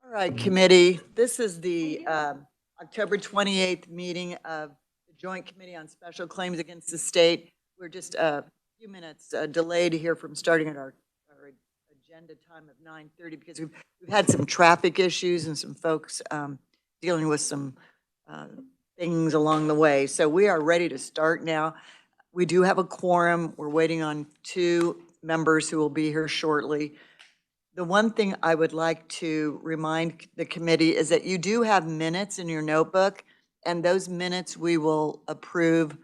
All right, committee, this is the October 28th meeting of the Joint Committee on Special Claims Against the State. We're just a few minutes delayed here from starting at our agenda time of 9:30 because we've had some traffic issues and some folks dealing with some things along the way. So we are ready to start now. We do have a quorum. We're waiting on 2 members who will be here shortly. The one thing I would like to remind the committee is that you do have minutes in your notebook, and those minutes we will approve,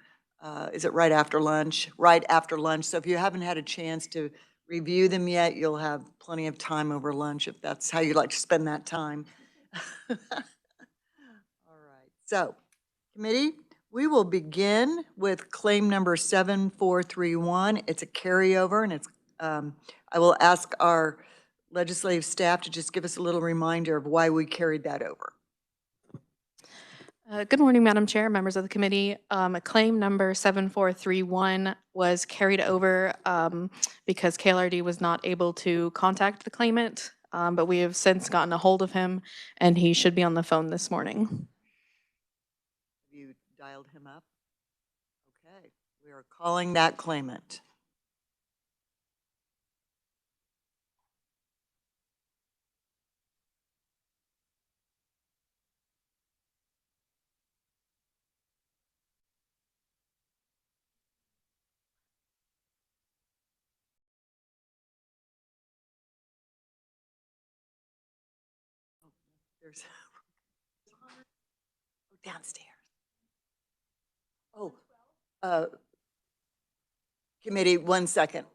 is it right after lunch? Right after lunch. So if you haven't had a chance to review them yet, you'll have plenty of time over lunch if that's how you like to spend that time. All right, so committee, we will begin with claim number 7431. It's a carryover, and it's, I will ask our legislative staff to just give us a little reminder of why we carried that over. Good morning, Madam Chair, members of the committee. Claim number 7431 was carried over because KLRD was not able to contact the claimant, but we have since gotten a hold of him, and he should be on the phone this morning. Have you dialed him up? Okay, we are calling that claimant. There's downstairs. Oh, committee, 1 second.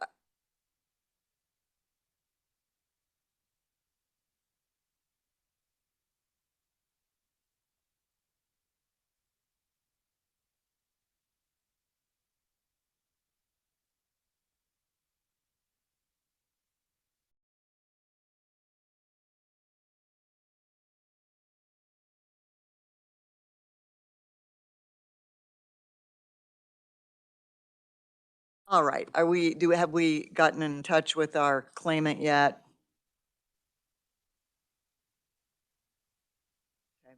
All right, have we gotten in touch with our claimant yet? Okay.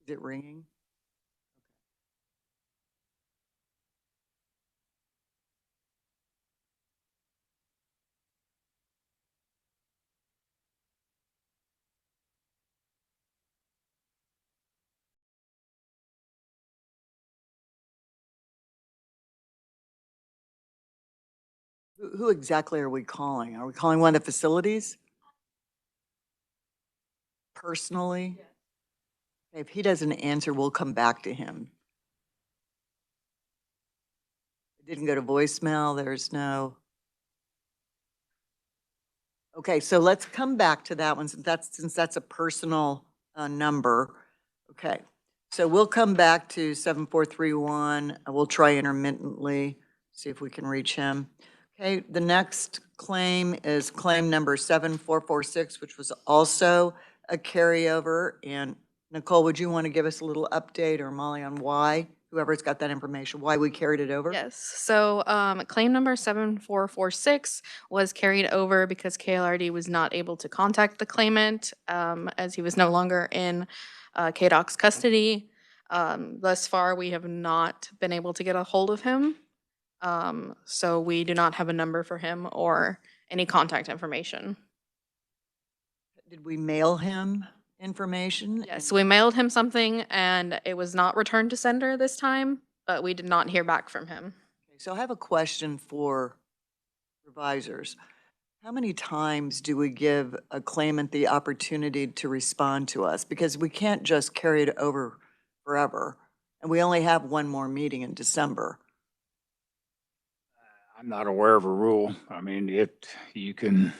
Is it ringing? Who exactly are we calling? Are we calling one of the facilities? Personally? If he doesn't answer, we'll come back to him. It didn't go to voicemail, there's no. Okay, so let's come back to that one since that's a personal number. Okay, so we'll come back to 7431. We'll try intermittently, see if we can reach him. Okay, the next claim is claim number 7446, which was also a carryover. And Nicole, would you want to give us a little update, or Molly, on why, whoever's got that information, why we carried it over? Yes, so claim number 7446 was carried over because KLRD was not able to contact the claimant as he was no longer in KDOC's custody. Thus far, we have not been able to get a hold of him. So we do not have a number for him or any contact information. Did we mail him information? Yes, we mailed him something and it was not returned to sender this time, but we did not hear back from him. Okay, so I have a question for revisers. How many times do we give a claimant the opportunity to respond to us? Because we can't just carry it over forever. And we only have one more meeting in December. I'm not aware of a rule. I mean, you can.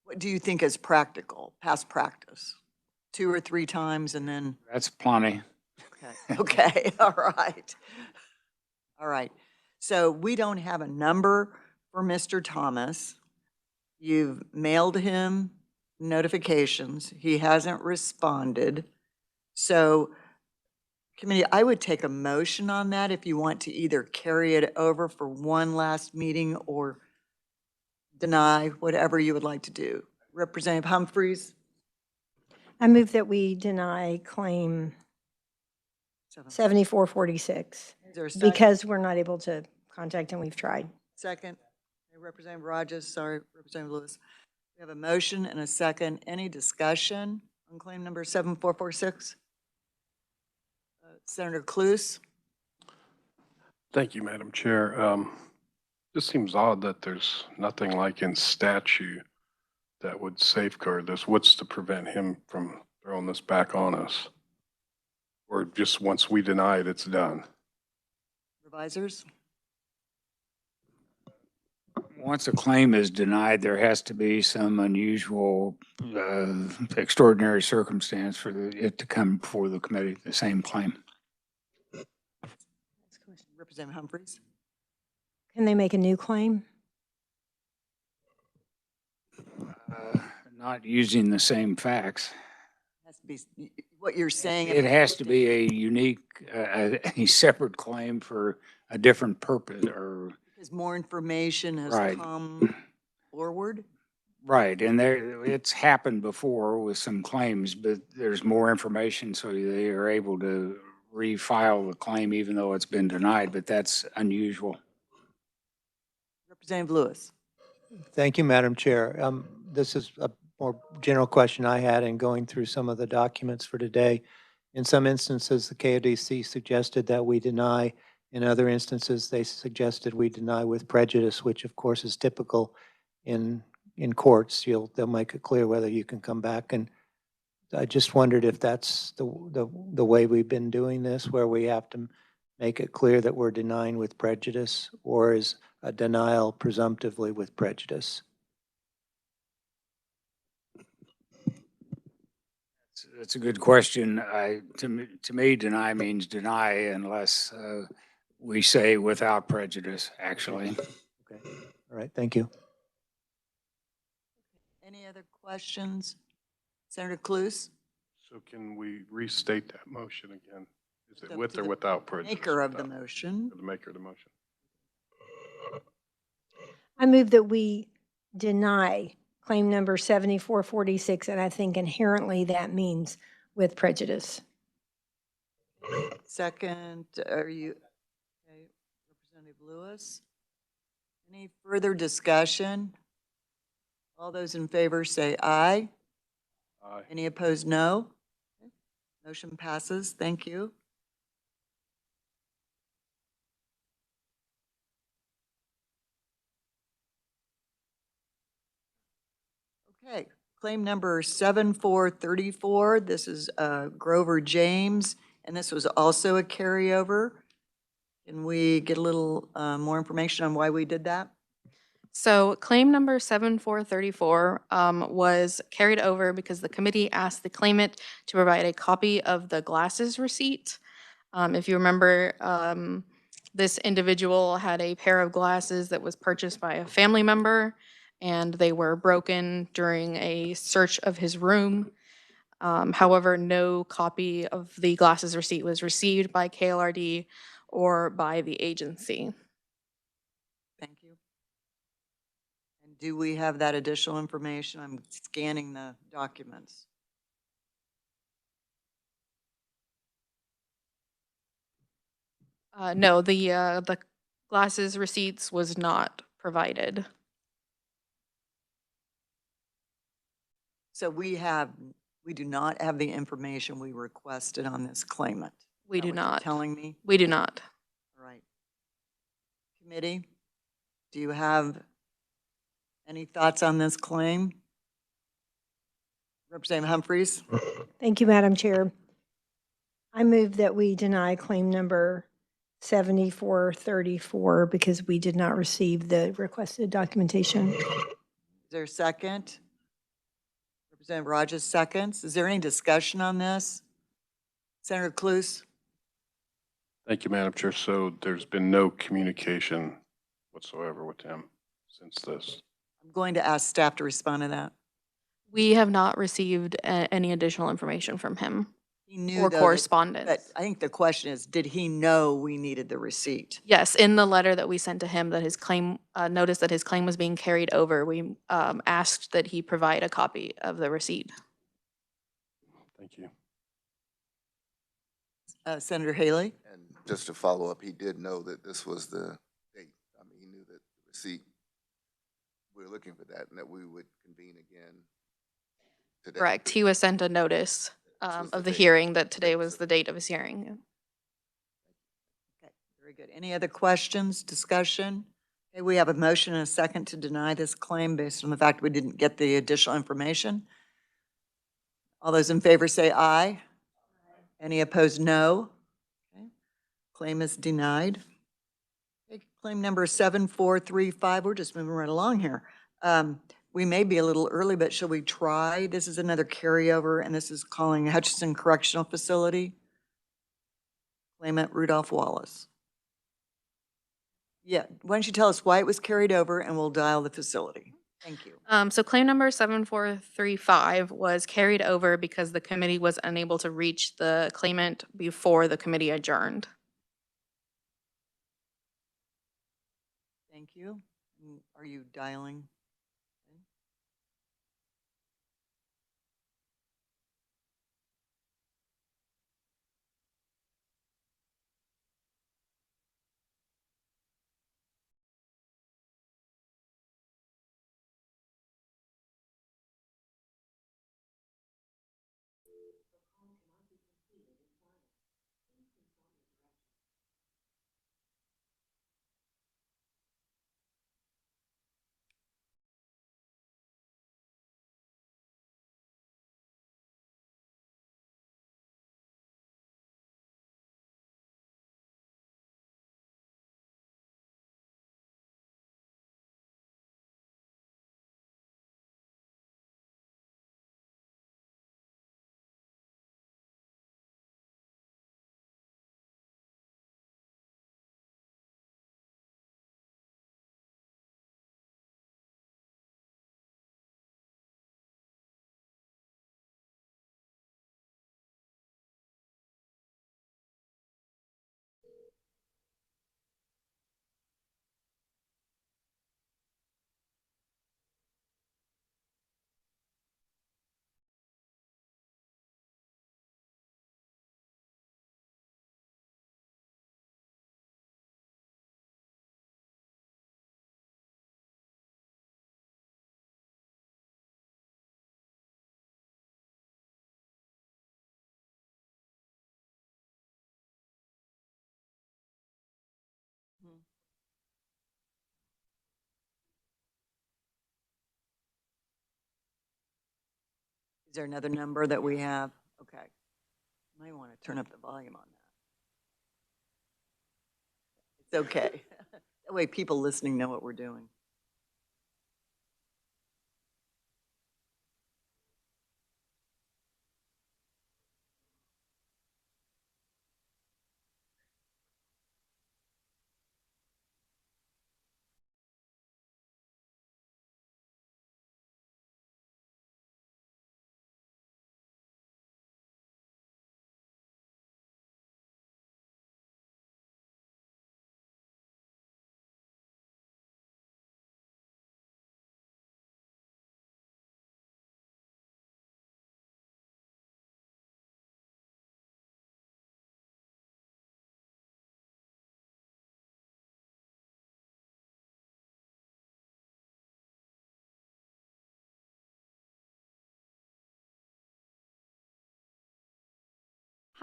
What do you think is practical, past practice? 2 or 3 times and then? That's plenty. Okay. Okay, all right. All right. So we don't have a number for Mr. Thomas. You've mailed him notifications. He hasn't responded. So committee, I would take a motion on that if you want to either carry it over for one last meeting or deny, whatever you would like to do. Representative Humphries? I move that we deny claim 7446 Is there a second? because we're not able to contact him. We've tried. Second. Representative Rogers, sorry, Representative Lewis. We have a motion and a second. Any discussion on claim number 7446? Senator Cluse? Thank you, Madam Chair. This seems odd that there's nothing like in statute that would safeguard this. What's to prevent him from throwing this back on us? Or just once we deny it, it's done? Revisers? Once a claim is denied, there has to be some unusual, extraordinary circumstance for it to come before the committee, the same claim. Representative Humphries? Can they make a new claim? Not using the same facts. Has to be, what you're saying. It has to be a unique, a separate claim for a different purpose or. Because more information has Right. come forward. Right, and it's happened before with some claims, but there's more information, so they are able to refile the claim even though it's been denied, but that's unusual. Representative Lewis? Thank you, Madam Chair. This is a more general question I had in going through some of the documents for today. In some instances, the KODC suggested that we deny. In other instances, they suggested we deny with prejudice, which of course is typical in courts. They'll make it clear whether you can come back. And I just wondered if that's the way we've been doing this, where we have to make it clear that we're denying with prejudice, or is a denial presumptively with prejudice? That's a good question. To me, deny means deny unless we say without prejudice, actually. Okay. All right. Thank you. Any other questions? Senator Cluse? So can we restate that motion again? Is it Up with to or the without prejudice? Maker of the Without. motion. The maker of the motion. I move that we deny claim number 7446, and I think inherently that means with prejudice. Second, are you, okay, Representative Lewis? Any further discussion? All those in favor say aye. Aye. Any opposed, no? Okay. Motion passes. Thank you. Okay, claim number 7434. This is Grover James, and this was also a carryover. Can we get a little more information on why we did that? So claim number 7434 was carried over because the committee asked the claimant to provide a copy of the glasses receipt. If you remember, this individual had a pair of glasses that was purchased by a family member, and they were broken during a search of his room. However, no copy of the glasses receipt was received by KLRD or by the agency. Thank you. And do we have that additional information? I'm scanning the documents. No, the glasses receipts was not provided. So we do not have the information we requested on this claimant. We Is that do what you're not. telling me? We do not. All right. Committee, do you have any thoughts on this claim? Representative Humphries? Thank you, Madam Chair. I move that we deny claim number 7434 because we did not receive the requested documentation. Is there a second? Representative Rogers seconds. Is there any discussion on this? Senator Cluse? Thank you, Madam Chair. So there's been no communication whatsoever with him since this. I'm going to ask staff to respond to that. We have not received any additional information from him He knew or though that- correspondence. But I think the question is, did he know we needed the receipt? Yes, in the letter that we sent to him that his claim, noticed that his claim was being carried over, we asked that he provide a copy of the receipt. Thank you. Senator Haley? And just to follow up, he did know that this was the date. I mean, he knew that the receipt, we were looking for that and that we would convene again today. Correct. He was sent a notice was the of the date. hearing that today was the date of his hearing. Okay, very good. Any other questions, discussion? Okay, we have a motion and a second to deny this claim based on the fact we didn't get the additional information. All those in favor say aye. Any opposed, no. Okay. Claim is denied. Okay, claim number 7435, we're just moving right along here. We may be a little early, but shall we try? This is another carryover, and this is calling Hutchinson Correctional Facility. Claimant Rudolph Wallace. Yeah, why don't you tell us why it was carried over, and we'll dial the facility. Thank you. So claim number 7435 was carried over because the committee was unable to reach the claimant before the committee adjourned. Thank you. Are you dialing? Is there another number that we have? Okay. Might want to turn up the volume on that. It's okay. That way people listening know what we're doing.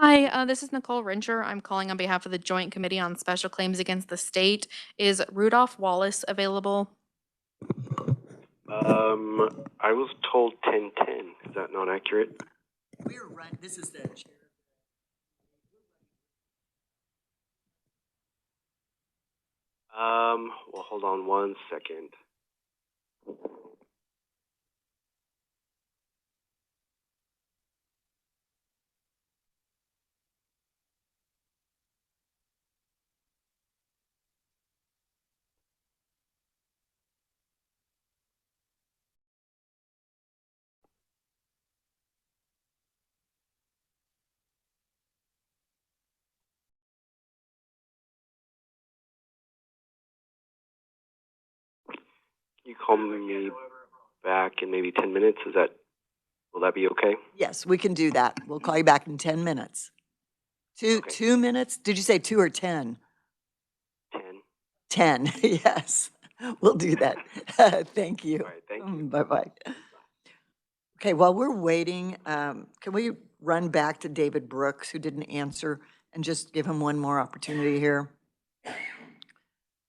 Hi, this is Nicole Rencher. I'm calling on behalf of the Joint Committee on Special Claims Against the State. Is Rudolph Wallace available? I was told 10:10. Is that not accurate? We are right. This is the chair. Well, hold on one second. you call me back in maybe 10 minutes? Will that be okay? Yes, we can do that. We'll call you back in 10 minutes. Okay. 2 minutes? Did you say 2 or 10? 10. 10, yes. We'll do that. Thank you. All right, thank you. Bye-bye. Okay, while we're waiting, can we run back to David Brooks, who didn't answer, and just give him one more opportunity here?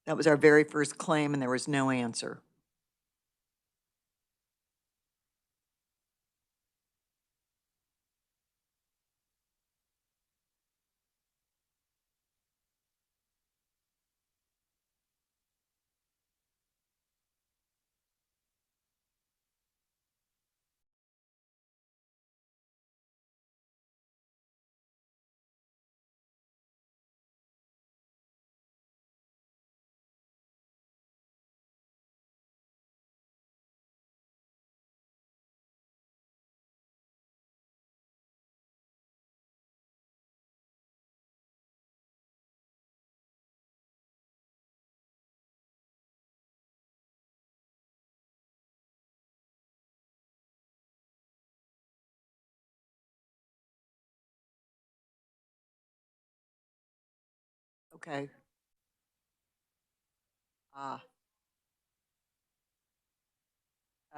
That was our very first claim, and there was no answer. Okay. Ah.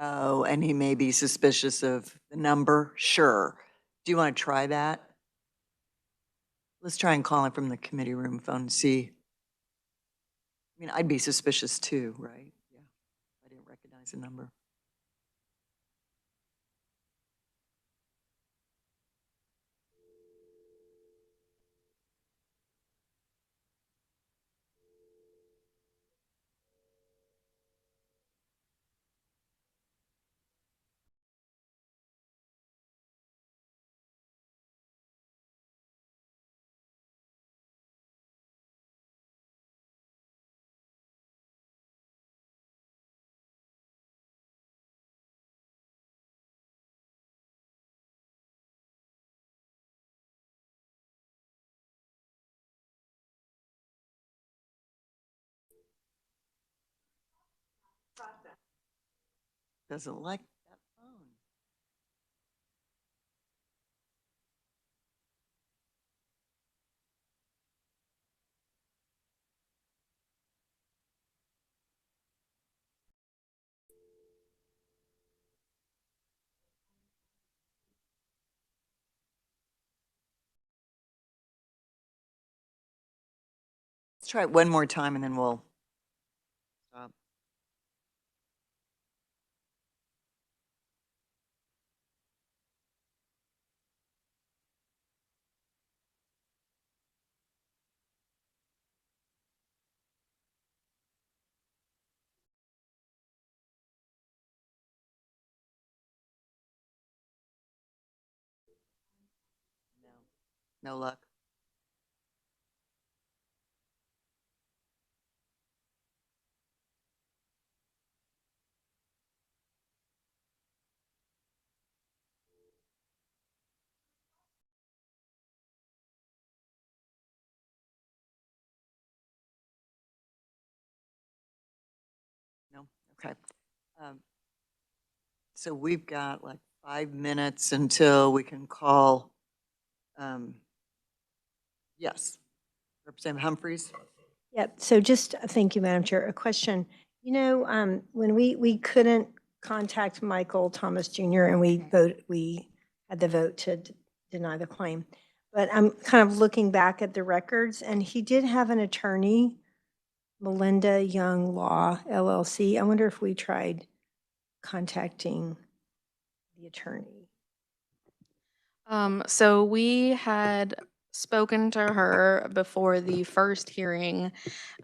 Oh, and he may be suspicious of the number? Sure. Do you want to try that? Let's try and call him from the committee room phone and see. I mean, I'd be suspicious too, right? Yeah, I didn't recognize the number. Doesn't like that phone. Let's try it one more time and then we'll stop. No luck. No, okay. Um, So we've got like 5 minutes until we can call, yes, Representative Humphreys? Yep, so just, thank you, Madam Chair. A question. You know, when we couldn't contact Michael Thomas Jr. and we had the vote to deny the claim. But I'm kind of looking back at the records, and he did have an attorney, Melinda Young Law LLC. I wonder if we tried contacting the attorney. So we had spoken to her before the first hearing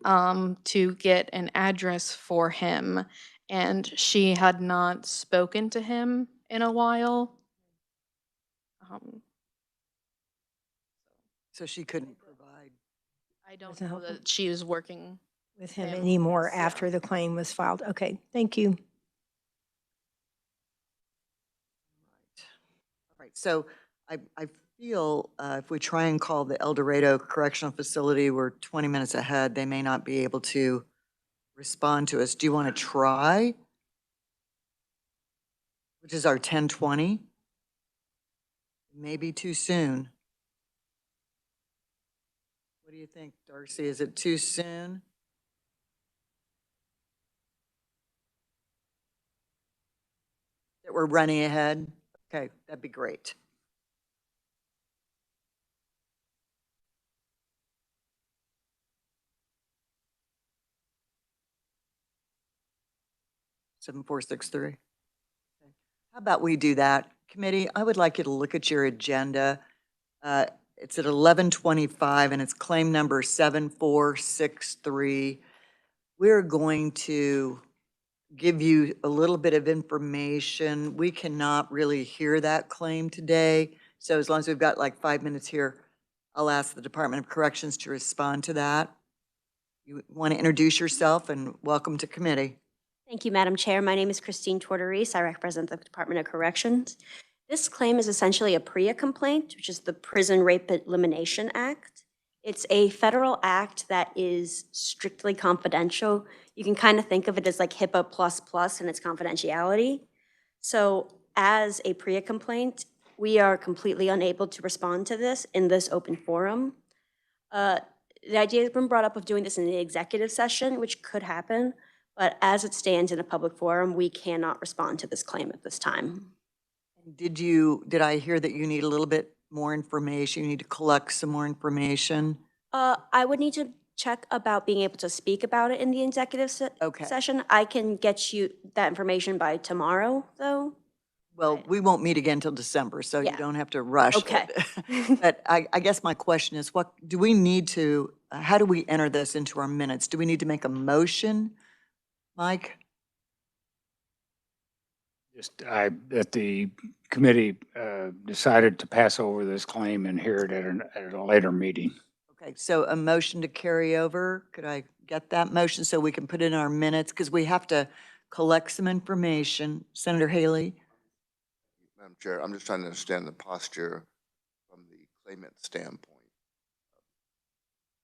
to get an address for him, and she had not spoken to him in a while. So she couldn't provide. I don't Doesn't know help him. that she was working. With him Him, anymore yes. after the claim was filed. Okay, thank you. All right, so I feel if we try and call the El Dorado Correctional Facility, we're 20 minutes ahead, they may not be able to respond to us. Do you want to try? which is our 10:20. Maybe too soon. What do you think, Darcy? Is it too soon? That we're running ahead? Okay, that'd be great. Seven, 4, 6, 3. How about we do that? Committee, I would like you to look at your agenda. It's at 11:25 and it's claim number 7463. We're going to give you a little bit of information. We cannot really hear that claim today. So as long as we've got like 5 minutes here, I'll ask the Department of Corrections to respond to that. You want to introduce yourself and welcome to committee. Thank you, Madam Chair. My name is Christine Tortorese. I represent the Department of Corrections. This claim is essentially a PREA complaint, which is the Prison Rape Elimination Act. It's a federal act that is strictly confidential. You can kind of think of it as like HIPAA plus in its confidentiality. So as a PREA complaint, we are completely unable to respond to this in this open forum. The idea has been brought up of doing this in an executive session, which could happen. But as it stands in a public forum, we cannot respond to this claim at this time. Did I hear that you need a little bit more information? You need to collect some more information? I would need to check about being able to speak about it in the executive session. I can get you that information by tomorrow, though. Well, we won't meet again till December, so you Yeah. don't have to rush Okay. it. But I guess my question is, what do we need to, how do we enter this into our minutes? Do we need to make a motion, Mike? That the committee decided to pass over this claim and hear it at a later meeting. Okay, so a motion to carry over. Could I get that motion so we can put it in our minutes? Because we have to collect some information. Senator Haley? Madam Chair, I'm just trying to understand the posture from the claimant standpoint.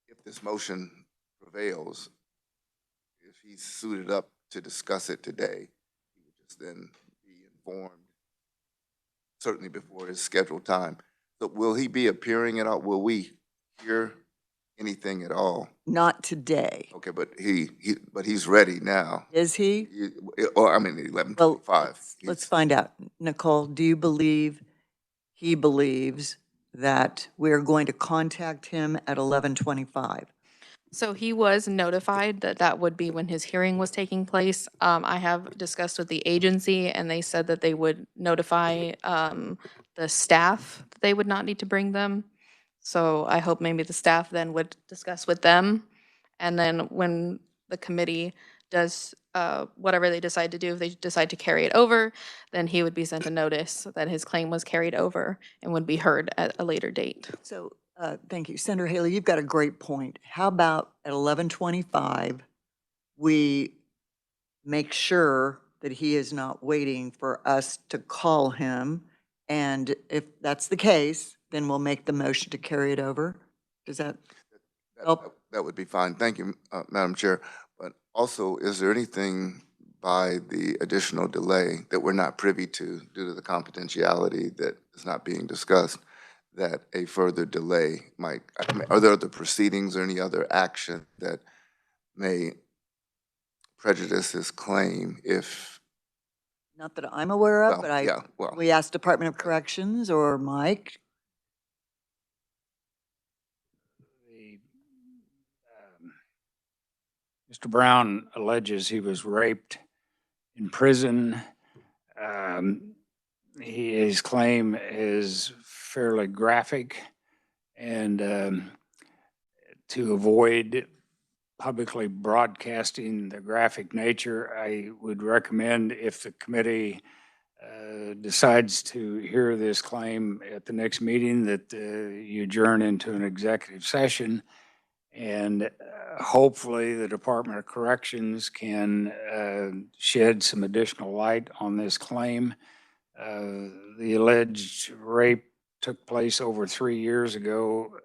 If this motion prevails, if he's suited up to discuss it today, he would just then be informed, certainly before his scheduled time. So will he be appearing at all? Will we hear anything at all? Not today. Okay, but he's ready now. Is he? Or, I mean, 11:25. Well, let's find out. Nicole, do you believe he believes that we're going to contact him at 11:25? So he was notified that that would be when his hearing was taking place. I have discussed with the agency and they said that they would notify the staff that they would not need to bring them. So I hope maybe the staff then would discuss with them. And then when the committee does whatever they decide to do, if they decide to carry it over, then he would be sent a notice that his claim was carried over and would be heard at a later date. So, thank you. Senator Haley, you've got a great point. How about at 11:25, we make sure that he is not waiting for us to call him? And if that's the case, then we'll make the motion to carry it over. Does that help? That would be fine. Thank you, Madam Chair. But also, is there anything by the additional delay that we're not privy to due to the confidentiality that is not being discussed, that a further delay might, are there other proceedings or any other action that may prejudice his claim if? Not that I'm aware of, Well, yeah, but well. we asked Department of Corrections or Mike. Mr. Brown alleges he was raped in prison. His claim is fairly graphic, and to avoid publicly broadcasting the graphic nature, I would recommend, if the committee decides to hear this claim at the next meeting, that you adjourn into an executive session. And hopefully the Department of Corrections can shed some additional light on this claim. The alleged rape took place over 3 years ago.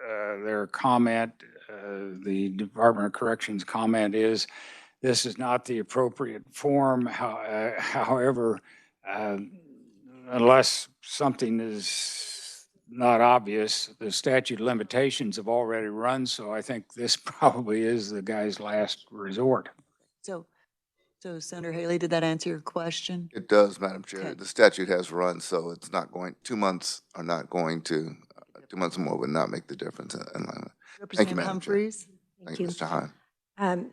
Their comment, the Department of Corrections comment is, this is not the appropriate form. However, unless something is not obvious, the statute of limitations have already run, so I think this probably is the guy's last resort. So Senator Haley, did that answer your question? It does, Madam Chair. Okay. The statute has run, so it's not going, 2 months are not going to, 2 months more would not make the difference in alignment. Representative Madam Chair. Humphreys? Thank Thank you, you. Mr. Hahn.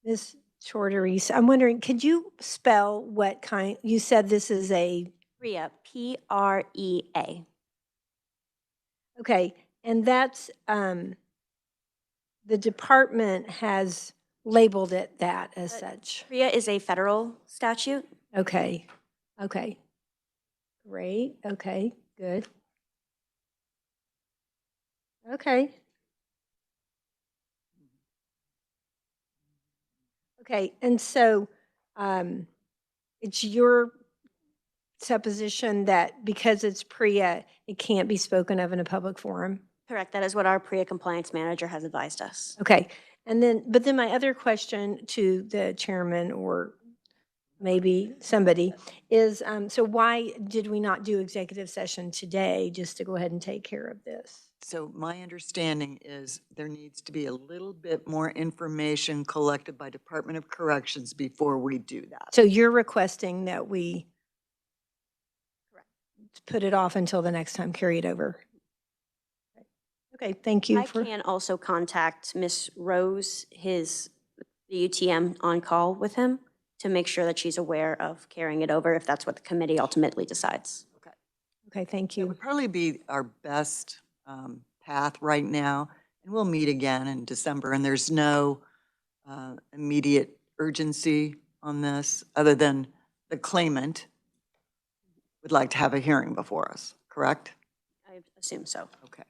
Ms. Tortorese, I'm wondering, could you spell what kind, you said this is a, PREA, P-R-E-A. okay, and that's, the department has labeled it that as such. PREA is a federal statute. Okay, okay. Great, okay, good. Okay. Okay, and so it's your supposition that because it's PREA, it can't be spoken of in a public forum? Correct, that is what our PREA compliance manager has advised us. Okay, and then, but then my other question to the chairman or maybe somebody is, so why did we not do executive session today just to go ahead and take care of this? So my understanding is there needs to be a little bit more information collected by Department of Corrections before we do that. So you're requesting that we put it off until the next time, carry it over? Okay, thank you I for. can also contact Ms. Rose, the UTM on call with him to make sure that she's aware of carrying it over if that's what the committee ultimately decides. Okay, thank It you. would probably be our best path right now, and we'll meet again in December, and there's no immediate urgency on this, other than the claimant would like to have a hearing before us, correct? I assume so. Okay.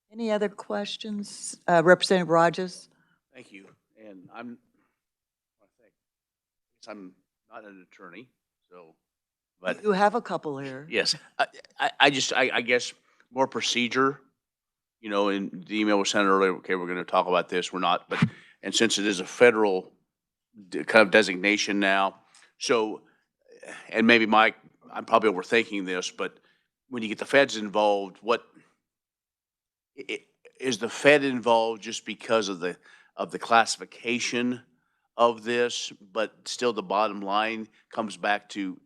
Any other questions? Representative Rogers? Thank you. And I want to thank, I'm not an attorney, so, but You have a couple here. yes, I guess more procedure, you know, in the email was sent earlier, okay, we're going to talk about this, we're not, but, and since it is a federal kind of designation now, so, and maybe Mike, I'm probably overthinking this, but when you get the feds involved, is the Fed involved just because of the classification of this, but still the bottom line comes back to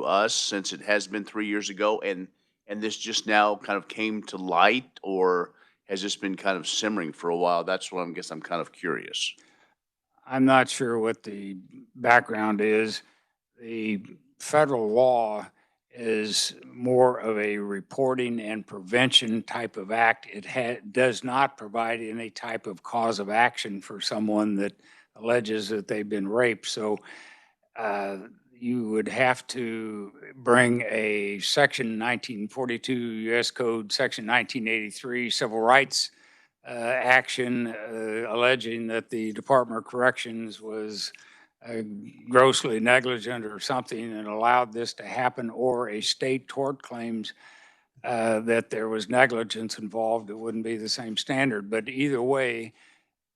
us since it has been 3 years ago, and this just now kind of came to light, or has this been kind of simmering for a while? That's what I'm kind of curious. I'm not sure what the background is. The federal law is more of a reporting and prevention type of act. It does not provide any type of cause of action for someone that alleges that they've been raped. So you would have to bring a Section 1942 U.S. Code, Section 1983 Civil Rights action alleging that the Department of Corrections was grossly negligent or something and allowed this to happen, or a state tort claims that there was negligence involved. It wouldn't be the same standard. But either way,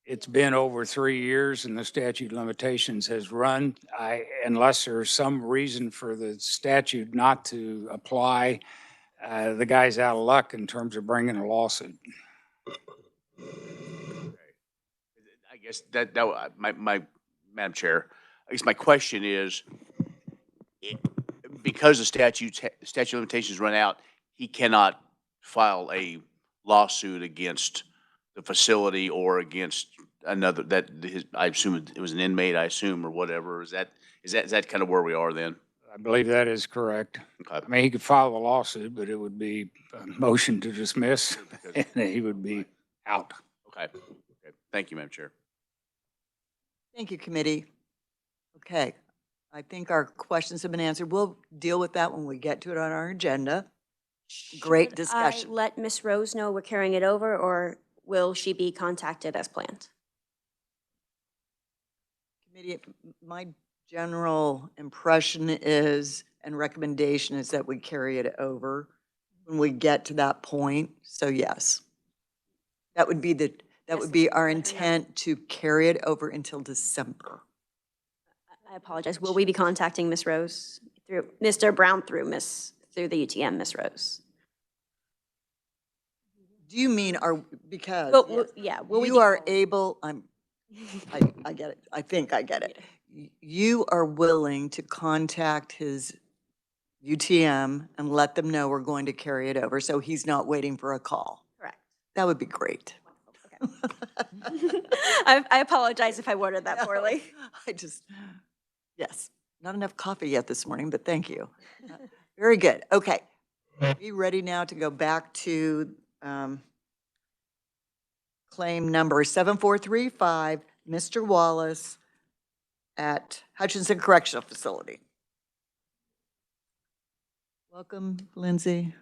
it's been over 3 years and the statute of limitations has run. Unless there's some reason for the statute not to apply, the guy's out of luck in terms of bringing a lawsuit. I guess that my Madam Chair, I guess my question is, because the statute of limitations run out, he cannot file a lawsuit against the facility or against another, I assume it was an inmate, I assume, or whatever. Is that kind of where we are then? I believe that is correct. Okay. I mean, he could file a lawsuit, but it would be a motion to dismiss and he would be out. Okay. Thank you, Madam Chair. Thank you, committee. Okay, I think our questions have been answered. We'll deal with that when we get to it on our agenda. Great discussion. Should I let Ms. Rose know we're carrying it over, or will she be contacted as planned? Committee, my general impression is, and recommendation is that we carry it over when we get to that point. So yes, that would be our intent, to carry it over until December. I apologize. Will we be contacting Ms. Rose through Mr. Brown through the UTM, Miss Rose. Do you mean because Yeah, will we you be are calling? able, I get it. I think I get it. You are willing to contact his UTM and let them know we're going to carry it over, so he's not waiting for a call. Correct. That would be great. Okay. I apologize if I worded that poorly. Yes, not enough coffee yet this morning, but thank you. Very good. Okay. Be ready now to go back to claim number 7435, Mr. Wallace at Hutchinson Correctional Facility. Welcome, Lindsay.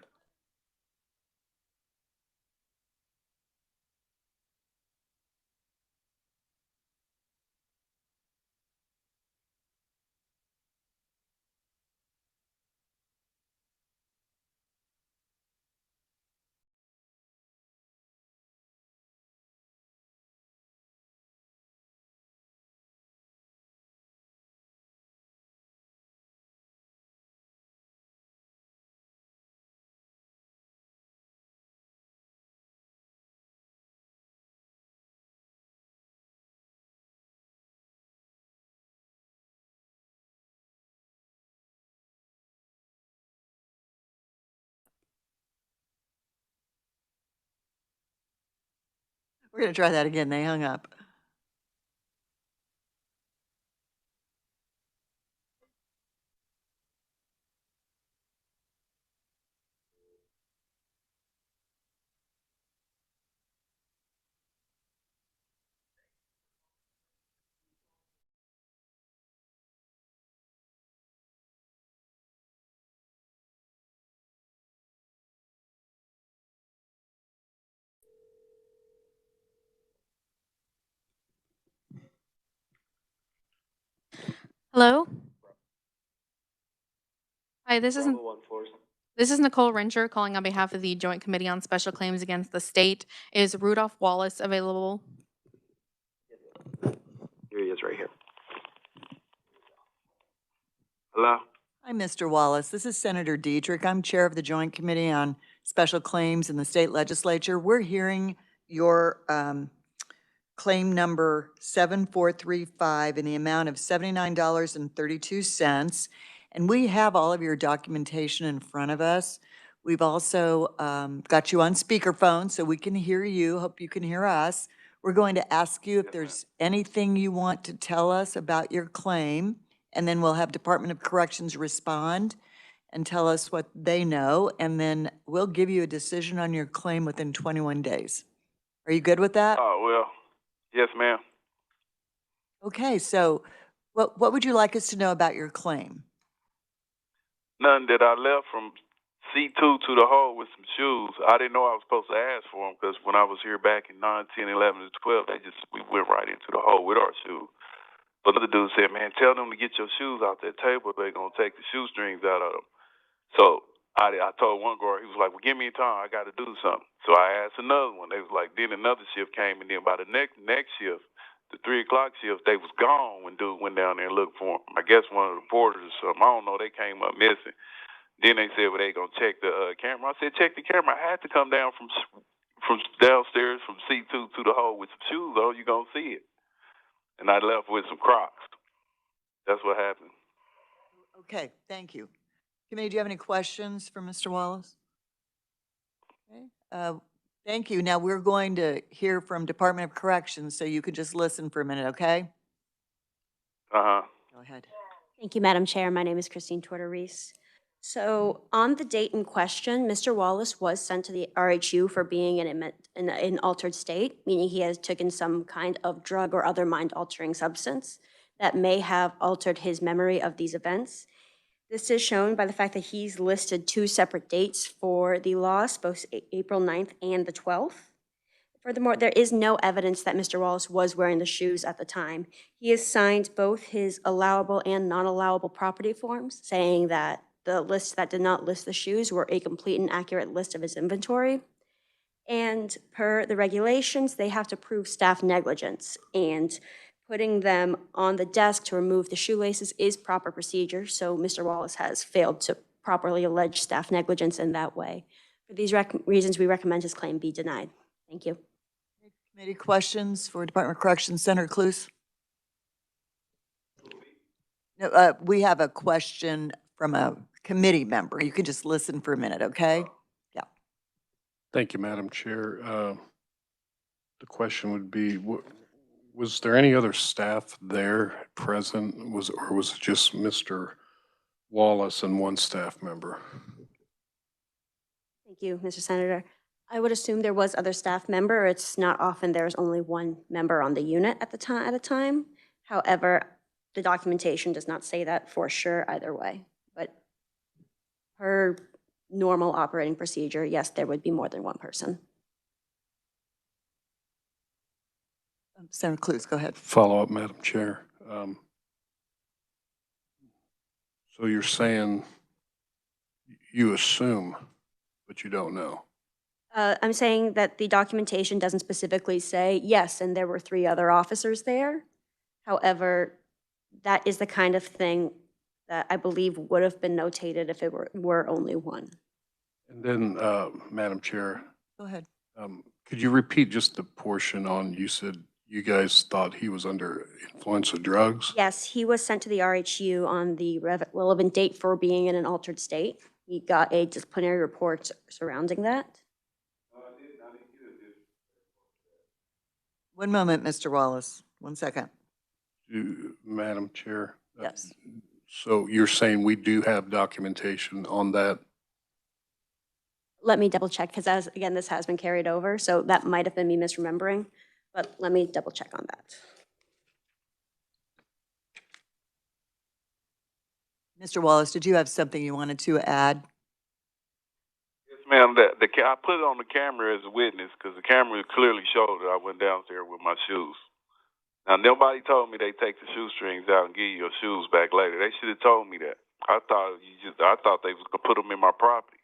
We're going to try that again. They hung up. Hello? Hi, this is Bravo 1-4. Nicole Rencher calling on behalf of the Joint Committee on Special Claims Against the State. Is Rudolph Wallace available? Here he is right here. Hello? Hi, Mr. Wallace. This is Senator Dietrich. I'm chair of the Joint Committee on Special Claims in the state legislature. We're hearing your claim number 7435 in the amount of $79.32. And we have all of your documentation in front of us. We've also got you on speakerphone so we can hear you. Hope you can hear us. We're going to ask you if there's anything you want to tell us about your claim, and then we'll have Department of Corrections respond and tell us what they know, and then we'll give you a decision on your claim within 21 days. Are you good with that? Oh, well, yes, ma'am. Okay, so what would you like us to know about your claim? Nothing, that I left from C2 to the hole with some shoes. I didn't know I was supposed to ask for them because when I was here back in 9, 10, 11, and 12, we went right into the hole with our shoes. But the other dude said, man, tell them to get your shoes out that table. They're going to take the shoestrings out of them. So I told one guard, he was like, well, give me time. I got to do something. So I asked another one. They was like, then another shift came, and then by the next shift, the 3 o'clock shift, they was gone when dude went down there and looked for them. I guess one of the porters or something. I don't know. They came up missing. Then they said, well, they going to check the camera. I said, check the camera. I had to come down from downstairs from C2 to the hole with some shoes on. You going to see it. And I left with some Crocs. That's what happened. Okay, thank you. Committee, do you have any questions for Mr. Wallace? Okay, thank you. Now we're going to hear from Department of Corrections, so you could just listen for a minute, okay? Uh-huh. Go ahead. Thank you, Madam Chair. My name is Christine Tortor-Reese. So on the date in question, Mr. Wallace was sent to the RHU for being in an altered state, meaning he has taken some kind of drug or other mind-altering substance that may have altered his memory of these events. This is shown by the fact that he's listed 2 separate dates for the loss, both April 9th and the 12th. Furthermore, there is no evidence that Mr. Wallace was wearing the shoes at the time. He has signed both his allowable and non-allowable property forms, saying that the lists that did not list the shoes were a complete and accurate list of his inventory. And per the regulations, they have to prove staff negligence. And putting them on the desk to remove the shoelaces is proper procedure, so Mr. Wallace has failed to properly allege staff negligence in that way. For these reasons, we recommend his claim be denied. Thank you. Committee questions for Department of Corrections, Senator Cluse? No, we have a question from a committee member. You can just listen for a minute, okay? Yeah. Thank you, Madam Chair. The question would be, was there any other staff there present? Or was it just Mr. Wallace and one staff member? Thank you, Mr. Senator. I would assume there was other staff member. It's not often there's only one member on the unit at a time. However, the documentation does not say that for sure either way. But per normal operating procedure, yes, there would be more than one person. Senator Cluse, go ahead. Follow up, Madam Chair. So you're saying you assume, but you don't know? I'm saying that the documentation doesn't specifically say, yes, and there were 3 other officers there. However, that is the kind of thing that I believe would have been notated if it were only one. And then, Madam Chair, Go ahead. could you repeat just the portion on, you said you guys thought he was under influence of drugs? Yes, he was sent to the RHU on the relevant date for being in an altered state. He got a disciplinary report surrounding that. One moment, Mr. Wallace. 1 second. Madam Chair? Yes. So you're saying we do have documentation on that? Let me double check, because again, this has been carried over, so that might have been me misremembering, but let me double check on that. Mr. Wallace, did you have something you wanted to add? Yes, ma'am. I put it on the camera as a witness because the camera clearly showed that I went downstairs with my shoes. Now, nobody told me they take the shoestrings out and give you your shoes back later. They should have told me that. I thought they was gonna put them in my property.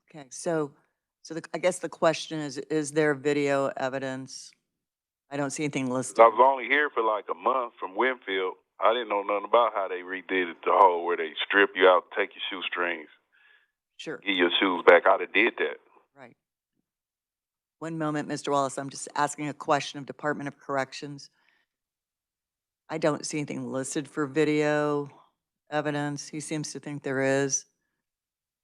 Okay, so I guess the question is there video evidence? I don't see anything listed. I was only here for like a month from Winfield. I didn't know nothing about how they redid it, the whole where they strip you out, take your shoestrings, Sure. give your shoes back. I'd have did that. Right. One moment, Mr. Wallace. I'm just asking a question of Department of Corrections. I don't see anything listed for video evidence. He seems to think there is.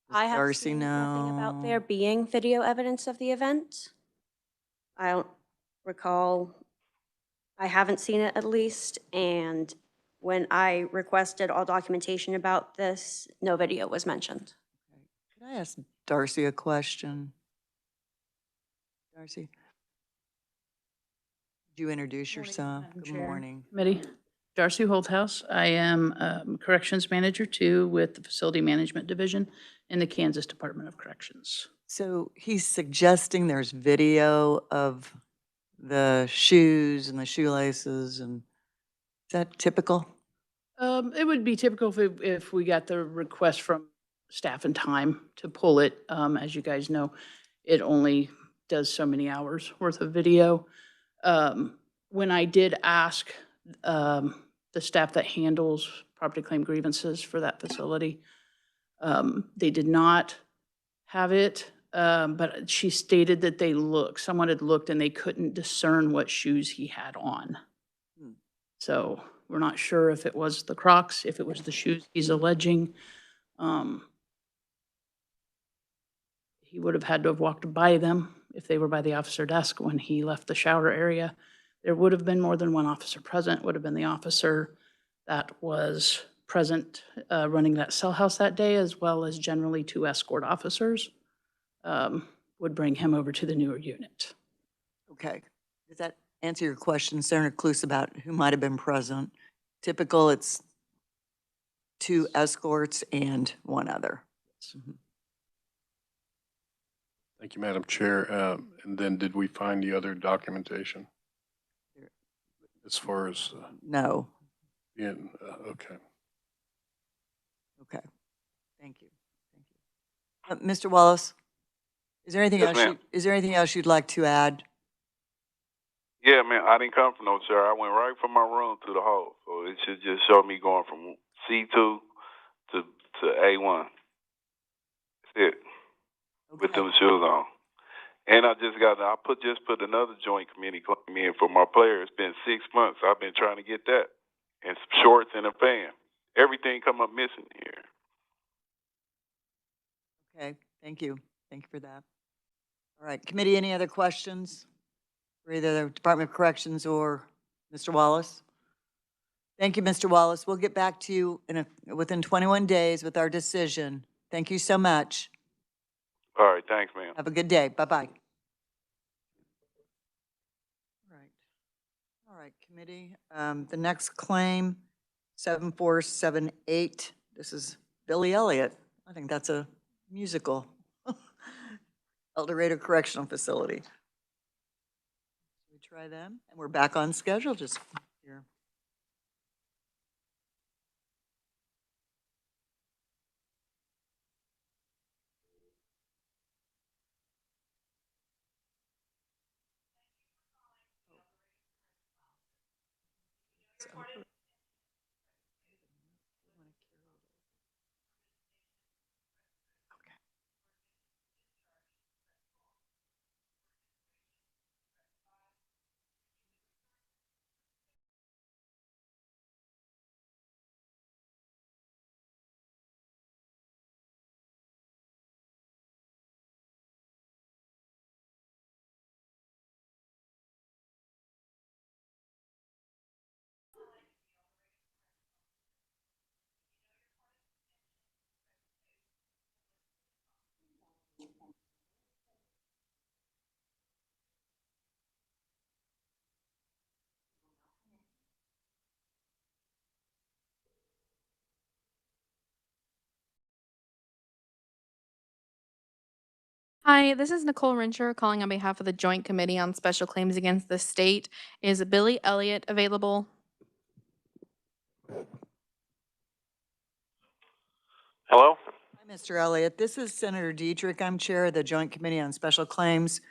Does I have Darcy seen nothing about know? there being video evidence of the event. I don't recall. I haven't seen it at least, and when I requested all documentation about this, no video was mentioned. Could I ask Darcy a question? Darcy? Could you introduce yourself? Madam Good Chair. morning. Committee. Darcy Holthouse. I am Corrections Manager 2 with the Facility Management Division in the Kansas Department of Corrections. So he's suggesting there's video of the shoes and the shoelaces, and is that typical? It would be typical if we got the request from staff and time to pull it. As you guys know, it only does so many hours worth of video. When I did ask the staff that handles property claim grievances for that facility, they did not have it, but she stated that someone had looked and they couldn't discern what shoes he had on. So we're not sure if it was the Crocs, if it was the shoes he's alleging. He would have had to have walked by them if they were by the officer desk when he left the shower area. There would have been more than one officer present, would have been the officer that was present running that cell house that day, as well as generally 2 escort officers would bring him over to the newer unit. Okay. Does that answer your question, Senator Cluse, about who might have been present? Typical, it's 2 escorts and 1 other. Mhm. Thank you, Madam Chair. And then did we find the other documentation? As far as, No. okay. Okay. Thank you. Thank you. Mr. Wallace, is there anything Yes, else? ma'am. Is there anything else you'd like to add? Yeah, man, I didn't come from no chair. I went right from my room to the hole. So it should just show me going from C2 to A1. That's it. With Okay. them shoes on. And I just put another joint committee claim in for my player. It's been 6 months. I've been trying to get that. And some shorts and a fan. Everything come up missing here. Okay, thank you. Thank you for that. All right, committee, any other questions for either the Department of Corrections or Mr. Wallace? Thank you, Mr. Wallace. We'll get back to you within 21 days with our decision. Thank you so much. All right, thanks, man. Have a good day. Bye-bye. All right, committee. The next claim, 7478. This is Billy Elliott. I think that's a musical. El Dorado Correctional Facility. We try them, and we're back on schedule just here. Hi, this is Nicole Rensher calling on behalf of the Joint Committee on Special Claims Against the State. Is Billy Elliott available? Hello? Hi, Mr. Elliott. This is Senator Dietrich. I'm chair of the Joint Committee on Special Claims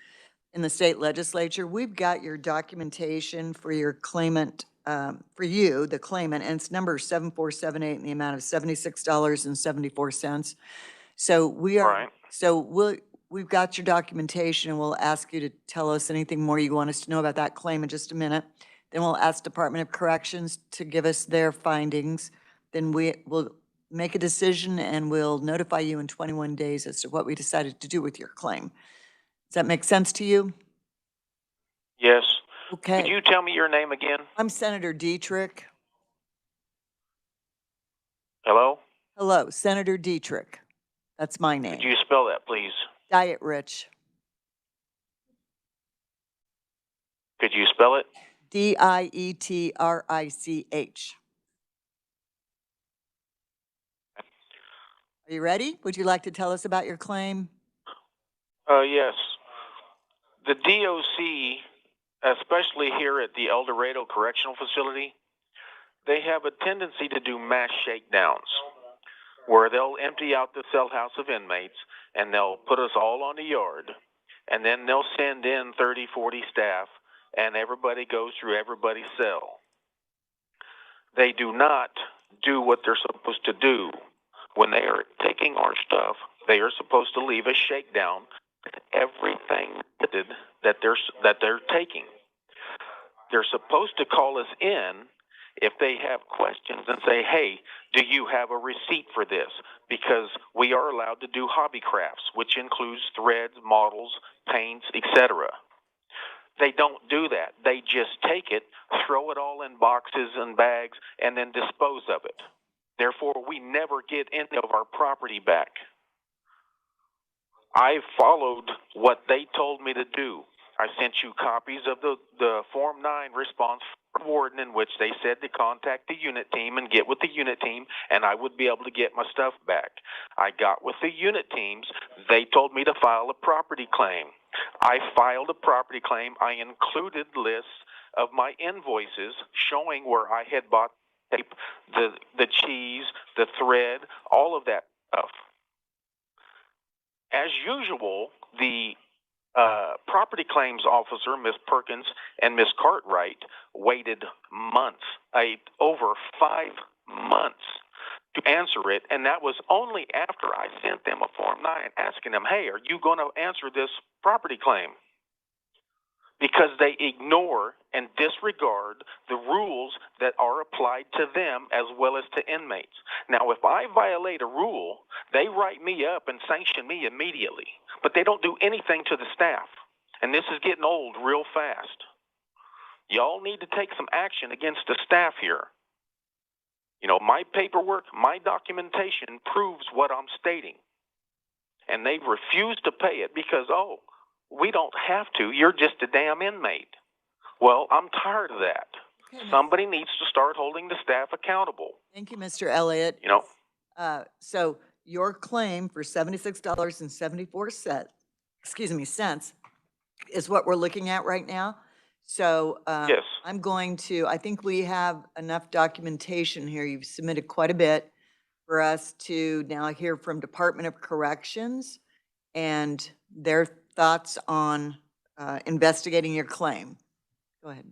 in the state legislature. We've got your documentation for your claimant, for you, the claimant, and it's number 7478 in the amount of $76.74. So Right. we've got your documentation, and we'll ask you to tell us anything more you want us to know about that claim in just a minute. Then we'll ask Department of Corrections to give us their findings. Then we will make a decision, and we'll notify you in 21 days as to what we decided to do with your claim. Does that make sense to you? Yes. Okay. Could you tell me your name again? I'm Senator Dietrich. Hello? Hello, Senator Dietrich. That's my name. Could you spell that, please? Diet Rich. Could you spell it? Dietrich. Are you ready? Would you like to tell us about your claim? Yes. The DOC, especially here at the El Dorado Correctional Facility, they have a tendency to do mass shakedowns where they'll empty out the cell house of inmates and they'll put us all on the yard, and then they'll send in 30, 40 staff, and everybody goes through everybody's cell. They do not do what they're supposed to do. When they are taking our stuff, they are supposed to leave a shakedown with everything that they're taking. They're supposed to call us in if they have questions and say, hey, do you have a receipt for this? Because we are allowed to do hobby crafts, which includes threads, models, paints, etc. They don't do that. They just take it, throw it all in boxes and bags, and then dispose of it. Therefore, we never get any of our property back. I followed what they told me to do. I sent you copies of the Form 9 response from Warden, in which they said to contact the unit team and get with the unit team, and I would be able to get my stuff back. I got with the unit teams. They told me to file a property claim. I filed a property claim. I included lists of my invoices showing where I had bought tape, the cheese, the thread, all of that stuff. As usual, the property claims officer, Miss Perkins, and Miss Cartwright waited months, over 5 months to answer it, and that was only after I sent them a Form 9 asking them, hey, are you going to answer this property claim? Because they ignore and disregard the rules that are applied to them as well as to inmates. Now, if I violate a rule, they write me up and sanction me immediately, but they don't do anything to the staff. And this is getting old real fast. Y'all need to take some action against the staff here. You know, my paperwork, my documentation proves what I'm stating. And they refuse to pay it because, oh, we don't have to. You're just a damn inmate. Well, I'm tired of that. Okay, Somebody needs to start holding the staff accountable. thank you, Mr. Elliott. You know, So your claim for $76.74, cents, is what we're looking at right now. So yes. I think we have enough documentation here. You've submitted quite a bit for us to now hear from Department of Corrections and their thoughts on investigating your claim. Go ahead.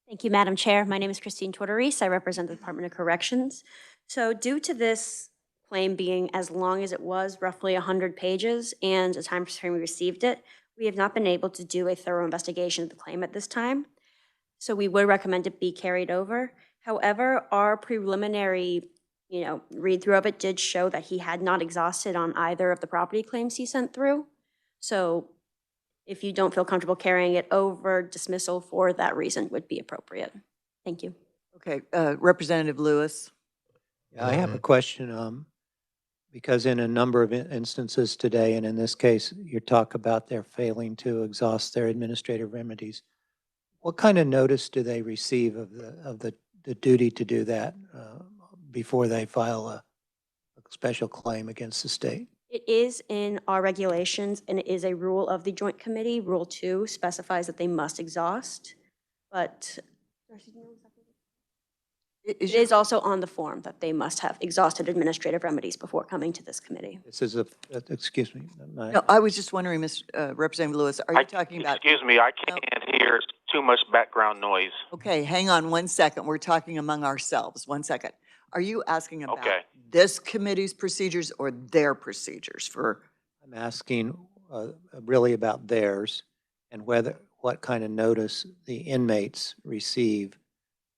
Thank you, Madam Chair. My name is Christine Tortorese. I represent the Department of Corrections. So due to this claim being as long as it was, roughly 100 pages, and the time frame we received it, we have not been able to do a thorough investigation of the claim at this time. So we would recommend it be carried over. However, our preliminary, read through of it did show that he had not exhausted on either of the property claims he sent through. So if you don't feel comfortable carrying it over, dismissal for that reason would be appropriate. Thank you. Okay, Representative Lewis. Yeah, I have a question, because in a number of instances today, and in this case, you talk about their failing to exhaust their administrative remedies. What kind of notice do they receive of the duty to do that before they file a special claim against the state? It is in our regulations, and it is a rule of the Joint Committee. Rule 2 specifies that they must exhaust, but it is also on the form that they must have exhausted administrative remedies before coming to this committee. This is excuse me. No, I was just wondering, Representative Lewis, are you talking about? Excuse me, I can't hear. It's too much background noise. Okay, hang on 1 second. We're talking among ourselves. 1 second. Are you asking about Okay. this committee's procedures or their procedures for? I'm asking really about theirs and what kind of notice the inmates receive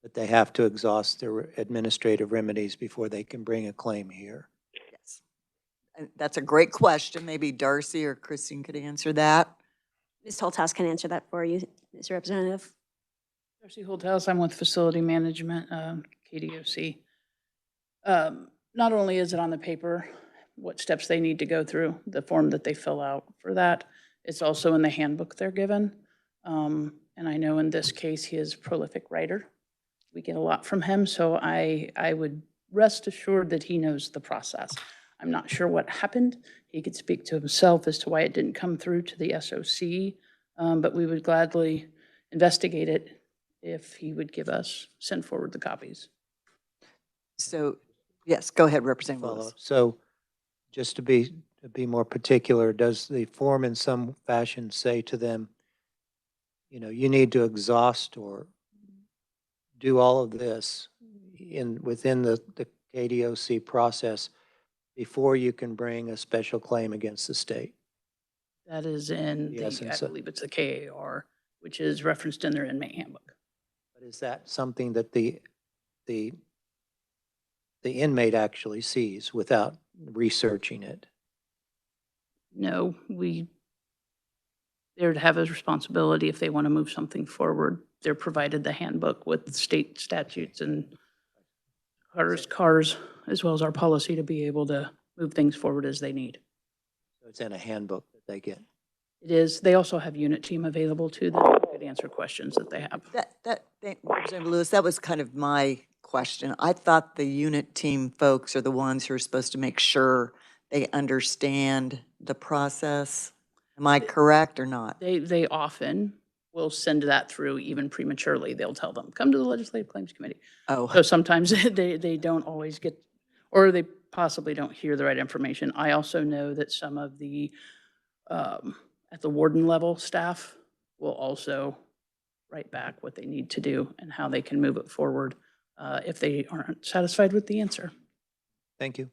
that they have to exhaust their administrative remedies before they can bring a claim here. Yes. And that's a great question. Maybe Darcy or Christine could answer that. Ms. Holthouse can answer that for you, Mr. Representative. Darcy Holthouse, I'm with Facility Management, KDOC. Not only is it on the paper, what steps they need to go through, the form that they fill out for that, it's also in the handbook they're given. And I know in this case, he is a prolific writer. We get a lot from him, so I would rest assured that he knows the process. I'm not sure what happened. He could speak to himself as to why it didn't come through to the SOC, but we would gladly investigate it if he would send forward the copies. So, yes, go ahead, Representative Lewis. So just to be more particular, does the form in some fashion say to them, you need to exhaust or do all of this within the KDOC process before you can bring a special claim against the state? That is in I believe it's the KAR, which is referenced in their inmate handbook. But is that something that the inmate actually sees without researching it? No, they're to have a responsibility if they want to move something forward. They're provided the handbook with state statutes and CARs, as well as our policy to be able to move things forward as they need. So it's in a handbook that they get? It is. They also have unit team available to them that could answer questions that they have. Representative Lewis, that was kind of my question. I thought the unit team folks are the ones who are supposed to make sure they understand the process. Am I correct or not? They often will send that through even prematurely. They'll tell them, come to the Legislative Claims Committee. Oh. So sometimes they don't always get, or they possibly don't hear the right information. I also know that some of the at the warden level, staff will also write back what they need to do and how they can move it forward if they aren't satisfied with the answer. Thank you.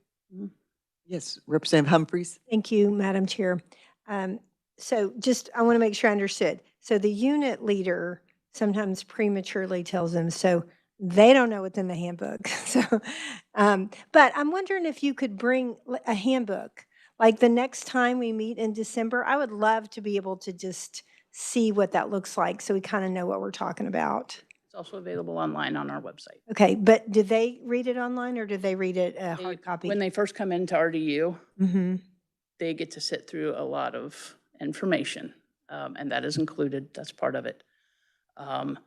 Yes, Representative Humphries? Thank you, Madam Chair. So just, I want to make sure I understood. So the unit leader sometimes prematurely tells them, so they don't know what's in the handbook. So, but I'm wondering if you could bring a handbook, like the next time we meet in December. I would love to be able to just see what that looks like so we kind of know what we're talking about. It's also available online on our website. Okay, but do they read it online or do they read it a They- hard copy? When they first come into RDU, Mm-hmm. they get to sit through a lot of information, and that is included. That's part of it.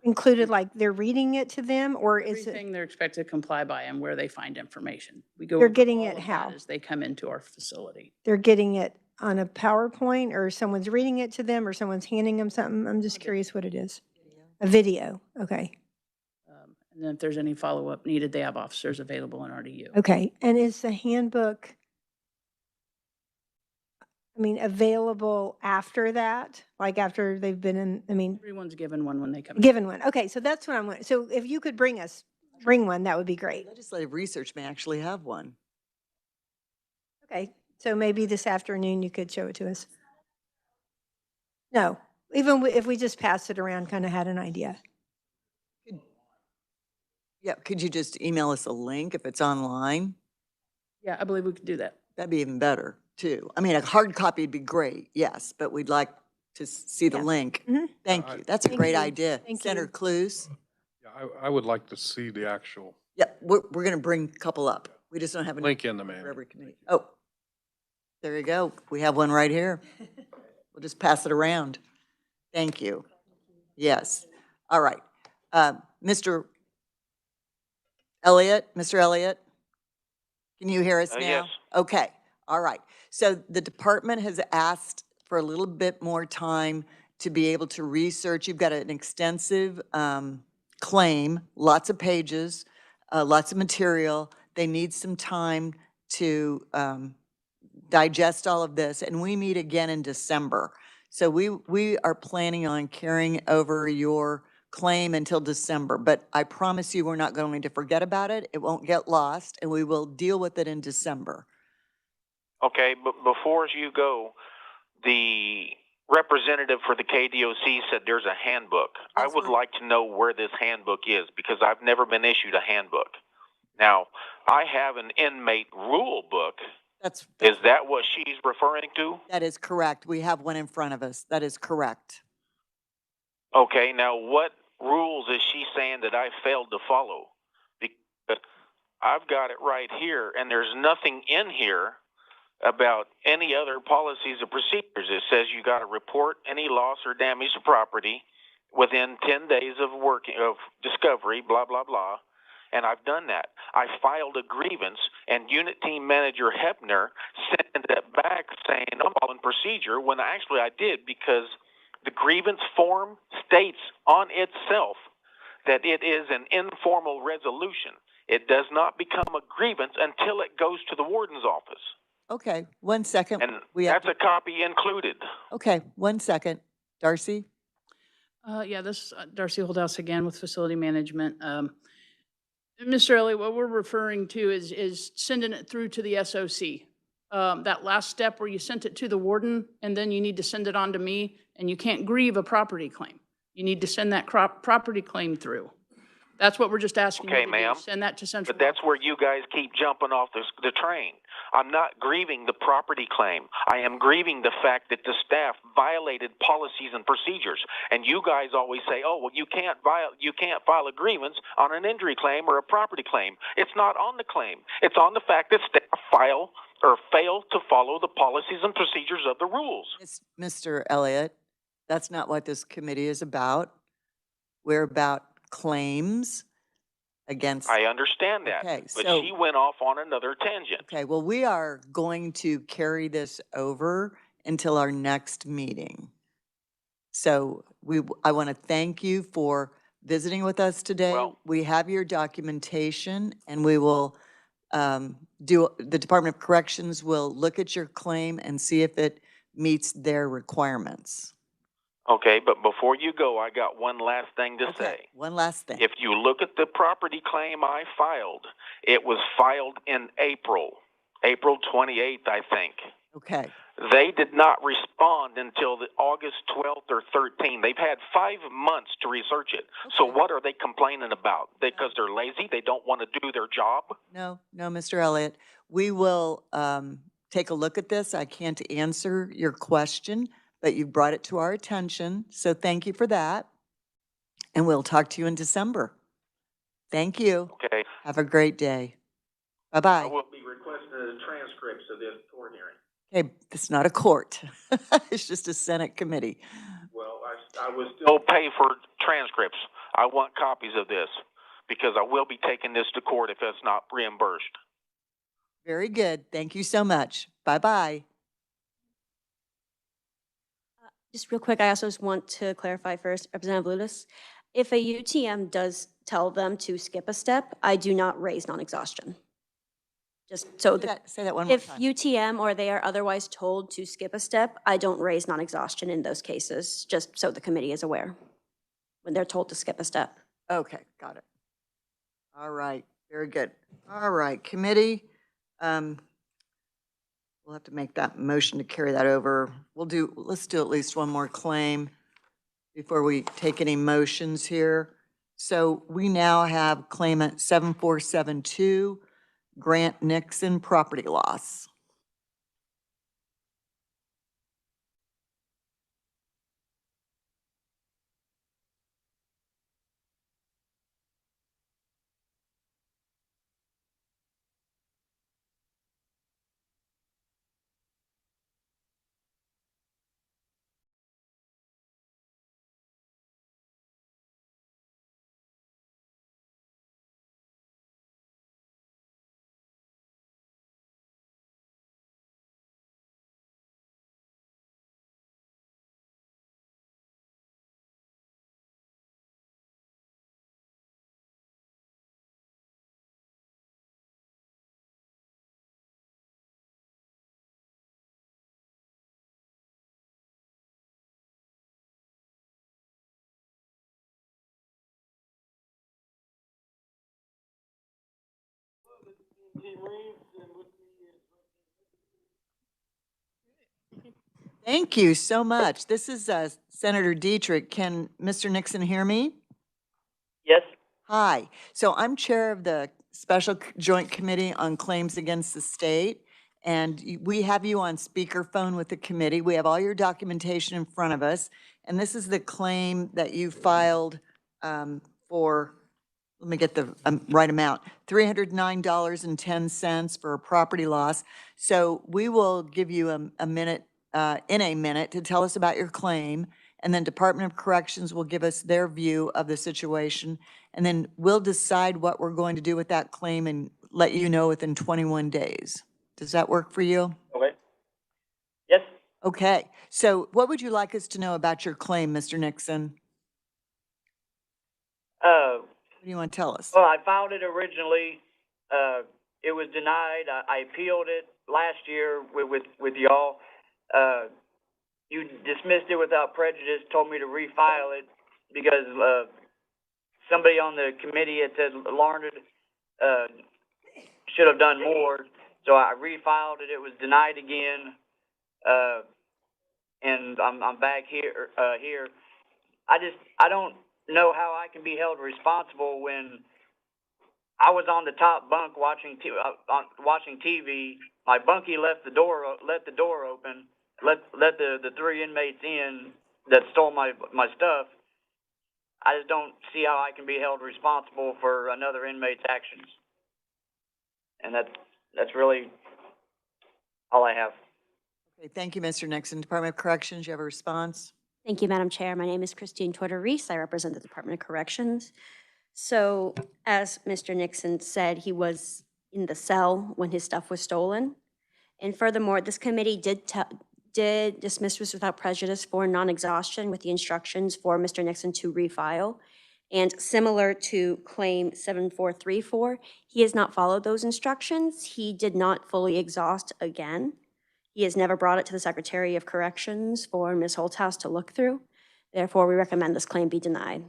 Included, like they're reading it to them, or is it, Everything they're expected to comply by and where they find information. We go They're over getting all it of that how? as they come into our facility. they're getting it on a PowerPoint, or someone's reading it to them, or someone's handing them something? I'm just curious what it is. A video, okay. And then if there's any follow-up needed, they have officers available in RDU. Okay, and is the handbook, I mean, available after that? Like after they've been in, I mean, Everyone's given one when they come in. given one? Okay, so that's what I'm, so if you could bring one, that would be great. Legislative research may actually have one. Okay, so maybe this afternoon you could show it to us. No, even if we just passed it around, kind of had an idea. Yeah, could you just email us a link if it's online? Yeah, I believe we could do that. That'd be even better, too. I mean, a hard copy would be great, yes, but we'd like to see the Yeah. link. Mhm. Thank you. That's a Thank great you. idea. Thank Senator you. Clues? Yeah, I would like to see the actual Yeah, we're going to bring a couple up. We just don't have enough link in the for manual. every committee. Oh, there you go. We have one right here. We'll just pass it around. Thank you. Yes. All right. Mr. Elliott, Mr. Elliott, can you hear us now? Yes. Okay. All right. So the department has asked for a little bit more time to be able to research. You've got an extensive claim, lots of pages, lots of material. They need some time to digest all of this, and we meet again in December. So we are planning on carrying over your claim until December, but I promise you, we're not going to forget about it. It won't get lost, and we will deal with it in December. Okay, but before you go, the representative for the KDOC said there's a handbook. That's I would what- like to know where this handbook is because I've never been issued a handbook. Now, I have an inmate rule book. Is that what she's referring to? That is correct. We have one in front of us. That is correct. Okay, now what rules is she saying that I failed to follow? Because I've got it right here, and there's nothing in here about any other policies or procedures. It says you got to report any loss or damage to property within 10 days of discovery, blah, blah, blah. And I've done that. I filed a grievance, and Unit Team Manager Hebner sent it back saying I'm following procedure when actually I did, because the grievance form states on itself that it is an informal resolution. It does not become a grievance until it goes to the warden's office. Okay, 1 second. And We have that's a copy included. Okay, 1 second. Darcy? Yeah, this is Darcy Holdhouse again with Facility Management. Mr. Elliott, what we're referring to is sending it through to the SOC. That last step where you sent it to the warden and then you need to send it on to me, and you can't grieve a property claim. You need to send that property claim through. That's what we're just asking you Okay, to ma'am. do. Send that to Central. But that's where you guys keep jumping off the train. I'm not grieving the property claim. I am grieving the fact that the staff violated policies and procedures. And you guys always say, "Oh, well, you can't file a grievance on an injury claim or a property claim." It's not on the claim. It's on the fact that staff fail to follow the policies and procedures of the rules. Mr. Elliott, that's not what this committee is about. We're about claims against. I understand that, Okay, but so- she went off on another tangent. Okay, well, we are going to carry this over until our next meeting. So I want to thank you for visiting with us today. Well- We have your documentation, and we will the Department of Corrections will look at your claim and see if it meets their requirements. Okay, but before you go, I got one last thing to say. One last thing. If you look at the property claim I filed, it was filed in April 28th, I think. Okay. They did not respond until the August 12th or 13th. They've had 5 months to research it. So what are they complaining about? Because they're lazy? They don't want to do their job? No, Mr. Elliott. We will take a look at this. I can't answer your question, but you brought it to our attention. So thank you for that. And we'll talk to you in December. Thank you. Okay. Have a great day. I Bye-bye. will be requesting the transcripts of this court hearing. Okay, it's not a court. It's just a Senate committee. Well, I will still pay for transcripts. I want copies of this because I will be taking this to court if it's not reimbursed. Very good. Thank you so much. Bye-bye. Just real quick, I also just want to clarify first, Representative Ludis, if a UTM does tell them to skip a step, I do not raise non-exhaustion. Just so Say that one more if time. UTM or they are otherwise told to skip a step, I don't raise non-exhaustion in those cases, just so the committee is aware when they're told to skip a step. Okay, got it. All right, very good. All right, committee, we'll have to make that motion to carry that over. Let's do at least one more claim before we take any motions here. So we now have claimant 7472, Grant Nixon property loss. Thank you so much. This is Senator Dietrich. Can Mr. Nixon hear me? Yes. Hi. So I'm chair of the Special Joint Committee on Claims Against the State, and we have you on speakerphone with the committee. We have all your documentation in front of us, and this is the claim that you filed for, let me get the right amount, $309.10 for a property loss. So we will give you a minute, in a minute, to tell us about your claim, and then Department of Corrections will give us their view of the situation, and then we'll decide what we're going to do with that claim and let you know within 21 days. Does that work for you? Okay. Yes. Okay, so what would you like us to know about your claim, Mr. Nixon? What do you want to tell us? Well, I filed it originally. It was denied. I appealed it last year with y'all. You dismissed it without prejudice, told me to refile it because somebody on the committee had said Larned should have done more. So I refiled it. It was denied again, and I'm back here. I don't know how I can be held responsible when I was on the top bunk watching TV. My bunkie let the door open, let the 3 inmates in that stole my stuff. I just don't see how I can be held responsible for another inmate's actions. And that's really all I have. Okay, thank you, Mr. Nixon. Department of Corrections, you have a response? Thank you, Madam Chair. My name is Christine Tortor-Reese. I represent the Department of Corrections. So as Mr. Nixon said, he was in the cell when his stuff was stolen. And furthermore, this committee did dismiss this without prejudice for non-exhaustion with the instructions for Mr. Nixon to refile. And similar to claim 7434, he has not followed those instructions. He did not fully exhaust again. He has never brought it to the Secretary of Corrections for Ms. Holthouse to look through. Therefore, we recommend this claim be denied.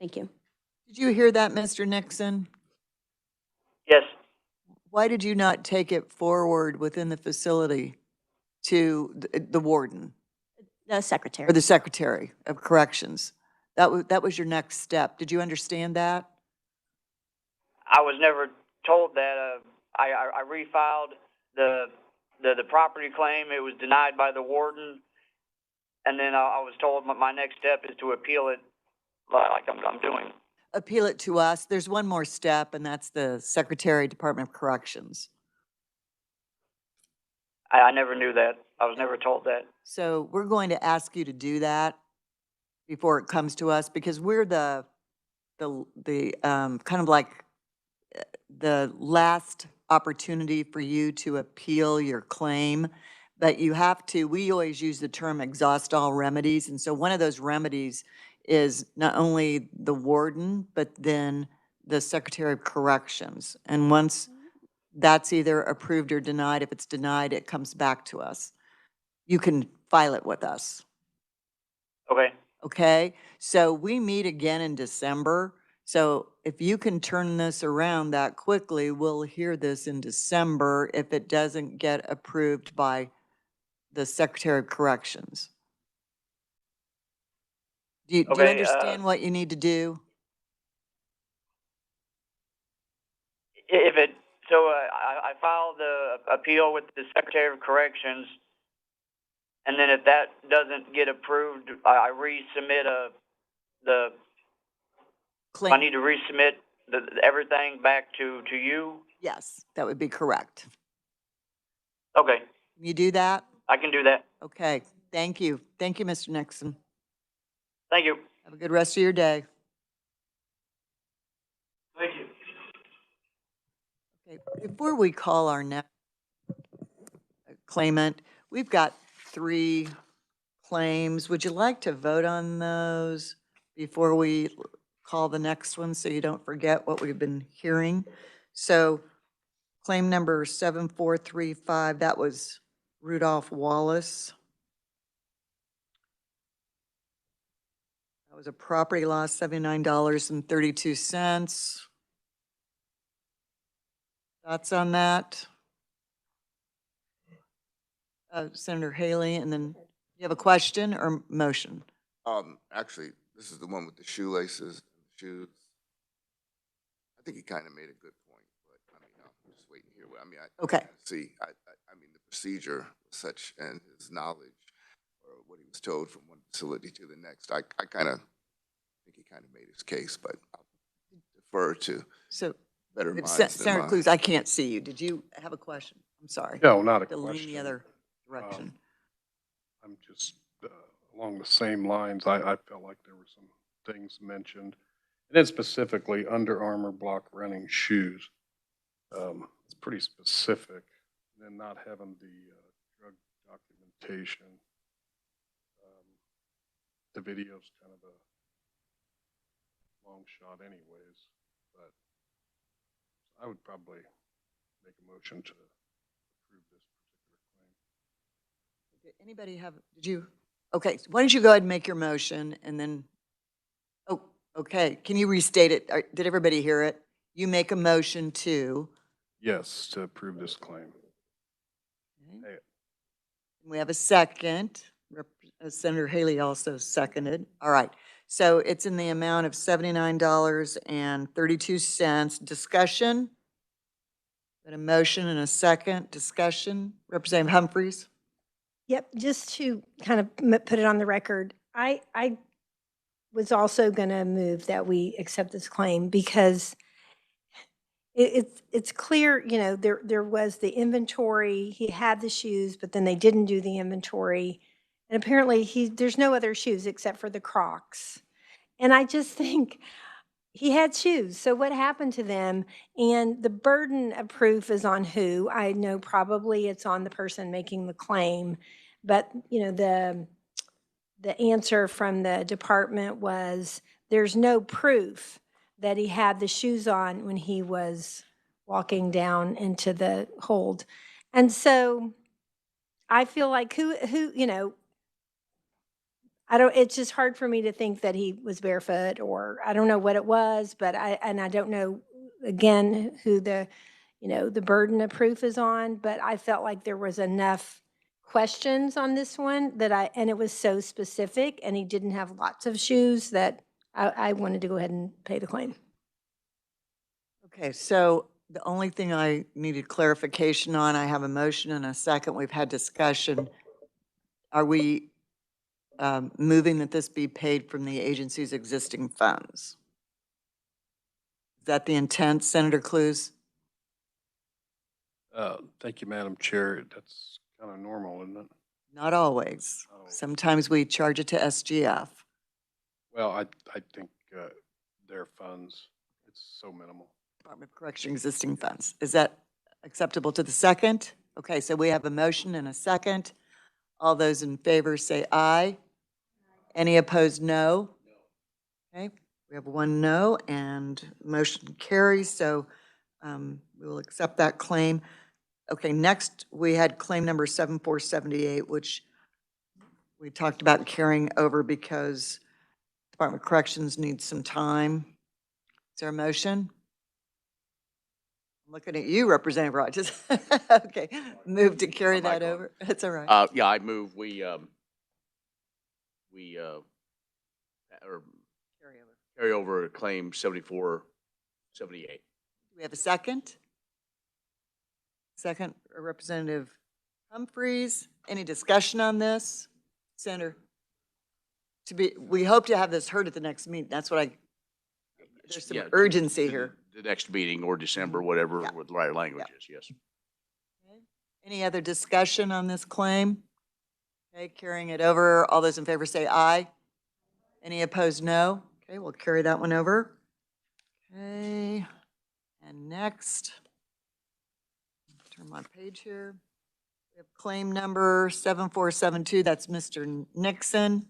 Thank you. Did you hear that, Mr. Nixon? Yes. Why did you not take it forward within the facility to the warden The Secretary. or the Secretary of Corrections? That was your next step. Did you understand that? I was never told that. I refiled the property claim. It was denied by the warden. And then I was told my next step is to appeal it like I'm doing. Appeal it to us. There's one more step, and that's the Secretary, Department of Corrections. I never knew that. I was never told that. So we're going to ask you to do that before it comes to us, because we're the kind of like the last opportunity for you to appeal your claim. But you have to, we always use the term exhaust all remedies. And so one of those remedies is not only the warden, but then the Secretary of Corrections. And once that's either approved or denied, if it's denied, it comes back to us. You can file it with us. Okay. Okay? So we meet again in December. So if you can turn this around that quickly, we'll hear this in December if it doesn't get approved by the Secretary of Corrections. Do you understand what you need to do? I filed the appeal with the Secretary of Corrections, and then if that doesn't get approved, I resubmit the Claim. I need to resubmit everything back to you? Yes, that would be correct. Okay, Can you do that? I can do that. Okay, thank you. Thank you, Mr. Nixon. Thank you. Have a good rest of your day. Thank you. Okay, before we call our next claimant, we've got 3 claims. Would you like to vote on those before we call the next one so you don't forget what we've been hearing? So claim number 7435, that was Rudolph Wallace. That was a property loss, $79.32. Thoughts on that? Senator Haley, and then you have a question or motion? Actually, this is the one with the shoelaces, shoes. I think he kind of made a good point, but I mean, I'm just waiting here. I mean, Okay. I mean, the procedure was such, and his knowledge, or what he was told from one facility to the next, I kind of think he kind of made his case, but I'll defer to better minds than Senator mine. Clues, I can't see you. Did you have a question? I'm sorry. No, not a To lean the question. other direction. I'm just along the same lines. I felt like there were some things mentioned, and then specifically Under Armour block running shoes. It's pretty specific, and then not having the drug documentation. The video's kind of a long shot anyways, but I would probably make a motion to approve this particular claim. Did anybody have, okay, so why don't you go ahead and make your motion and then, oh, okay, can you restate it? Did everybody hear it? You make a motion to? Yes, to approve this claim. Okay. We have a second. Senator Haley also seconded. All right. So it's in the amount of $79.32. Discussion? Got a motion and a second. Discussion? Representative Humphries? Yep, just to kind of put it on the record, I was also going to move that we accept this claim because it's clear, you know, there was the inventory, he had the shoes, but then they didn't do the inventory. And apparently there's no other shoes except for the Crocs. And I just think he had shoes. So what happened to them? And the burden of proof is on who? I know probably it's on the person making the claim. But, you know, the answer from the department was there's no proof that he had the shoes on when he was walking down into the hold. And so I feel like you know, I don't, it's just hard for me to think that he was barefoot, or I don't know what it was, but I don't know, again, who the, you know, the burden of proof is on, but I felt like there was enough questions on this one that and it was so specific, and he didn't have lots of shoes, that I wanted to go ahead and pay the claim. Okay, so the only thing I needed clarification on, I have a motion and a second. We've had discussion. Are we moving that this be paid from the agency's existing funds? Is that the intent, Senator Clues? Thank you, Madam Chair. That's kind of normal, isn't it? Not always. Not always. Sometimes we charge it to SGF. Well, I think their funds, it's so minimal. Department of Correction existing funds. Is that acceptable to the second? Okay, so we have a motion and a second. All those in favor say aye. Any opposed, no? Okay, we have one no, and motion carries, so we will accept that claim. Okay, next, we had claim number 7478, which we talked about carrying over because Department of Corrections needs some time. Is there a motion? I'm looking at you, Representative Rogers. Okay, move to carry that over. That's all right. Yeah, I move or Carry over. carry over claim 7478. Do we have a second? Second, Representative Humphreys. Any discussion on this? Senator? We hope to have this heard at the next meeting. That's what there's some Yeah, urgency to here. The next meeting or December, whatever, Yeah. with the right language is, yes. Okay. Any other discussion on this claim? Okay, carrying it over. All those in favor say aye. Any opposed, no? Okay, we'll carry that one over. Okay, and next, turn my page here. We have claim number 7472, that's Mr. Nixon.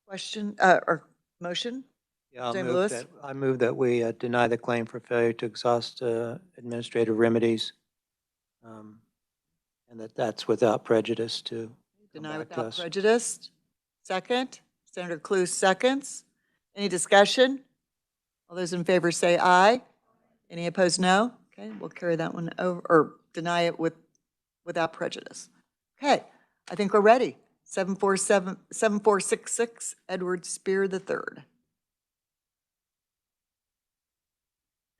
Question, or motion? Yeah, James Lewis? I move that we deny the claim for failure to exhaust administrative remedies, and that's without prejudice to come Deny back to without us. prejudice. Second, Senator Clues seconds. Any discussion? All those in favor say aye. Any opposed, no? Okay, we'll carry that one over, or deny it without prejudice. Okay, I think we're ready. 7466, Edward Spear III.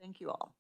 Thank you all.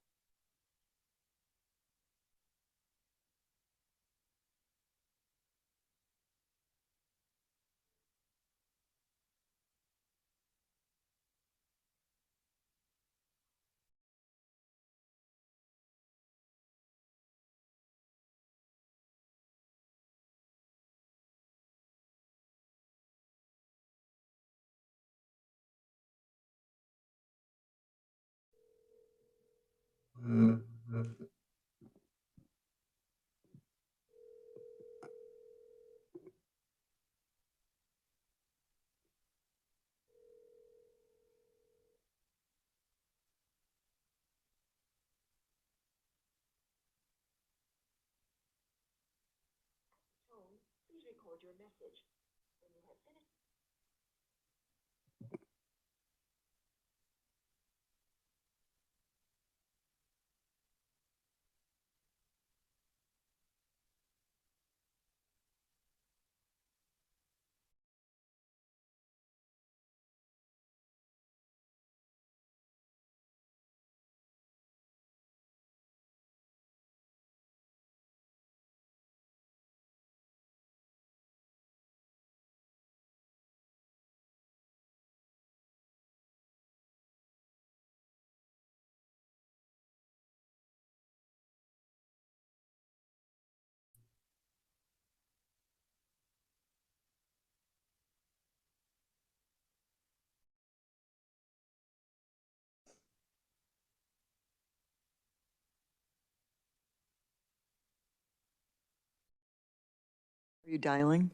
Are you dialing?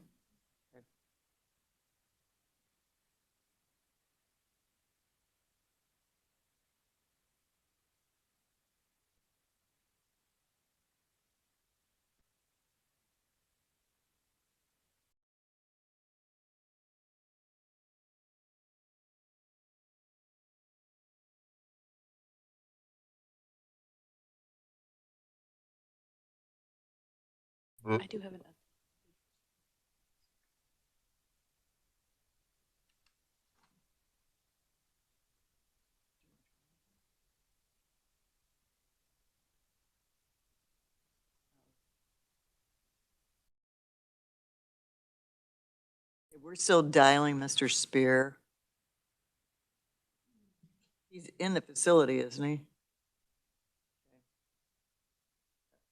I do have an. We're still dialing Mr. Spear. He's in the facility, isn't he?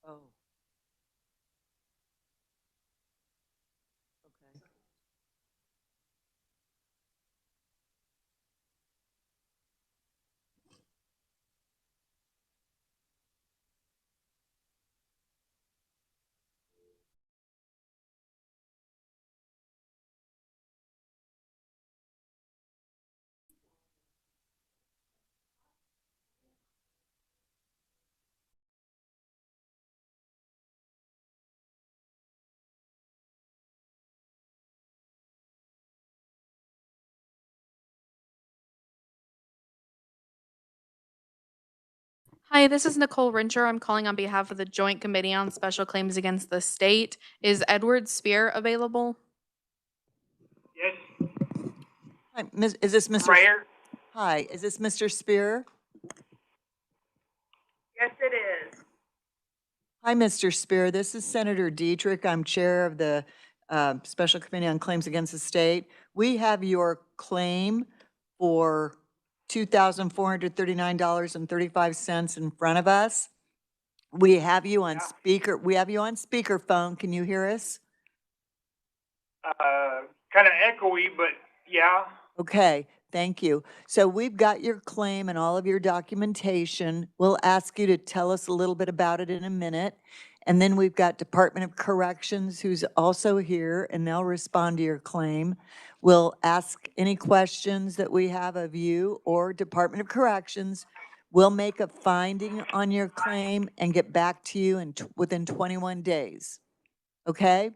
Oh. Okay. Hi, this is Nicole Rincher. I'm calling on behalf of the Joint Committee on Special Claims Against the State. Is Edward Spear available? Yes, Hi, is this Mr. right here. Hi, is this Mr. Spear? Yes, it is. Hi, Mr. Spear. This is Senator Dietrich. I'm chair of the Special Committee on Claims Against the State. We have your claim for $2,439.35 in front of us. We have you on speaker. We have you on speakerphone. Can you hear us? Kind of echoey, but yeah. Okay, thank you. So we've got your claim and all of your documentation. We'll ask you to tell us a little bit about it in a minute. And then we've got Department of Corrections who's also here and they'll respond to your claim. We'll ask any questions that we have of you or Department of Corrections. We'll make a finding on your claim and get back to you within 21 days. Okay?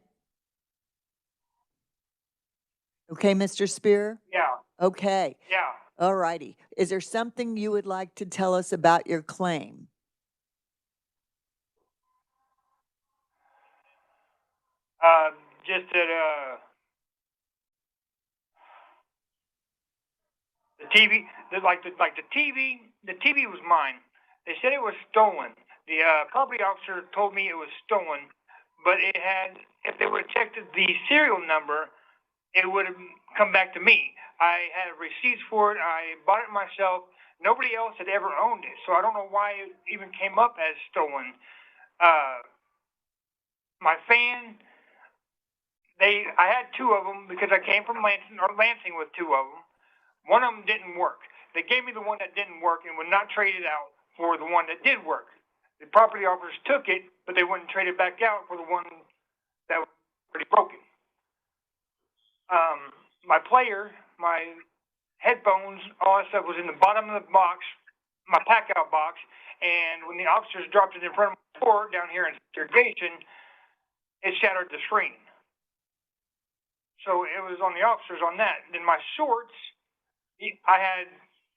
Okay, Mr. Spear? Yeah, Okay. yeah. All righty. Is there something you would like to tell us about your claim? Just that, the TV, the TV was mine. They said it was stolen. The, property officer told me it was stolen, but it had, if they would have checked the serial number, it would have come back to me. I had receipts for it. I bought it myself. Nobody else had ever owned it, so I don't know why it even came up as stolen. My fan, I had two of them because I came from Lansing with two of them. One of them didn't work. They gave me the one that didn't work and would not trade it out for the one that did work. The property officers took it, but they wouldn't trade it back out for the one that was already broken. My player, my headphones, all that stuff was in the bottom of the box, my pack-out box, and when the officers dropped it in front of my door down here in segregation, it shattered the screen. So it was on the officers on that. Then my shorts, I had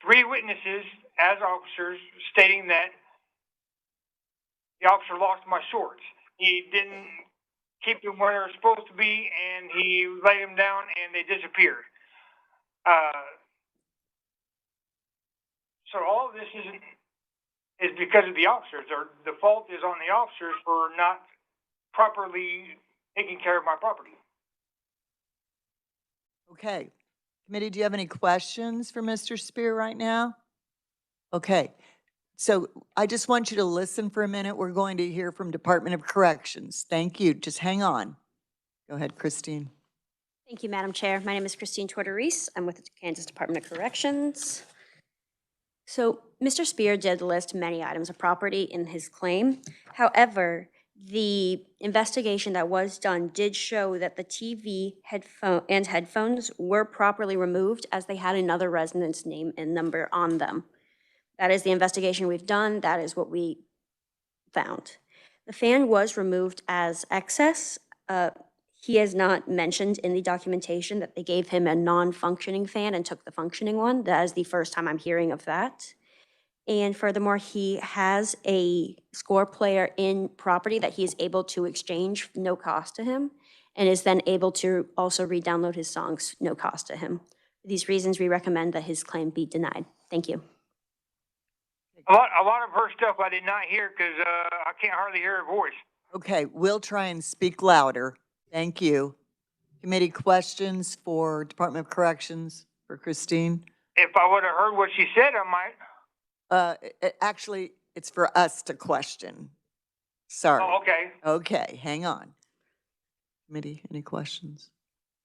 3 witnesses as officers stating that the officer lost my shorts. He didn't keep them where they were supposed to be, and he laid them down, and they disappeared. So all of this is because of the officers. The fault is on the officers for not properly taking care of my property. Okay. Committee, do you have any questions for Mr. Spear right now? Okay. So I just want you to listen for a minute. We're going to hear from Department of Corrections. Thank you. Just hang on. Go ahead, Christine. Thank you, Madam Chair. My name is Christine Tortorese. I'm with the Kansas Department of Corrections. So Mr. Spear did list many items of property in his claim. However, the investigation that was done did show that the TV and headphones were properly removed as they had another resident's name and number on them. That is the investigation we've done. That is what we found. The fan was removed as excess. He has not mentioned in the documentation that they gave him a non-functioning fan and took the functioning one. That is the first time I'm hearing of that. And furthermore, he has a score player in property that he is able to exchange, no cost to him, and is then able to also re-download his songs, no cost to him. For these reasons, we recommend that his claim be denied. Thank you. A lot of her stuff I did not hear because I can't hardly hear her voice. Okay, we'll try and speak louder. Thank you. Committee questions for Department of Corrections for Christine? If I would have heard what she said, I might. Actually, it's for us to question. Sorry. Oh, okay. Okay, hang on. Committee, any questions?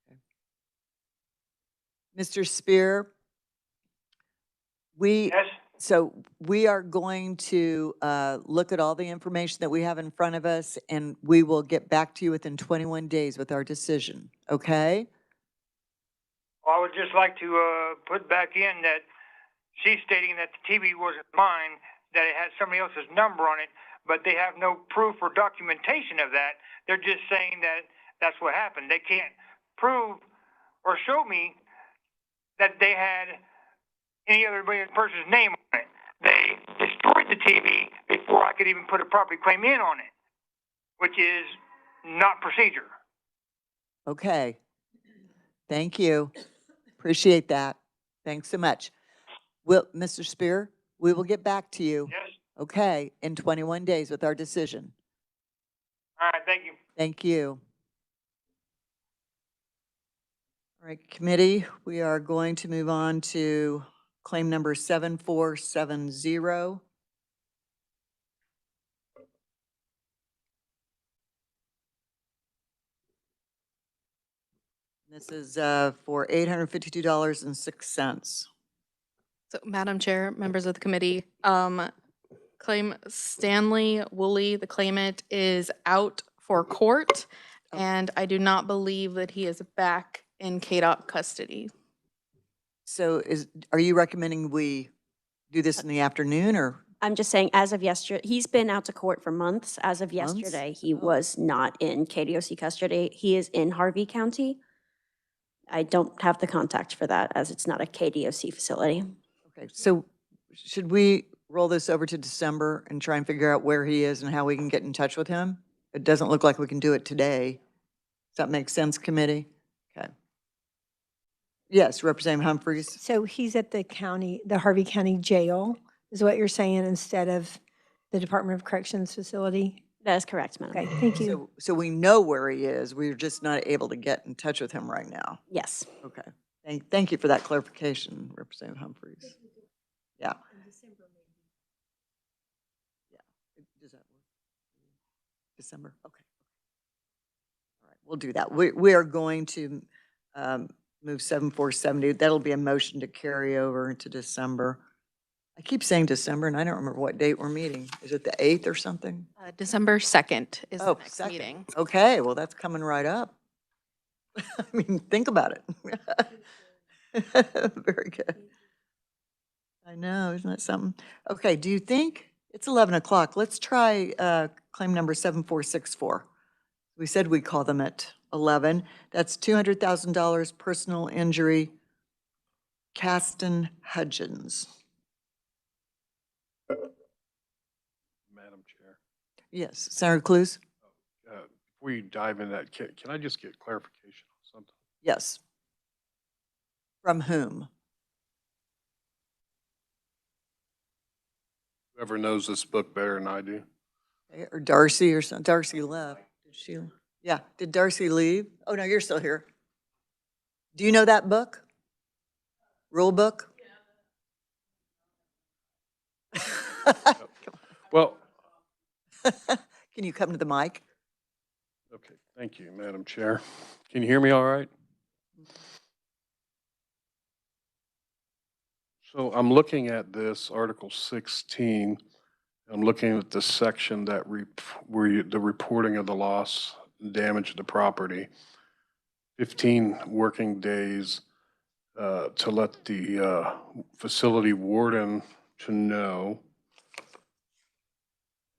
Okay. Mr. Spear, Yes. so we are going to look at all the information that we have in front of us, and we will get back to you within 21 days with our decision, okay? Well, I would just like to put back in that she's stating that the TV wasn't mine, that it had somebody else's number on it, but they have no proof or documentation of that. They're just saying that that's what happened. They can't prove or show me that they had any other person's name on it. They destroyed the TV before I could even put a property claim in on it, which is not procedure. Okay. Thank you. Appreciate that. Thanks so much. Mr. Spear, we will get back to you. Yes. Okay, in 21 days with our decision. All right, thank you. Thank you. All right, committee, we are going to move on to claim number 7470. This is for $852.06. So, Madam Chair, members of the committee, claim Stanley Woolley, the claimant, is out for court, and I do not believe that he is back in KDOC custody. So are you recommending we do this in the afternoon, or? I'm just saying, as of yesterday, he's been out to court for months. As of Months? yesterday, he was not in KDOC custody. He is in Harvey County. I don't have the contact for that, as it's not a KDOC facility. Okay, so should we roll this over to December and try and figure out where he is and how we can get in touch with him? It doesn't look like we can do it today. Does that make sense, committee? Okay. Yes, Representative Humphries. So he's at the Harvey County Jail, is what you're saying, instead of the Department of Corrections facility? That is correct, Madam. Okay, thank you. So we know where he is. We're just not able to get in touch with him right now. Yes. Okay. Thank you for that clarification, Representative Humphries. Yeah. Yeah. Does that work? December? Okay. All right, we'll do that. We are going to move 7470. That'll be a motion to carry over into December. I keep saying December, and I don't remember what date we're meeting. Is it the 8th or something? December 2nd is the next 2nd. meeting. Okay, well, that's coming right up. I mean, think about it. Very good. I know, isn't that something? Okay, do you think, it's 11 o'clock, let's try claim number 7464. We said we'd call them at 11. That's $200,000 personal injury, Caston Hudgens. Madam Chair, Yes, Senator Clues? before you dive into that, can I just get clarification on something? Yes. From whom? Whoever knows this book better than I do. Okay, or Darcy or something. Darcy left. Did she? Yeah, did Darcy leave? Oh, no, you're still here. Do you know that book? Rule book? Well, Can you come to the mic? okay, thank you, Madam Chair. Can you hear me all right? So I'm looking at this Article 16. I'm looking at the section that the reporting of the loss and damage to the property. 15 working days to let the facility warden to know.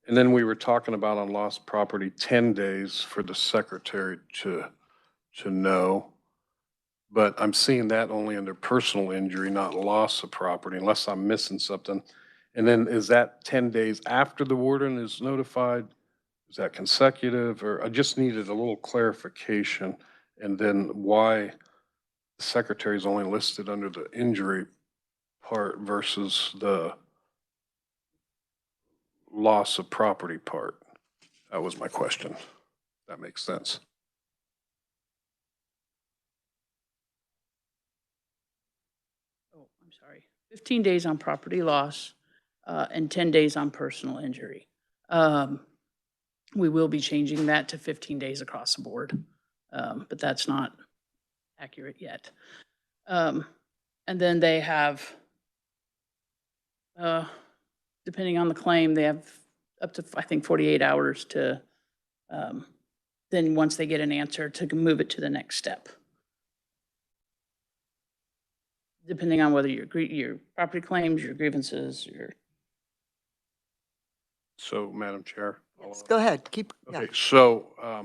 And then we were talking about on lost property, 10 days for the secretary to know. But I'm seeing that only under personal injury, not loss of property, unless I'm missing something. And then is that 10 days after the warden is notified? Is that consecutive? Or I just needed a little clarification. And then why the secretary is only listed under the injury part versus the loss of property part. That was my question. That makes sense. Oh, I'm sorry. 15 days on property loss, and 10 days on personal injury. We will be changing that to 15 days across the board, but that's not accurate yet. And then they have, depending on the claim, they have up to, I think, 48 hours to, then once they get an answer, to move it to the next step. Depending on whether your property claims, your grievances, your. So, Madam Chair. Yes, go ahead, keep, yeah. Okay, so, I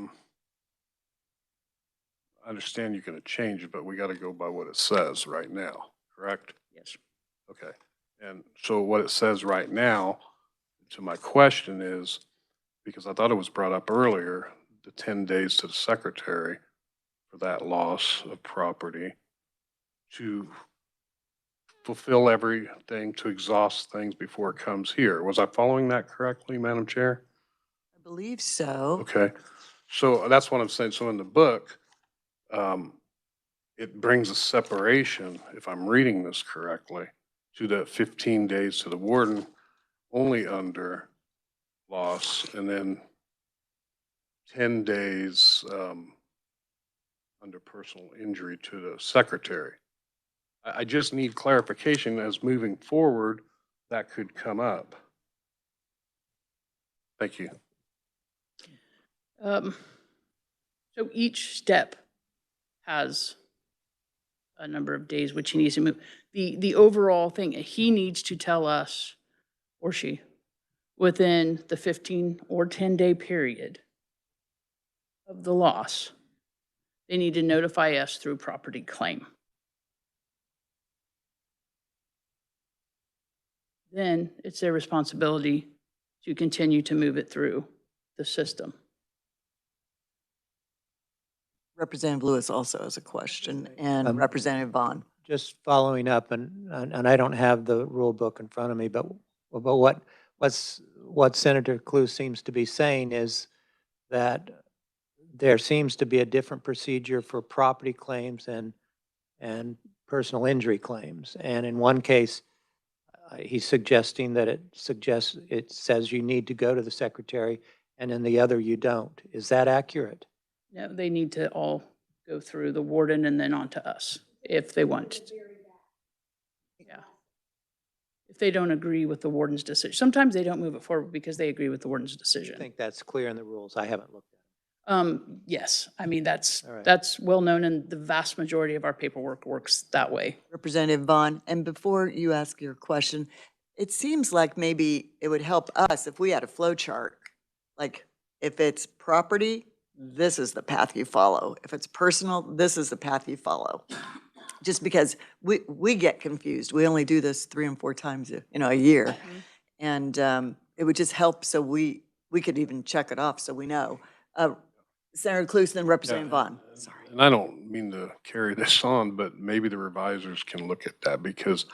understand you're gonna change it, but we gotta go by what it says right now, correct? Yes. Okay, and so what it says right now, to my question is, because I thought it was brought up earlier, the 10 days to the secretary for that loss of property to fulfill everything, to exhaust things before it comes here. Was I following that correctly, Madam Chair? I believe so. Okay, so that's what I'm saying. So in the book, it brings a separation, if I'm reading this correctly, to the 15 days to the warden only under loss, and then 10 days under personal injury to the secretary. I just need clarification as moving forward that could come up. Thank you. So each step has a number of days which he needs to move. The overall thing, he needs to tell us, or she, within the 15 or 10-day period of the loss, they need to notify us through property claim. Then it's their responsibility to continue to move it through the system. Representative Lewis also has a question, and Representative Vaughn. Just following up, and I don't have the rule book in front of me, but what Senator Clue seems to be saying is that there seems to be a different procedure for property claims and personal injury claims. And in one case, he's suggesting that it says you need to go to the secretary, and in the other you don't. Is that accurate? No, they need to all go through the warden and then on to us if they want. Yeah. If they don't agree with the warden's decision. Sometimes they don't move it forward because they agree with the warden's I decision. think that's clear in the rules. I haven't looked at it. Yes, I mean, that's All right. that's well known, and the vast majority of our paperwork works that way. Representative Vaughn, and before you ask your question, it seems like maybe it would help us if we had a flow chart. Like, if it's property, this is the path you follow. If it's personal, this is the path you follow. Just because we get confused. We only do this 3 and 4 times, a year. And it would just help so we could even check it off so we know. Senator Clues, then Representative Vaughn. Sorry. And I don't mean to carry this on, but maybe the revisers can look at that, because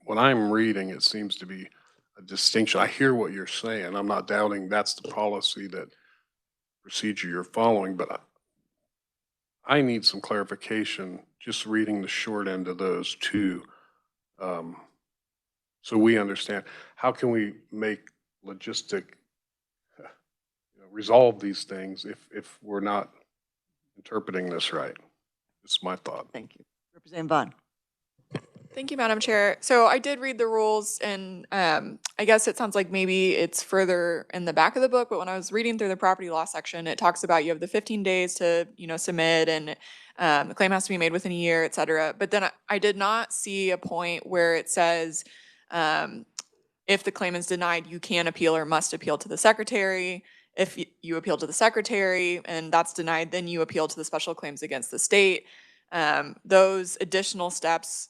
when I'm reading, it seems to be a distinction. I hear what you're saying. I'm not doubting that's the policy, that procedure you're following, but I need some clarification just reading the short end of those two. So we understand, how can we make resolve these things if we're not interpreting this right? It's my thought. Thank you. Representative Vaughn. Thank you, Madam Chair. So I did read the rules, and I guess it sounds like maybe it's further in the back of the book, but when I was reading through the property law section, it talks about you have the 15 days to, submit, and the claim has to be made within a year, et cetera. But then I did not see a point where it says if the claim is denied, you can appeal or must appeal to the secretary. If you appeal to the secretary and that's denied, then you appeal to the special claims against the state. Those additional steps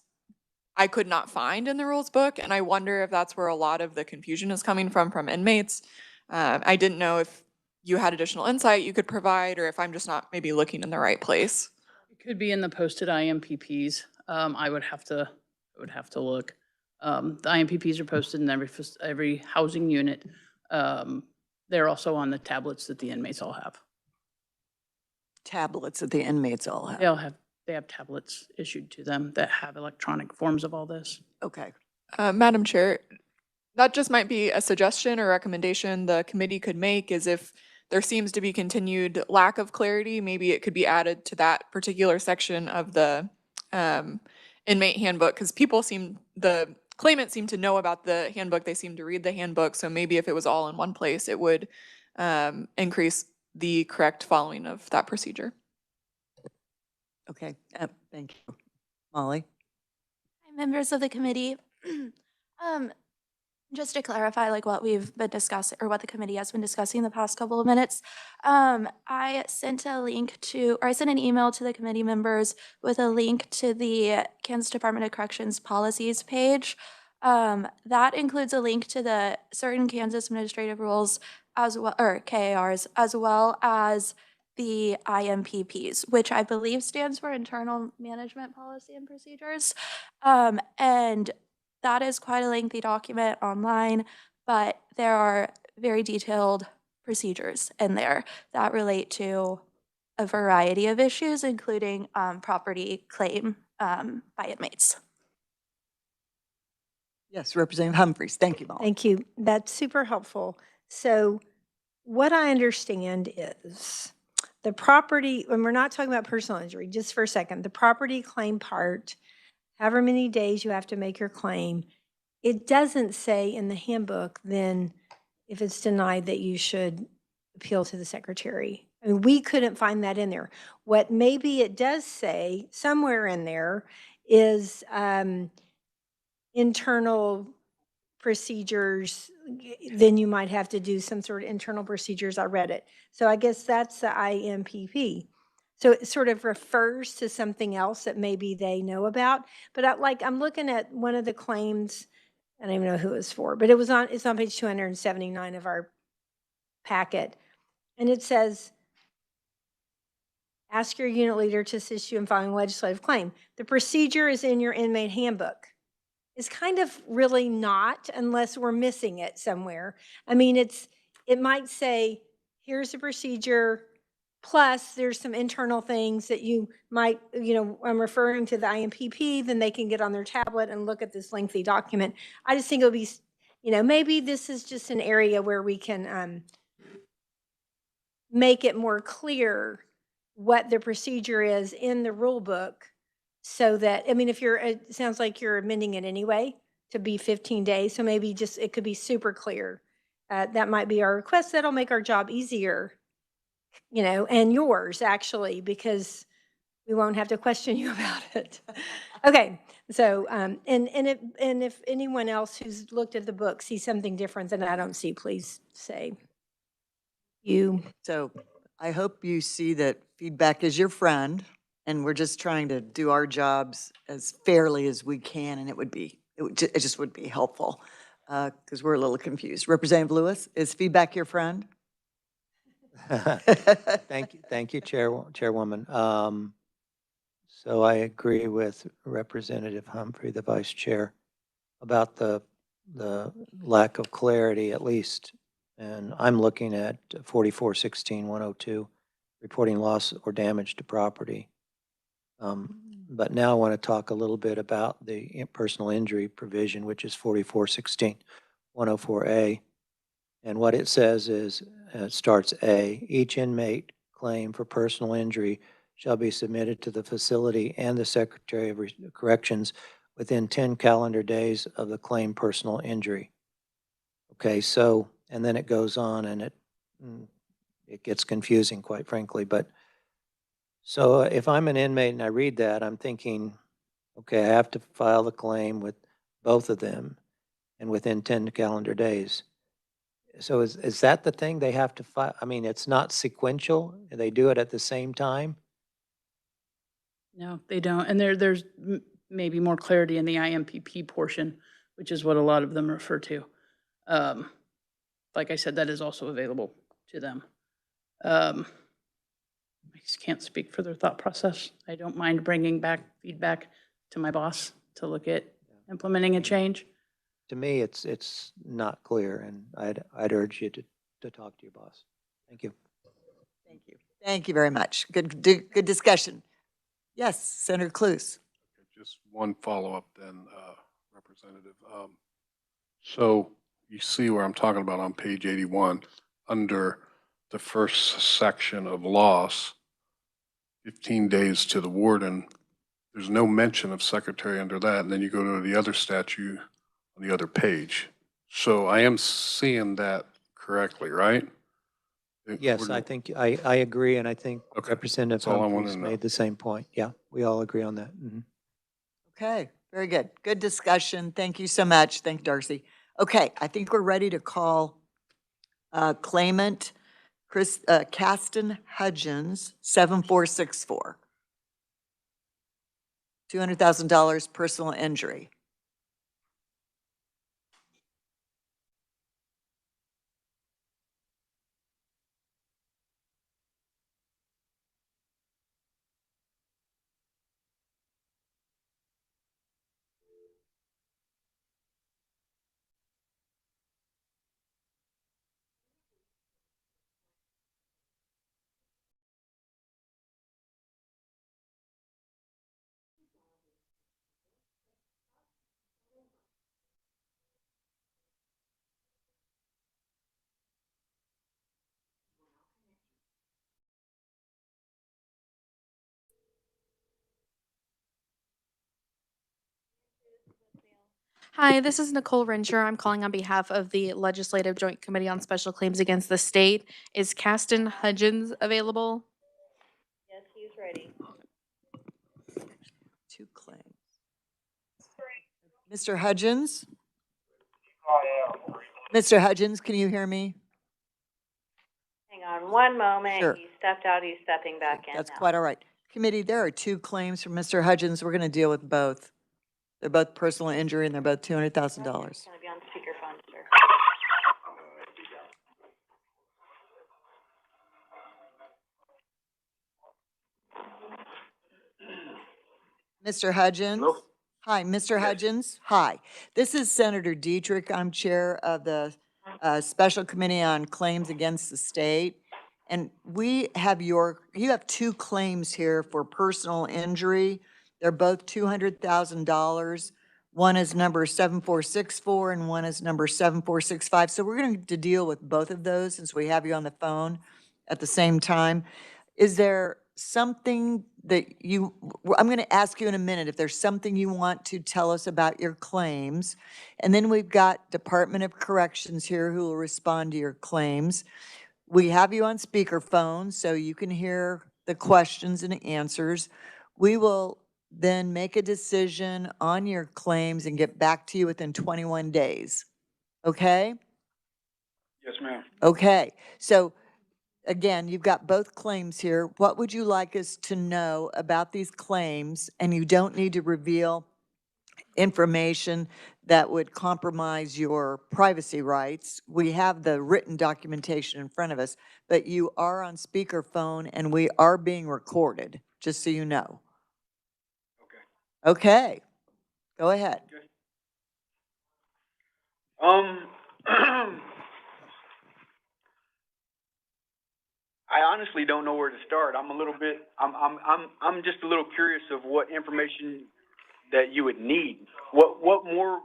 I could not find in the rules book, and I wonder if that's where a lot of the confusion is coming from inmates. I didn't know if you had additional insight you could provide, or if I'm just not maybe looking in the right place. It could be in the posted IMPPs. I would have to look. The IMPPs are posted in every housing unit. They're also on the tablets that the inmates all have. Tablets that the inmates all have. They have tablets issued to them that have electronic forms of all this. Okay. Madam Chair, that just might be a suggestion or recommendation the committee could make, is if there seems to be continued lack of clarity, maybe it could be added to that particular section of the inmate handbook, because the claimants seem to know about the handbook, they seem to read the handbook, so maybe if it was all in one place, it would increase the correct following of that procedure. Okay, thank you. Molly? Hi, members of the committee. Just to clarify, like what we've been discussing, or what the committee has been discussing the past couple of minutes, I sent an email to the committee members with a link to the Kansas Department of Corrections policies page. That includes a link to the certain Kansas administrative rules as well, or KARs, as well as the IMPPs, which I believe stands for Internal Management Policy and Procedures. And that is quite a lengthy document online, but there are very detailed procedures in there that relate to a variety of issues, including property claim by inmates. Yes, Representative Humphries. Thank you, Molly. Thank you. That's super helpful. So what I understand is the property, when we're not talking about personal injury, just for a second, the property claim part, however many days you have to make your claim, it doesn't say in the handbook then if it's denied that you should appeal to the secretary. I mean, we couldn't find that in there. What maybe it does say somewhere in there is internal procedures, then you might have to do some sort of internal procedures. I read it. So I guess that's the IMPP. So it sort of refers to something else that maybe they know about. But I'm looking at one of the claims, I don't even know who it was for, but it's on page 279 of our packet. And it says, ask your unit leader to assist you in filing a legislative claim. The procedure is in your inmate handbook. It's kind of really not, unless we're missing it somewhere. I mean, it might say, here's the procedure, plus there's some internal things that you might, I'm referring to the IMPP, then they can get on their tablet and look at this lengthy document. I just think it'll be, maybe this is just an area where we can make it more clear what the procedure is in the rule book. So that, I mean, it sounds like you're amending it anyway to be 15 days. So maybe it could be super clear. That might be our request. That'll make our job easier, and yours actually, because we won't have to question you about it. Okay. So, and if anyone else who's looked at the book sees something different than I don't see, please say you. So I hope you see that feedback is your friend. And we're just trying to do our jobs as fairly as we can, and it just would be helpful because we're a little confused. Representative Lewis, is feedback your friend? Thank you, Chairwoman. So I agree with Representative Humphrey, the Vice Chair, about the lack of clarity, at least. And I'm looking at 4416-102, reporting loss or damage to property. But now I want to talk a little bit about the personal injury provision, which is 4416-104A. And what it says is, it starts A, each inmate claim for personal injury shall be submitted to the facility and the Secretary of Corrections within 10 calendar days of the claimed personal injury. Okay, so, and then it goes on and it gets confusing, quite frankly, but so if I'm an inmate and I read that, I'm thinking, okay, I have to file the claim with both of them and within 10 calendar days. So is that the thing they have to file? I mean, it's not sequential. They do it at the same time. No, they don't. And there's maybe more clarity in the IMPP portion, which is what a lot of them refer to. Like I said, that is also available to them. I just can't speak for their thought process. I don't mind bringing back feedback to my boss to look at implementing a change. To me, it's not clear, and I'd urge you to talk to your boss. Thank you. Thank you. Thank you very much. Good discussion. Yes, Senator Cluse. Just one follow-up then, Representative. So you see where I'm talking about on page 81, under the first section of loss, 15 days to the warden. There's no mention of secretary under that, and then you go to the other statute on the other page. So I am seeing that correctly, right? Yes, I think I agree, and I think Okay, Representative that's all I wanted Humphries to know. made the same point. Yeah, we all agree on that. Okay, very good. Good discussion. Thank you so much. Thank you, Darcy. Okay, I think we're ready to call claimant Caston Hudgens, 7464. $200,000 personal injury. Hi, this is Nicole Rensher. I'm calling on behalf of the Legislative Joint Committee on Special Claims Against the State. Is Caston Hudgens available? Yes, he's ready. Two claims. Mr. Hudgens? Mr. Hudgens, can you hear me? Hang on one moment. Sure. He stepped out. He's stepping back in That's now. quite all right. Committee, there are two claims from Mr. Hudgens. We're going to deal with both. They're both personal injury and they're both $200,000. It's going to be on speakerphone, sir. Mr. Hudgens? Hello? Hi, Mr. Hudgens? Hi. This is Senator Dietrich. I'm chair of the Special Committee on Claims Against the State. And you have two claims here for personal injury. They're both $200,000. One is number 7464 and one is number 7465. So we're going to deal with both of those since we have you on the phone at the same time. Is there something that I'm going to ask you in a minute if there's something you want to tell us about your claims. And then we've got Department of Corrections here who will respond to your claims. We have you on speakerphone so you can hear the questions and answers. We will then make a decision on your claims and get back to you within 21 days. Okay? Yes, ma'am. Okay. So again, you've got both claims here. What would you like us to know about these claims? And you don't need to reveal information that would compromise your privacy rights. We have the written documentation in front of us, but you are on speakerphone and we are being recorded, just so you know. Okay. Go ahead. I honestly don't know where to start. I'm just a little curious of what information that you would need. What more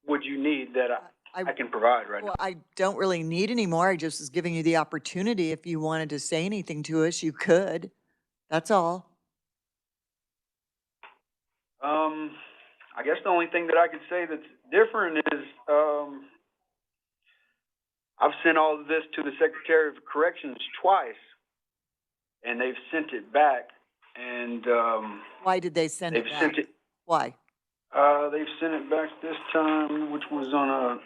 would you need that I can provide right now? Well, I don't really need any more. I just was giving you the opportunity. If you wanted to say anything to us, you could. That's all. I guess the only thing that I could say that's different is, I've sent all of this to the Secretary of Corrections twice, and they've sent it back, and, Why did they send it they've back? sent it, Why? they've sent it back this time, which was on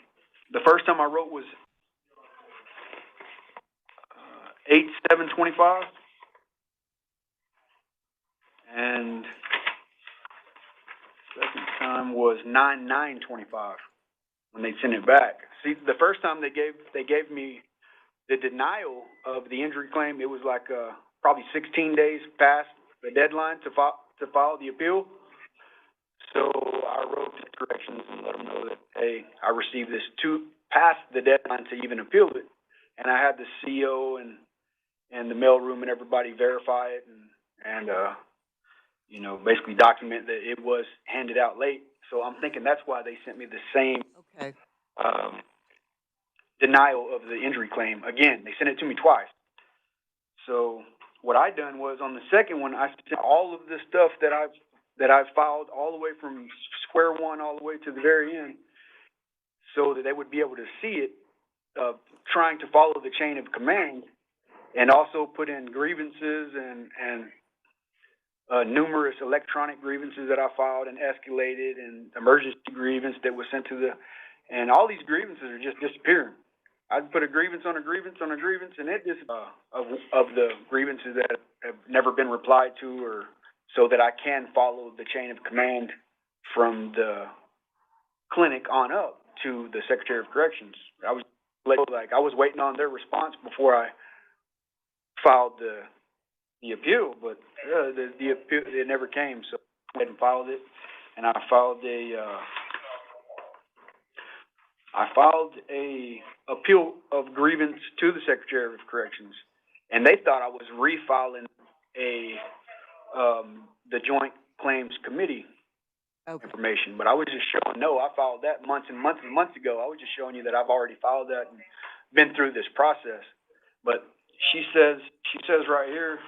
the first time I wrote was, 8/7/25, and one was 9/9/25 when they sent it back. See, the first time they gave me the denial of the injury claim, it was like probably 16 days past the deadline to file the appeal. So I wrote to corrections and let them know that, hey, I received this past the deadline to even appeal it, and I had the CO and the mailroom and everybody verify it and you know, basically document that it was handed out late. So I'm thinking that's why they sent me the same denial of the injury claim. Again, they sent it to me twice. So what I done was on the second one, I sent all of the stuff that I've filed all the way from square one all the way to the very end, so that they would be able to see it, trying to follow the chain of command, and also put in grievances and numerous electronic grievances that I filed and escalated, and emergency grievance that was sent to and all these grievances are just disappearing. I'd put a grievance on a grievance on a grievance, and it just of the grievances that have never been replied to, or so that I can follow the chain of command from the clinic on up to the Secretary of Corrections. I was waiting on their response before I filed the appeal, but the appeal, it never came. So I went and filed it, and I filed a appeal of grievance to the Secretary of Corrections, and they thought I was refiling the Joint Claims Committee information, but I was just showing, no, I filed that months and months and months ago. I was just showing you that I've already filed that and been through this process. But she says right here,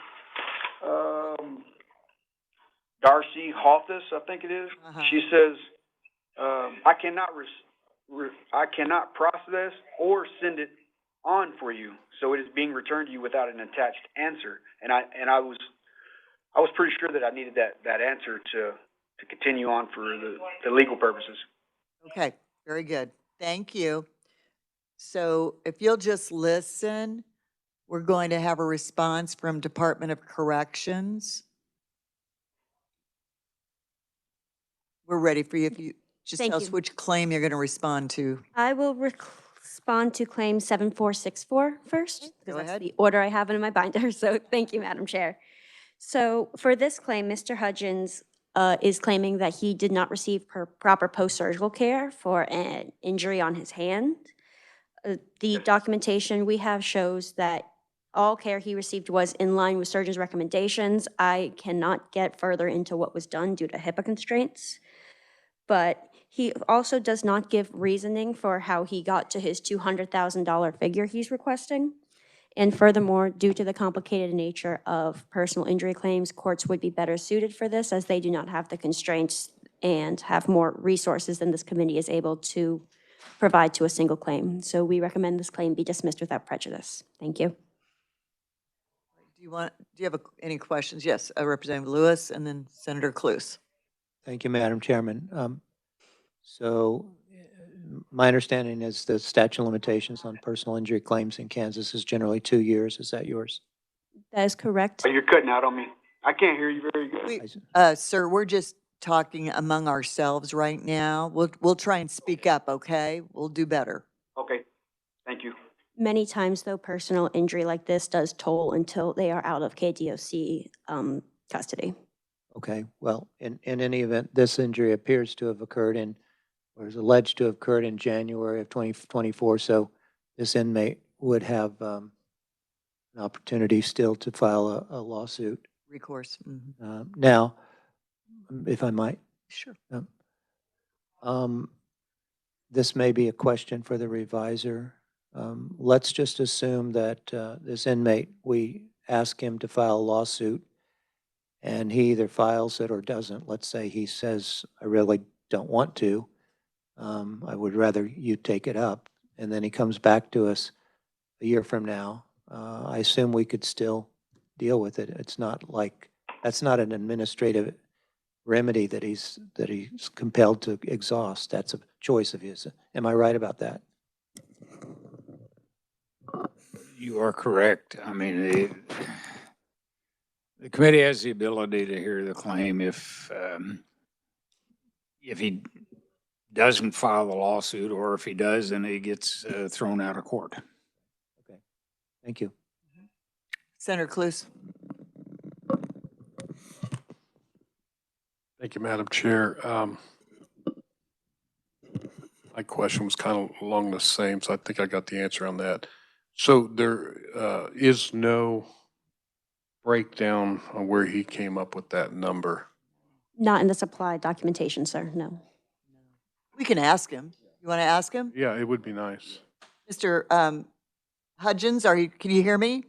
Darcy Halthus, I think it is. She says, I cannot process or send it on for you, so it is being returned to you without an attached answer. And I was pretty sure that I needed that answer to continue on for the legal purposes. Okay, very good. Thank you. So if you'll just listen, we're going to have a response from Department of Corrections. We're ready for you. If you just tell us which claim you're going to respond to. I will respond to claim 7464 first, because that's the order I have in my binder. So thank you, Madam Chair. So for this claim, Mr. Hudgens is claiming that he did not receive proper post-surgical care for an injury on his hand. The documentation we have shows that all care he received was in line with surgeon's recommendations. I cannot get further into what was done due to HIPAA constraints, but he also does not give reasoning for how he got to his $200,000 figure he's requesting. And furthermore, due to the complicated nature of personal injury claims, courts would be better suited for this, as they do not have the constraints and have more resources than this committee is able to provide to a single claim. So we recommend this claim be dismissed without prejudice. Thank you. Do you have any questions? Yes, Representative Lewis and then Senator Cluse. Thank you, Madam Chairman. So my understanding is the statute of limitations on personal injury claims in Kansas is generally 2 years. Is that yours? That is correct. Oh, you're cutting out on me. I can't hear you very good. Sir, we're just talking among ourselves right now. We'll try and speak up, okay? We'll do better. Okay, thank you. Many times, though, personal injury like this does toll until they are out of KDOC custody. Okay, well, in any event, this injury appears to have occurred or is alleged to have occurred in January of 2024, so this inmate would have an opportunity still to file a lawsuit. Recourse. Now, if I might. Sure. This may be a question for the revisor. Let's just assume that this inmate, we ask him to file a lawsuit, and he either files it or doesn't. Let's say he says, I really don't want to. I would rather you take it up. And then he comes back to us a year from now. I assume we could still deal with it. It's not like, that's not an administrative remedy that he's compelled to exhaust. That's a choice of his. Am I right about that? You are correct. I mean, the committee has the ability to hear the claim if if he doesn't file the lawsuit, or if he does, then he gets thrown out of court. Okay, thank you. Senator Cluse. Thank you, Madam Chair. My question was kind of along the same, so I think I got the answer on that. So there is no breakdown on where he came up with that number. Not in the supplied documentation, sir, no. We can ask him. You want to ask him? Yeah, it would be nice. Mr. Hudgens, can you hear me?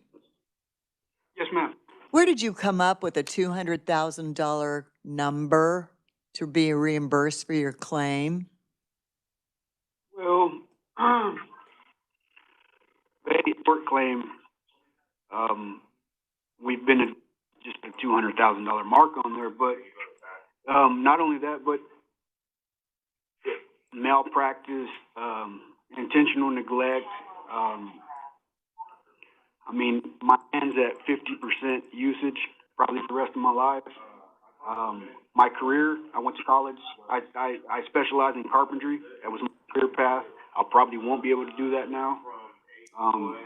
Yes, ma'am. Where did you come up with a $200,000 number to be reimbursed for your claim? Well, the tort claim, we've been at just a $200,000 mark on there, but not only that, but malpractice, intentional neglect. I mean, my hand's at 50% usage probably for the rest of my life. My career, I went to college. I specialized in carpentry. That was my career path. I probably won't be able to do that now. I'm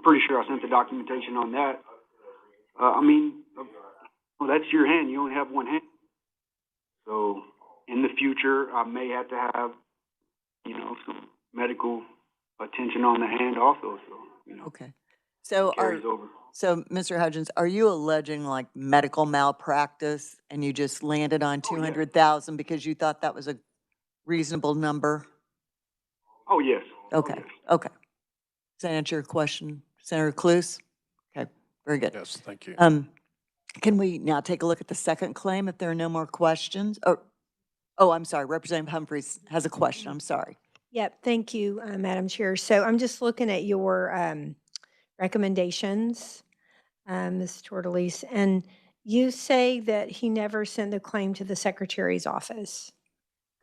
pretty sure I sent the documentation on that. I mean, well, that's your hand. You only have one hand. So in the future, I may have to have, you know, some medical attention on the hand also. So, you know. Okay. So carries over. So, Mr. Hudgens, are you alleging like medical malpractice and you just landed on 200,000 because you thought that was a reasonable number? Oh, yes. Okay. Oh, yes. Okay. Does that answer your question, Senator Cluse? Okay. Very good. Yes, thank you. Can we now take a look at the second claim if there are no more questions? Oh, I'm sorry. Representative Humphreys has a question. I'm sorry. Yep, thank you, Madam Chair. So I'm just looking at your recommendations, Ms. Tortelise, and you say that he never sent the claim to the Secretary's office.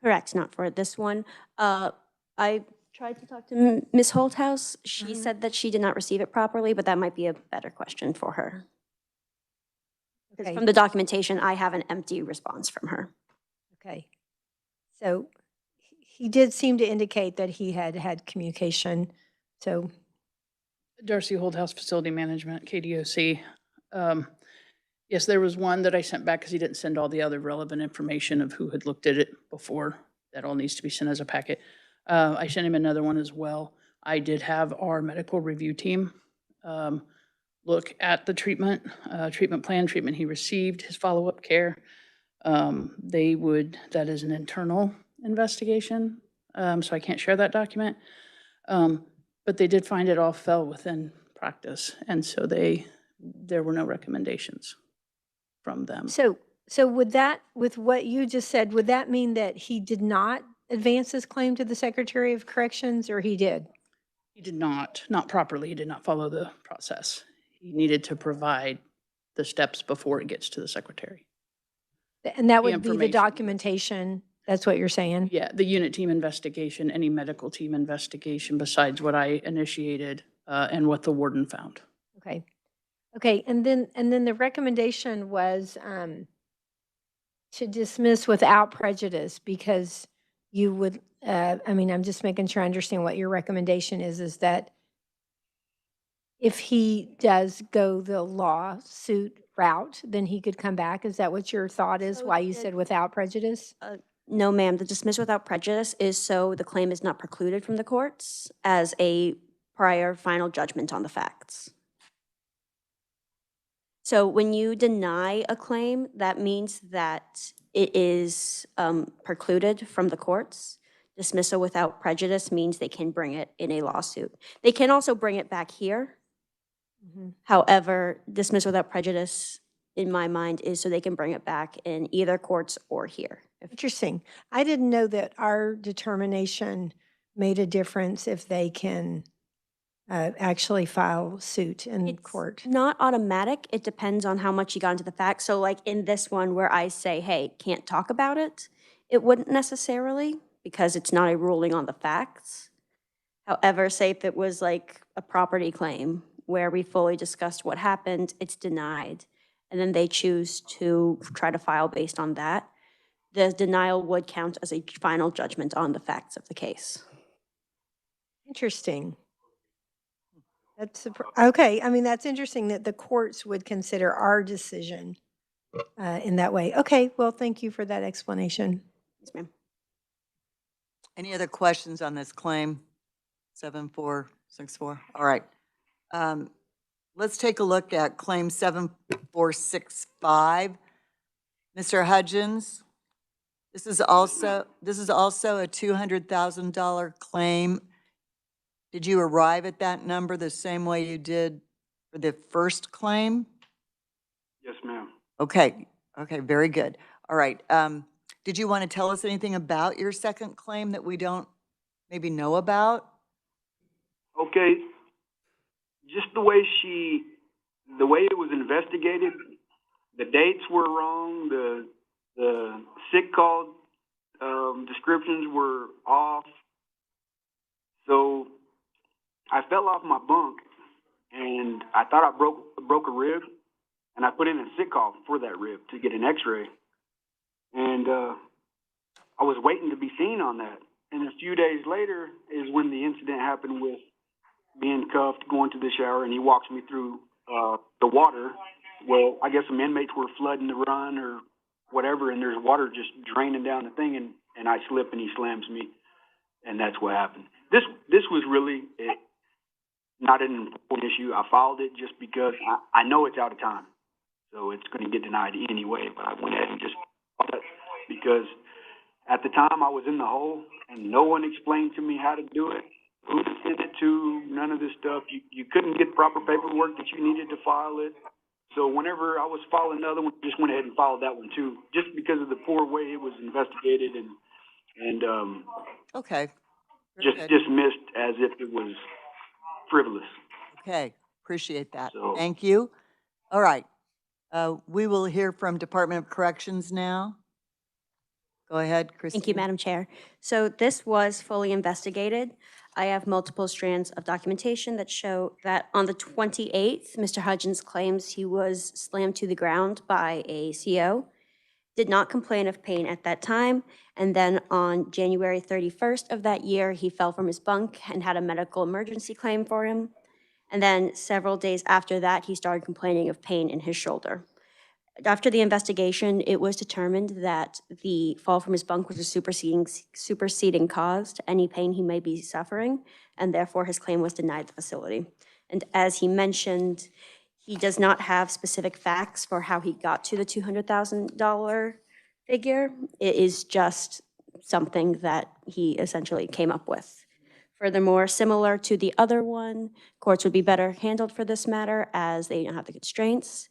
Correct, not for this one. I tried to talk to Ms. Holthouse. She said that she did not receive it properly, but that might be a better question for her. Because Okay. from the documentation, I have an empty response from her. Okay. So he did seem to indicate that he had had communication, so. Darcy Holdhouse Facility Management, KDOC. Yes, there was one that I sent back because he didn't send all the other relevant information of who had looked at it before. That all needs to be sent as a packet. I sent him another one as well. I did have our medical review team look at the treatment plan, treatment he received, his follow-up care. That is an internal investigation, so I can't share that document. But they did find it all fell within practice, and so there were no recommendations from them. So would that, with what you just said, would that mean that he did not advance his claim to the Secretary of Corrections, or he did? He did not properly. He did not follow the process. He needed to provide the steps before it gets to the Secretary. And that The would be the information. documentation, that's what you're saying? Yeah, the unit team investigation, any medical team investigation besides what I initiated and what the warden found. Okay. Okay, and then the recommendation was to dismiss without prejudice because you would, I'm just making sure I understand what your recommendation is that if he does go the lawsuit route, then he could come back. Is that what your thought is, So why you said without prejudice? No, ma'am. The dismiss without prejudice is so the claim is not precluded from the courts as a prior final judgment on the facts. So when you deny a claim, that means that it is precluded from the courts. Dismissal without prejudice means they can bring it in a lawsuit. They can also bring it back here. However, dismiss without prejudice, in my mind, is so they can bring it back in either courts or here. Interesting. I didn't know that our determination made a difference if they can actually file suit in court. Not automatic. It depends on how much you got into the facts. So like in this one where I say, hey, can't talk about it, it wouldn't necessarily because it's not a ruling on the facts. However, say if it was like a property claim where we fully discussed what happened, it's denied. And then they choose to try to file based on that. the denial would count as a final judgment on the facts of the case. Interesting. Okay, I mean, that's interesting that the courts would consider our decision in that way. Okay, well, thank you for that explanation. Yes, ma'am. Any other questions on this claim? 7464. All right. Let's take a look at claim 7465. Mr. Hudgens, this is also a $200,000 claim. Did you arrive at that number the same way you did for the first claim? Yes, ma'am. Okay, very good. All right. Did you want to tell us anything about your second claim that we don't maybe know about? Okay, just the way it was investigated, the dates were wrong, the sick call descriptions were off. So I fell off my bunk and I thought I broke a rib, and I put in a sick call for that rib to get an x-ray. And I was waiting to be seen on that. And a few days later is when the incident happened with being cuffed, going to the shower, and he walks me through the water. Well, I guess some inmates were flooding the run or whatever, and there's water just draining down the thing, and I slip and he slams me, and that's what happened. This was really not an important issue. I filed it just because I know it's out of time, so it's going to get denied anyway, but I went ahead and just filed it because at the time I was in the hole, and no one explained to me how to do it, who to send it to, none of this stuff. You couldn't get proper paperwork that you needed to file it. So whenever I was filing another one, just went ahead and filed that one too, just because of the poor way it was investigated and Okay. just dismissed as if it was frivolous. Okay, appreciate that. So- Thank you. All right. We will hear from Department of Corrections now. Go ahead, Christine. Thank you, Madam Chair. So this was fully investigated. I have multiple strands of documentation that show that on the 28th, Mr. Hudgens claims he was slammed to the ground by a CO, did not complain of pain at that time, and then on January 31st of that year, he fell from his bunk and had a medical emergency claim for him. And then several days after that, he started complaining of pain in his shoulder. After the investigation, it was determined that the fall from his bunk was a superseding cause to any pain he may be suffering, and therefore his claim was denied the facility. And as he mentioned, he does not have specific facts for how he got to the $200,000 figure. It is just something that he essentially came up with. Furthermore, similar to the other one, courts would be better handled for this matter as they don't have the constraints.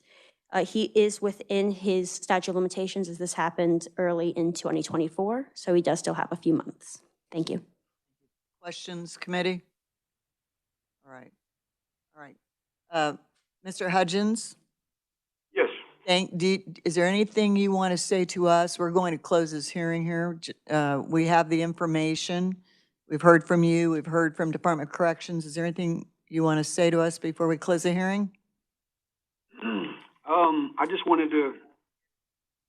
He is within his statute of limitations as this happened early in 2024, so he does still have a few months. Thank you. Questions, committee? All right. All right. Mr. Hudgens? Yes. Is there anything you want to say to us? We're going to close this hearing here. We have the information. We've heard from you. We've heard from Department of Corrections. Is there anything you want to say to us before we close the hearing? I just wanted to,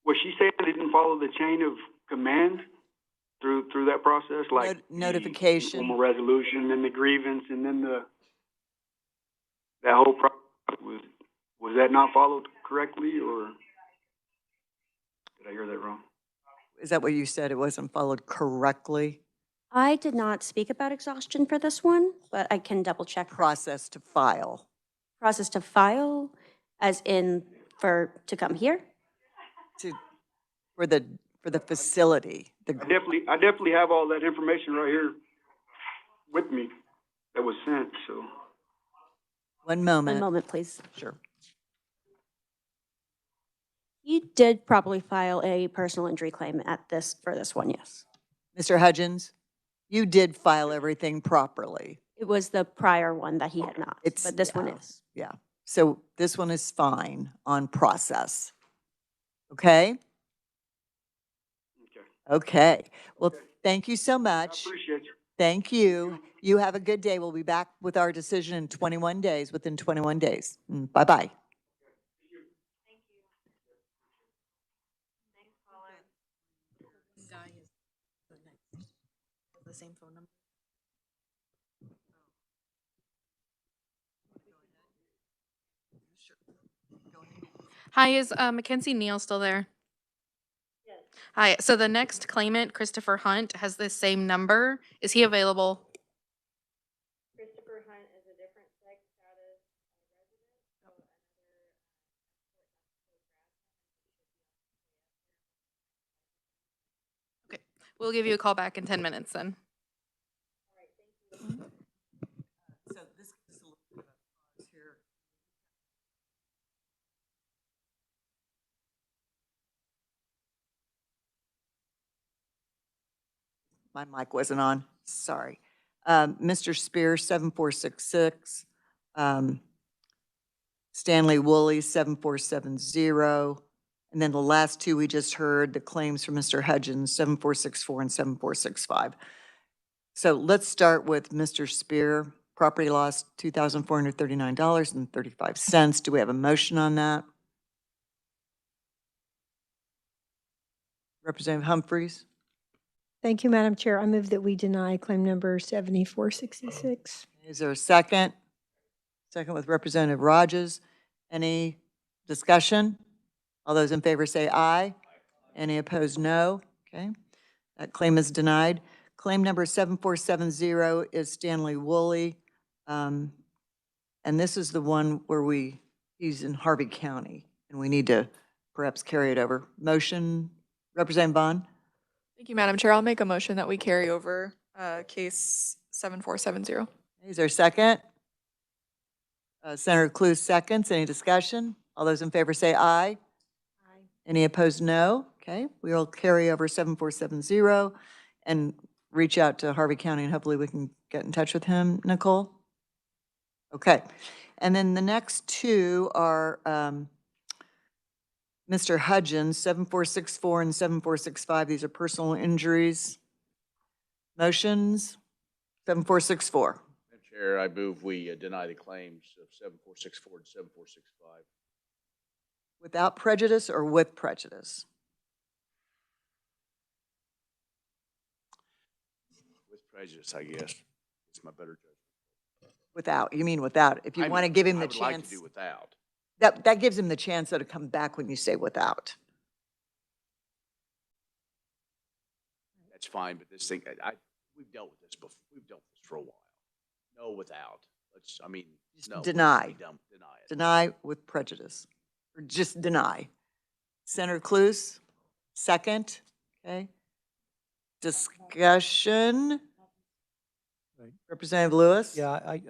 was she saying they didn't follow the chain of command through that process? Like notification, the formal resolution, and the grievance, and then that whole process, was that not followed correctly, or did I hear that wrong? Is that what you said? It wasn't followed correctly? I did not speak about exhaustion for this one, but I can double check. Process to file. Process to file, as in to come here? For the facility. I definitely have all that information right here with me that was sent, so. One moment. One moment, please. Sure. You did probably file a personal injury claim for this one, yes. Mr. Hudgens, you did file everything properly. It was the prior one that he had not, but this one is. Yeah. So this one is fine on process. Okay? Okay. Well, thank you so much. I appreciate you. Thank you. You have a good day. We'll be back with our decision in 21 days, within 21 days. Bye-bye. The same phone number. Hi, is Mackenzie Neal still there? Yes. Hi, so the next claimant, Christopher Hunt, has this same number. Is he available? Christopher Hunt is a different sex status resident, Okay, we'll give you a call back in 10 minutes then. So this is a little bit of a pause here. My mic wasn't on, sorry. Mr. Spear, 7466. Stanley Woolley, 7470. And then the last two we just heard, the claims from Mr. Hudgens, 7464 and 7465. So let's start with Mr. Spear. Property loss, $2,439.35. Do we have a motion on that? Representative Humphries? Thank you, Madam Chair. I move that we deny claim number 7466. Is there a second? Second with Representative Rogers. Any discussion? All those in favor say aye. Any opposed, no. Okay, that claim is denied. Claim number 7470 is Stanley Woolley. And this is the one where he's in Harvey County, and we need to perhaps carry it over. Motion, Representative Vaughn? Thank you, Madam Chair. I'll make a motion that we carry over case 7470. Is there a second? Senator Clues seconds. Any discussion? All those in favor say aye. Aye. Any opposed, no. Okay, we will carry over 7470 and reach out to Harvey County, and hopefully we can get in touch with him, Nicole? Okay, and then the next two are Mr. Hudgens, 7464 and 7465. These are personal injuries. Motions, 7464. Madam Chair, I move we deny the claims of 7464 and 7465. Without prejudice or with prejudice? With prejudice, I guess. It's my better judgment. Without, you mean without. If you want to give him the chance. I would like to do without. That gives him the chance, though, to come back when you say without. That's fine, but this thing, we've dealt with this before. We've dealt with this for a while. No, without. Just no. Deny. Deny it. Deny with prejudice. Or just deny. Senator Clues, second. Okay. Discussion. Right. Representative Lewis? Yeah, I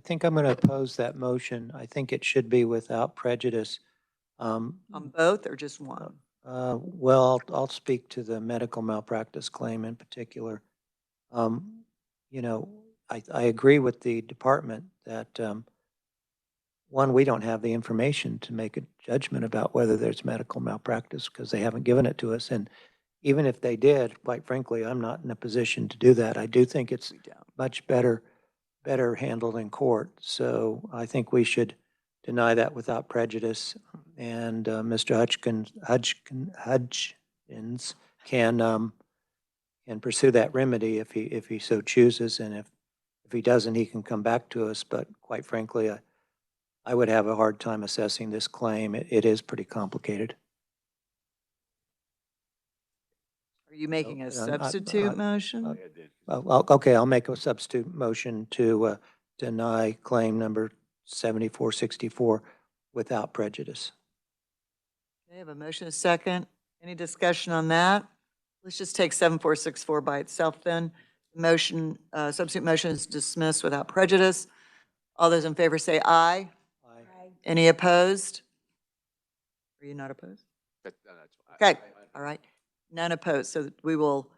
think I'm going to oppose that motion. I think it should be without prejudice. On both or just one? Well, I'll speak to the medical malpractice claim in particular. You know, I agree with the department that, one, we don't have the information to make a judgment about whether there's medical malpractice because they haven't given it to us. And even if they did, quite frankly, I'm not in a position to do that. I do think it's much better handled in court. So I think we should deny that without prejudice. And Mr. Hudgens can pursue that remedy if he so chooses. And if he doesn't, he can come back to us. But quite frankly, I would have a hard time assessing this claim. It is pretty complicated. Are you making a substitute motion? Okay, I'll make a substitute motion to deny claim number 7464 without prejudice. Okay, I have a motion, a second. Any discussion on that? Let's just take 7464 by itself then. Motion, substitute motion is dismissed without prejudice. All those in favor say aye. Aye. Any opposed? Are you not opposed? That's fine. Okay, all right. None opposed, so we will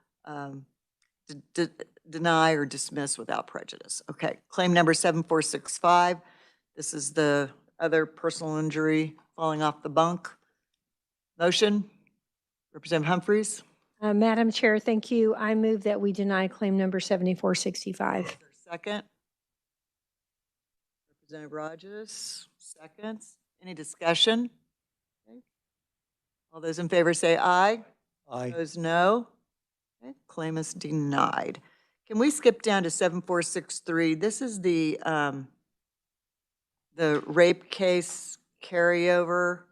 deny or dismiss without prejudice. Okay, claim number 7465. This is the other personal injury falling off the bunk. Motion, Representative Humphries. Madam Chair, thank you. I move that we deny claim number 7465. Second. Representative Rogers, seconds. Any discussion? Okay. All those in favor say aye. Aye. Opposed, no. Okay. Claim is denied. Can we skip down to 7463? This is the rape case carryover.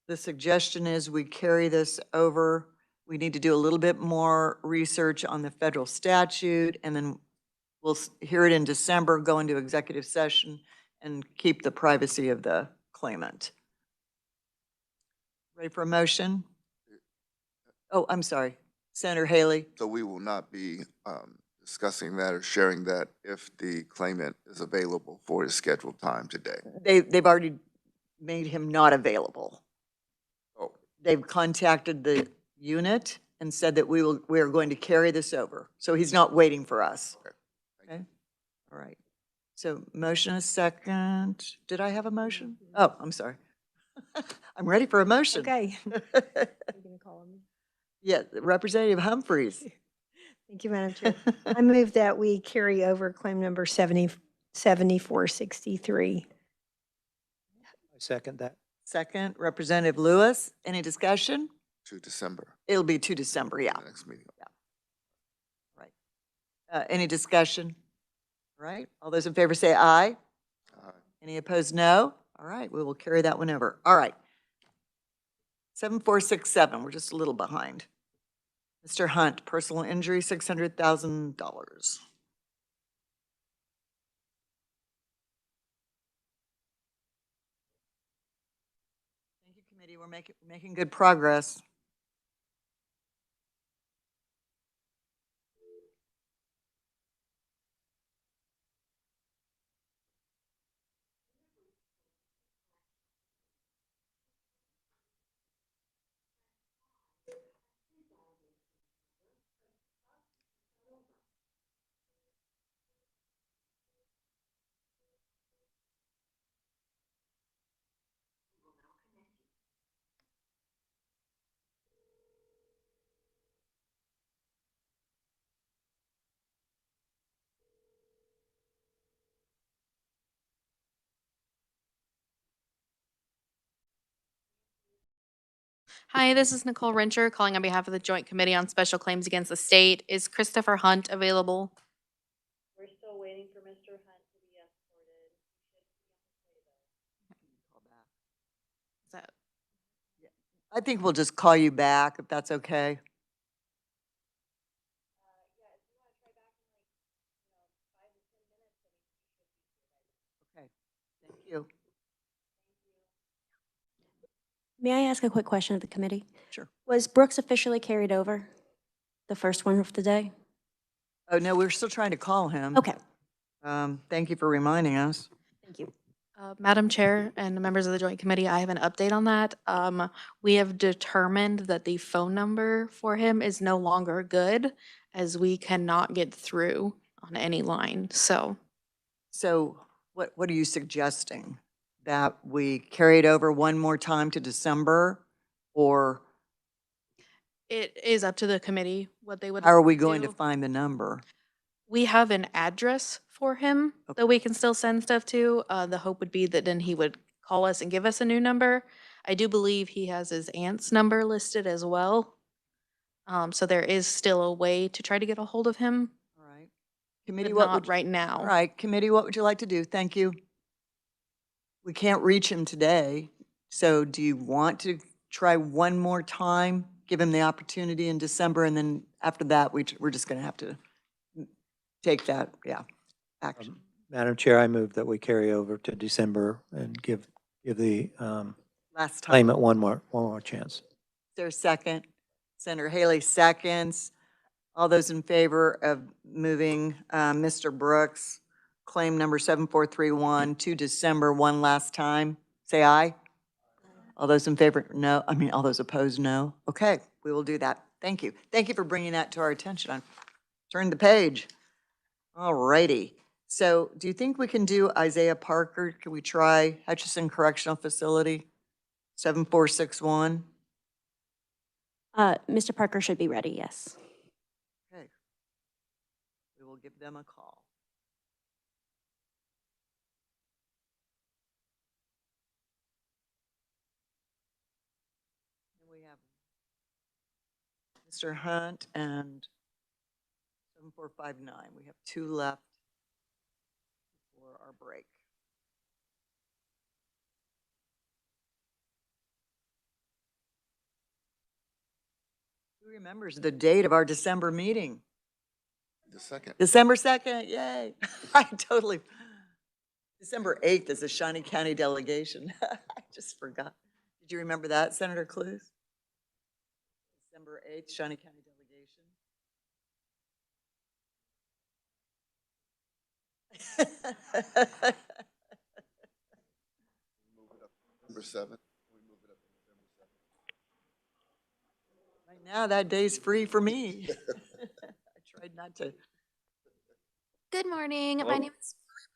The suggestion is we carry this over. We need to do a little bit more research on the federal statute, and then we'll hear it in December, go into executive session, and keep the privacy of the claimant. Ready for a motion? Oh, I'm sorry. Senator Haley. So we will not be discussing that or sharing that if the claimant is available for his scheduled time today. They've already made him not available. Oh. They've contacted the unit and said that we are going to carry this over. So he's not waiting for us. Okay? All right. So motion a second. Did I have a motion? Oh, I'm sorry. I'm ready for a motion. Okay. Yeah, Representative Humphreys. Thank you, Madam Chair. I move that we carry over claim number 7463. I second that. Second, Representative Lewis. Any discussion? To December, It'll be to December, yeah. the next meeting. Right. Any discussion? All right. All those in favor say aye. Any opposed, no? All right, we will carry that one over. All right. 7467, we're just a little behind. Mr. Hunt, personal injury, $600,000. Thank you, committee. We're making good progress. Hi, this is Nicole Rencher calling on behalf of the Joint Committee on Special Claims Against the State. Is Christopher Hunt available? We're still waiting for Mr. Hunt to be escorted. Is that I think we'll just call you back if that's okay. Okay, thank you. May I ask a quick question of the committee? Sure. Was Brooks officially carried over? The first one of the day? Oh, no, we're still trying to call him. Okay, Thank you for reminding us. thank you. Madam Chair and members of the Joint Committee, I have an update on that. We have determined that the phone number for him is no longer good as we cannot get through on any line. So So what are you suggesting? That we carry it over one more time to December? Or it is up to the committee what they would. how are we going to do. find the number? We have an address for him that we can still send stuff to. The hope would be that then he would call us and give us a new number. I do believe he has his aunt's number listed as well. So there is still a way to try to get a hold of him, All right. Committee, but what not would, right now. all right, committee, what would you like to do? Thank you. We can't reach him today, so do you want to try one more time? Give him the opportunity in December, and then after that, we're just gonna have to take that, action. Madam Chair, I move that we carry over to December and give the Last time. claimant one more chance. Is there a second? Senator Haley seconds. All those in favor of moving Mr. Brooks, claim number 7431 to December one last time, say aye. All those in favor, no. I mean, all those opposed, no. Okay, we will do that. Thank you. Thank you for bringing that to our attention. I turned the page. All righty. So do you think we can do Isaiah Parker? Can we try Hutchinson Correctional Facility, 7461? Mr. Parker should be ready, yes. Okay. We will give them a call. And we have Mr. Hunt and 7459. We have 2 left for our break. Who remembers the date of our December meeting? The second. December 2nd, yay. I totally, December 8th is a Shawnee County delegation. I just forgot. Did you remember that, Senator Clues? December 8th, Shawnee County delegation. November 7th. Right now, that day's free for me. I tried not to. Good morning. Hello? My name is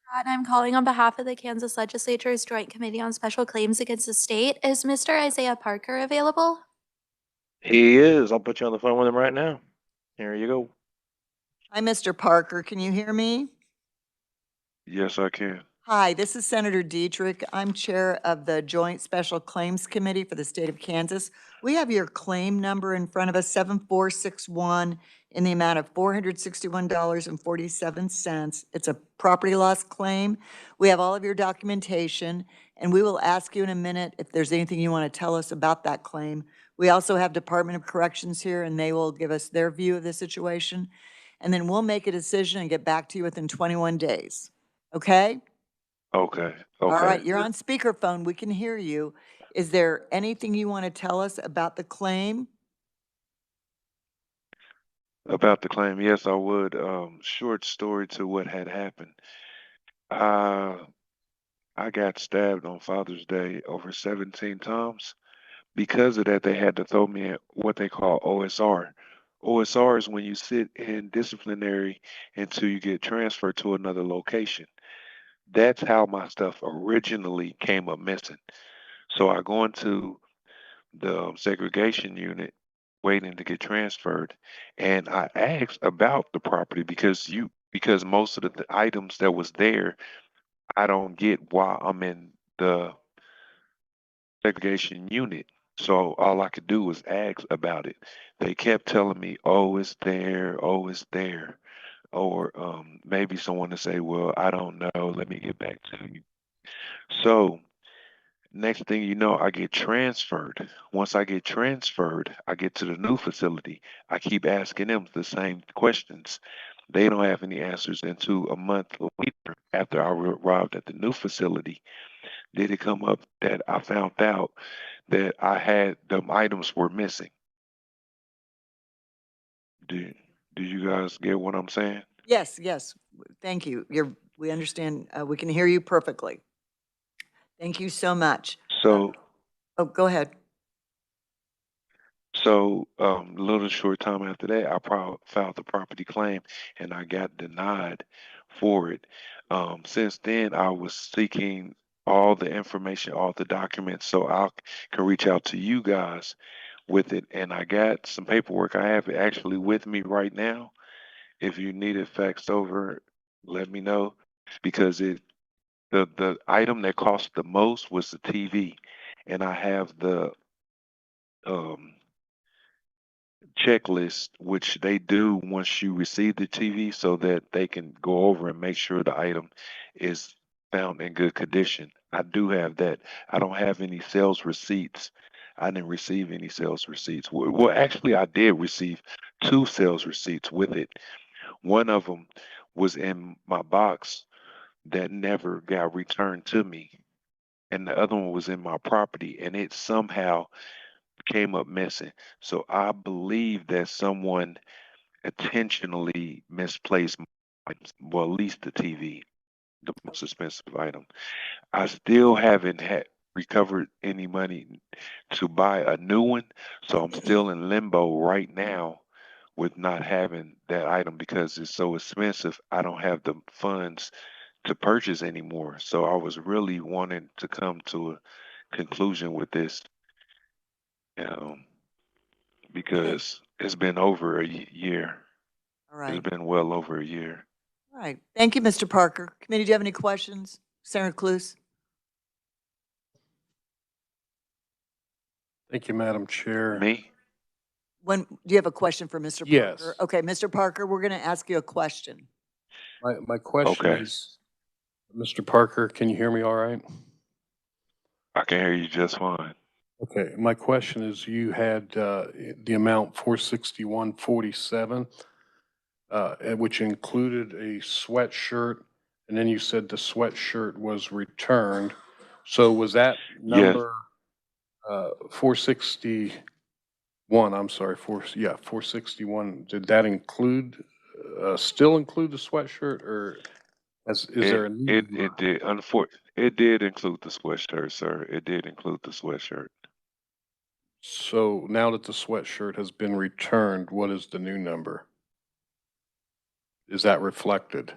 Pratt, and I'm calling on behalf of the Kansas Legislature's Joint Committee on Special Claims Against the State. Is Mr. Isaiah Parker available? He is. I'll put you on the phone with him right now. Here you go. Hi, Mr. Parker. Can you hear me? Yes, I can. Hi, this is Senator Dietrich. I'm chair of the Joint Special Claims Committee for the state of Kansas. We have your claim number in front of us, 7461, in the amount of $461.47. It's a property loss claim. We have all of your documentation, and we will ask you in a minute if there's anything you want to tell us about that claim. We also have Department of Corrections here, and they will give us their view of the situation. And then we'll make a decision and get back to you within 21 days. Okay? Okay. All Okay. right, you're on speakerphone. We can hear you. Is there anything you want to tell us about the claim? About the claim, yes, I would. Short story to what had happened. I got stabbed on Father's Day over 17 times. Because of that, they had to throw me at what they call OSR. OSR is when you sit in disciplinary until you get transferred to another location. That's how my stuff originally came up missing. So I go into the segregation unit waiting to get transferred, and I asked about the property because most of the items that was there I don't get while I'm in the segregation unit. So all I could do was ask about it. They kept telling me, "Oh, it's there. Oh, it's there." Or maybe someone to say, "Well, I don't know. Let me get back to you." So next thing you know, I get transferred. Once I get transferred, I get to the new facility. I keep asking them the same questions. They don't have any answers. Until a month later, after I arrived at the new facility, did it come up that I found out that I had the items were missing. Do do you guys get what I'm saying? Yes, yes. Thank you. We understand. We can hear you perfectly. Thank you so much. So Oh, go ahead. a little short time after that, I filed the property claim and I got denied for it. Since then, I was seeking all the information, all the documents, so I can reach out to you guys with it. And I got some paperwork. I have it actually with me right now. If you need it faxed over, let me know because the item that cost the most was the TV, and I have the um checklist, which they do once you receive the TV so that they can go over and make sure the item is found in good condition. I do have that. I don't have any sales receipts. I didn't receive any sales receipts. Well, actually, I did receive 2 sales receipts with it. One of them was in my box that never got returned to me, and the other one was in my property, and it somehow came up missing. So I believe that someone intentionally misplaced my items, well, at least the TV, the most expensive item. I still haven't had recovered any money to buy a new one, so I'm still in limbo right now with not having that item because it's so expensive. I don't have the funds to purchase anymore. So I was really wanting to come to a conclusion with this. Um, Okay. because it's been over a year. All It's right. been well over a year. All right. Thank you, Mr. Parker. Committee, do you have any questions? Senator Cluse? Thank you, Madam Chair. Me? do you have a question for Mr. Parker? Yes. Okay, Mr. Parker, we're going to ask you a question. My question Okay. is, Mr. Parker, can you hear me all right? I can hear you just fine. Okay, my question is, you had the amount 461.47, which included a sweatshirt, and then you said the sweatshirt was returned. So was that Yes, number 461? I'm sorry, 461. Did that include, still include the sweatshirt, or is there a new it number? did. It did include the sweatshirt, sir. It did include the sweatshirt. So now that the sweatshirt has been returned, what is the new number? Is that reflected?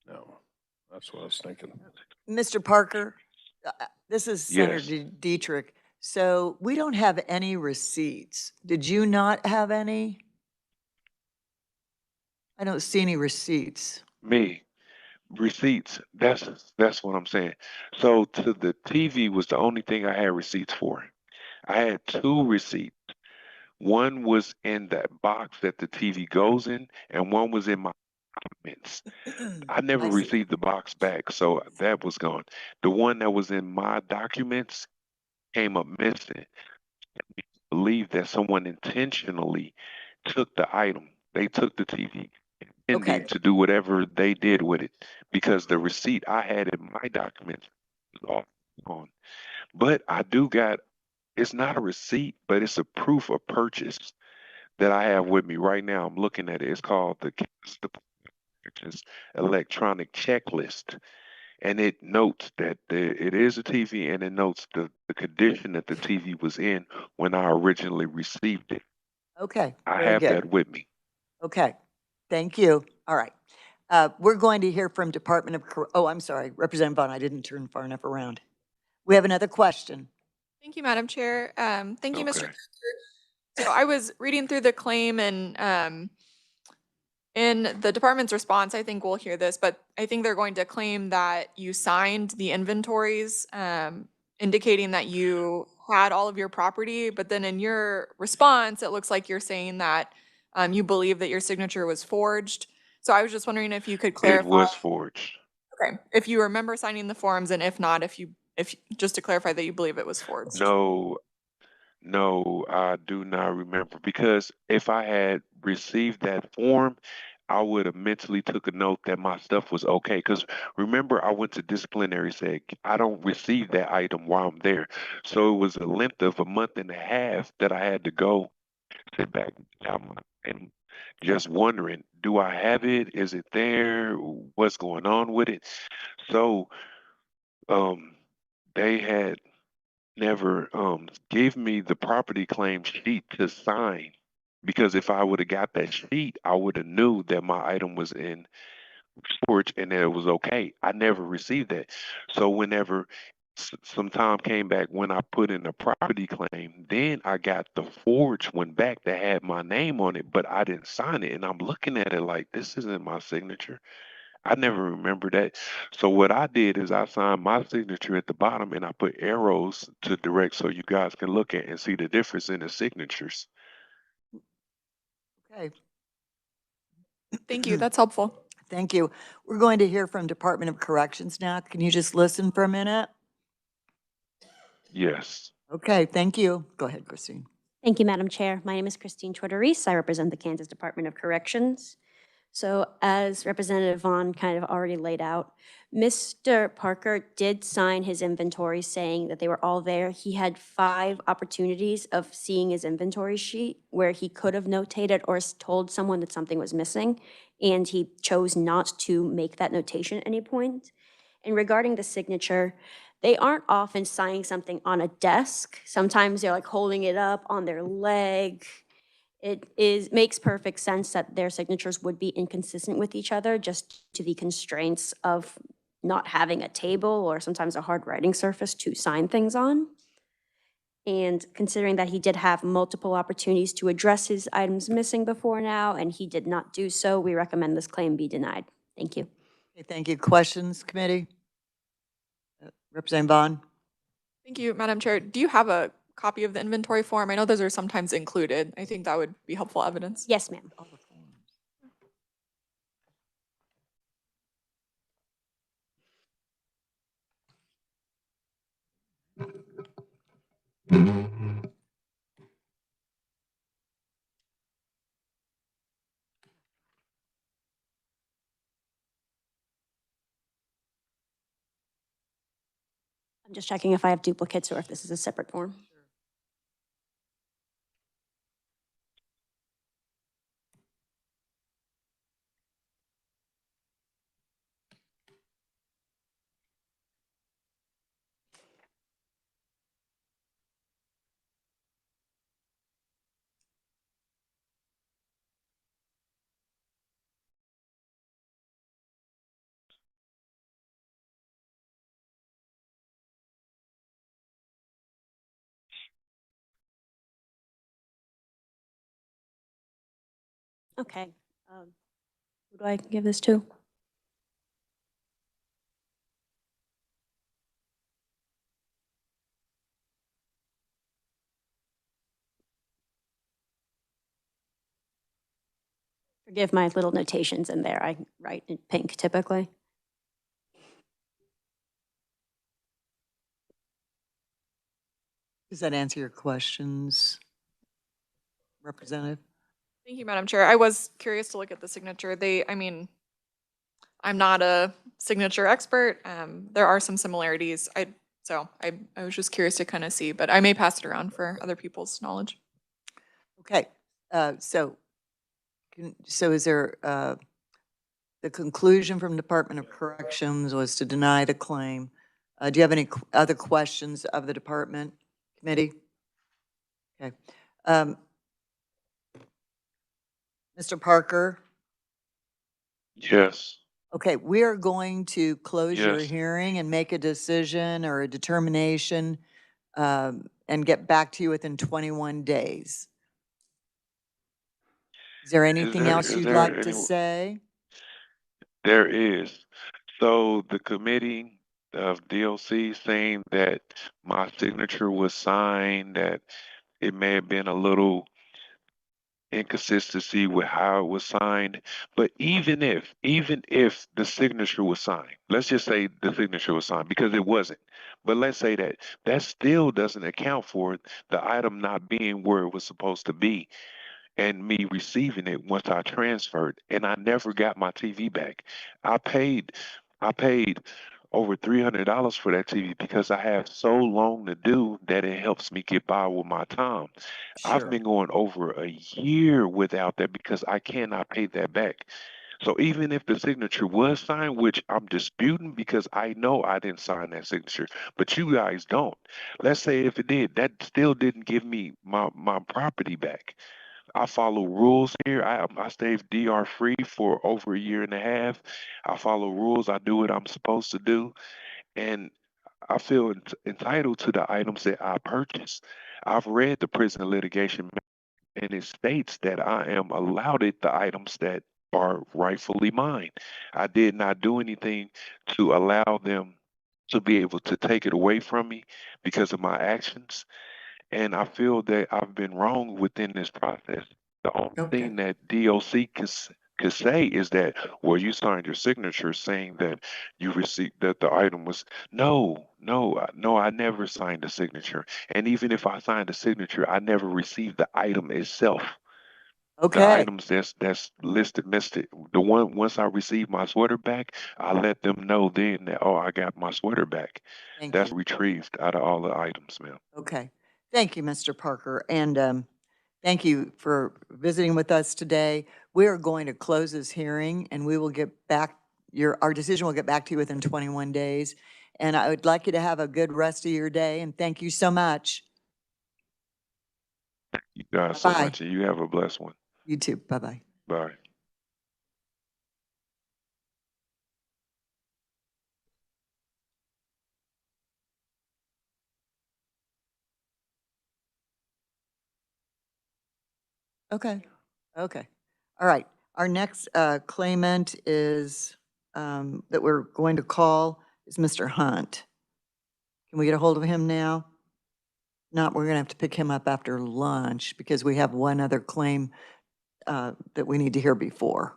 No, that's what I was thinking. Mr. Parker, this is Senator Yes, Dietrich. So we don't have any receipts. Did you not have any? I don't see any receipts. me. Receipts. That's what I'm saying. So to the TV was the only thing I had receipts for. I had two receipts. One was in that box that the TV goes in, and one was in my documents. I never I see. received the box back, so that was gone. The one that was in my documents came up missing. I believe that someone intentionally took the item. They took the TV, Okay, intending to do whatever they did with it, because the receipt I had in my documents was all gone. But I do got, it's not a receipt, but it's a proof of purchase that I have with me right now. I'm looking at it. It's called the ks.gov electronic checklist. And it notes that it is a TV, and it notes the condition that the TV was in when I originally received it. okay, I very have good. that with me. Okay, thank you. All right. We're going to hear from Department of, oh, I'm sorry, Representative Vaughn, I didn't turn far enough around. We have another question. Thank you, Madam Chair. Thank you, Mr. Okay. Parker. So I was reading through the claim and in the department's response, I think we'll hear this, but I think they're going to claim that you signed the inventories, indicating that you had all of your property, but then in your response, it looks like you're saying that you believe that your signature was forged. So I was just wondering if you could It clarify, was forged. okay, if you remember signing the forms, and if not, if just to clarify that you believe it was forged. No, no, I do not remember, because if I had received that form, I would have mentally took a note that my stuff was okay. Because remember, I went to disciplinary, said I don't receive that item while I'm there. So it was a length of a month and a half that I had to go sit back down and just wondering, do I have it? Is it there? What's going on with it? So um, they had never gave me the property claim sheet to sign, because if I would have got that sheet, I would have knew that my item was in storage and that it was okay. I never received that. So whenever some time came back when I put in the property claim, then I got the forged one back that had my name on it, but I didn't sign it. And I'm looking at it like, this isn't my signature. I never remember that. So what I did is I signed my signature at the bottom, and I put arrows to direct so you guys can look at and see the difference in the signatures. Okay, Thank you, that's helpful. thank you. We're going to hear from Department of Corrections now. Can you just listen for a minute? Yes. Okay, thank you. Go ahead, Christine. Thank you, Madam Chair. My name is Christine Tortorese. I represent the Kansas Department of Corrections. So as Representative Vaughn kind of already laid out, Mr. Parker did sign his inventory saying that they were all there. He had 5 opportunities of seeing his inventory sheet where he could have notated or told someone that something was missing, and he chose not to make that notation at any point. And regarding the signature, they aren't often signing something on a desk. Sometimes they're like holding it up on their leg. It makes perfect sense that their signatures would be inconsistent with each other just to the constraints of not having a table or sometimes a hard writing surface to sign things on. And considering that he did have multiple opportunities to address his items missing before now, and he did not do so, we recommend this claim be denied. Thank you. Okay, thank you. Questions, committee? Representative Vaughn? Thank you, Madam Chair. Do you have a copy of the inventory form? I know those are sometimes included. I think that would be helpful evidence. Yes, ma'am. I'm just checking if I have duplicates or if this is a separate form. Okay. Who do I give this to? Forgive my little notations in there. I write in pink typically. Does that answer your questions, Representative? Thank you, Madam Chair. I was curious to look at the signature. I mean, I'm not a signature expert. There are some similarities. So I was just curious to kind of see, but I may pass it around for other people's knowledge. Okay, so is there, the conclusion from Department of Corrections was to deny the claim. Do you have any other questions of the department committee? Okay. Mr. Parker? Yes. Okay, we are going to close your Yes. hearing and make a decision or a determination and get back to you within 21 days. Is there anything else Is you'd there like to any? say? There is. So the committee of DOC saying that my signature was signed, that it may have been a little inconsistency with how it was signed. But even if the signature was signed, let's just say the signature was signed because it wasn't. But let's say that still doesn't account for the item not being where it was supposed to be and me receiving it once I transferred, and I never got my TV back. I paid, I paid over $300 for that TV because I have so long to do that it helps me get by with my time. I've Sure. been going over a year without that because I cannot pay that back. So even if the signature was signed, which I'm disputing because I know I didn't sign that signature, but you guys don't. Let's say if it did, that still didn't give me my property back. I follow rules here. I stayed DR free for over a year and a half. I follow rules. I do what I'm supposed to do, and I feel entitled to the items that I purchased. I've read the prison litigation, and it states that I am allowed the items that are rightfully mine. I did not do anything to allow them to be able to take it away from me because of my actions. And I feel that I've been wrong within this process. The only Okay. thing that DOC could say is that, well, you signed your signature saying that you received that the item was no, I never signed a signature. And even if I signed a signature, I never received the item itself. The Okay. items that's listed, the one once I receive my sweater back, I let them know then that, oh, I got my sweater back. Thank That's you. retrieved out of all the items, ma'am. Okay. Thank you, Mr. Parker. And thank you for visiting with us today. We are going to close this hearing and we will get back, our decision will get back to you within 21 days. And I would like you to have a good rest of your day and thank you so much. You guys so Bye. much, and you have a blessed one. You too. Bye-bye. Bye. Okay. Okay. All right. Our next claimant is, that we're going to call is Mr. Hunt. Can we get a hold of him now? not, we're going to have to pick him up after lunch because we have one other claim that we need to hear before.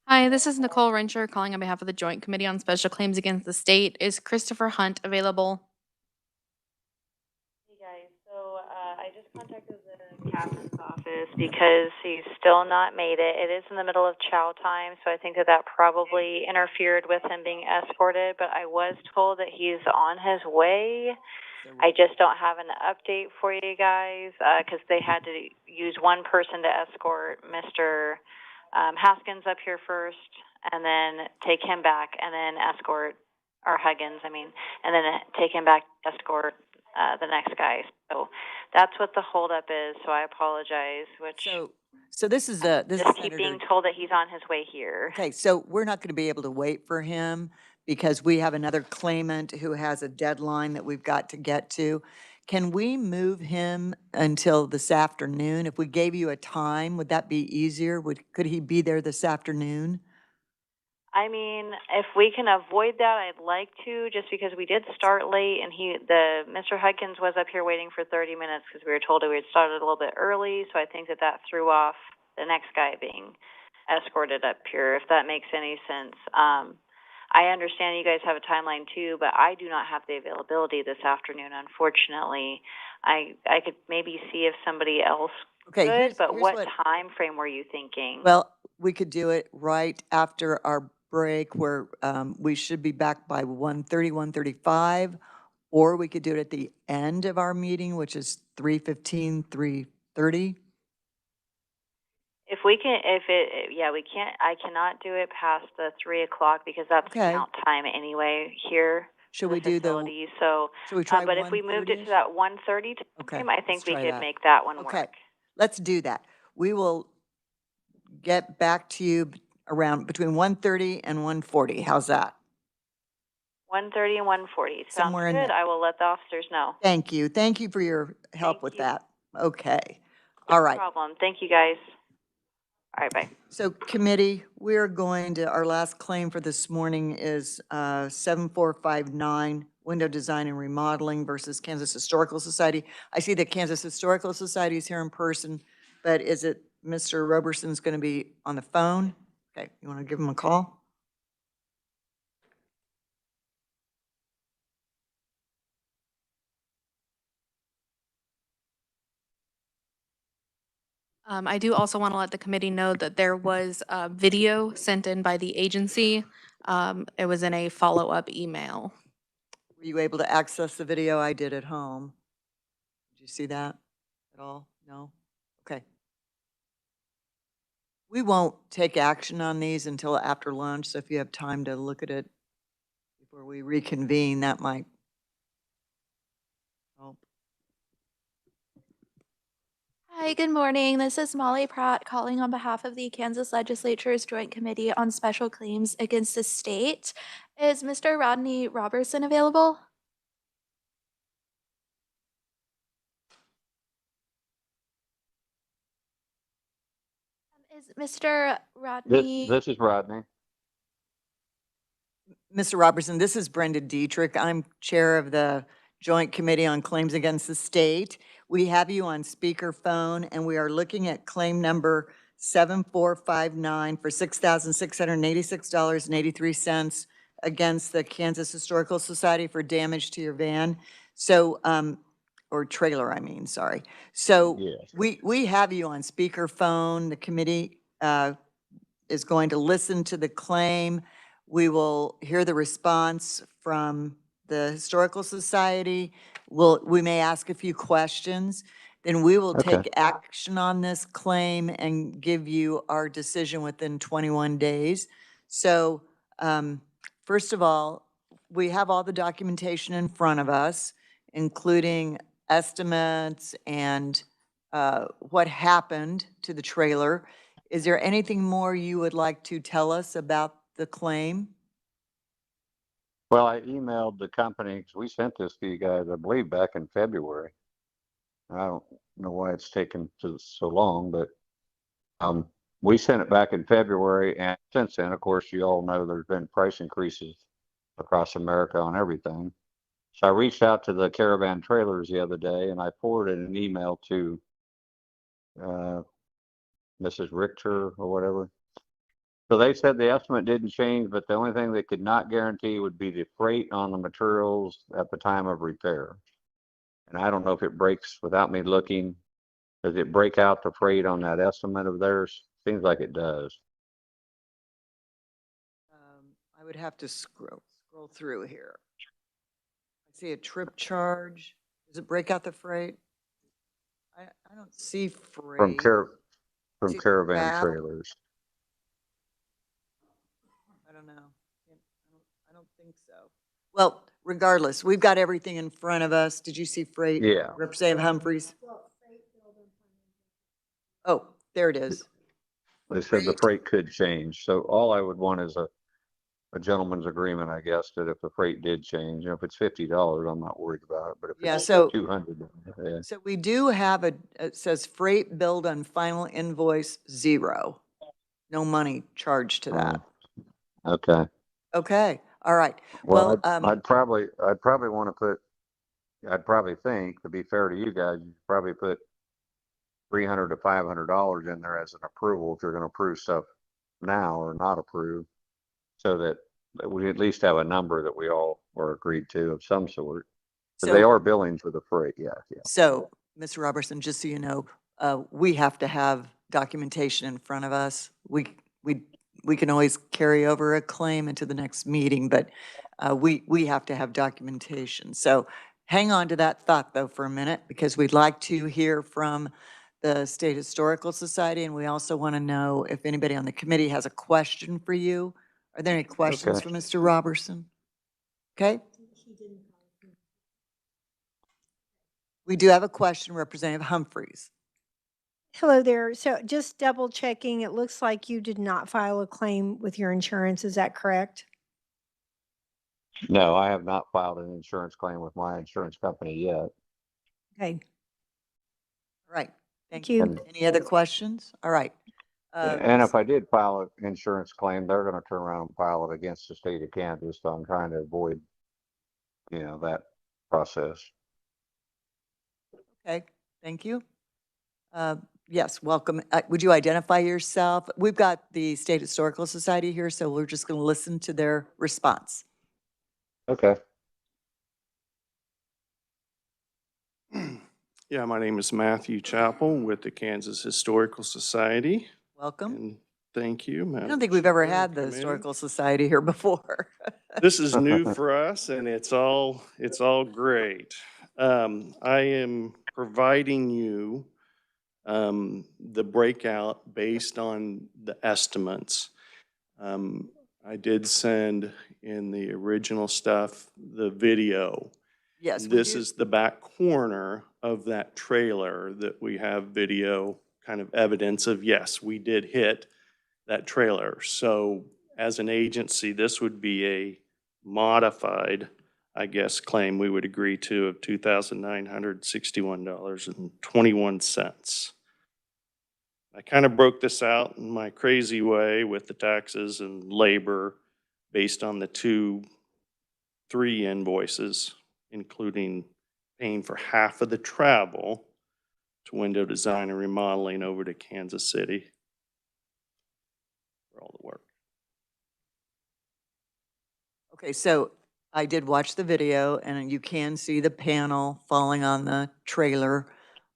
Hi, this is Nicole Rencher calling on behalf of the Joint Committee on Special Claims Against the State. Is Christopher Hunt available? Hey guys, so I just contacted the captain's office because he's still not made it. It is in the middle of chow time, so I think that probably interfered with him being escorted, but I was told that he's on his way. I just don't have an update for you guys because they had to use one person to escort Mr. Haskins up here first, and then take him back, and then escort, or Huggins, and then take him back to escort the next guy. So that's what the holdup is, so I apologize, which So this is this just is keep Senator. being told that he's on his way here. Okay, so we're not going to be able to wait for him because we have another claimant who has a deadline that we've got to get to. Can we move him until this afternoon? If we gave you a time, would that be easier? Could he be there this afternoon? If we can avoid that, I'd like to, just because we did start late, and Mr. Hudkins was up here waiting for 30 minutes because we were told that we had started a little bit early, so I think that threw off the next guy being escorted up here, if that makes any sense. I understand you guys have a timeline too, but I do not have the availability this afternoon, unfortunately. I could maybe see if somebody else Okay, could, but here's what what- time frame were you thinking? Well, we could do it right after our break where we should be back by 1:30, 1:35, or we could do it at the end of our meeting, which is 3:15, 3:30. If we can, we can't, I cannot do it past the 3 o'clock because that's Okay. count time anyway here. Should for we do the, facility. So, should we try but if we moved it to 1:30-ish? that 1:30 Okay, time, I think let's we try could that. make that one Okay, work. let's do that. We will get back to you around between 1:30 and 1:40. How's that? 1:30 and 1:40. Sounds Somewhere in good. there. I will let the officers know. Thank you. Thank you for your help Thank with you. that. Okay. All right. No problem. Thank you, guys. All right, bye. So committee, we're going to, our last claim for this morning is 7459, window design and remodeling versus Kansas Historical Society. I see that Kansas Historical Society is here in person, but is it Mr. Roberson's going to be on the phone? Okay, you want to give him a call? I do also want to let the committee know that there was a video sent in by the agency. It was in a follow-up email. Were you able to access the video I did at home? Did you see that at all? No? Okay. We won't take action on these until after lunch, so if you have time to look at it before we reconvene, that might help. Hi, good morning. This is Molly Pratt calling on behalf of the Kansas Legislature's Joint Committee on Special Claims Against the State. Is Mr. Rodney Robertson available? Is Mr. Rodney? This is Rodney. Mr. Robertson, this is Brenda Dietrich. I'm chair of the Joint Committee on Claims Against the State. We have you on speakerphone, and we are looking at claim number 7459 for $6,686.83 against the Kansas Historical Society for damage to your van. So, or trailer, I mean, sorry. So Yes. we have you on speakerphone. The committee is going to listen to the claim. We will hear the response from the Historical Society. We may ask a few questions. Then we will Okay. take action on this claim and give you our decision within 21 days. So, first of all, we have all the documentation in front of us, including estimates and what happened to the trailer. Is there anything more you would like to tell us about the claim? Well, I emailed the company because we sent this to you guys, I believe, back in February. I don't know why it's taken so long, but we sent it back in February, and since then, of course, you all know there's been price increases across America on everything. So I reached out to the Caravan Trailers the other day, and I forwarded an email to Mrs. Richter or whatever. So they said the estimate didn't change, but the only thing they could not guarantee would be the freight on the materials at the time of repair. And I don't know if it breaks without me looking. Does it break out the freight on that estimate of theirs? Seems like it does. I would have to scroll through here. I see a trip charge. Does it break out the freight? I don't see freight. From See Caravan wrap? Trailers. I don't know. I don't think so. Well, regardless, we've got everything in front of us. Did you see freight? Yeah. Representative Humphreys? Oh, there it is. They said the freight could change. So all I would want is a gentleman's agreement, I guess, that if the freight did change, if it's $50, I'm not worried about it. But if Yeah, it's so 200, yeah. So we do have it says freight billed on final invoice 0. No money charged to that. Okay. Okay, all right. Well, Well, I'd probably want to put, I'd probably think, to be fair to you guys, you'd probably put $300 to $500 in there as an approval if you're going to approve stuff now or not approve, so that we at least have a number that we all are agreed to of some sort. Because they are billing for the freight, yeah. So, Mr. Robertson, just so you know, we have to have documentation in front of us. We can always carry over a claim into the next meeting, but we have to have documentation. So hang on to that thought though for a minute, because we'd like to hear from the State Historical Society, and we also want to know if anybody on the committee has a question for you. Are there any questions Okay. for Mr. Robertson? Okay. We do have a question, Representative Humphreys. Hello there. So just double checking, it looks like you did not file a claim with your insurance. Is that correct? No, I have not filed an insurance claim with my insurance company yet. Okay. All right. Thank you. And, Any other questions? All right. and if I did file an insurance claim, they're going to turn around and file it against the state of Kansas. So I'm trying to avoid, that process. Okay, thank you. Yes, welcome. Would you identify yourself? We've got the State Historical Society here, so we're just going to listen to their response. Okay. Yeah, my name is Matthew Chappell with the Kansas Historical Society. Welcome. And thank you, Madam I don't think we've ever Chair, had the Committee. Historical Society here before. This is new for us, and it's all great. I am providing you the breakout based on the estimates. I did send in the original stuff the video. Yes. This is the back corner of that trailer that we have video kind of evidence of, yes, we did hit that trailer. So as an agency, this would be a modified, I guess, claim we would agree to of $2,961.21. I kind of broke this out in my crazy way with the taxes and labor based on the 3 invoices, including paying for half of the travel to window design and remodeling over to Kansas City for all the work. Okay, so I did watch the video, and you can see the panel falling on the trailer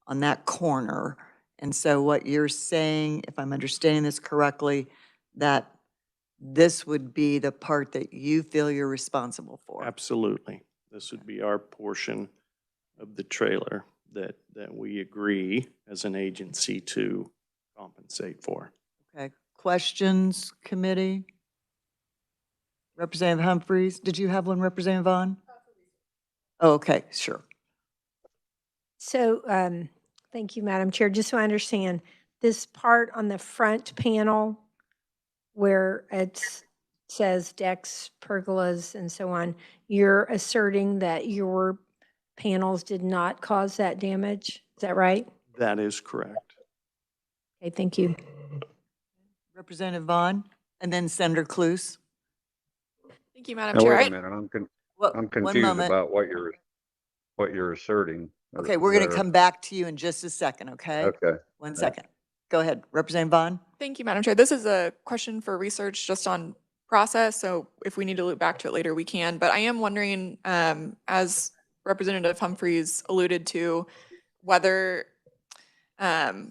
on that corner. And so what you're saying, if I'm understanding this correctly, that this would be the part that you feel you're responsible for. Absolutely. This would be our portion of the trailer that we agree as an agency to compensate for. Okay, questions, committee? Representative Humphries, did you have one, Representative Vaughn? Oh, okay, sure. So, thank you, Madam Chair. Just so I understand, this part on the front panel where it says decks, pergolas, and so on, you're asserting that your panels did not cause that damage? Is that right? That is correct. Okay, thank you. Representative Vaughn, and then Senator Cluse. Thank you, Madam Now, Chair. wait a minute, I'm One confused moment. about what you're asserting. Okay, we're going to come back to you in just a second, okay? Okay. 1 second. Go ahead, Representative Vaughn. Thank you, Madam Chair. This is a question for research just on process, so if we need to loop back to it later, we can. But I am wondering, as Representative Humphries alluded to, whether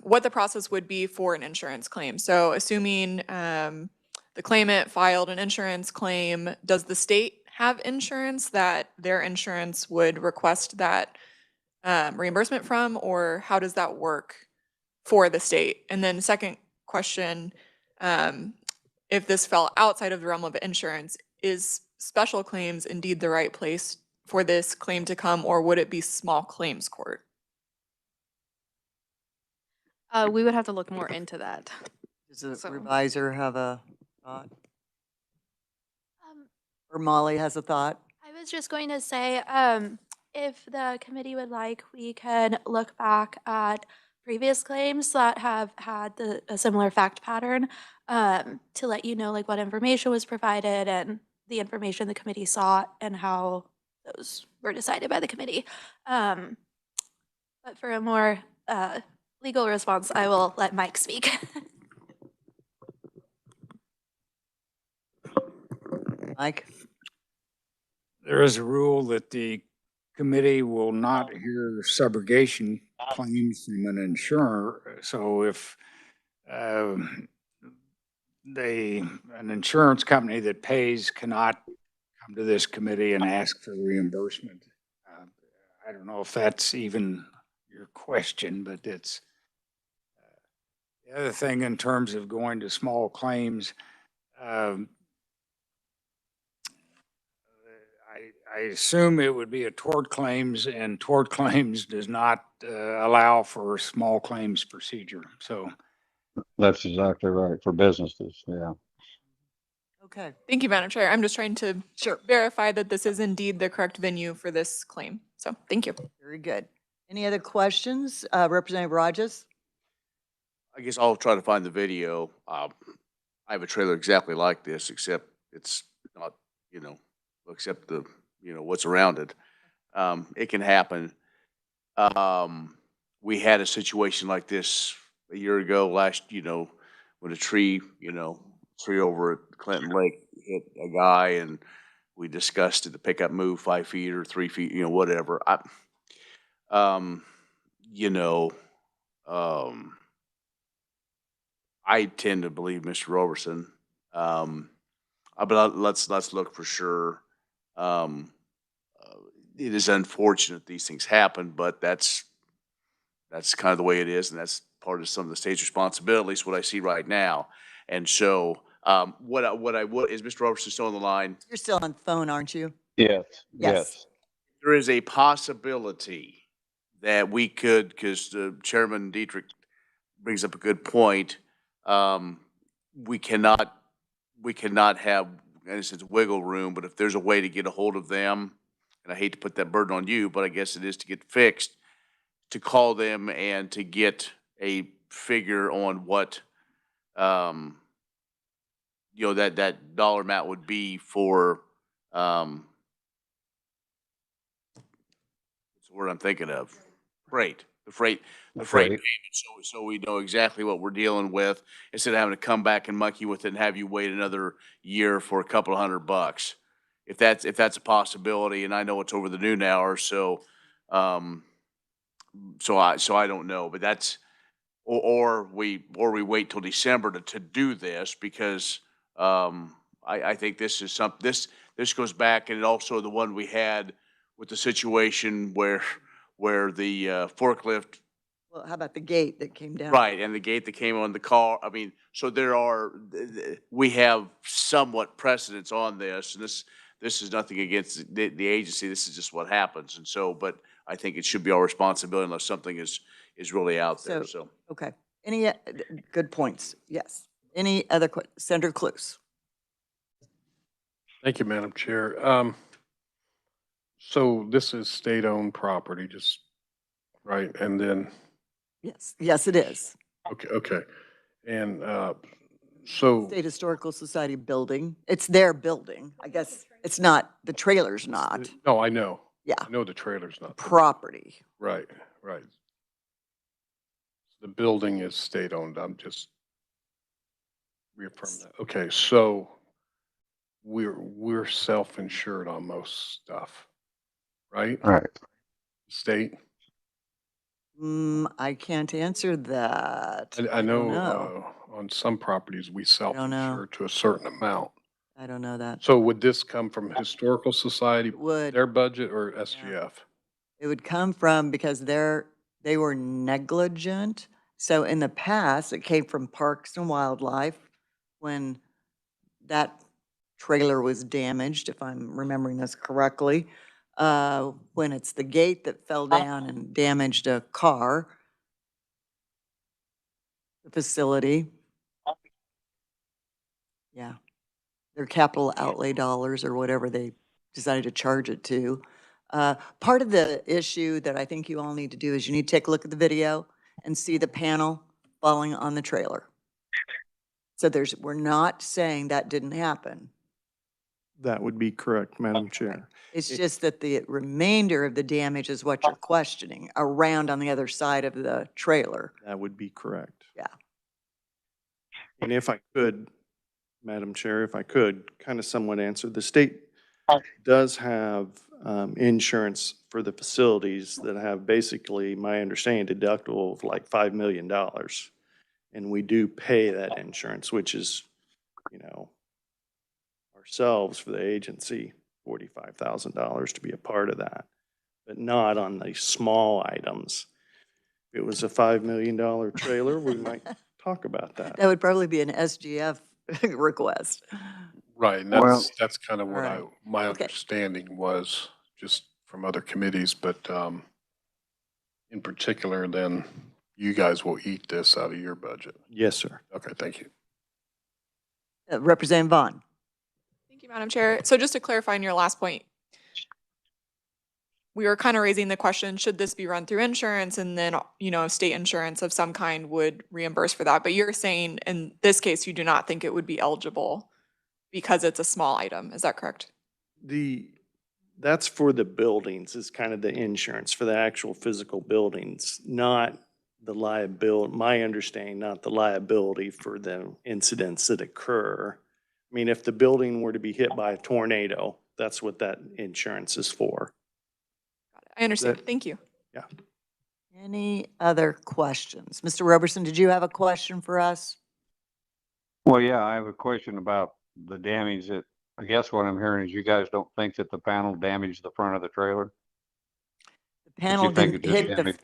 what the process would be for an insurance claim. So assuming the claimant filed an insurance claim, does the state have insurance that their insurance would request that reimbursement from, or how does that work for the state? And then second question, if this fell outside of the realm of insurance, is special claims indeed the right place for this claim to come, or would it be small claims court? We would have to look more into that. Does the reviser have a thought? Or Molly has a thought? I was just going to say, if the committee would like, we can look back at previous claims that have had a similar fact pattern, to let you know like what information was provided and the information the committee sought and how those were decided by the committee. But for a more legal response, I will let Mike speak. Mike? There is a rule that the committee will not hear subrogation claims from an insurer. So if an insurance company that pays cannot come to this committee and ask for reimbursement. I don't know if that's even your question, but it's the other thing in terms of going to small claims. I assume it would be a tort claims, and tort claims does not allow for small claims procedure. So That's exactly right, for businesses, yeah. Okay. Thank you, Madam Chair. I'm just trying to verify that this is indeed the correct venue for this claim. So thank you. Very good. Any other questions? Representative Rajas? I guess I'll try to find the video. I have a trailer exactly like this, except it's not, except the, what's around it. It can happen. We had a situation like this a year ago when a tree over at Clinton Lake hit a guy, and we discussed did the pickup move 5 feet or 3 feet, whatever. I tend to believe Mr. Roberson, but let's look for sure. It is unfortunate these things happen, but that's kind of the way it is, and that's part of some of the state's responsibilities. What I see right now, and so what I would is Mr. Roberson still on the line? You're still on phone, aren't you? Yes. Yes. There is a possibility that we could, because Chairman Dietrich brings up a good point. We cannot have, in a sense, wiggle room, but if there's a way to get a hold of them, and I hate to put that burden on you, but I guess it is to get fixed, to call them and to get a figure on what, that dollar amount would be for, what's the word I'm thinking of? The freight payment, so we know exactly what we're dealing with, instead of having to come back and monkey with it and have you wait another year for a couple of $100. If that's a possibility, and I know it's over the noon hour, so I don't know, but that's, or we wait till December to do this, because I think this is this goes back, and also the one we had with the situation where the forklift. Well, how about the gate that came down? Right, and the gate that came on the car, I mean, so we have somewhat precedence on this, and this is nothing against the agency, this is just what happens, and so, but I think it should be our responsibility unless something is really out there, so. Okay. Any, good points, yes. Any other, Senator Cluse? Thank you, Madam Chair. So this is state-owned property, just, right, and then, Yes, it is. okay. And, so, State Historical Society building. It's their building. I guess it's not, the trailer's not. no, I know. Yeah. I know the trailer's not. Property. Right. The building is state-owned, I'm just reaffirming that. Okay, so we're self-insured on most stuff, right? Right. State? I can't answer that. I don't know, on some properties, we self-insure to a certain amount. I don't know that. So would this come from Historical Society, Would. their budget, or SGF? It would come from, because they were negligent. So in the past, it came from Parks and Wildlife when that trailer was damaged, if I'm remembering this correctly. When it's the gate that fell down and damaged a car, the facility. Yeah. Their capital outlay dollars or whatever they decided to charge it to. Part of the issue that I think you all need to do is you need to take a look at the video and see the panel falling on the trailer. So we're not saying that didn't happen. That would be correct, Madam Chair. It's just that the remainder of the damage is what you're questioning, around on the other side of the trailer. That would be correct. Yeah. And if I could, Madam Chair, if I could kind of somewhat answer, the state does have insurance for the facilities that have basically, my understanding, deductible of like $5 million. And we do pay that insurance, which is, ourselves for the agency, $45,000 to be a part of that, but not on the small items. If it was a $5 million trailer, we might talk about that. That would probably be an SGF request. Right, and Well- that's kind of what Alright. my Okay. understanding was, just from other committees, but in particular, then you guys will eat this out of your budget. Yes, sir. Okay, thank you. Representative Vaughn. Thank you, Madam Chair. So just to clarify on your last point, we were kind of raising the question, should this be run through insurance, and then, state insurance of some kind would reimburse for that? But you're saying in this case, you do not think it would be eligible because it's a small item. Is that correct? That's for the buildings, is kind of the insurance for the actual physical buildings, not the liability, my understanding, not the liability for the incidents that occur. I mean, if the building were to be hit by a tornado, that's what that insurance is for. I understand. Thank you. Yeah. Any other questions? Mr. Roberson, did you have a question for us? Well, yeah, I have a question about the damage that, I guess what I'm hearing is you guys don't think that the panel damaged the front of the trailer? The panel you think didn't it just hit the damaged-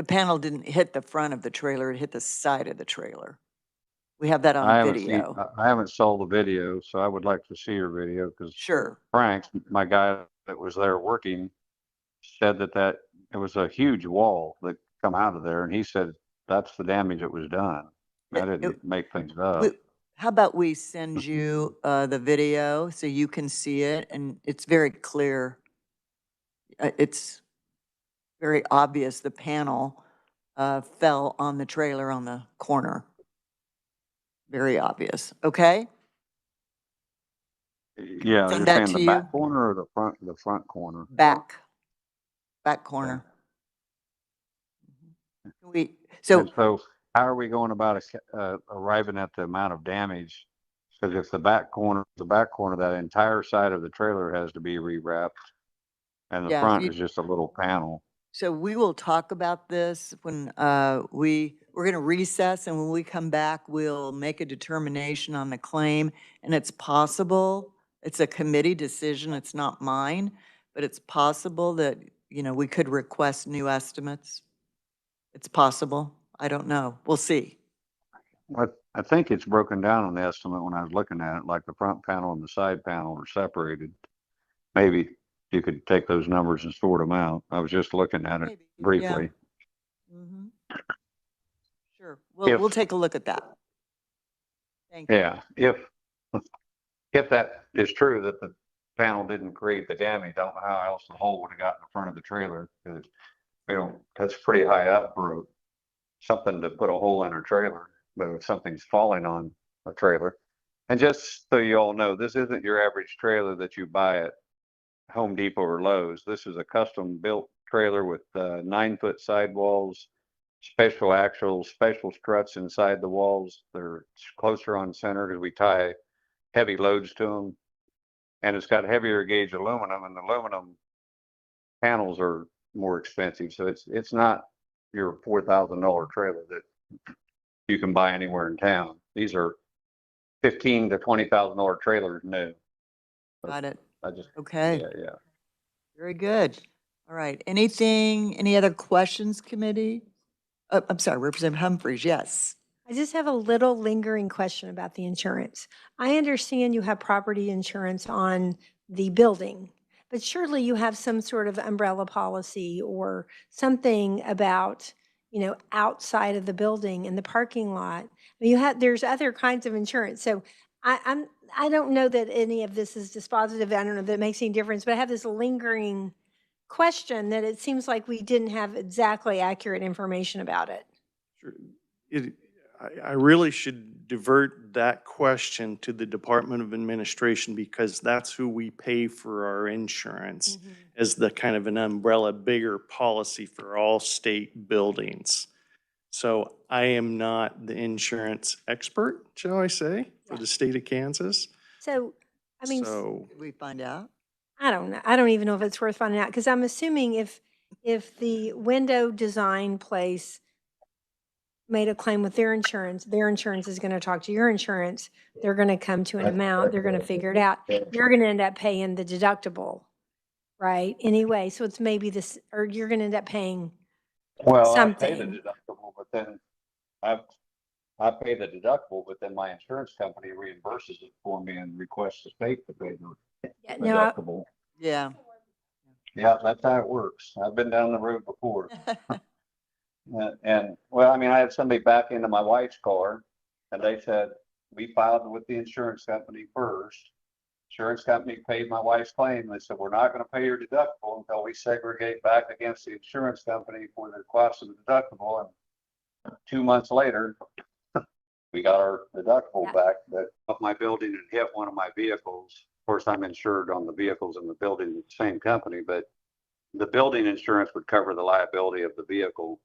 panel didn't hit the front of the trailer, it hit the side of the trailer. We have that I on haven't video. seen, I haven't saw the video, so I would like to see your video because Sure. Frank, my guy that was there working, said that it was a huge wall that come out of there, and he said that's the damage that was done. I didn't make things up. How about we send you the video so you can see it, and it's very clear. It's very obvious the panel fell on the trailer on the corner. Very obvious, okay? Yeah, Send you're that saying to the you. back corner or the front corner? Back corner. And so how are we going about arriving at the amount of damage? Because if the back corner, that entire side of the trailer has to be rewrapped, and the Yeah, front is just a little panel. So we will talk about this when we're going to recess, and when we come back, we'll make a determination on the claim. And it's possible, it's a committee decision, it's not mine, but it's possible that, we could request new estimates. It's possible. I don't know. We'll see. I think it's broken down on the estimate when I was looking at it, like the front panel and the side panel are separated. Maybe you could take those numbers and sort them out. I was just looking at it Maybe, briefly. Mhm. Sure. We'll take a look at that. Thank you. Yeah, if that is true, that the panel didn't create the damage, I don't know how else the hole would have got in the front of the trailer, because that's pretty high up for something to put a hole in a trailer, but if something's falling on a trailer. And just so you all know, this isn't your average trailer that you buy at Home Depot or Lowe's. This is a custom built trailer with 9-foot sidewalls, special axles, special struts inside the walls. They're closer on center because we tie heavy loads to them. And it's got heavier gauge aluminum, and the aluminum panels are more expensive. So it's not your $4,000 trailer that you can buy anywhere in town. These are $15,000 to $20,000 trailers new. Got it. Okay. Okay. Yeah. Very good. All right. Any other questions, committee? I'm sorry, Representative Humphries, yes. I just have a little lingering question about the insurance. I understand you have property insurance on the building, but surely you have some sort of umbrella policy or something about, outside of the building in the parking lot. I mean, there's other kinds of insurance. So I don't know that any of this is dispositive. I don't know that it makes any difference, but I have this lingering question that it seems like we didn't have exactly accurate information about it. I really should divert that question to the Department of Administration, because that's who we pay for our insurance as the kind of an umbrella, bigger policy for all state buildings. So I am not the insurance expert, shall I say, for the state of Kansas. So, I mean, Did we find out? I don't know. I don't even know if it's worth finding out, because I'm assuming if the window design place made a claim with their insurance is going to talk to your insurance. They're going to come to an amount. They're going to figure it out. You're going to end up paying the deductible, right? Anyway, so it's maybe this, or you're going to end up paying Well, something. I pay the deductible, but then I pay the deductible, but then my insurance company reimburses it for me and requests the state to pay the deductible. Yeah. Yeah, that's how it works. I've been down the road before. And well, I mean, I had somebody back into my wife's car, and they said, we filed with the insurance company first. Insurance company paid my wife's claim. They said, we're not going to pay your deductible until we segregate back against the insurance company for the cost of the deductible. And 2 months later, we got our deductible back. But my building had hit one of my vehicles. Of course, I'm insured on the vehicles in the building with the same company, but the building insurance would cover the liability of the vehicle,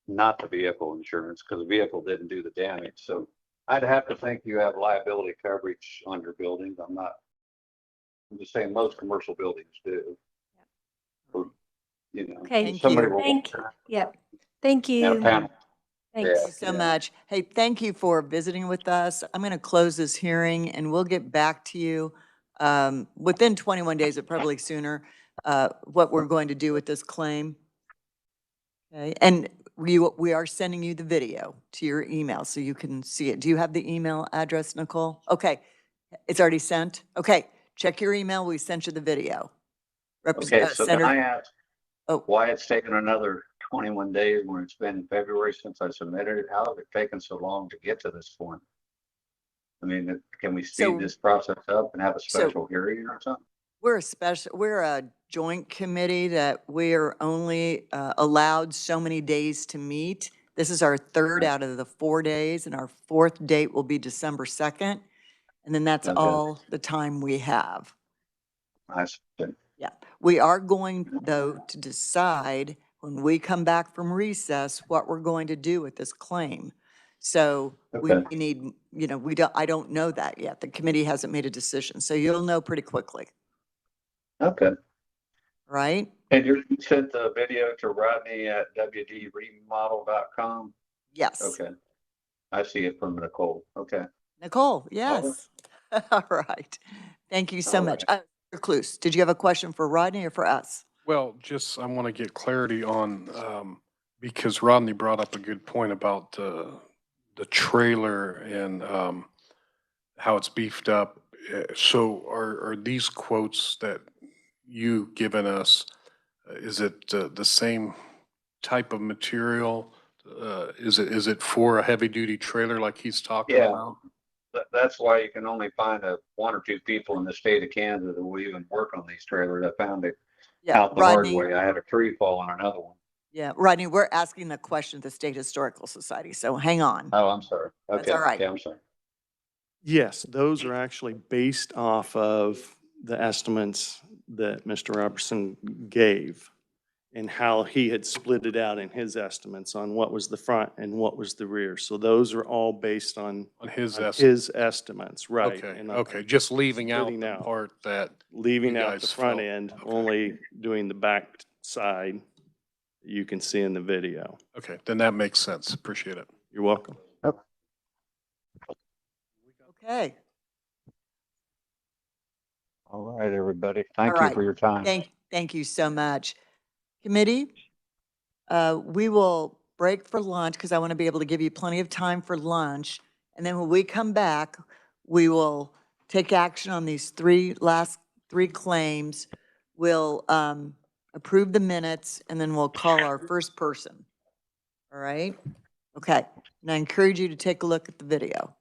not the vehicle insurance, because the vehicle didn't do the damage. So I'd have to think you have liability coverage on your buildings. I'm just saying most commercial buildings do. Or, Okay. Thank somebody you. will. Thank you. Panel. Thanks. Thank you so much. Hey, thank you for visiting with us. I'm going to close this hearing, and we'll get back to you within 21 days, or probably sooner, what we're going to do with this claim. Okay, and we are sending you the video to your email so you can see it. Do you have the email address, Nicole? Okay, it's already sent. Okay, check your email. We sent you the video. Okay, so can I ask Oh. why it's taken another 21 days when it's been February since I submitted it? How has it taken so long to get to this point? I mean, can we speed this process up and have a special hearing or something? We're a joint committee that we are only allowed so many days to meet. This is our third out of the 4 days, and our fourth date will be December 2nd. And then that's all the time we have. I see. Yeah. We are going, though, to decide when we come back from recess what we're going to do with this claim. So we need, I don't know that yet. The committee hasn't made a decision. So you'll know pretty quickly. Okay. Right? And you sent the video to Rodney at wdremodel.com? Yes. Okay. I see it from Nicole. Okay. Nicole, yes. All right. Thank you so All much. right. Cluse, did you have a question for Rodney or for us? Well, just, I want to get clarity on, because Rodney brought up a good point about the trailer and how it's beefed up. So are these quotes that you given us, is it the same type of material? Is it for a heavy duty trailer like he's talking Yeah. about? That's why you can only find one or two people in the state of Kansas that will even work on these trailers. I found it Yeah, out the hard Rodney. way. I had a tree fall on another one. Yeah, Rodney, we're asking the question of the State Historical Society, so hang on. Oh, I'm sorry. That's Okay. all right. Okay, I'm sorry. Yes, those are actually based off of the estimates that Mr. Robertson gave and how he had split it out in his estimates on what was the front and what was the rear. So those are all based on His on estimate. his estimates, right? Okay, and okay, just leaving out splitting the out. part that, Leaving you out the guys front felt. end, Okay. only doing the back side you can see in the video. Okay, then that makes sense. Appreciate it. You're welcome. Okay. All right, everybody. All Thank you right. for your time. Thank you so much. Committee, we will break for lunch because I want to be able to give you plenty of time for lunch. And then when we come back, we will take action on these last three claims. We'll approve the minutes and then we'll call our first person. All right? Okay. And I encourage you to take a look at the video.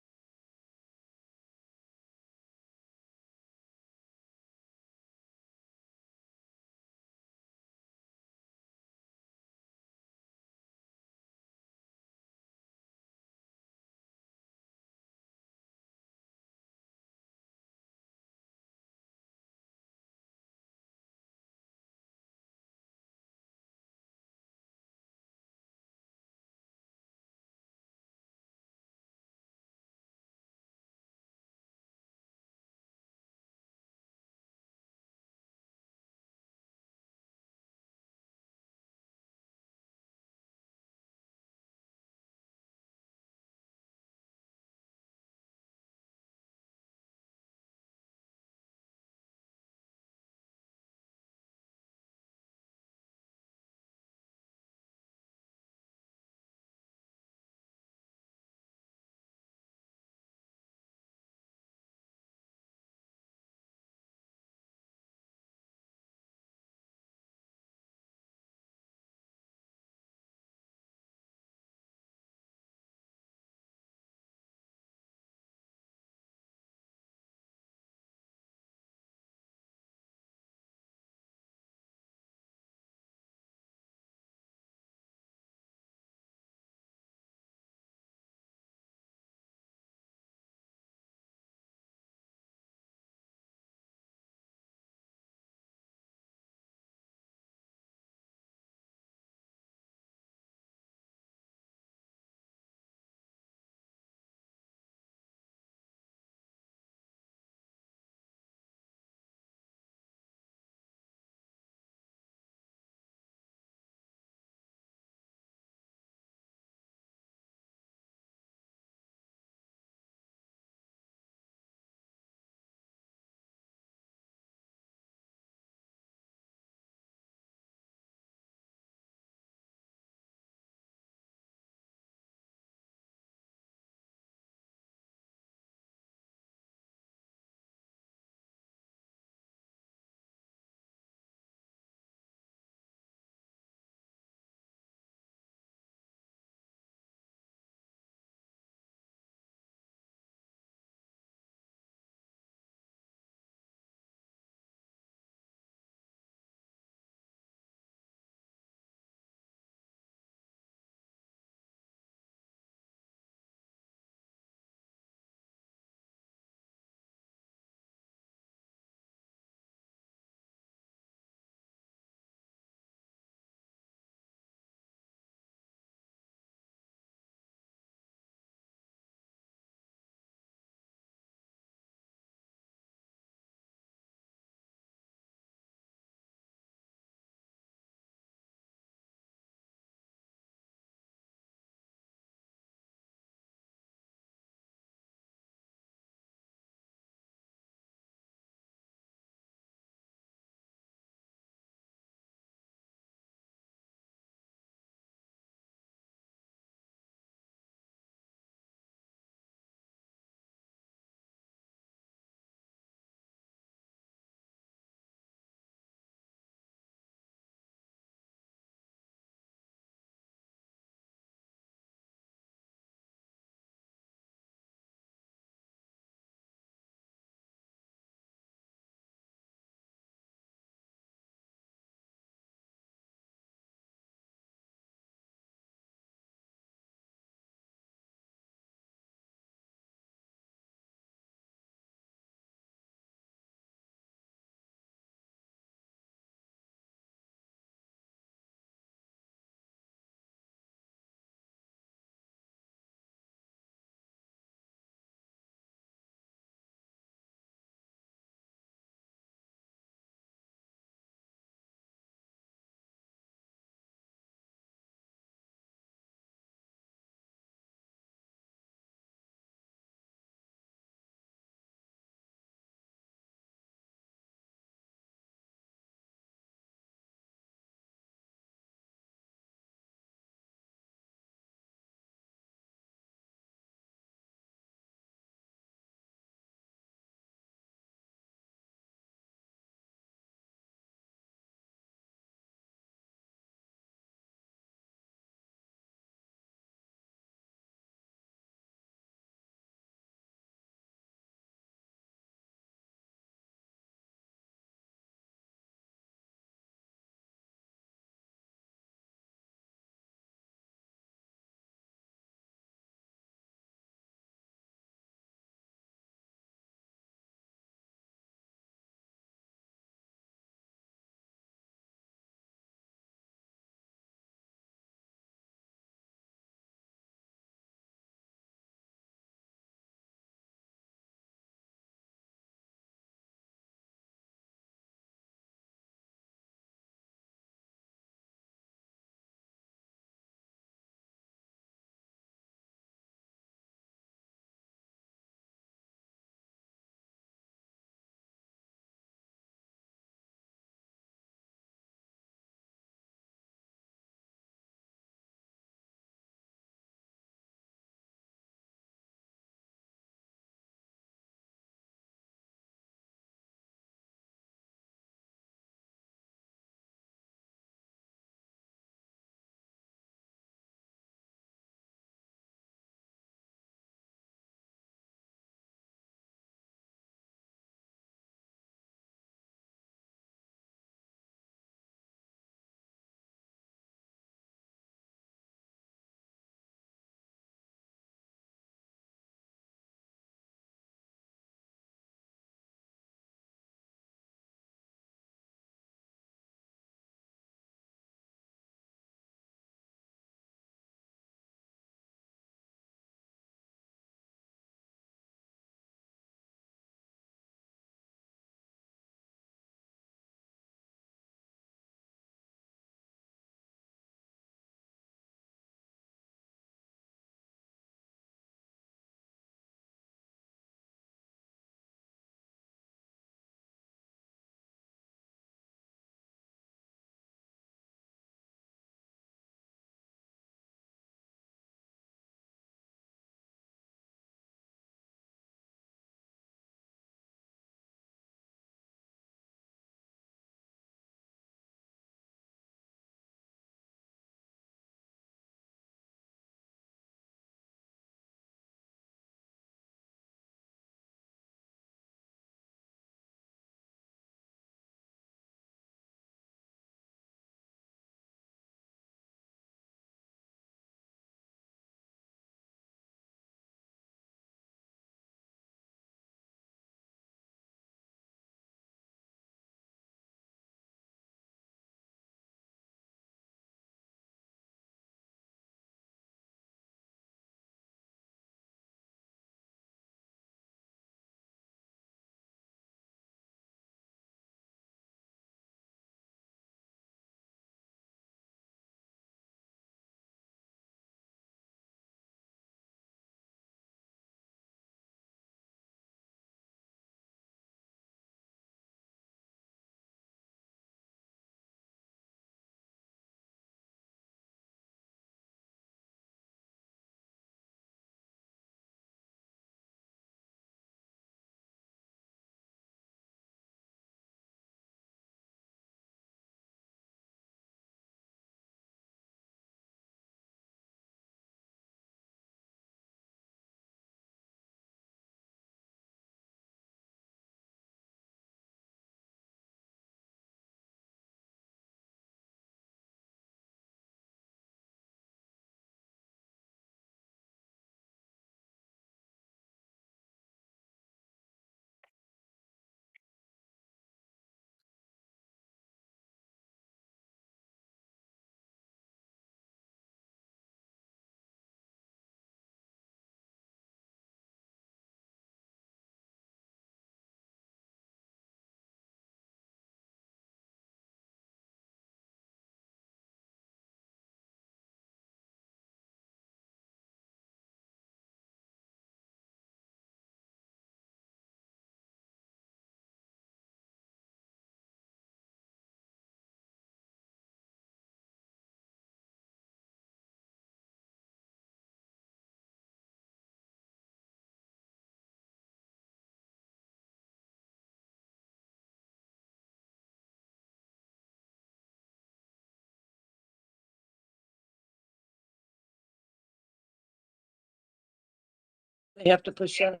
They have to push that.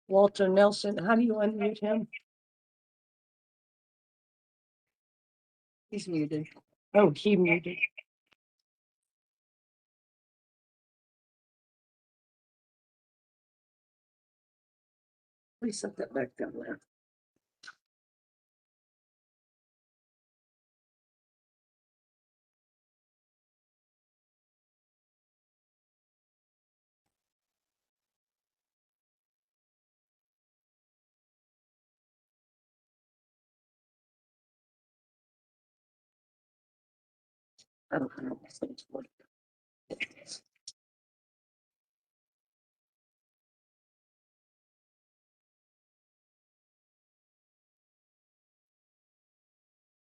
Walter Nelson, how do you unmute him? He's muted. Oh, he muted. Please set that back down there. I don't know.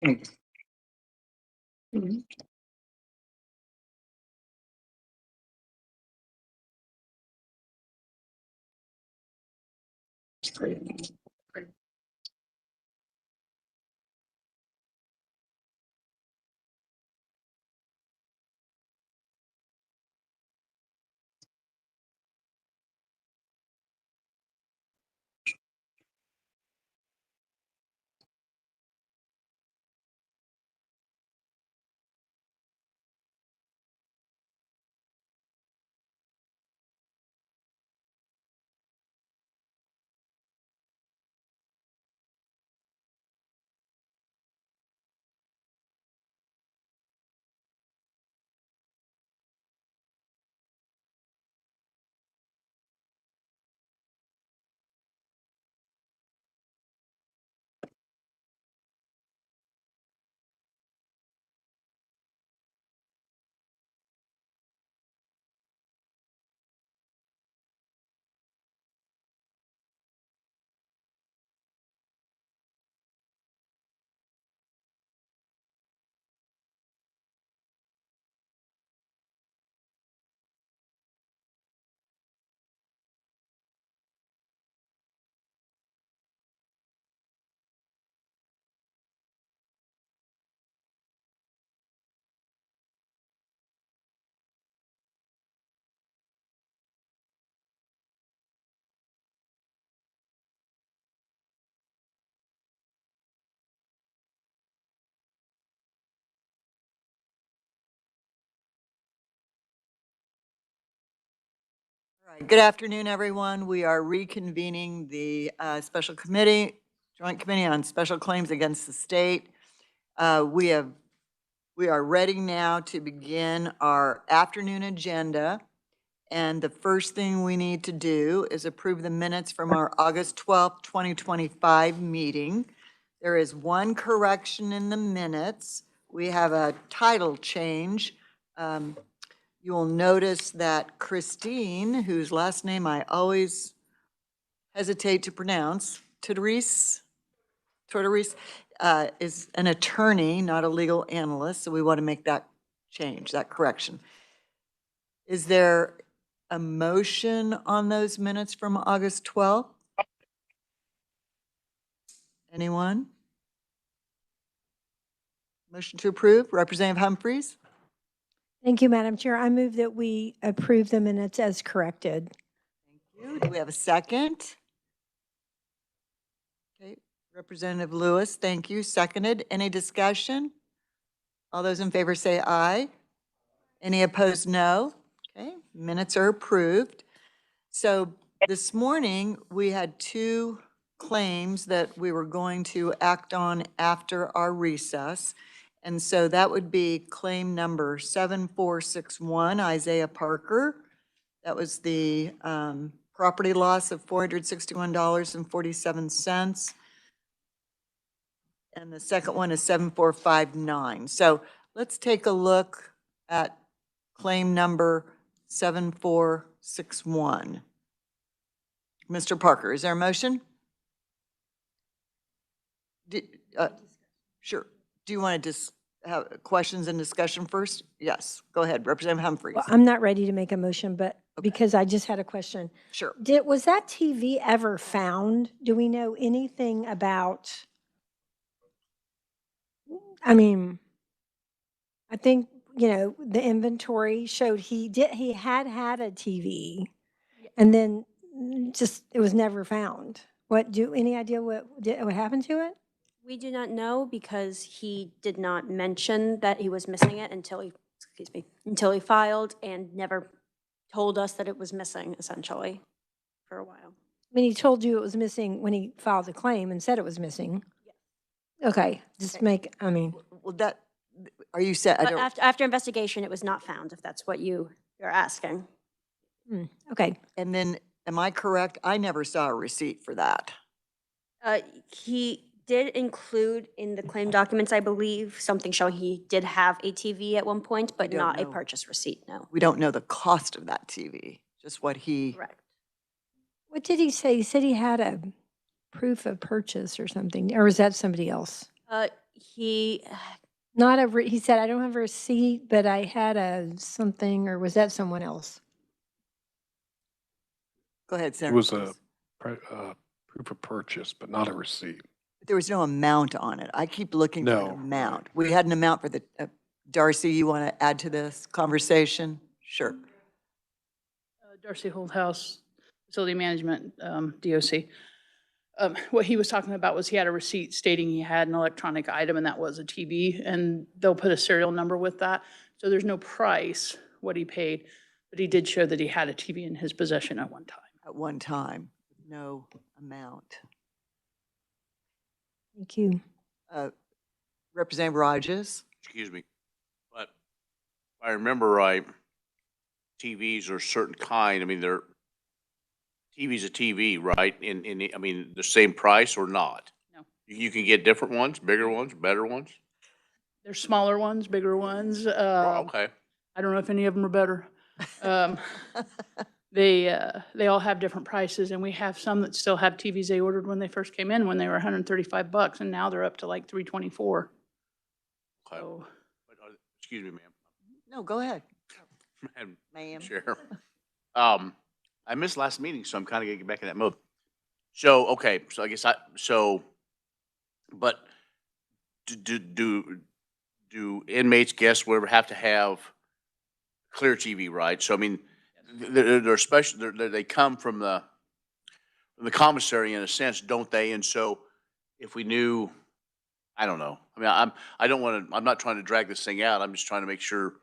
Mhm. All right. Good afternoon, everyone. We are reconvening the special committee, Joint Committee on Special Claims Against the State. We are ready now to begin our afternoon agenda. And the first thing we need to do is approve the minutes from our August 12th, 2025 meeting. There is one correction in the minutes. We have a title change. You will notice that Christine, whose last name I always hesitate to pronounce, Torres, is an attorney, not a legal analyst, so we want to make that change, that correction. Is there a motion on those minutes from August 12th? Anyone? Motion to approve, Representative Humphries? Thank you, Madam Chair. I move that we approve the minutes as corrected. Thank you. Do we have a second? Okay, Representative Lewis, thank you. Seconded. Any discussion? All those in favor say aye. Any opposed, no. Okay, minutes are approved. So this morning, we had two claims that we were going to act on after our recess. And so that would be claim number 7461, Isaiah Parker. That was the property loss of $461.47. And the second one is 7459. So let's take a look at claim number 7461. Mr. Parker, is there a motion? Sure. Do you want to just have questions and discussion first? Yes, go ahead, Representative Humphries. Well, I'm not ready to make a motion, but because I just had a question. Sure. Was that TV ever found? Do we know anything about I mean, I think, you know, the inventory showed he had a TV and then just, it was never found. Any idea what happened to it? We do not know because he did not mention that he was missing it until he filed and never told us that it was missing, essentially, for a while. I mean, he told you it was missing when he filed the claim and said it was missing. Okay, I mean. Well, are you set? After investigation, it was not found, if that's what you're asking. Okay. And then, am I correct? I never saw a receipt for that. He did include in the claim documents, I believe, something showing he did have a TV at one point, but not a purchase receipt, no. We don't know the cost of that TV, just what he. Correct. What did he say? He said he had a proof of purchase or something, or was that somebody else? He said, I don't have a receipt, but I had a something, or was that someone else? Go ahead, It Senator. was a proof of purchase, but not a receipt. There was no amount on it. I keep looking for an No. amount. We had an amount for the, Darcy, you want to add to this conversation? Sure. Darcy Holdhouse, Facility Management, DOC. What he was talking about was he had a receipt stating he had an electronic item, and that was a TV, and they'll put a serial number with that. So there's no price, what he paid, but he did show that he had a TV in his possession at one time. At one time, no amount. Thank you. Representative Rogers? Excuse me. But if I remember right, TVs are a certain kind. I mean, TV's a TV, right? I mean, the same price or not? No. You can get different ones, bigger ones, better ones? There's smaller ones, bigger ones. Oh, okay. I don't know if any of them are better. They all have different prices, and we have some that still have TVs they ordered when they first came in when they were $135, and now they're up to like $324. Okay. So, But, excuse me, ma'am. No, go ahead. Ma'am. Chair. I missed last meeting, so I'm kind of getting back in that mode. So, okay, so I guess but do inmates, guests, whatever, have to have clear TV, right? So, I mean, they're special, they come from the commissary in a sense, don't they? And so if we knew, I don't know. I mean, I'm not trying to drag this thing out. I'm just trying to make sure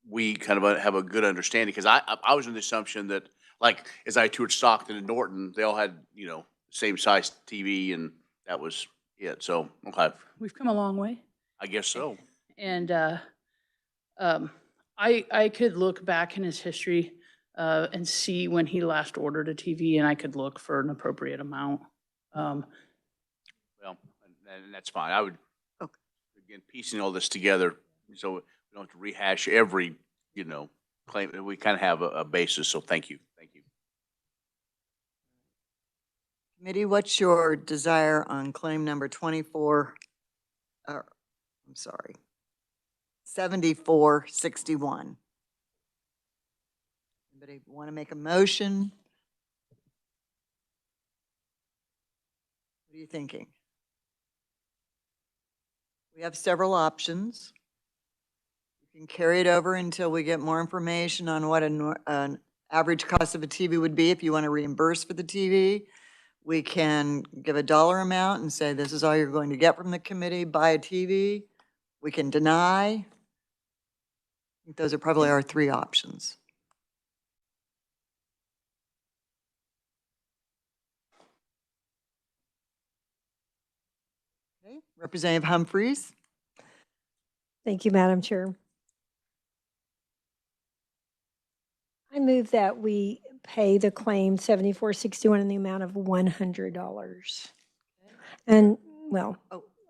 we kind of have a good understanding, because I was in the assumption that, like, as I toured Stockton and Norton, they all had, same size TV, and that was it. So, okay, we've come a long way. I guess so. And I could look back in his history and see when he last ordered a TV, and I could look for an appropriate amount. Well, and that's fine. I would, again, piecing all this together, so we don't have to rehash every, claim. We kind of have a basis, so thank you. Thank you. Committee, what's your desire on claim number 7461? Anybody want to make a motion? What are you thinking? We have several options. You can carry it over until we get more information on what an average cost of a TV would be if you want to reimburse for the TV. We can give a dollar amount and say, this is all you're going to get from the committee, buy a TV. We can deny. I think those are probably our three options. Okay, Representative Humphreys. Thank you, Madam Chair. I move that we pay the claim 7461 in the amount of $100. And, well,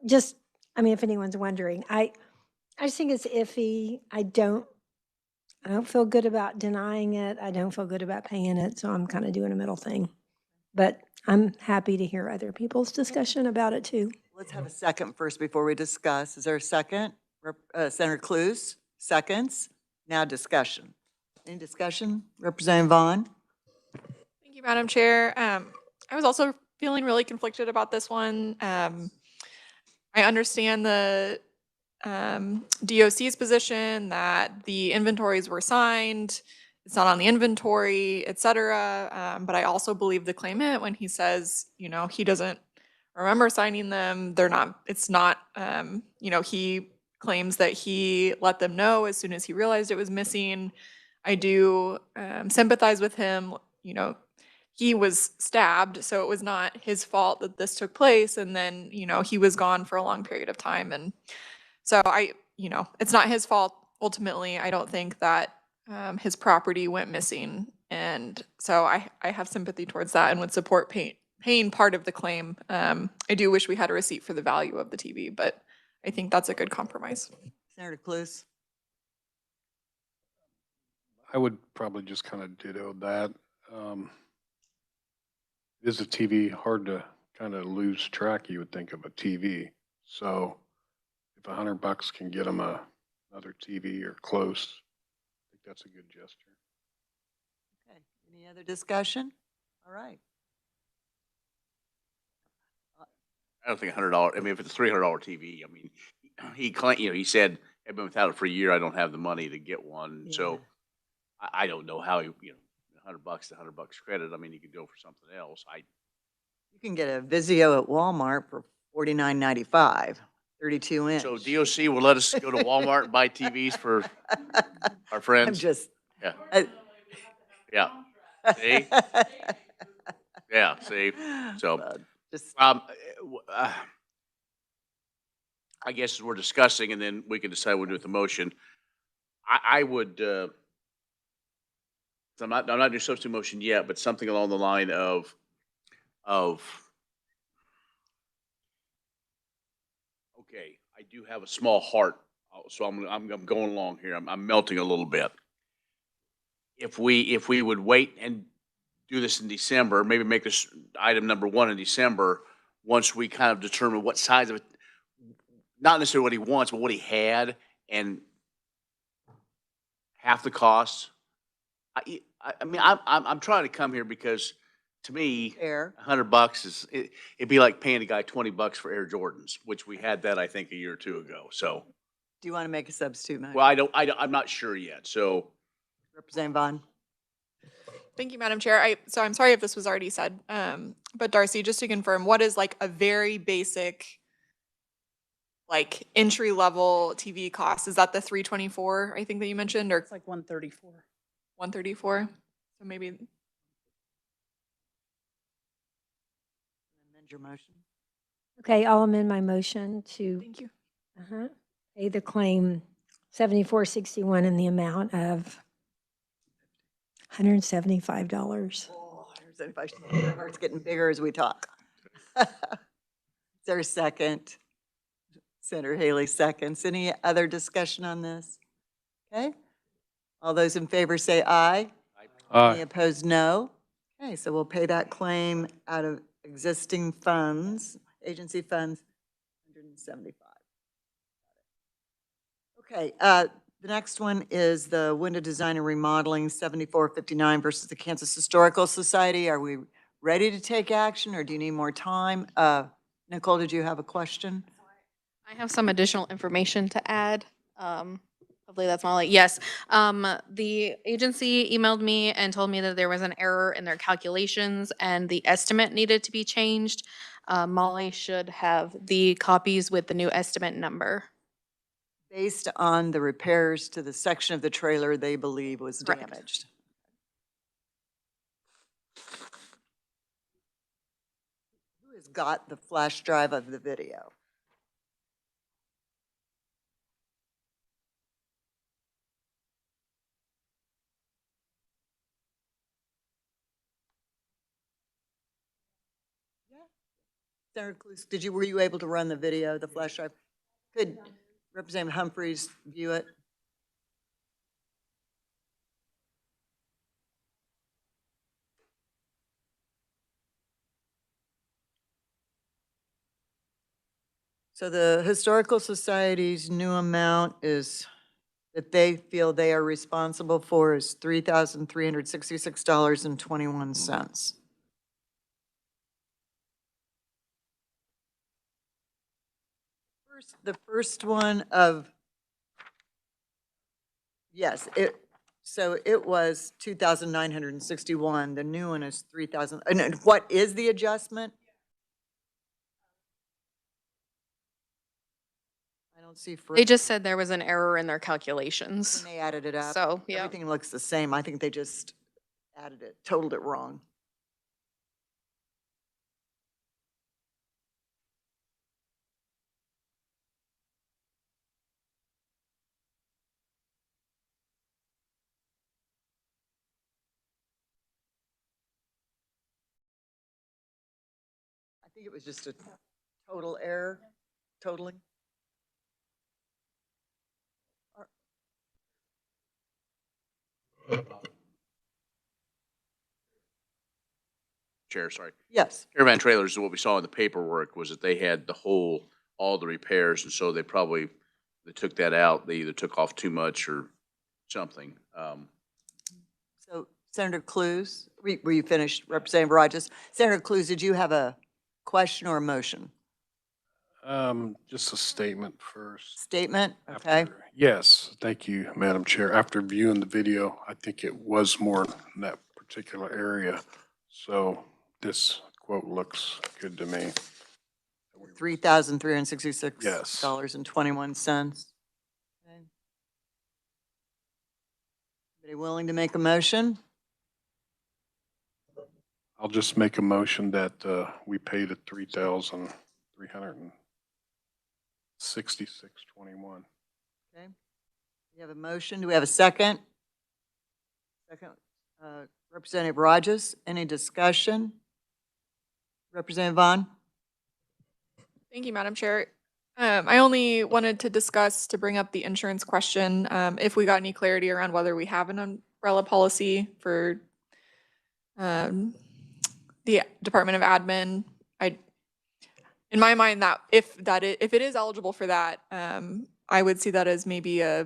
if anyone's wondering, I just think it's iffy. I don't feel good about denying it. I don't feel good about paying it, so I'm kind of doing a middle thing. But I'm happy to hear other people's discussion about it too. Let's have a second first before we discuss. Is there a second? Senator Cluse, seconds. Now discussion. Any discussion? Representative Vaughn? Thank you, Madam Chair. I was also feeling really conflicted about this one. I understand the DOC's position that the inventories were signed, it's not on the inventory, et cetera. But I also believe the claimant when he says, you know, he doesn't remember signing them. They're not, it's not, you know, he claims that he let them know as soon as he realized it was missing. I do sympathize with him. You know, he was stabbed, so it was not his fault that this took place. And then, you know, he was gone for a long period of time. And so you know, it's not his fault ultimately. I don't think that his property went missing. And so I have sympathy towards that and would support paying part of the claim. I do wish we had a receipt for the value of the TV, but I think that's a good compromise. Senator Cluse? I would probably just kind of ditto that. Is a TV hard to kind of lose track, you would think, of a TV. So if $100 can get them another TV or close, I think that's a good gesture. Okay, any other discussion? All right. I don't think $100, I mean, if it's a $300 TV, I mean, he claimed, you know, he said, I've been without it for a year, I don't have the money to get one. So I don't know how, you know, $100 to $100 credit. I mean, you could go for something else. You can get a Vizio at Walmart for $49.95, 32 inch. So DOC will let us go to Walmart and buy TVs for our friends. I'm just. Yeah. Yeah. See? Yeah, see? So, I guess as we're discussing, and then we can decide what to do with the motion. I would, so I'm not doing substitute motion yet, but something along the line of, okay, I do have a small heart, so I'm going along here. I'm melting a little bit. If we would wait and do this in December, maybe make this item number 1 in December, once we kind of determine what size of it, not necessarily what he wants, but what he had, and half the cost. I mean, I'm trying to come here because, to me, $100 is it'd be like paying a guy $20 for Air Jordans, which we had that I think a year or two ago. So, Do you want to make a substitute motion? well, I'm not sure yet. So, Representative Vaughn? Thank you, Madam Chair. So I'm sorry if this was already said, but Darcy, just to confirm, what is like a very basic, like entry level TV cost? Is that the $324 I think that you mentioned, or It's like 134. 134? So maybe. Amend your motion. Okay, I'll amend my motion to. Thank you. Pay the claim 7461 in the amount of $175. Oh, my heart's getting bigger as we talk. Is there a second? Senator Haley seconds. Any other discussion on this? Okay. All those in favor say aye. Aye. Any opposed, no. Okay, so we'll pay that claim out of existing funds, agency funds, 175. Okay, the next one is the window design and remodeling, 7459 versus the Kansas Historical Society. Are we ready to take action, or do you need more time? Nicole, did you have a question? I have some additional information to add. Hopefully that's Molly. Yes. The agency emailed me and told me that there was an error in their calculations and the estimate needed to be changed. Molly should have the copies with the new estimate number. Based on the repairs to the section of the trailer they believe was Correct. damaged. Who has got the flash drive of the video? Senator Cluse, were you able to run the video, the flash drive? Could Representative Humphreys view it? So the Historical Society's new amount is, that they feel they are responsible for, is $3,366.21. The first one of, yes, so it was 2,961. The new one is 3,000. And what is the adjustment? I don't see. They just said there was an error in their calculations. And they added it up. So, yeah. Everything looks the same. I think they just added it, totaled it wrong. I think it was just a total error, totaling. Chair, sorry. Yes. Caravan trailers, what we saw in the paperwork was that they had all the repairs, and so they took that out. They either took off too much or something. So Senator Clues, were you finished, Representative Rogers? Senator Clues, did you have a question or a motion? Just a statement first. Statement, okay. Yes, thank you, Madam Chair. After viewing the video, I think it was more in that particular area. So this quote looks good to me. $3,366.21. Okay. Anybody willing to make a motion? I'll just make a motion that we pay the $3,366.21. Okay. We have a motion. Do we have a second? Second, Representative Rogers, any discussion? Representative Vaughn? Thank you, Madam Chair. I only wanted to bring up the insurance question. If we got any clarity around whether we have an umbrella policy for the Department of Admin. In my mind, that if it is eligible for that, I would see that as maybe a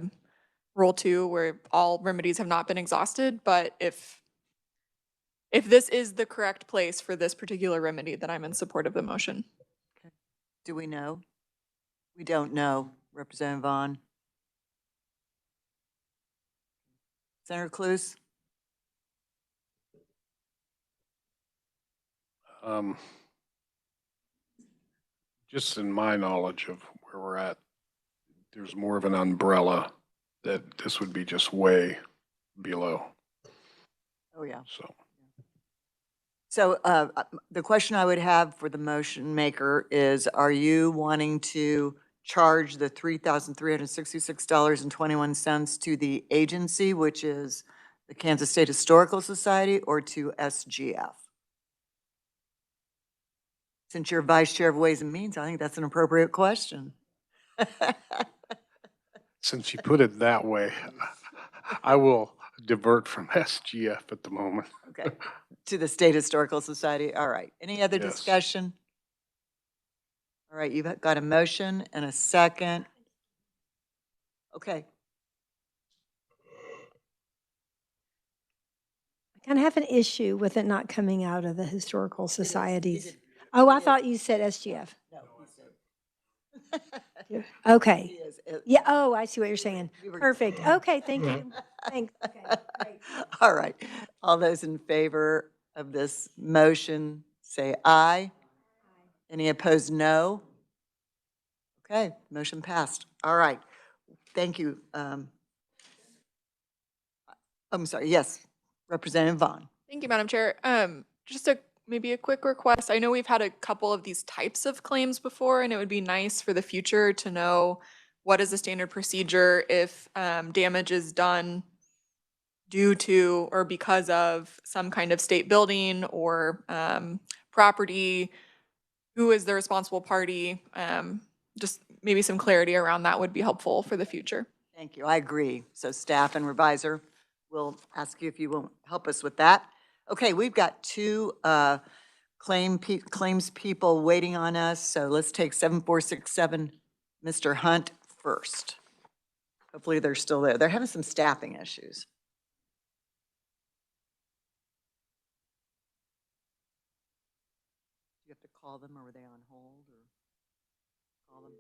rule 2 where all remedies have not been exhausted. But if this is the correct place for this particular remedy, then I'm in support of the motion. Okay. Do we know? We don't know, Representative Vaughn. Senator Clues? Just in my knowledge of where we're at, there's more of an umbrella that this would be just way below. Oh, yeah. So the question I would have for the motion maker is, are you wanting to charge the $3,366.21 to the agency, which is the Kansas State Historical Society, or to SGF? Since you're Vice Chair of Ways and Means, I think that's an appropriate question. since you put it that way, I will divert from SGF at the moment. Okay, to the State Historical Society. All right. Any other Yes. discussion? All right, you've got a motion and a second. Okay. I kind of have an issue with it not coming out of the historical societies. Oh, I thought you said SGF. No, he said. Okay. He is. Yeah, oh, I see what you're saying. We were- Perfect. Okay, thank you. Thanks. Okay, great. All right. All those in favor of this motion, say aye. Any opposed, no? Okay, motion passed. All right. Thank you. I'm sorry, yes, Representative Vaughn. Thank you, Madam Chair. Just maybe a quick request. I know we've had a couple of these types of claims before, and it would be nice for the future to know what is the standard procedure if damage is done due to or because of some kind of state building or property. Who is the responsible party? Just maybe some clarity around that would be helpful for the future. Thank you, I agree. So staff and revisor will ask you if you will help us with that. Okay, we've got two claims people waiting on us, so let's take 7467, Mr. Hunt first. Hopefully they're still there. They're having some staffing issues. Do you have to call them, or were they on hold, or call them?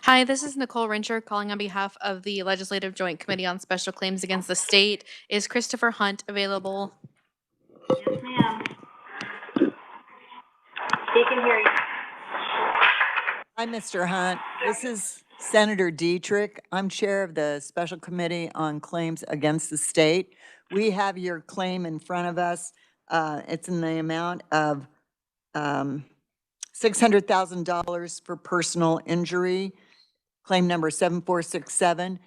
Hi, this is Nicole Rencher calling on behalf of the Legislative Joint Committee on Special Claims Against the State. Is Christopher Hunt available? Yes, ma'am. He can hear you. Hi, Mr. Hunt. This is Senator Dietrich. I'm chair of the Special Committee on Claims Against the State. We have your claim in front of us. It's in the amount of $600,000 for personal injury, claim number 7467.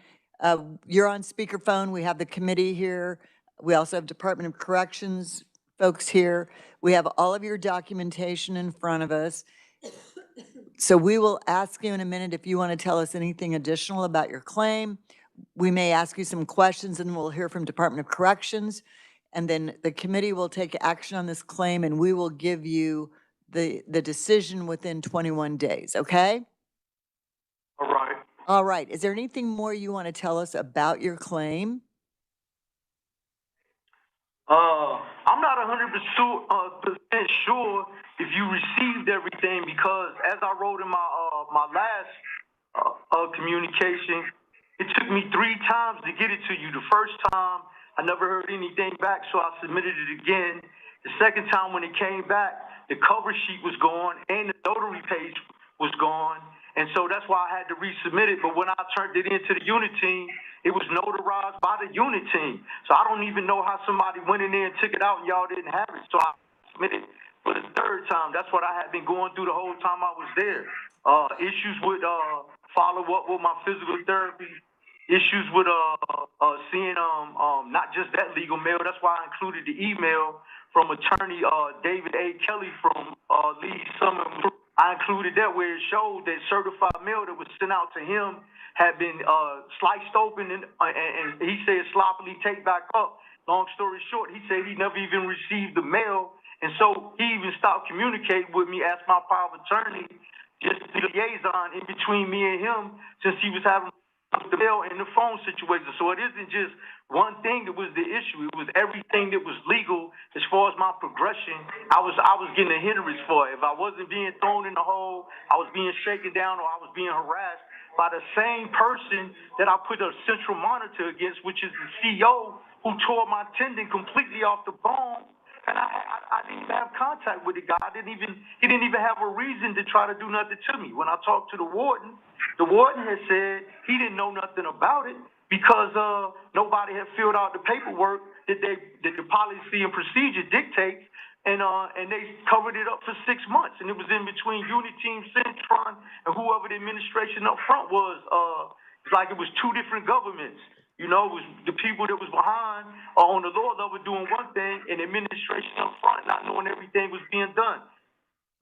You're on speakerphone. We have the committee here. We also have Department of Corrections folks here. We have all of your documentation in front of us. So we will ask you in a minute if you want to tell us anything additional about your claim. We may ask you some questions and we'll hear from Department of Corrections. And then the committee will take action on this claim and we will give you the decision within 21 days, okay? All right. All right. Is there anything more you want to tell us about your claim? I'm not 100% sure if you received everything because as I wrote in my last communication, it took me 3 times to get it to you. The first time, I never heard anything back, so I submitted it again. The second time when it came back, the cover sheet was gone and the notary page was gone. And so that's why I had to resubmit it. But when I turned it into the unit team, it was notarized by the unit team. So I don't even know how somebody went in there and took it out and y'all didn't have it. So I submitted for the 3rd time. That's what I had been going through the whole time I was there. Issues with follow up with my physical therapy. Issues with seeing not just that legal mail. That's why I included the email from attorney David A. Kelly from Lee Summer. I included that where it showed that certified mail that was sent out to him had been sliced open and he said sloppily take back up. Long story short, he said he never even received the mail. And so he even stopped communicating with me as my power of attorney, just the liaison in between me and him since he was having the mail and the phone situation. So it isn't just one thing that was the issue. It was everything that was legal as far as my progression. I was getting a hindrance for it. If I wasn't being thrown in the hole, I was being shaken down or I was being harassed by the same person that I put a central monitor against, which is the CEO who tore my tendon completely off the bone. And I didn't even have contact with the guy. He didn't even have a reason to try to do nothing to me. When I talked to the warden had said he didn't know nothing about it because nobody had filled out the paperwork that the policy and procedure dictates, and they covered it up for 6 months. And it was in between Unity Team, Centron, and whoever the administration up front was. It's like it was 2 different governments. You know, it was the people that was behind on the lower level doing one thing and administration up front not knowing everything was being done.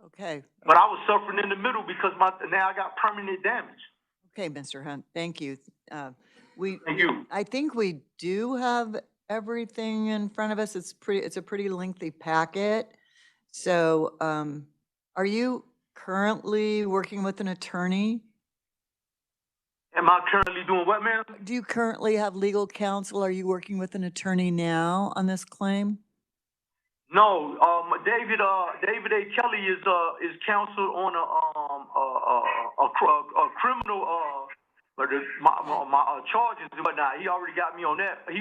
Okay. But I was suffering in the middle because now I got permanent damage. Okay, Mr. Hunt, thank you. Thank you. I think we do have everything in front of us. It's a pretty lengthy packet. So, are you currently working with an attorney? Am I currently doing what, ma'am? Do you currently have legal counsel? Are you working with an attorney now on this claim? No, David A. Kelly is counseled on a criminal my charges and whatnot. He already got me on that. I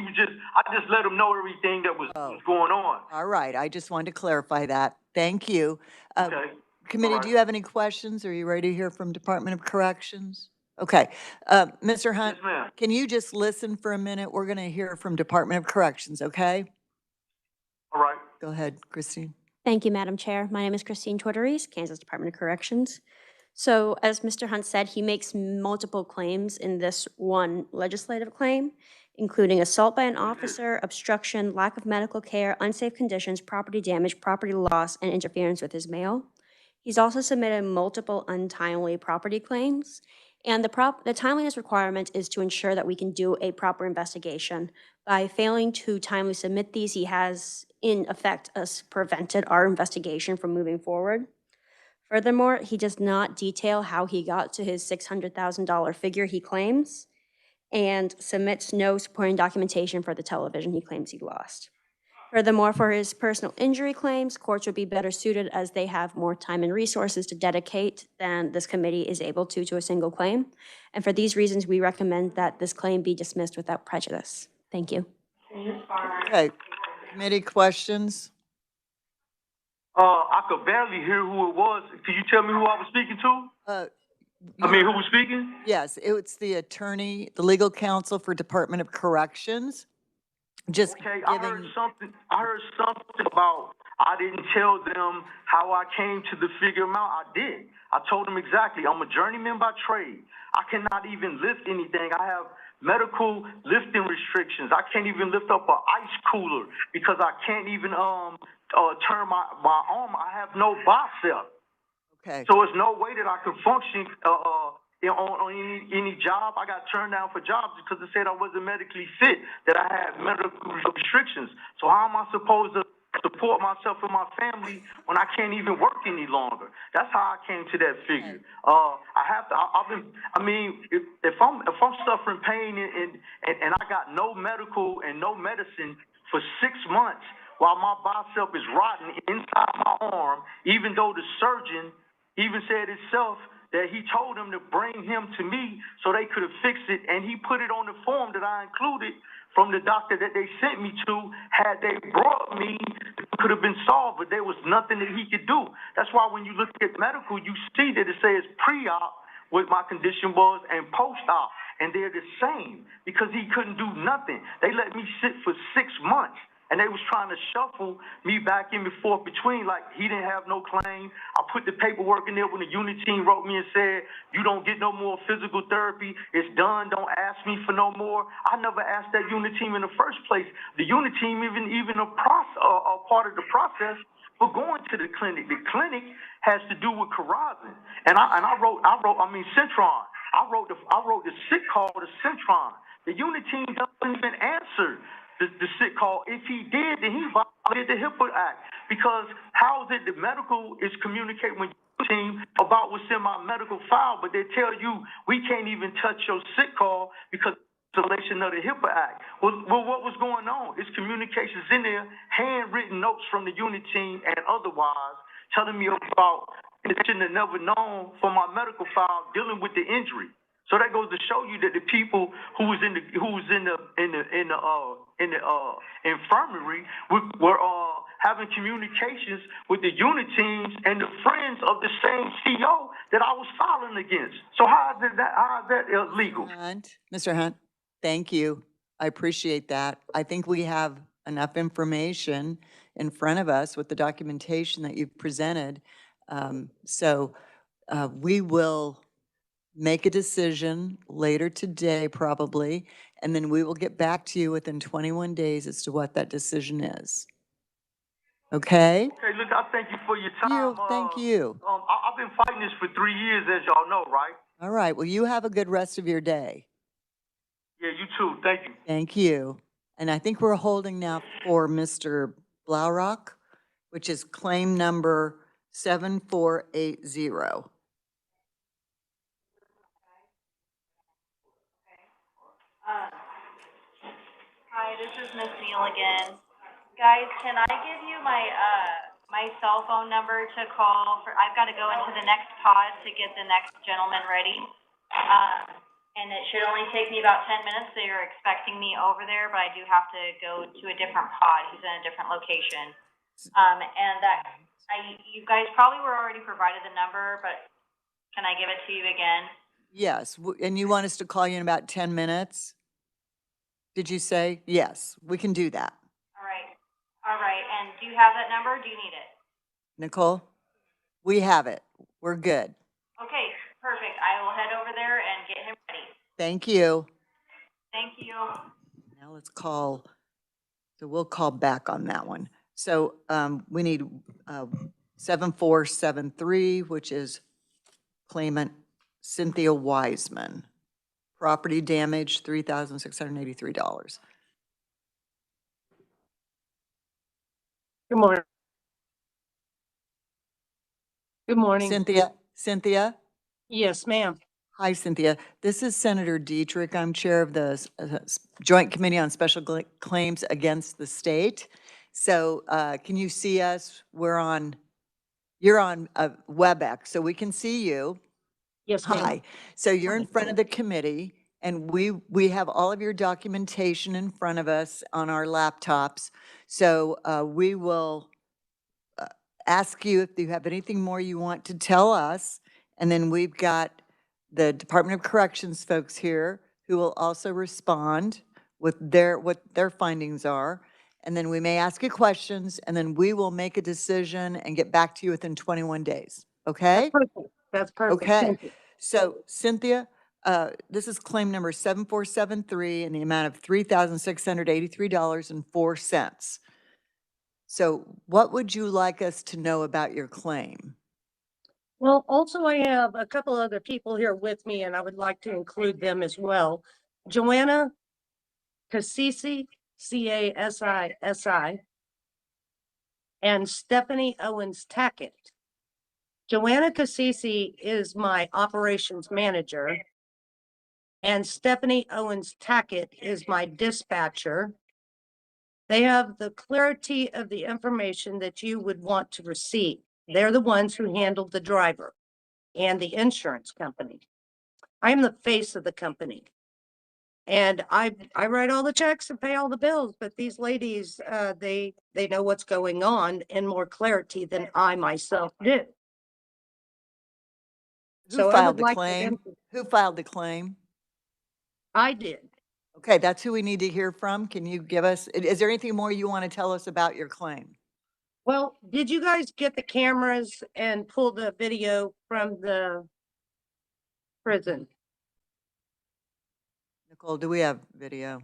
just let him know everything that was going on. All right, I just wanted to clarify that. Thank you. Okay. Committee, do you have any questions? Are you ready to hear from Department of Corrections? Okay, Mr. Hunt, Yes, ma'am. can you just listen for a minute? We're going to hear from Department of Corrections, okay? All right. Go ahead, Christine. Thank you, Madam Chair. My name is Christine Tortorise, Kansas Department of Corrections. So as Mr. Hunt said, he makes multiple claims in this one legislative claim, including assault by an officer, obstruction, lack of medical care, unsafe conditions, property damage, property loss, and interference with his mail. He's also submitted multiple untimely property claims. And the timeliness requirement is to ensure that we can do a proper investigation. By failing to timely submit these, he has, in effect, prevented our investigation from moving forward. Furthermore, he does not detail how he got to his $600,000 figure he claims and submits no supporting documentation for the television he claims he lost. Furthermore, for his personal injury claims, courts would be better suited as they have more time and resources to dedicate than this committee is able to a single claim. And for these reasons, we recommend that this claim be dismissed without prejudice. Thank you. Okay, committee questions? I could barely hear who it was. Could you tell me who I was speaking to? Who was speaking? Yes, it's the attorney, the legal counsel for Department of Corrections. Just Okay, giving. I heard something about I didn't tell them how I came to the figure amount. I did. I told them exactly. I'm a journeyman by trade. I cannot even lift anything. I have medical lifting restrictions. I can't even lift up an ice cooler because I can't even turn my arm. I have no bicep. Okay. So there's no way that I could function on any job. I got turned down for jobs because they said I wasn't medically fit, that I had medical restrictions. So how am I supposed to support myself and my family when I can't even work any longer? That's how I came to that figure. If I'm suffering pain and I got no medical and no medicine for 6 months while my bicep is rotten inside my arm, even though the surgeon even said itself that he told them to bring him to me so they could have fixed it, and he put it on the form that I included from the doctor that they sent me to. Had they brought me, it could have been solved, but there was nothing that he could do. That's why when you look at medical, you see that it says pre-op, what my condition was, and post-op, and they're the same because he couldn't do nothing. They let me sit for 6 months. And they was trying to shuffle me back in and forth between, like he didn't have no claim. I put the paperwork in there when the unit team wrote me and said, you don't get no more physical therapy. It's done. Don't ask me for no more. I never asked that unit team in the first place. The unit team even a part of the process for going to the clinic. The clinic has to do with Corazon. And I wrote Centron. I wrote the sick call to Centron. The unit team doesn't even answer the sick call. If he did, then he violated the HIPAA Act. Because how is it the medical is communicating with your team about what's in my medical file, but they tell you we can't even touch your sick call because of the violation of the HIPAA Act. Well, what was going on? It's communications in there, handwritten notes from the unit team and otherwise telling me about it shouldn't have never known from my medical file dealing with the injury. So that goes to show you that the people who was in the infirmary were having communications with the unit teams and the friends of the same CO that I was filing against. So how is that illegal? Mr. Hunt, thank you. I appreciate that. I think we have enough information in front of us with the documentation that you've presented. We will make a decision later today probably, and then we will get back to you within 21 days as to what that decision is. Okay? Okay, look, I thank you for your time. Thank you. I've been fighting this for 3 years, as y'all know, right? All right, well, you have a good rest of your day. Yeah, you too. Thank you. Thank you. And I think we're holding now for Mr. Blaurock, which is claim number 7480. Hi, this is Miss Neal again. Guys, can I give you my my cell phone number to call for? I've got to go into the next pod to get the next gentleman ready. And it should only take me about 10 minutes, so you're expecting me over there, but I do have to go to a different pod. He's in a different location. You guys probably were already provided the number, but can I give it to you again? Yes, and you want us to call you in about 10 minutes? Did you say? Yes, we can do that. All right, and do you have that number, or do you need it? Nicole, we have it. We're good. Okay, perfect. I will head over there and get him ready. Thank you. Thank you. Now let's call, so we'll call back on that one. So we need 7473, which is claimant Cynthia Wiseman. Property damage, $3,683. Good morning. Good morning. Cynthia? Yes, ma'am. Hi, Cynthia. This is Senator Dietrich. I'm chair of the Joint Committee on Special Claims Against the State. So can you see us? You're on WebEx, so we can see you. Yes, ma'am. Hi. So you're in front of the committee, and we have all of your documentation in front of us on our laptops. So we will ask you if you have anything more you want to tell us. And then we've got the Department of Corrections folks here who will also respond with what their findings are. And then we may ask you questions, and then we will make a decision and get back to you within 21 days. Okay? Perfect. That's perfect. Okay. Thank you. So Cynthia, this is claim number 7473 in the amount of $3,683.04. So what would you like us to know about your claim? Well, also I have a couple other people here with me and I would like to include them as well. Joanna Cassisi, Casisi, and Stephanie Owens Tackett. Joanna Cassisi is my operations manager, and Stephanie Owens Tackett is my dispatcher. They have the clarity of the information that you would want to receive. They're the ones who handled the driver and the insurance company. I'm the face of the company. And I write all the checks and pay all the bills, but these ladies, they know what's going on in more clarity than I myself do. Who I filed would the like for claim? them to- Who filed the claim? I did. Okay, that's who we need to hear from. Can you give us, is there anything more you want to tell us about your claim? Well, did you guys get the cameras and pull the video from the prison? Nicole, do we have video?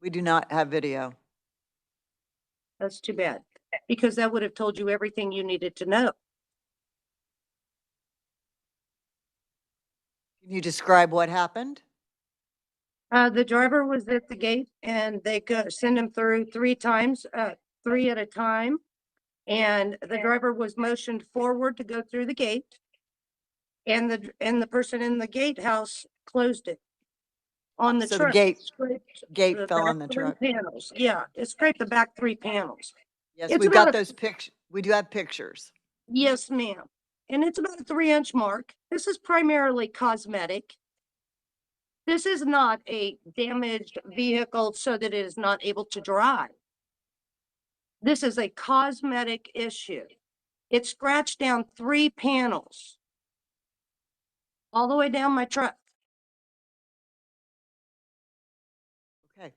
We do not have video. That's too bad, because that would have told you everything you needed to know. Can you describe what happened? The driver was at the gate and they send him through 3 times, 3 at a time. And the driver was motioned forward to go through the gate. And the person in the gatehouse closed it on the So the truck. gate The fell back on the 3 truck. panels. Yeah, it scraped the back 3 panels. Yes, It's we've got about those pictures. We do have pictures. Yes, ma'am. And it's about a 3-inch mark. This is primarily cosmetic. This is not a damaged vehicle so that it is not able to drive. This is a cosmetic issue. It scratched down 3 panels all the way down my truck. Okay,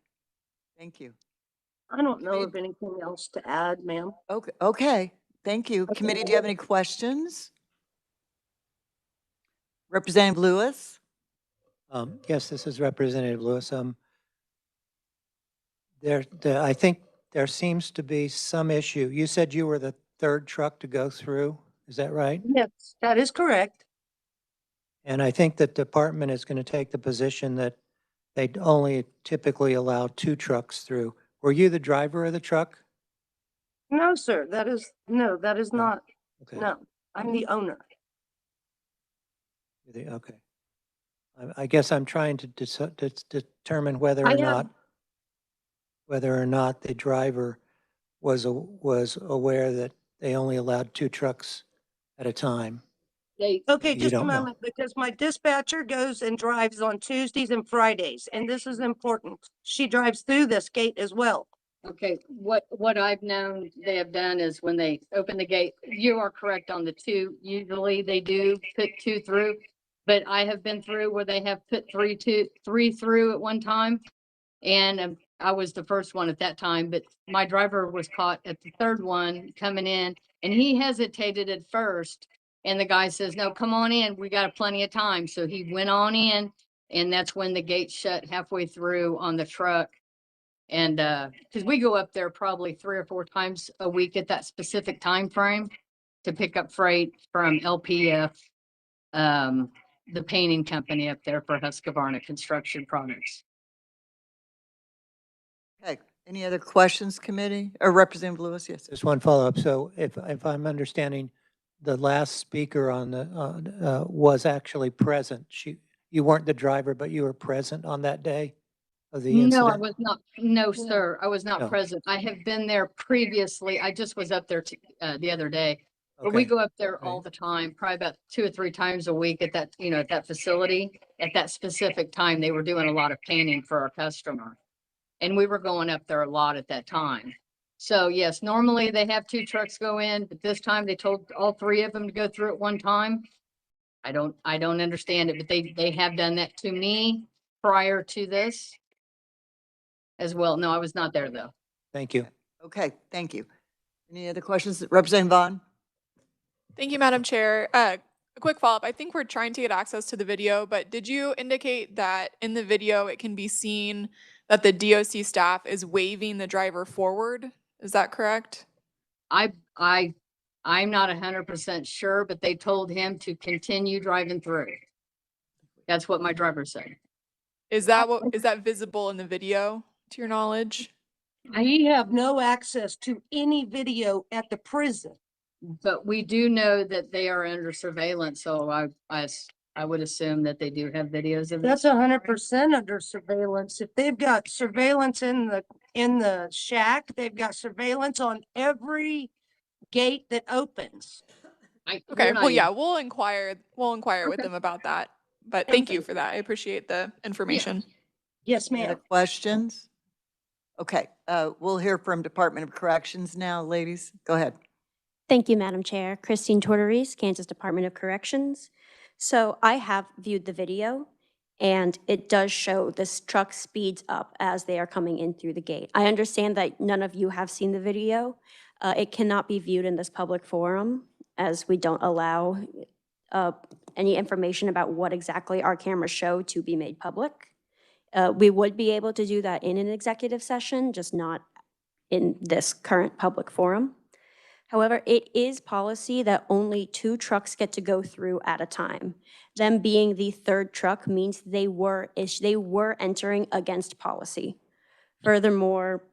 thank you. I don't know of anything else to add, ma'am. Okay, thank you. Okay. Committee, do you have any questions? Representative Lewis? Yes, this is Representative Lewis. I think there seems to be some issue. You said you were the 3rd truck to go through. Is that right? Yes, that is correct. And I think the department is going to take the position that they only typically allow 2 trucks through. Were you the driver of the truck? No, sir, that is not. Okay. No, I'm the owner. Okay. I guess I'm trying to determine whether I or have- not the driver was aware that they only allowed 2 trucks at a time. Okay, You just a don't know. moment, because my dispatcher goes and drives on Tuesdays and Fridays, and this is important. She drives through this gate as well. Okay, what I've known they have done is when they open the gate, you are correct on the 2. Usually they do put 2 through, but I have been through where they have put 3 through at one time. And I was the first one at that time, but my driver was caught at the 3rd one coming in, and he hesitated at first. And the guy says, "No, come on in. We got plenty of time." So he went on in, and that's when the gate shut halfway through on the truck. And because we go up there probably 3 or 4 times a week at that specific time frame to pick up freight from LPF, the painting company up there for Husqvarna Construction Products. Okay, any other questions, committee? Or Representative Lewis, yes. Just one follow-up. So if I'm understanding, the last speaker on the was actually present. You weren't the driver, but you were present on that day of the No, I incident? was not. No, sir, I was not No. present. I have been there previously. I just was up there the other day. But we Okay. go up there all Right. the time, probably about 2 or 3 times a week at that, at that facility. At that specific time, they were doing a lot of painting for our customer. And we were going up there a lot at that time. So yes, normally they have 2 trucks go in, but this time they told all 3 of them to go through at one time. I don't understand it, but they have done that to me prior to this as well. No, I was not there though. Thank you. Okay, thank you. Any other questions? Representative Vaughn? Thank you, Madam Chair. A quick follow-up. I think we're trying to get access to the video, but did you indicate that in the video it can be seen that the DOC staff is waving the driver forward? Is that correct? I'm not 100% sure, but they told him to continue driving through. That's what my driver said. Is that visible in the video, to your knowledge? We have no access to any video at the prison. But we do know that they are under surveillance, so I would assume that they do have videos of That's this. 100% under surveillance. If they've got surveillance in the shack, they've got surveillance on every gate that opens. Okay, well, yeah, we'll inquire with them about that. But thank you for that. I appreciate the information. Yes, Any other ma'am. questions? Okay, we'll hear from Department of Corrections now, ladies. Go ahead. Thank you, Madam Chair. Christine Tortorise, Kansas Department of Corrections. So I have viewed the video, and it does show this truck speeds up as they are coming in through the gate. I understand that none of you have seen the video. It cannot be viewed in this public forum, as we don't allow any information about what exactly our cameras show to be made public. We would be able to do that in an executive session, just not in this current public forum. However, it is policy that only 2 trucks get to go through at a time. Them being the 3rd truck means they were entering against policy. Furthermore,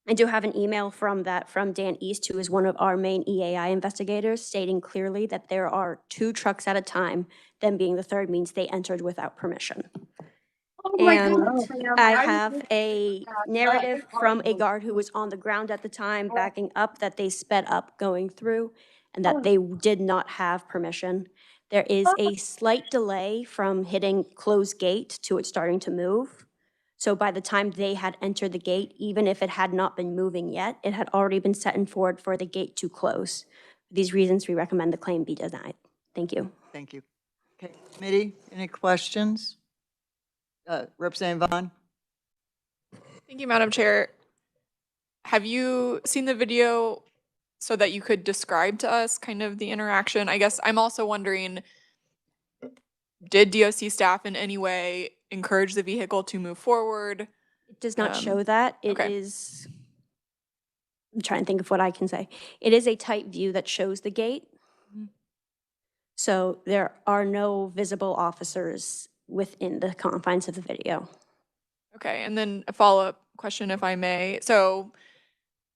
I do have an email from Dan East, who is one of our main EAI investigators, stating clearly that there are 2 trucks at a time. Them being the 3rd means they entered without permission. And I have a narrative from a guard who was on the ground at the time backing up that they sped up going through and that they did not have permission. There is a slight delay from hitting close gate to it starting to move. So by the time they had entered the gate, even if it had not been moving yet, it had already been set forward for the gate to close. For these reasons, we recommend the claim be denied. Thank you. Thank you. Okay, committee, any questions? Representative Vaughn? Thank you, Madam Chair. Have you seen the video so that you could describe to us kind of the interaction? I guess I'm also wondering, did DOC staff in any way encourage the vehicle to move forward? It does not show that. It okay. is, I'm trying to think of what I can say. It is a tight view that shows the gate. So there are no visible officers within the confines of the video. Okay, and then a follow-up question, if I may. So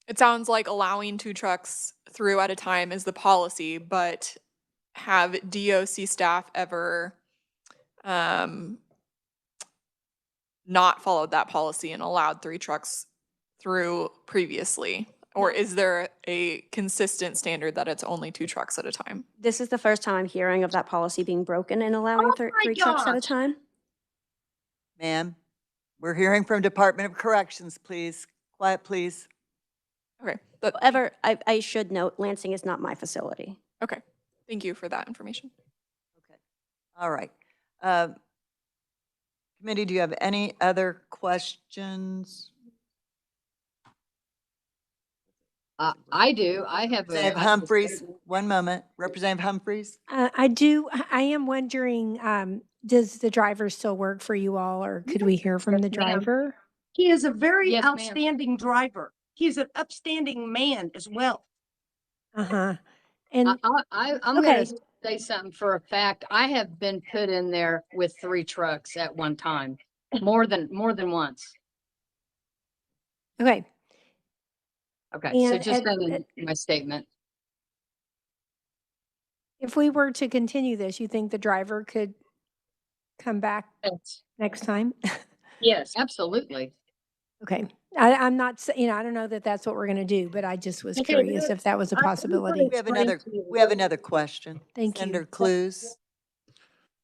it sounds like allowing 2 trucks through at a time is the policy, but have DOC staff ever not followed that policy and allowed 3 trucks through previously? Or is there a consistent standard that it's only 2 trucks at a time? This is the first time I'm hearing of that policy being broken and allowing 3 trucks at a time. Ma'am, we're hearing from Department of Corrections, please. Quiet, please. Okay. However, I should note, Lansing is not my facility. Okay. Thank you for that information. Okay. All right. Committee, do you have any other questions? I do. I have Representative Humphreys, one moment. Representative Humphreys? I do. I am wondering, does the driver still work for you all, or could we hear from the driver? He is a very Yes, ma'am. outstanding driver. He's an upstanding man as well. Uh-huh. And I'm okay. going to say something for a fact. I have been put in there with 3 trucks at one time, more than once. Okay. Okay, so And just sending my statement. if we were to continue this, you think the driver could come back Yes. next time? Yes, absolutely. Okay. I'm not, I don't know that that's what we're going to do, but I just was Okay, curious if that was a I'm gonna possibility. explain to you. We have another question. Thank you. Senator Clues.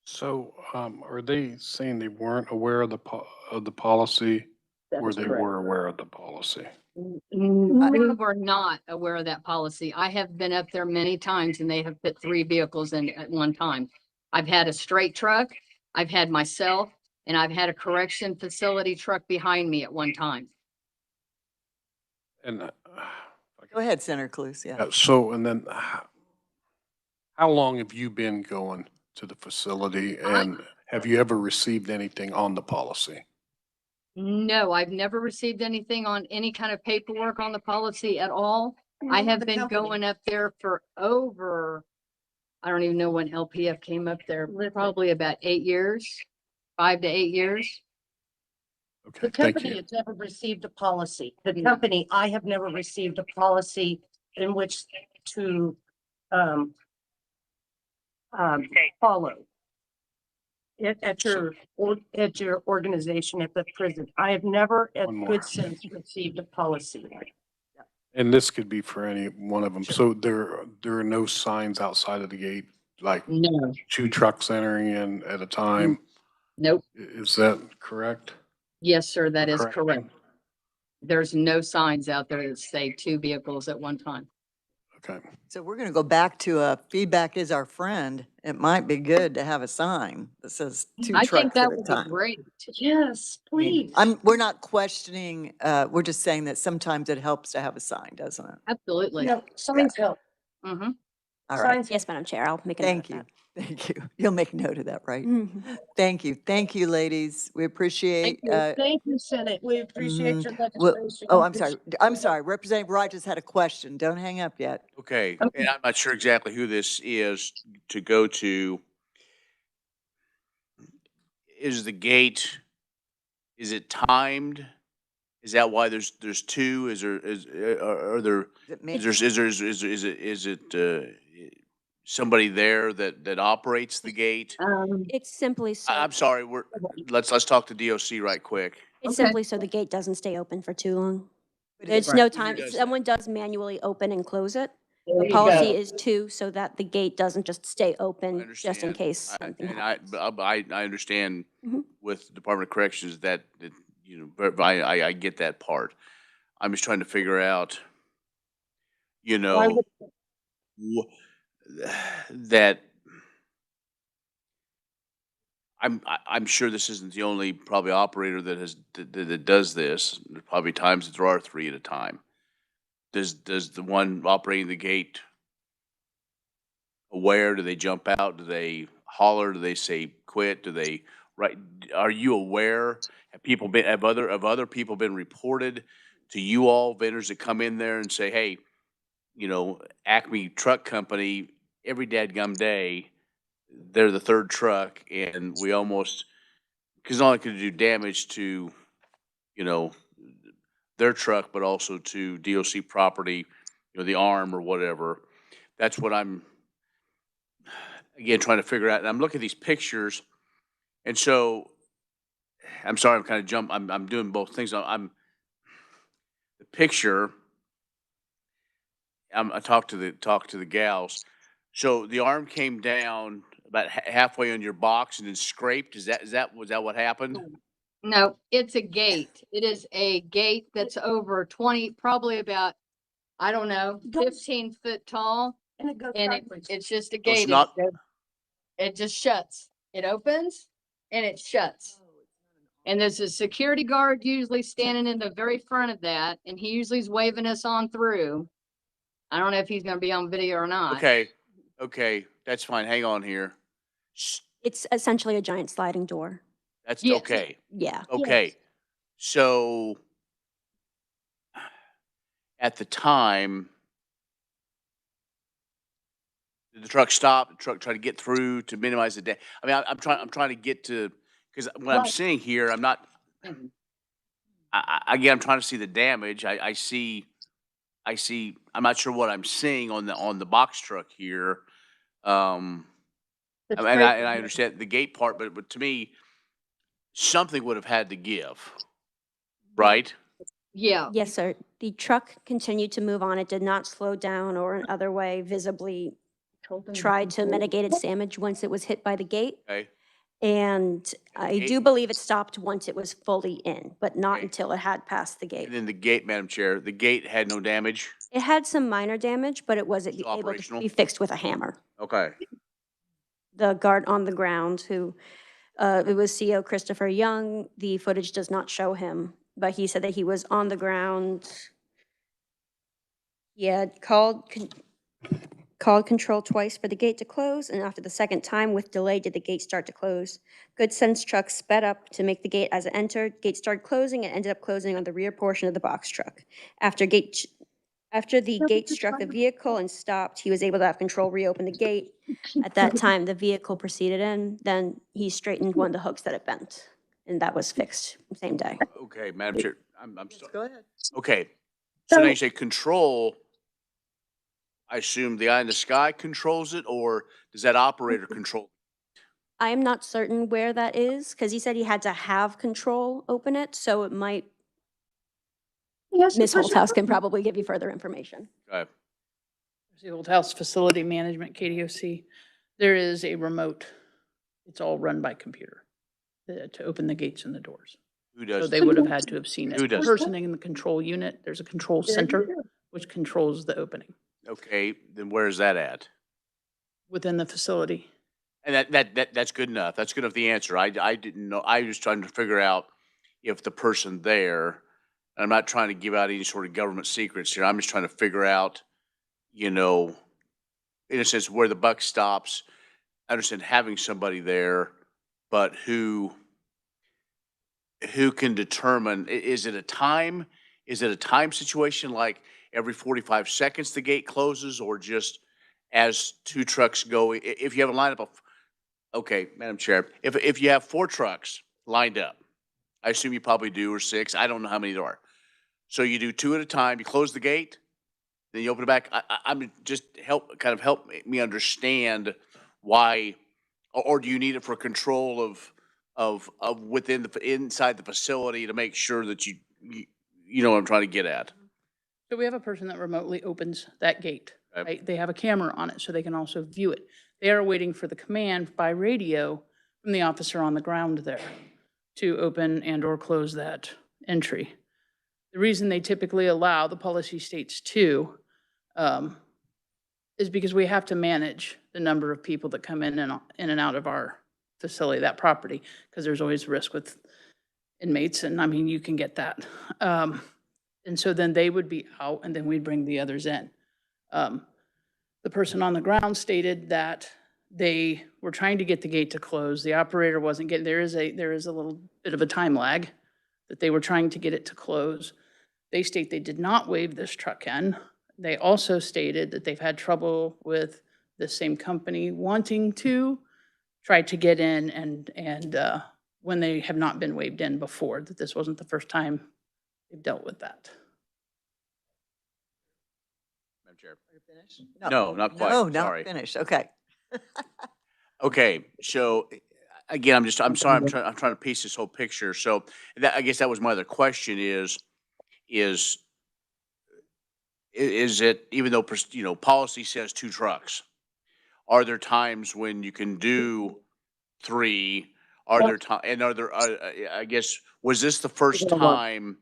So, are they saying they weren't aware of the policy, That or is they correct. were aware of the policy? We were not aware of that policy. I have been up there many times and they have put 3 vehicles in at one time. I've had a straight truck, I've had myself, and I've had a correction facility truck behind me at one time. And Go ahead, Senator Clues, yeah. so, and then how long have you been going to the facility, and have you ever received anything on the policy? No, I've never received anything on any kind of paperwork on the policy at all. I have The been company. going up there for over, I don't even know when LPF came up there, probably about 8 years, 5 to 8 years. Okay, The thank company you. has never received a policy. The company, I have never received a policy in which to, um, follow. At your organization, at the prison. I have never, at One more. good sense, received a policy. And this could be for any one of them. So there are no signs outside of the gate, like No, 2 trucks entering in at a time? nope. Is that correct? Yes, sir, that is Correct. correct. There's no signs out there that say 2 vehicles at one time. Okay. So we're going to go back to feedback is our friend. It might be good to have a sign that says 2 I think trucks that at a would be time. great. Yes, I mean, please. we're not questioning, we're just saying that sometimes it helps to have a sign, doesn't it? Absolutely. No, signs help. Mm-hmm. All right. Signs. Yes, Madam Chair, I'll make a note of Thank you. that. Thank you. You'll make note of that, right? Mhm. Thank you. Thank you, ladies. We appreciate, Thank you, Senate. We appreciate your well, legislation. oh, I'm sorry. Representative Rogers had a question. Don't hang up yet. Okay, and I'm not sure exactly who this is to go to. Is the gate, is it timed? Is that why there's 2? Is there, are there, is it somebody there that operates the gate? It's simply so. I'm sorry, let's talk to DOC right quick. It's Okay. simply so the gate doesn't stay open for too long. But There's Right. no Who time, does that? someone does manually open and close it. There The you policy go. is 2, so that the gate doesn't just stay I open just in understand. case something And happens. I understand Mhm. with Department of Corrections that, but I get that part. I'm just trying to figure out, Why would- that I'm sure this isn't the only probably operator that does this. There's probably times that there are 3 at a time. Does the one operating the gate aware? Do they jump out? Do they holler? Do they say quit? Do they right? Are you aware? Have other people been reported to you all, vendors that come in there and say, hey, Acme Truck Company, every dadgum day, they're the 3rd truck, and we almost, because not only could it do damage to, their truck, but also to DOC property, the arm or whatever. That's what I'm, again, trying to figure out. And I'm looking at these pictures, and so, I'm sorry, I'm doing both things. The picture, I talked to the gals. So the arm came down about halfway on your box and then scraped. Was that what happened? No, it's a gate. It is a gate that's over 20, probably about, I don't know, 15 foot tall. And it goes And backwards. it's just a So it's gate. not- It just shuts. It opens and it shuts. And there's a security guard usually standing in the very front of that, and he usually is waving us on through. I don't know if he's gonna be on video or not. Okay, that's fine. Hang on here. It's essentially a giant sliding door. That's Yes. okay. Yeah. Okay. So at the time, did the truck stop? The truck try to get through to minimize the damage? I mean, I'm trying to get to, because what I'm Right. seeing here, I'm not, Mhm. again, I'm trying to see the damage. I see, I'm not sure what I'm seeing on the box truck here. The And I trailer- understand the gate part, but to me, something would have had to give, right? Yeah. Yes, sir. The truck continued to move on. It did not slow down or in other way visibly tried to mitigate its damage once it was hit by the gate. Okay. And I do believe it stopped once it was fully in, but not until it had passed the gate. And then the gate, Madam Chair, the gate had no damage? It had some minor damage, but it wasn't Still able to operational? be fixed with a hammer. Okay. The guard on the ground who, it was CO Christopher Young. The footage does not show him, but he said that he was on the ground. He had called control twice for the gate to close, and after the second time with delay did the gate start to close. Good Sense truck sped up to make the gate as it entered. Gate started closing and ended up closing on the rear portion of the box truck. After the gate struck the vehicle and stopped, he was able to have control reopen the gate. At that time, the vehicle proceeded in. Then he straightened one of the hooks that it bent, and that was fixed the same day. Okay, Madam Chair, I'm sorry. Go ahead. Okay, so now you say control, I assume the eye in the sky controls it, or does that operator control? I am not certain where that is, because he said he had to have control open it, so it might, Ms. Holthouse can probably give you further information. Okay. The Old House Facility Management, KDOC, there is a remote. It's all run by computer to open the gates and the doors. Who does? So they would have had to have seen it. Who does? Person in the control unit, there's a control center which controls the opening Okay, then where's that at? within the facility. And that's good enough. That's good enough, the answer. I didn't know. I was trying to figure out if the person there, and I'm not trying to give out any sort of government secrets here. I'm just trying to figure out, in a sense, where the buck stops. I understand having somebody there, but who can determine, is it a time situation, like every 45 seconds the gate closes, or just as two trucks go? If you have a lineup of, okay, Madam Chair, if you have 4 trucks lined up, I assume you probably do, or 6, I don't know how many there are. So you do 2 at a time, you close the gate, then you open it back. I'm just help me understand why, or do you need it for control of within inside the facility to make sure that you know what I'm trying to get at? So we have a person that remotely opens that gate, right? They have a camera on it so they can also view it. They are waiting for the command by radio from the officer on the ground there to open and or close that entry. The reason they typically allow, the policy states 2, is because we have to manage the number of people that come in and out of our facility, that property, because there's always risk with inmates, and I mean, you can get that. And so then they would be out, and then we'd bring the others in. The person on the ground stated that they were trying to get the gate to close. The operator wasn't getting, there is a little bit of a time lag that they were trying to get it to close. They state they did not waive this truck in. They also stated that they've had trouble with the same company wanting to try to get in, and when they have not been waived in before, that this wasn't the first time they've dealt with that. Madam Chair. Are you finished? No, not quite. No, Sorry. not finished. Okay. Okay, so again, I'm sorry, I'm trying to piece this whole picture. So I guess that was my other question is it, even though, policy says 2 trucks, are there times when you can do 3? Are there I guess, was this the first time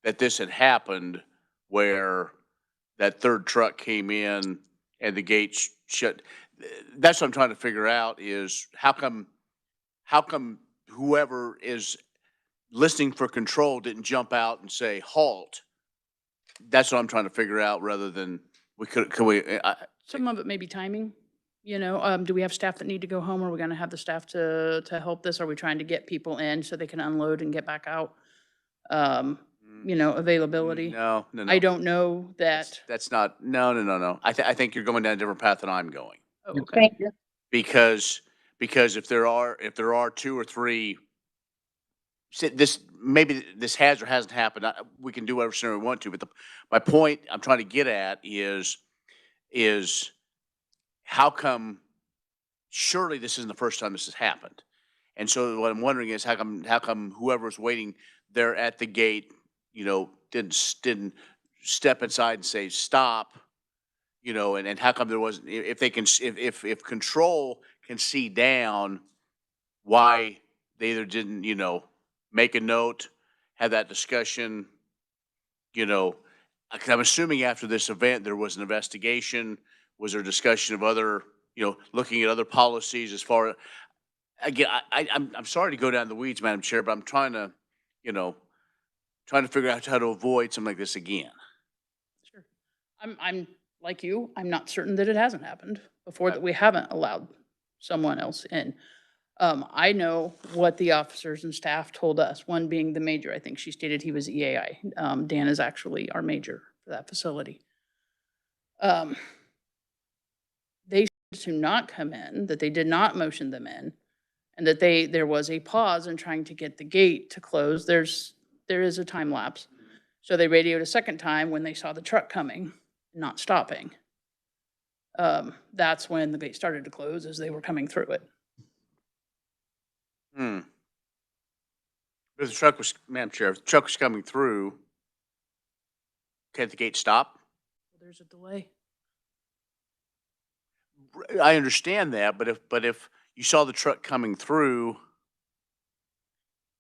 that this had happened where that 3rd truck came in and the gate shut? That's what I'm trying to figure out is how come whoever is listening for control didn't jump out and say, halt? That's what I'm trying to figure out, rather than Some of it may be timing, do we have staff that need to go home? Are we gonna have the staff to help this? Are we trying to get people in so they can unload and get back out? Availability. No. I don't know that. That's not, no. I think you're going down a different path than I'm going. Oh, okay. Thank you. Because if there are 2 or 3, maybe this has or hasn't happened. We can do whatever scenario we want to, but my point I'm trying to get at is how come? Surely this isn't the first time this has happened, And so what I'm wondering is how come whoever's waiting there at the gate, didn't step inside and say, stop, and how come there wasn't, if they can, if control can see down, why they either didn't, make a note, have that discussion, 'cause I'm assuming after this event, there was an investigation. Was there discussion of other, looking at other policies as far as, again, I'm sorry to go down the weeds, Madam Chair, but I'm trying to, figure out how to avoid something like this again. Sure. I'm like you, I'm not certain that it hasn't happened before, that we haven't allowed someone else in. I know what the officers and staff told us, one being the major. I think she stated he was EAI. Dan is actually our major for that facility. They said to not come in, that they did not motion them in, and that there was a pause in trying to get the gate to close. There is a time lapse. So they radioed a second time when they saw the truck coming, not stopping. That's when the gate started to close, as they were coming through it. If the truck was, Madam Chair, if the truck was coming through, can't the gate stop? There's a delay. I understand that, but if you saw the truck coming through,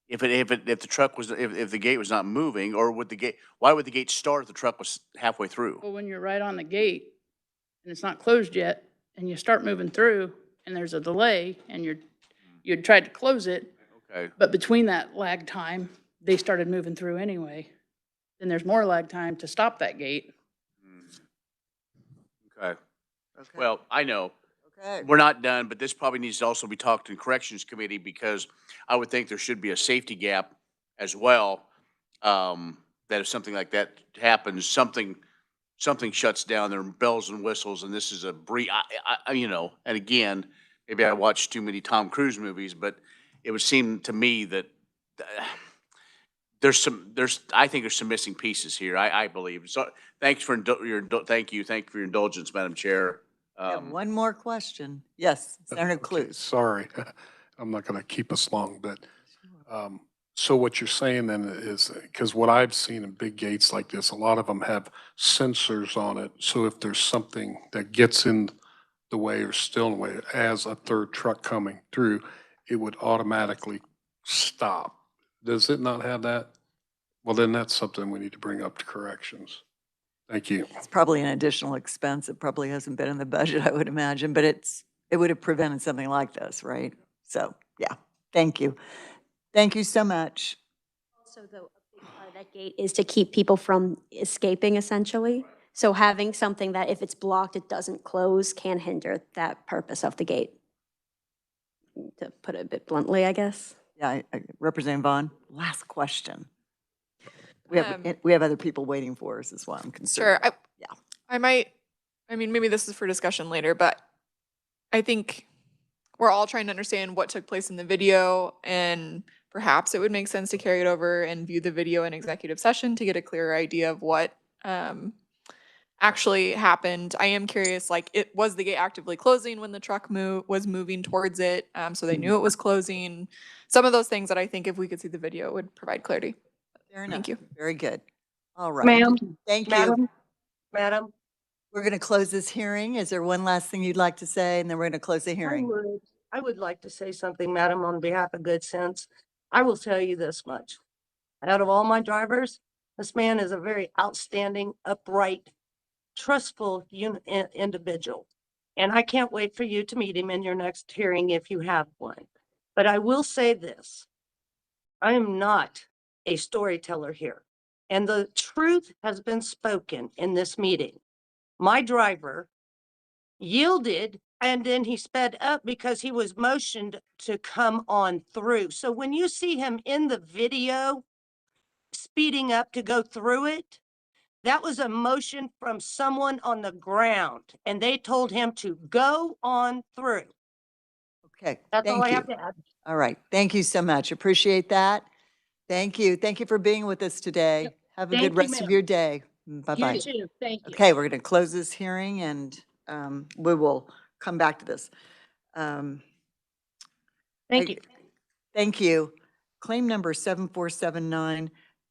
if the gate was not moving, or why would the gate start if the truck was halfway through? Well, when you're right on the gate and it's not closed yet, and you start moving through and there's a delay and you'd tried to close it, Okay. but between that lag time, they started moving through anyway. Then there's more lag time to stop that gate. Okay. Well, I know. Okay. We're not done, but this probably needs to also be talked to the Corrections Committee, because I would think there should be a safety gap as well. That if something like that happens, something shuts down, there are bells and whistles, and this is a and again, maybe I watched too many Tom Cruise movies, but it would seem to me that I think there's some missing pieces here, I believe. So thanks for thank you for your indulgence, Madam Chair. One more question. Yes, Senator Okay, Clues. sorry, I'm not going to keep us long, but so what you're saying then is, because what I've seen in big gates like this, a lot of them have sensors on it. So if there's something that gets in the way or still in the way, as a third truck coming through, it would automatically stop. Does it not have that? Well, then that's something we need to bring up to corrections. Thank you. It's probably an additional expense. It probably hasn't been in the budget, I would imagine, but it would have prevented something like this, right? So, yeah, thank you. Thank you so much. Also, though, a big part of that gate is to keep people from escaping, essentially. So having something that if it's blocked, it doesn't close, can hinder that purpose of the gate. To put it a bit bluntly, I guess. Yeah, Representative Vaughn, last question. We have other people waiting for us, is why I'm concerned. Sure. Yeah. Maybe this is for discussion later, but I think we're all trying to understand what took place in the video, and perhaps it would make sense to carry it over and view the video in executive session to get a clearer idea of what actually happened. I am curious, was the gate actively closing when the truck was moving towards it, so they knew it was closing? Some of those things that I think if we could see the video would provide clarity. Fair enough. Thank you. Very good. All right. Ma'am. Thank you. Madam. We're going to close this hearing. Is there one last thing you'd like to say? And then we're going to close the hearing. I would like to say something, madam, on behalf of good sense. I will tell you this much. Out of all my drivers, this man is a very outstanding, upright, trustful individual. And I can't wait for you to meet him in your next hearing if you have one. But I will say this. I am not a storyteller here. And the truth has been spoken in this meeting. My driver yielded, and then he sped up because he was motioned to come on through. So when you see him in the video speeding up to go through it, that was a motion from someone on the ground, and they told him to go on through. Okay. That's all Thank I you. have to add. All right. Thank you so much. Appreciate that. Thank you. Thank you for being with us today. Yep. Have a Thank good you, rest of ma'am. your day. Bye-bye. You too. Thank you. Okay, we're going to close this hearing and we will come back to this. Thank you. Thank you. Claim number 7479,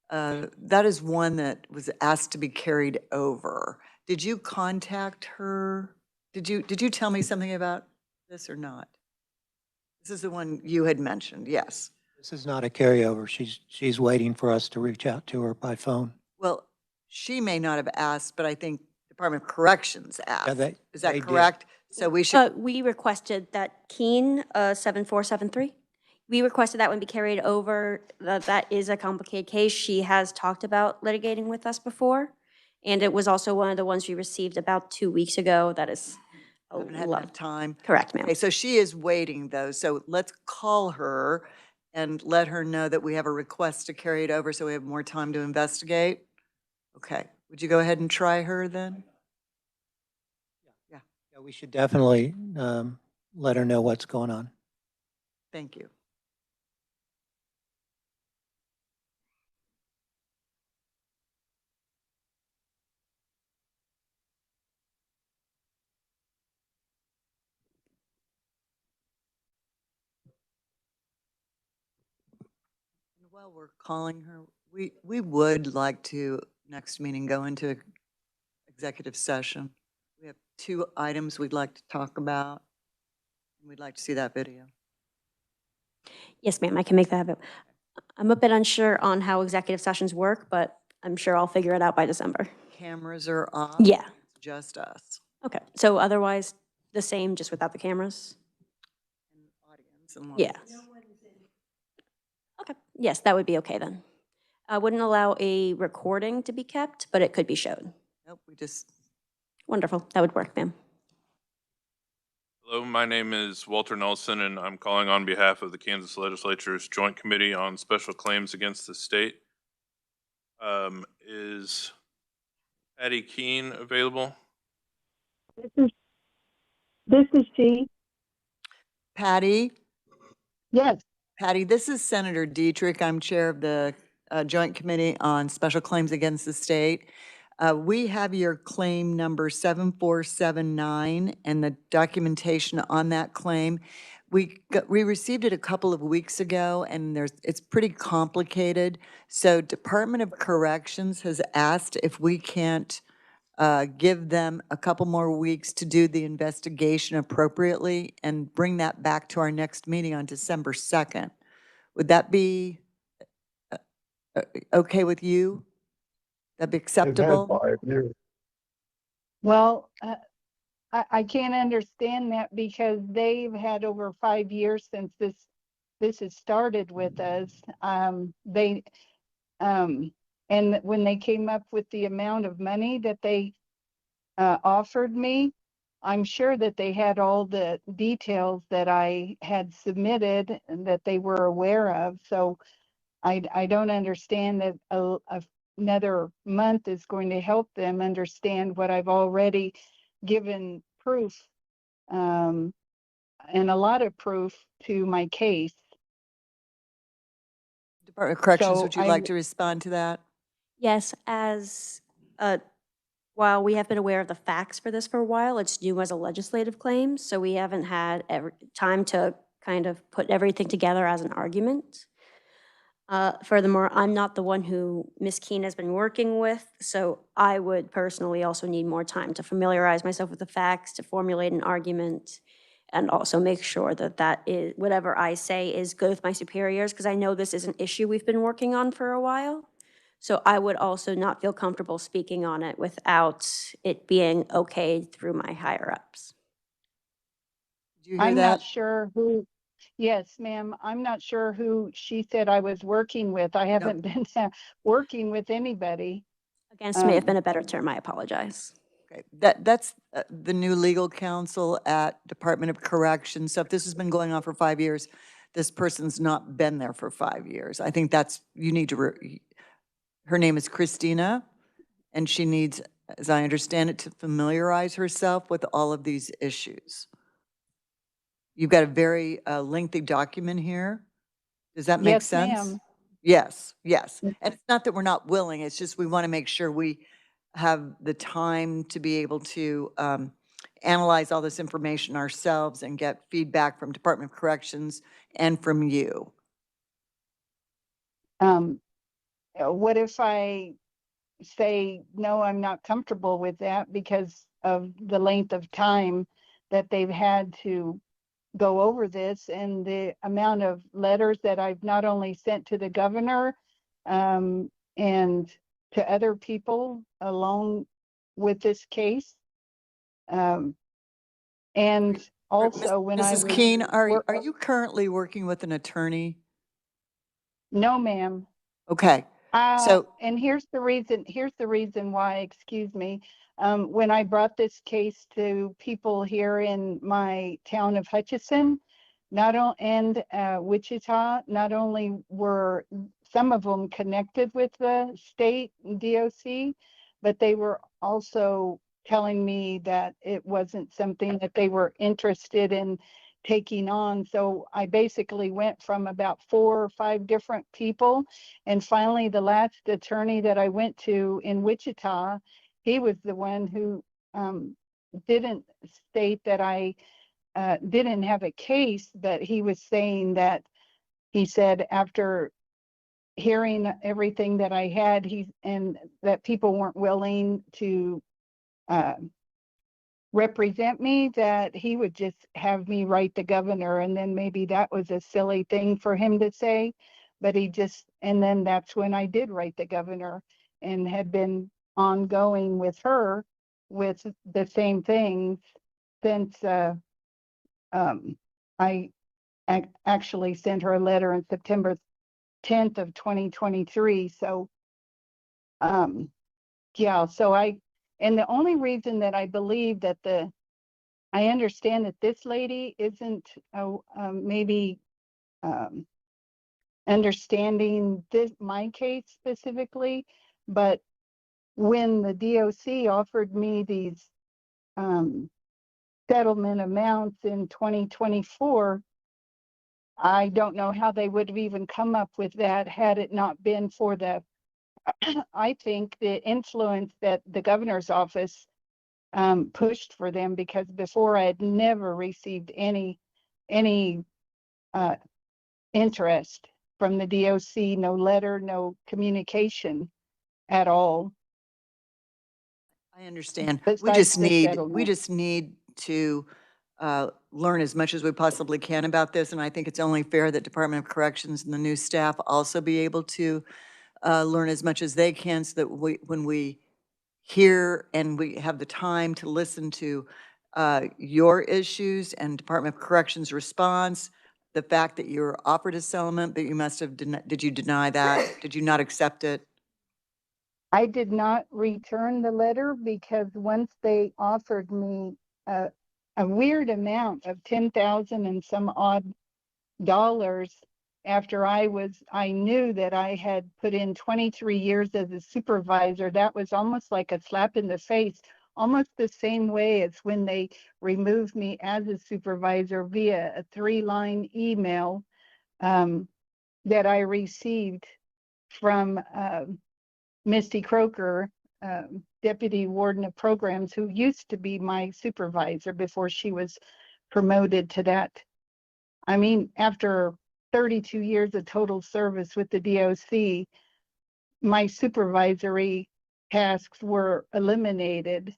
that is one that was asked to be carried over. Did you contact her? Did you tell me something about this or not? This is the one you had mentioned, yes. This is not a carryover. She's waiting for us to reach out to her by phone. Well, she may not have asked, but I think Department of Corrections asked. Is that they did. correct? So we should, We requested that Keen, 7473, we requested that one be carried over. That is a complicated case. She has talked about litigating with us before. And it was also one of the ones we received about 2 weeks ago. That is a haven't had lot. enough time. Correct, ma'am. Okay, so she is waiting though, so let's call her and let her know that we have a request to carry it over so we have more time to investigate. Okay, would you go ahead and try her then? Yeah, we should definitely let her know what's going on. Thank you. While we're calling her, we would like to, next meeting, go into executive session. We have 2 items we'd like to talk about. We'd like to see that video. Yes, ma'am, I can make that happen. I'm a bit unsure on how executive sessions work, but I'm sure I'll figure it out by December. Cameras are off. Yeah. It's just us. Okay, so otherwise, the same, just without the cameras? And audience and Yeah. lights. Okay, yes, that would be okay then. I wouldn't allow a recording to be kept, but it could be showed. Nope, we just, Wonderful, that would work, ma'am. Hello, my name is Walter Nelson, and I'm calling on behalf of the Kansas Legislature's Joint Committee on Special Claims Against the State. Is Patty Keene available? This is she. Patty? Yes. Patty, this is Senator Dietrich. I'm chair of the Joint Committee on Special Claims Against the State. We have your claim number 7479 and the documentation on that claim. We received it a couple of weeks ago, and it's pretty complicated. So Department of Corrections has asked if we can't give them a couple more weeks to do the investigation appropriately and bring that back to our next meeting on December 2nd. Would that be okay with you? That'd be acceptable? They've had 5 years. Well, I can't understand that because they've had over 5 years since this has started with us. And when they came up with the amount of money that they offered me, I'm sure that they had all the details that I had submitted and that they were aware of. So I don't understand that another month is going to help them understand what I've already given proof, and a lot of proof to my case. Department of Corrections, So would you like to respond to that? Yes, as, while we have been aware of the facts for this for a while, it's new as a legislative claim, so we haven't had time to kind of put everything together as an argument. Furthermore, I'm not the one who Ms. Keene has been working with, so I would personally also need more time to familiarize myself with the facts, to formulate an argument, and also make sure that that is, whatever I say is good with my superiors, because I know this is an issue we've been working on for a while. So I would also not feel comfortable speaking on it without it being okay through my higher-ups. Did you hear I'm that? not sure who, yes, ma'am, I'm not sure who she said I was working with. I haven't been working with anybody. Against may have been a better term, I apologize. Okay, that's the new legal counsel at Department of Corrections. So if this has been going on for 5 years, this person's not been there for 5 years. I think that's, you need to, her name is Christina, and she needs, as I understand it, to familiarize herself with all of these issues. You've got a very lengthy document here. Does that make Yes, sense? ma'am. Yes, yes. And it's not that we're not willing, it's just we want to make sure we have the time to be able to analyze all this information ourselves and get feedback from Department of Corrections and from you. What if I say, no, I'm not comfortable with that because of the length of time that they've had to go over this and the amount of letters that I've not only sent to the governor and to other people along with this case. And also when I Mrs. was Keene, are you currently working with an attorney? No, ma'am. Okay, so And here's the reason why, excuse me. When I brought this case to people here in my town of Hutchinson, and Wichita, not only were some of them connected with the state DOC, but they were also telling me that it wasn't something that they were interested in taking on. So I basically went from about 4 or 5 different people. And finally, the last attorney that I went to in Wichita, he was the one who didn't state that I didn't have a case, but he was saying that he said after hearing everything that I had, and that people weren't willing to represent me, that he would just have me write the governor. And then maybe that was a silly thing for him to say, but and then that's when I did write the governor and had been ongoing with her with the same things since I actually sent her a letter on September 10th of 2023. So, yeah, and the only reason that I believe that I understand that this lady isn't maybe understanding my case specifically, but when the DOC offered me these settlement amounts in 2024, I don't know how they would have even come up with that had it not been for I think, the influence that the governor's office pushed for them, because before I had never received any interest from the DOC, no letter, no communication at all. I understand. We Besides the we settlement. just need to learn as much as we possibly can about this, and I think it's only fair that Department of Corrections and the new staff also be able to learn as much as they can, so that when we hear and we have the time to listen to your issues and Department of Corrections response, the fact that you're offered a settlement, but you must have, did you deny that? Did you not accept it? I did not return the letter because once they offered me a weird amount of 10,000 and some odd dollars after I knew that I had put in 23 years as a supervisor, that was almost like a slap in the face, almost the same way as when they removed me as a supervisor via a 3-line email that I received from Misty Croker, Deputy Warden of Programs, who used to be my supervisor before she was promoted to that. I mean, after 32 years of total service with the DOC, my supervisory tasks were eliminated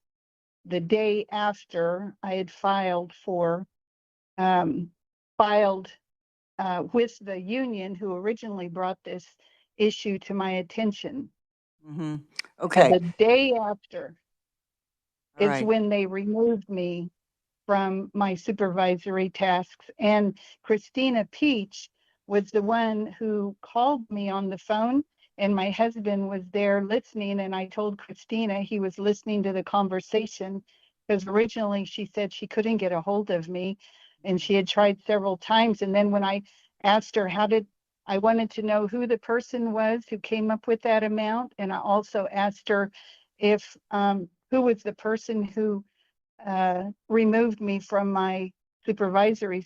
the day after I had filed with the union who originally brought this issue to my attention. Mm-hmm. Okay. And the day after All is right. when they removed me from my supervisory tasks. And Christina Peach was the one who called me on the phone, and my husband was there listening. And I told Christina he was listening to the conversation, because originally she said she couldn't get a hold of me and she had tried several times. And then when I asked her I wanted to know who the person was who came up with that amount. And I also asked her who was the person who removed me from my supervisory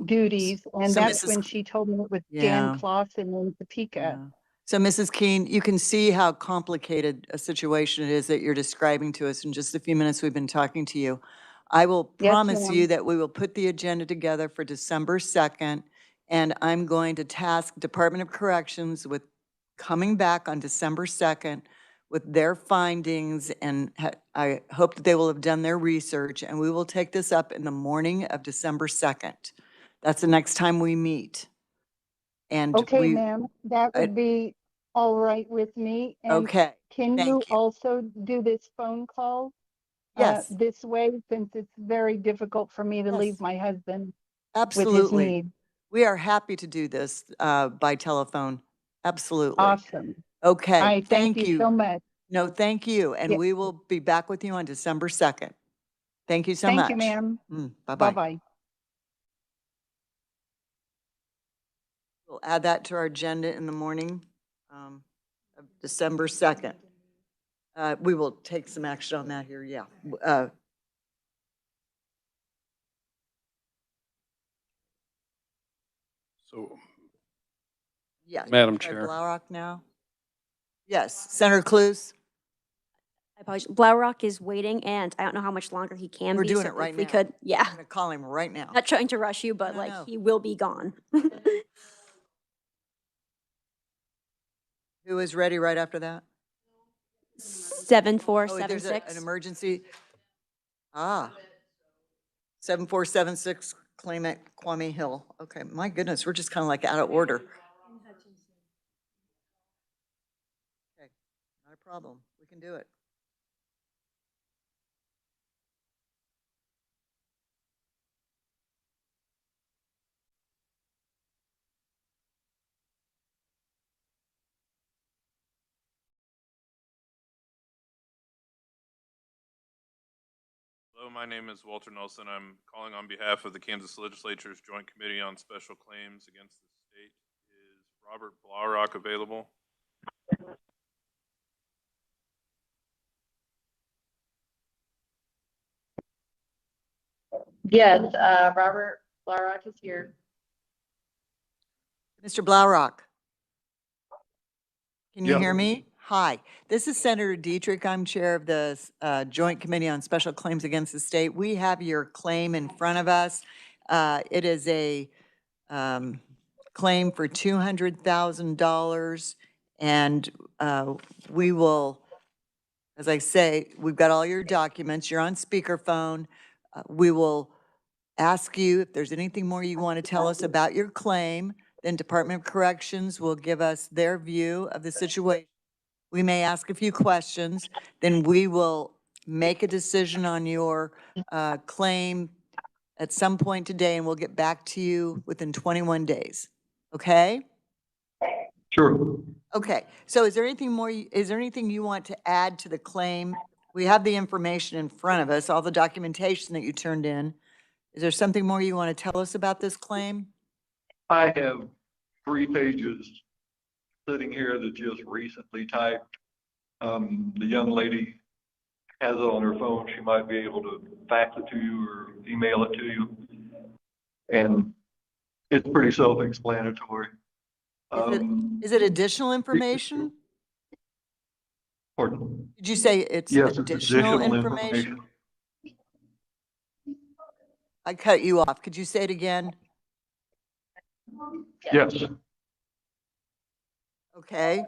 duties. And that's when she told me it was Dan Clausen in Topeka. So Mrs. Keene, you can see how complicated a situation it is that you're describing to us in just a few minutes we've been talking to you. I will promise you that we will put the agenda together for December 2nd. And I'm going to task Department of Corrections with coming back on December 2nd with their findings, and I hope that they will have done their research, and we will take this up in the morning of December 2nd. That's the next time we meet. And Okay, ma'am, that would be all right with me. And okay, can you thank you. also do this phone call? Yes. This way, since it's very difficult for me to Yes. leave my husband with his Absolutely. needs. We are happy to do this by telephone. Absolutely. Awesome. Okay, I thank thank you so much. No, thank you. And Yeah. we will be back with you on December 2nd. Thank you so much. Thank you, ma'am. Bye-bye. Bye-bye. We'll add that to our agenda in the morning of December 2nd. We will take some action on that here, yeah. So, Yeah. Madam Try Chair. Blaurock now? Yes, Senator Cluse? I apologize. Blaurock is waiting, and I don't know how much longer he can We're be. doing so it right if we now. could, yeah. I'm gonna call him right now. Not trying to rush you, but No, like no. he will be gone. Who is ready right after that? Oh, there's 7476. an emergency. 7476, claimant Kwame Hill. Okay, my goodness, we're just kind of like out of order. Okay, not a problem. We can do it. Hello, my name is Walter Nelson. I'm calling on behalf of the Kansas Legislature's Joint Committee on Special Claims Against the State. Is Robert Blaurock available? Yes, Robert Blaurock is here. Mr. Blaurock, can you Yeah. hear me? Hi, this is Senator Dietrich. I'm chair of the Joint Committee on Special Claims Against the State. We have your claim in front of us. It is a claim for $200,000, and we will, as I say, we've got all your documents. You're on speakerphone. We will ask you if there's anything more you want to tell us about your claim. Then Department of Corrections will give us their view of the situation. We may ask a few questions. Then we will make a decision on your claim at some point today, and we'll get back to you within 21 days. Okay? Sure. Okay. So is there anything more, is there anything you want to add to the claim? We have the information in front of us, all the documentation that you turned in. Is there something more you want to tell us about this claim? I have 3 pages sitting here that just recently typed. The young lady has it on her phone. She might be able to fax it to you or email it to you. And it's pretty self-explanatory. Is it additional information? Pardon? Did you say it's Yes, additional information? I cut you off. Could you say it again? Yes. Okay.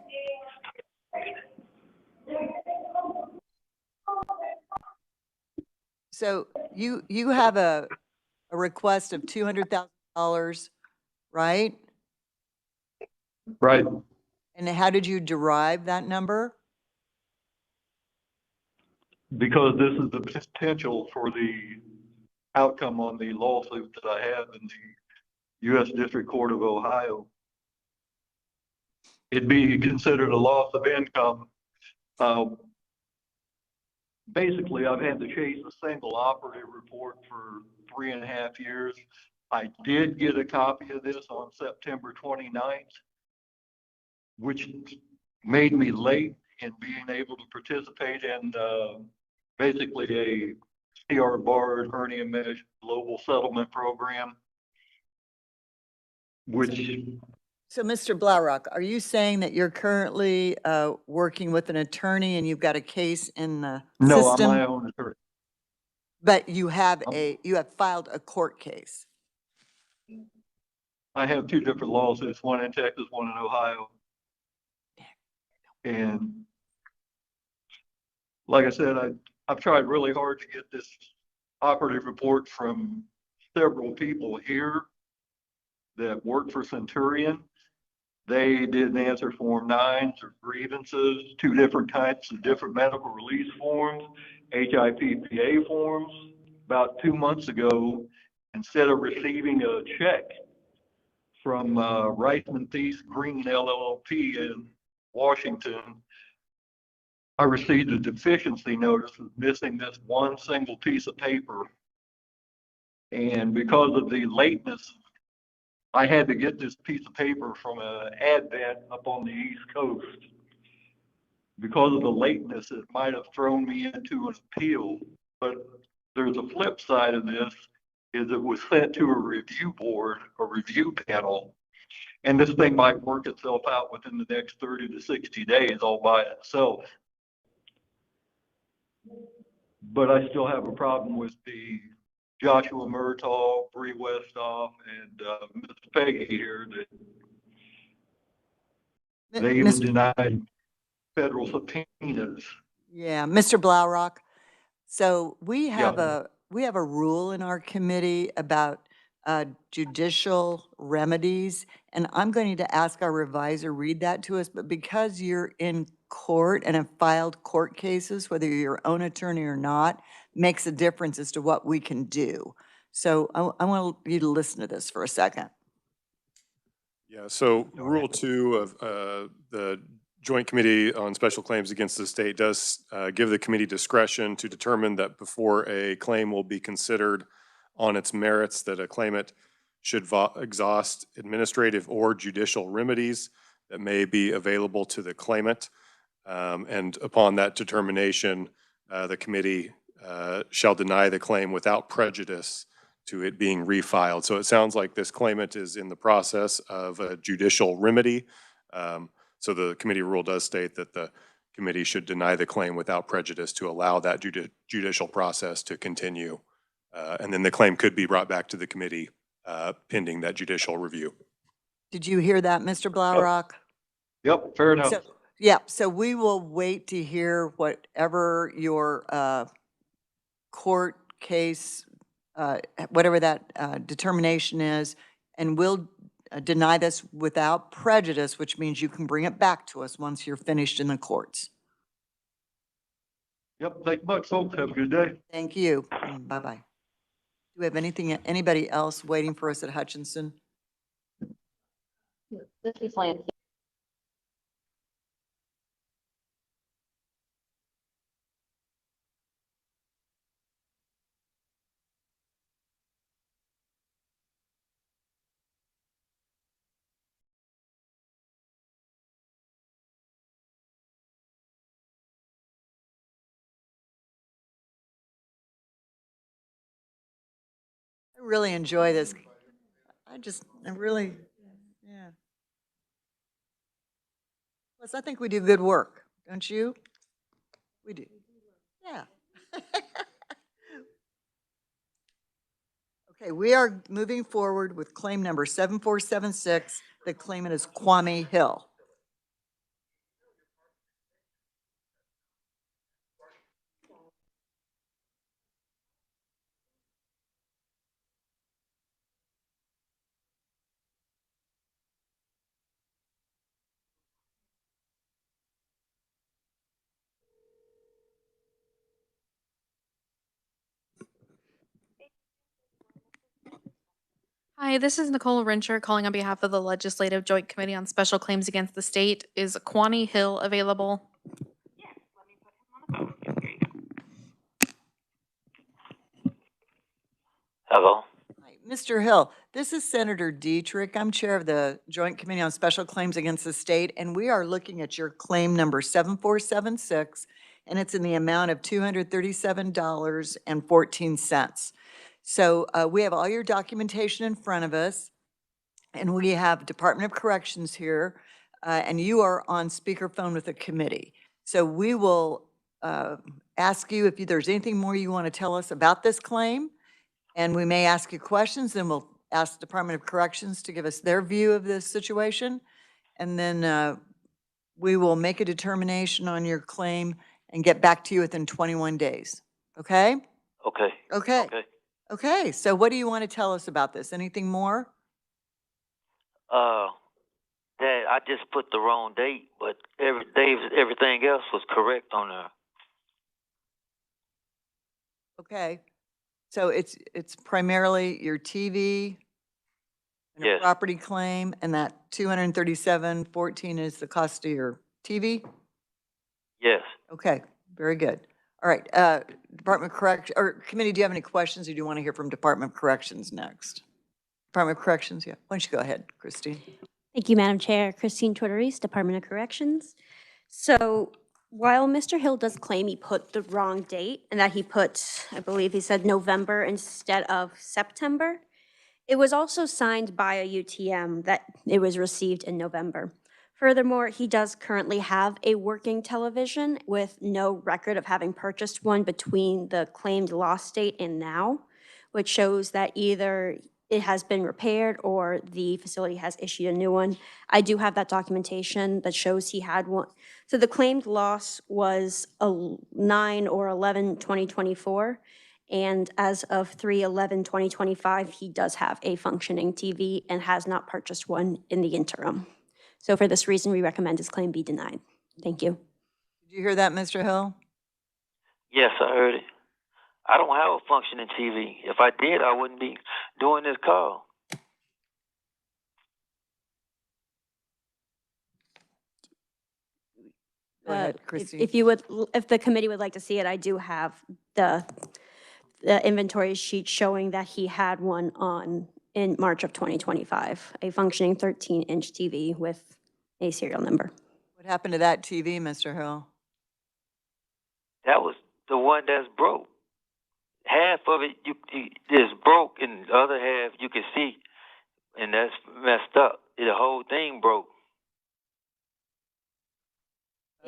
So you have a request of $200,000, right? Right. And how did you derive that number? Because this is the potential for the outcome on the lawsuit that I have in the U.S. District Court of Ohio. It'd be considered a loss of income. Basically, I've had to chase a single operative report for 3.5 years. I did get a copy of this on September 29th, which made me late in being able to participate in basically a CR barred hernia mesh global settlement program, which. So Mr. Blaurock, are you saying that you're currently working with an attorney and you've got a case in the No, system? I'm my own attorney. But you have filed a court case. I have two different lawsuits, one in Texas, one in Ohio. And like I said, I've tried really hard to get this operative report from several people here that work for Centurion. They didn't answer Form 9s or grievances, two different types of different medical release forms, HIPPA forms. About 2 months ago, instead of receiving a check from Reisman Thies Green LLP in Washington, I received a deficiency notice missing this one single piece of paper. And because of the lateness, I had to get this piece of paper from an advent up on the East Coast. Because of the lateness, it might have thrown me into an appeal. But there's a flip side of this, is it was sent to a review board, a review panel, and this thing might work itself out within the next 30 to 60 days all by itself. But I still have a problem with the Joshua Murtaugh, Bree Westhoff, and Ms. Peggy here that they even denied federal subpoenas. Yeah, Mr. Blaurock. So we have a rule in our committee about judicial remedies, and I'm going to ask our revisor read that to us, but because you're in court and have filed court cases, whether you're your own attorney or not, makes a difference as to what we can do. So I want you to listen to this for a second. Yeah, so Rule 2 of the Joint Committee on Special Claims Against the State does give the committee discretion to determine that before a claim will be considered on its merits, that a claimant should exhaust administrative or judicial remedies that may be available to the claimant. And upon that determination, the committee shall deny the claim without prejudice to it being refiled. So it sounds like this claimant is in the process of a judicial remedy. So the committee rule does state that the committee should deny the claim without prejudice to allow that judicial process to continue. And then the claim could be brought back to the committee pending that judicial review. Did you hear that, Mr. Blaurock? Yep, fair enough. So we will wait to hear whatever your court case, whatever that determination is, and we'll deny this without prejudice, which means you can bring it back to us once you're finished in the courts. Yep, thank you much, folks. Have a good day. Thank you. Bye-bye. Do we have anybody else waiting for us at Hutchinson? This is Lance. I really enjoy this. I really, yeah. Plus, I think we do good work, don't you? We do. Yeah. Okay, we are moving forward with claim number 7476. The claimant is Kwame Hill. Hi, this is Nicole Rencher calling on behalf of the Legislative Joint Committee on Special Claims Against the State. Is Kwame Hill available? Hello. Hi, Mr. Hill, this is Senator Dietrich. I'm chair of the Joint Committee on Special Claims Against the State, and we are looking at your claim number 7476, and it's in the amount of $237.14. So we have all your documentation in front of us, and we have Department of Corrections here, and you are on speakerphone with the committee. So we will ask you if there's anything more you want to tell us about this claim, and we may ask you questions, then we'll ask Department of Corrections to give us their view of this situation. And then we will make a determination on your claim and get back to you within 21 days. Okay? Okay. Okay. Okay. Okay, so what do you want to tell us about this? Anything more? That I just put the wrong date, but everything else was correct on there. Okay, so it's primarily your TV and a Yes. property claim, and that 237.14 is the cost of your TV? Yes. Okay, very good. All right, Department of Correction, or Committee, do you have any questions, or do you want to hear from Department of Corrections next? Department of Corrections, yeah. Why don't you go ahead, Christine? Thank you, Madam Chair. Christine Tortorese, Department of Corrections. So while Mr. Hill does claim he put the wrong date and that he put, I believe he said November instead of September, it was also signed by a UTM that it was received in November. Furthermore, he does currently have a working television with no record of having purchased one between the claimed lost date and now, which shows that either it has been repaired or the facility has issued a new one. I do have that documentation that shows he had one. So the claimed loss was 9 or 11/2024. And as of 3/11/2025, he does have a functioning TV and has not purchased one in the interim. So for this reason, we recommend his claim be denied. Thank you. Did you hear that, Mr. Hill? Yes, I heard it. I don't have a functioning TV. If I did, I wouldn't be doing this call. Go ahead, Christine. If the committee would like to see it, I do have the inventory sheet showing that he had one in March of 2025, a functioning 13-inch TV with a serial number. What happened to that TV, Mr. Hill? That was the one that's broke. Half of it is broke, and the other half you can see, and that's messed up. The whole thing broke.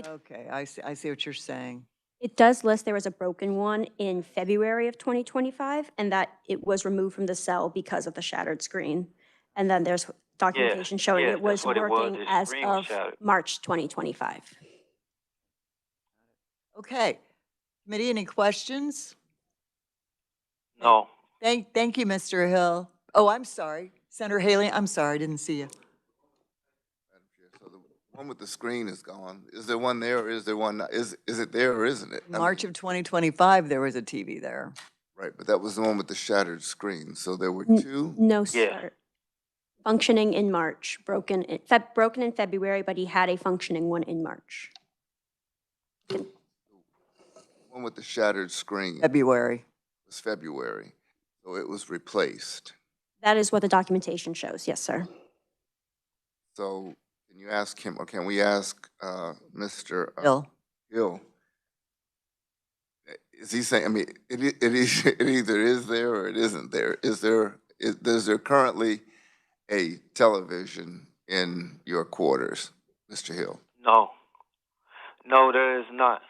Okay, I see what you're saying. It does list there was a broken one in February of 2025, and that it was removed from the cell because of the shattered screen. And then there's documentation showing it was working as of March 2025. Okay. Committee, any questions? No. Thank you, Mr. Hill. Oh, I'm sorry. Senator Haley, I'm sorry, I didn't see you. Madam Chair, so the one with the screen is gone. Is there one there or is there one not? Is it there or isn't it? March of 2025, there was a TV there. Right, but that was the one with the shattered screen. So there were two? No, sir. Functioning in March, broken in February, but he had a functioning one in March. One with the shattered screen. February. Was February. So it was replaced. That is what the documentation shows, yes, sir. So can you ask him, or can we ask Mr. Hill? Is he saying, I mean, it either is there or it isn't there. Is there currently a television in your quarters, Mr. Hill? No. No, there is not.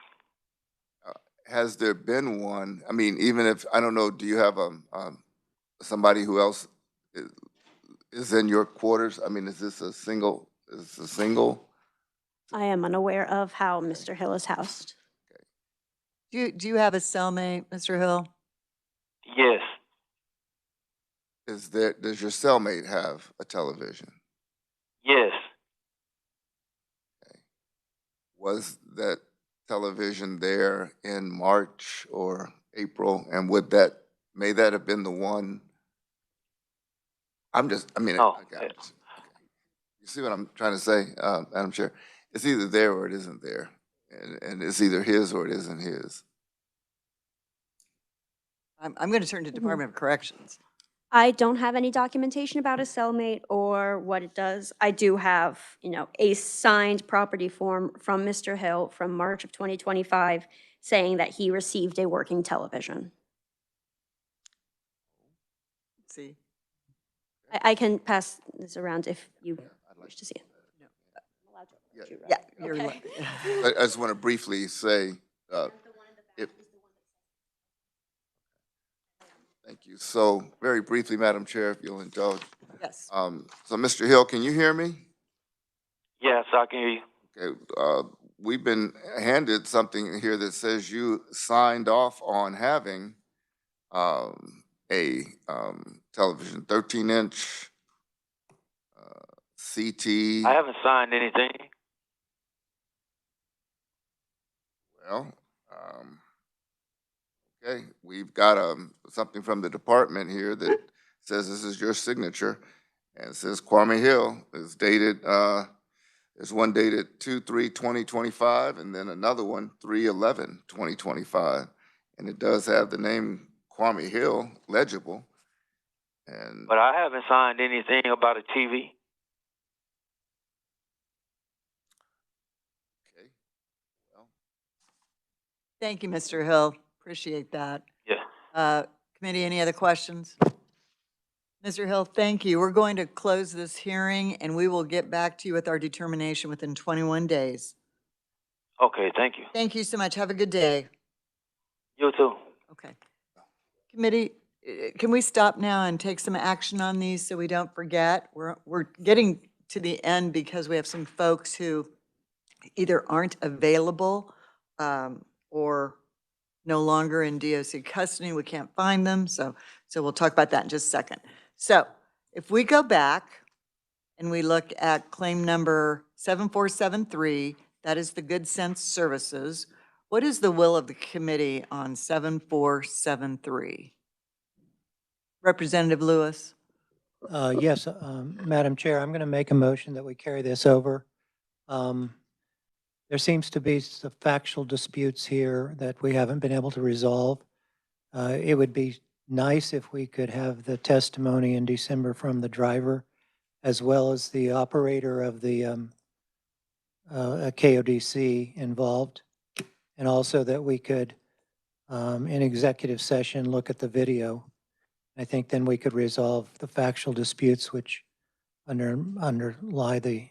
Has there been one? I mean, even if, I don't know, do you have somebody who else is in your quarters? I mean, is this a single? I am unaware of how Mr. Hill is housed. Do you have a cellmate, Mr. Hill? Yes. Does your cellmate have a television? Yes. Okay. Was that television there in March or April? And may that have been the one? No. Okay. You see what I'm trying to say, Madam Chair? It's either there or it isn't there. And it's either his or it isn't his. I'm going to turn to Department of Corrections. I don't have any documentation about a cellmate or what it does. I do have, a signed property form from Mr. Hill from March of 2025 saying that he received a working television. Let's see. I can pass this around if you wish to see it. Yeah, you're Okay. I just want to briefly say, Thank you. So very briefly, Madam Chair, if you'll indulge. Yes. So Mr. Hill, can you hear me? Yes, I can hear you. Okay, we've been handed something here that says you signed off on having a television, 13-inch CT. I haven't signed anything. Well, okay, we've got something from the department here that says this is your signature, and it says Kwame Hill. It's dated, there's one dated 2/3/2025, and then another one 3/11/2025, and it does have the name Kwame Hill legible. And But I haven't signed anything about a TV. okay, well, Thank you, Mr. Hill. Appreciate that. Yeah. Committee, any other questions? Mr. Hill, thank you. We're going to close this hearing and we will get back to you with our determination within 21 days. Okay, thank you. Thank you so much. Have a good day. You too. Okay. Committee, can we stop now and take some action on these so we don't forget? We're getting to the end because we have some folks who either aren't available or no longer in DOC custody. We can't find them. So we'll talk about that in just a second. So if we go back and we look at claim number 7473, that is the Good Sense Services. What is the will of the committee on 7473? Representative Lewis. Yes, Madam Chair, I'm going to make a motion that we carry this over. There seems to be some factual disputes here that we haven't been able to resolve. It would be nice if we could have the testimony in December from the driver, as well as the operator of the KODC involved, and also that we could, in executive session, look at the video. I think then we could resolve the factual disputes which underlie the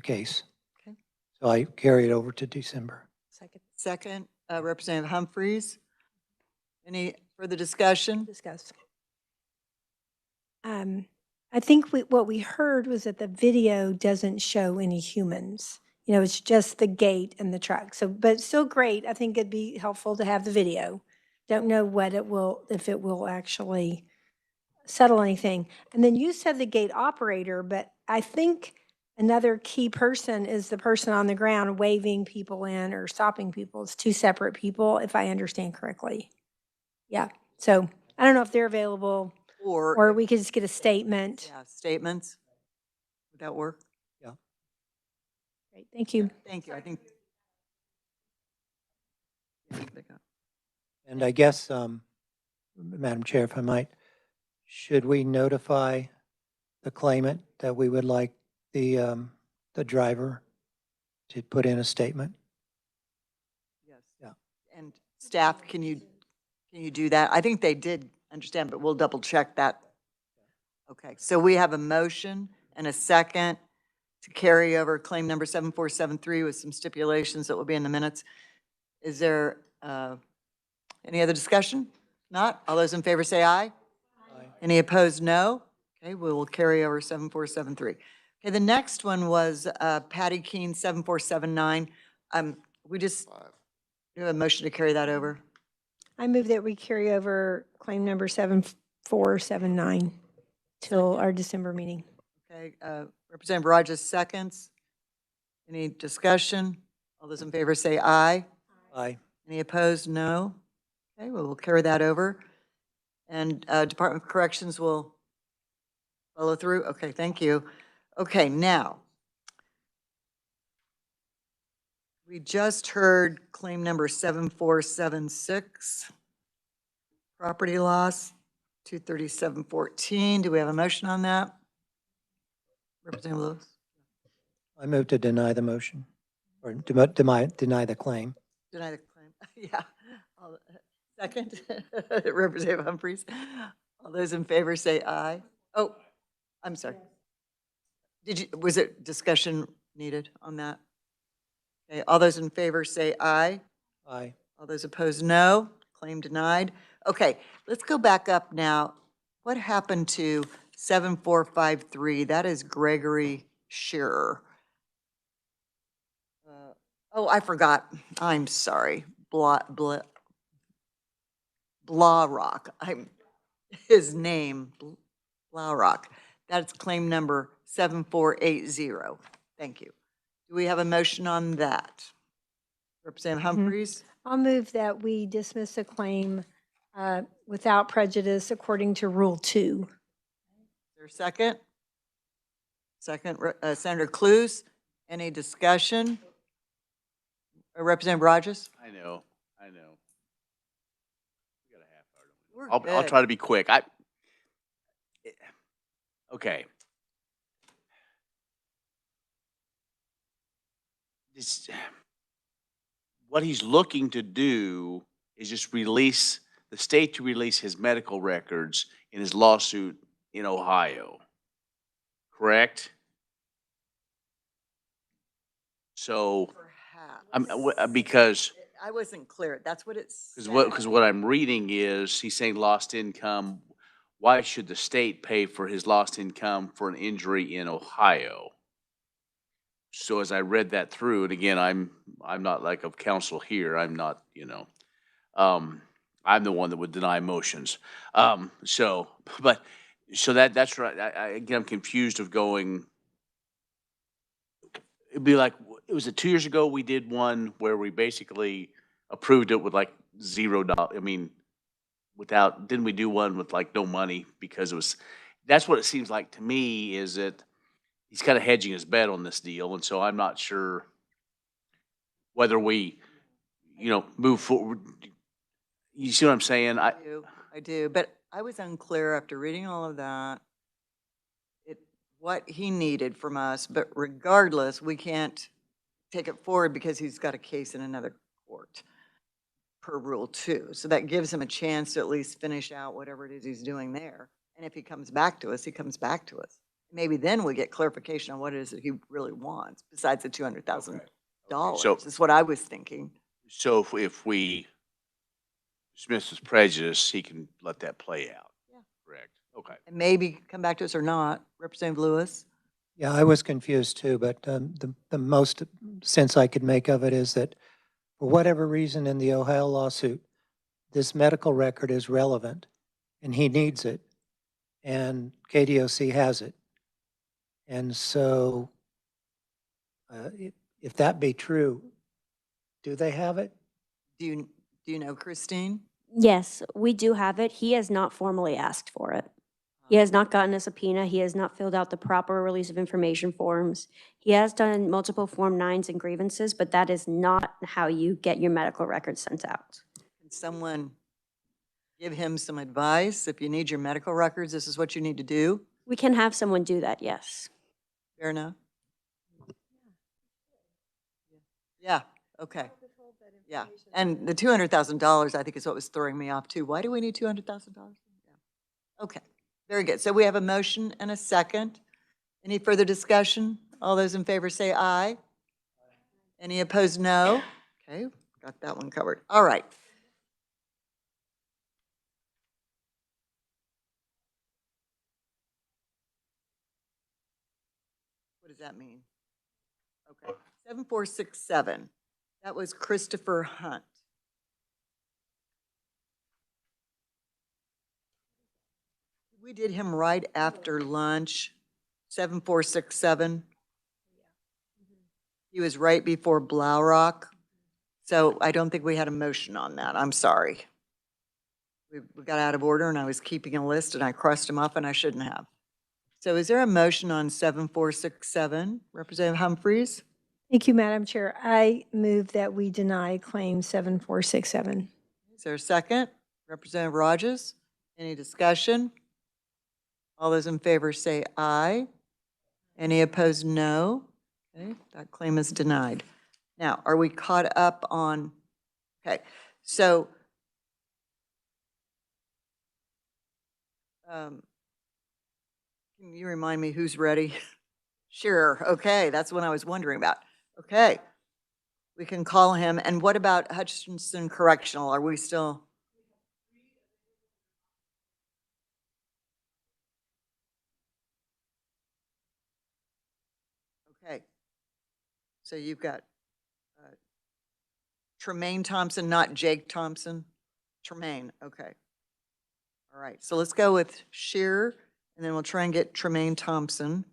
case. Okay. So I carry it over to December. Second, Representative Humphreys. Any further discussion? Discuss. I think what we heard was that the video doesn't show any humans. You know, it's just the gate and the truck. So, but still great. I think it'd be helpful to have the video. Don't know what it will, if it will actually settle anything. And then you said the gate operator, but I think another key person is the person on the ground waving people in or stopping people. It's two separate people, if I understand correctly. Yeah. So I don't know if they're available or we could just get a statement. Yeah, statements. Would that work? Yeah. Great. Thank you. Thank you. I think. And I guess, Madam Chair, if I might, should we notify the claimant that we would like the driver to put in a statement? Yes. Yeah. And staff, can you do that? I think they did understand, but we'll double check that. Okay, so we have a motion and a second to carry over claim number 7473 with some stipulations that will be in the minutes. Is there any other discussion? Not? All those in favor say aye. Aye. Any opposed, no? Okay, we will carry over 7473. Okay, the next one was Patty Keene 7479. We just do a motion to carry that over. I move that we carry over claim number 7479 till our December meeting. Okay, Representative Rogers seconds. Any discussion? All those in favor say aye. Aye. Any opposed? No. Okay, well, we'll carry that over. And Department of Corrections will follow through. Okay, thank you. Okay, now, we just heard claim number 7476, property loss, 23714. Do we have a motion on that? Representative Lewis? I move to deny the motion, or deny the claim. Deny the claim. Yeah. Second, Representative Humphreys. All those in favor say aye. Oh, I'm sorry. Was it discussion needed on that? Okay, all those in favor say aye. Aye. All those opposed, no. Claim denied. Okay, let's go back up now. What happened to 7453? That is Gregory Shearer. Oh, I forgot. I'm sorry. Blah Rock. His name, Blah Rock. That's claim number 7480. Thank you. Do we have a motion on that? Representative Humphries? I'll move that we dismiss a claim without prejudice according to Rule 2. Is there a second? Second, Senator Cluse. Any discussion? Representative Rogers? I know. We got a half We're hour. I'll good. try to be quick. Okay. What he's looking to do is just release, the state to release his medical records in his lawsuit in Ohio. Correct? So, because I wasn't clear. That's what it's. Because what I'm reading is, he's saying lost income. Why should the state pay for his lost income for an injury in Ohio? So as I read that through, and again, I'm not like of counsel here. I'm not, I'm the one that would deny motions. So that's right. Again, I'm confused of going. It'd be like, it was 2 years ago we did one where we basically approved it with like $0. I mean, didn't we do one with like no money because it was, that's what it seems like to me, is that he's kind of hedging his bet on this deal. And so I'm not sure whether we, move forward. You see what I'm saying? I do, but I was unclear after reading all of that, what he needed from us, but regardless, we can't take it forward because he's got a case in another court per Rule 2. So that gives him a chance to at least finish out whatever it is he's doing there. And if he comes back to us, he comes back to us. Maybe then we get clarification on what it is that he really wants, besides the $200,000. So- That's what I was thinking. So if we dismiss his prejudice, he can let that play out. Yeah. Correct. Okay. And maybe come back to us or not. Representative Lewis? Yeah, I was confused too, but the most sense I could make of it is that for whatever reason in the Ohio lawsuit, this medical record is relevant and he needs it, and KDOC has it. And so if that be true, do they have it? Do you know, Christine? Yes, we do have it. He has not formally asked for it. He has not gotten a subpoena. He has not filled out the proper release of information forms. He has done multiple Form 9s and grievances, but that is not how you get your medical records sent out. Can someone give him some advice? If you need your medical records, this is what you need to do. We can have someone do that, yes. Fair enough? Yeah, okay. Yeah, and the $200,000, I think, is what was throwing me off too. Why do we need $200,000? Yeah. Okay, very good. So we have a motion and a second. Any further discussion? All those in favor say aye. Any opposed, no. Okay, got that one covered. All right. What does that mean? Okay, 7467. That was Christopher Hunt. We did him right after lunch, 7467. He was right before Blaurock. So I don't think we had a motion on that. I'm sorry. We got out of order and I was keeping a list and I crossed them off and I shouldn't have. So is there a motion on 7467? Representative Humphries? Thank you, Madam Chair. I move that we deny claim 7467. Is there a second? Representative Rogers? Any discussion? All those in favor say aye. Any opposed, no. Okay, that claim is denied. Now, are we caught up on, okay, so can you remind me who's ready? Sure, okay, that's what I was wondering about. Okay, we can call him. And what about Hutchinson Correctional? Are we still? So you've got Tremaine Thompson, not Jake Thompson? Tremaine, okay. All right, so let's go with Shearer, and then we'll try and get Tremaine Thompson.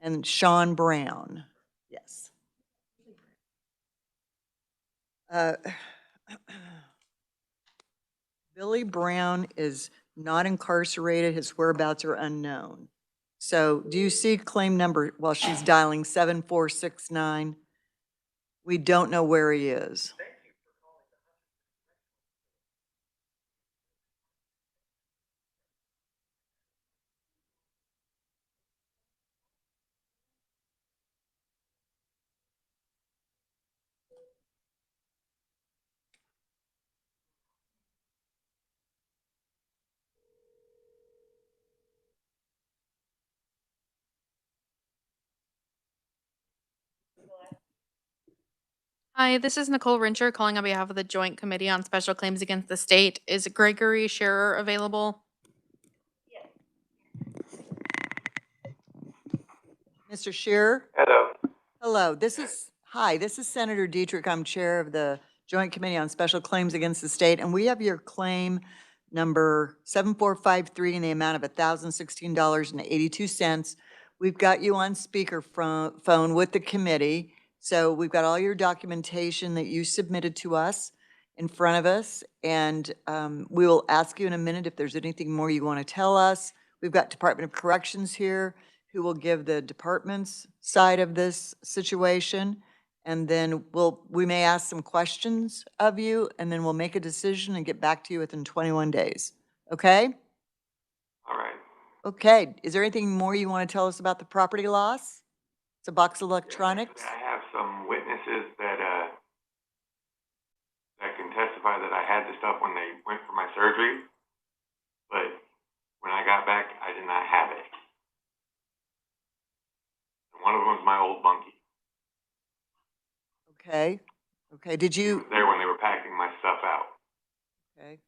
And Sean Brown, yes. Billy Brown is not incarcerated, his whereabouts are unknown. So do you see claim number, while she's dialing 7469? We don't know where he is. Hi, this is Nicole Rincher calling on behalf of the Joint Committee on Special Claims Against the State. Is Gregory Scherer available? Mr. Shearer? Hello. Hello, hi, this is Senator Dietrich. I'm Chair of the Joint Committee on Special Claims Against the State, and we have your claim number 7453 in the amount of $1,016.82. We've got you on phone with the committee, so we've got all your documentation that you submitted to us in front of us, and we will ask you in a minute if there's anything more you want to tell us. We've got Department of Corrections here, who will give the department's side of this situation. And then we may ask some questions of you, and then we'll make a decision and get back to you within 21 days. Okay? All right. Okay. Is there anything more you want to tell us about the property loss? It's a box of electronics? I have some witnesses that can testify that I had the stuff when they went for my surgery, but when I got back, I did not have it. One of them was my old bunkie. Okay. Okay. Did He you? was there when they were packing my stuff out. Okay.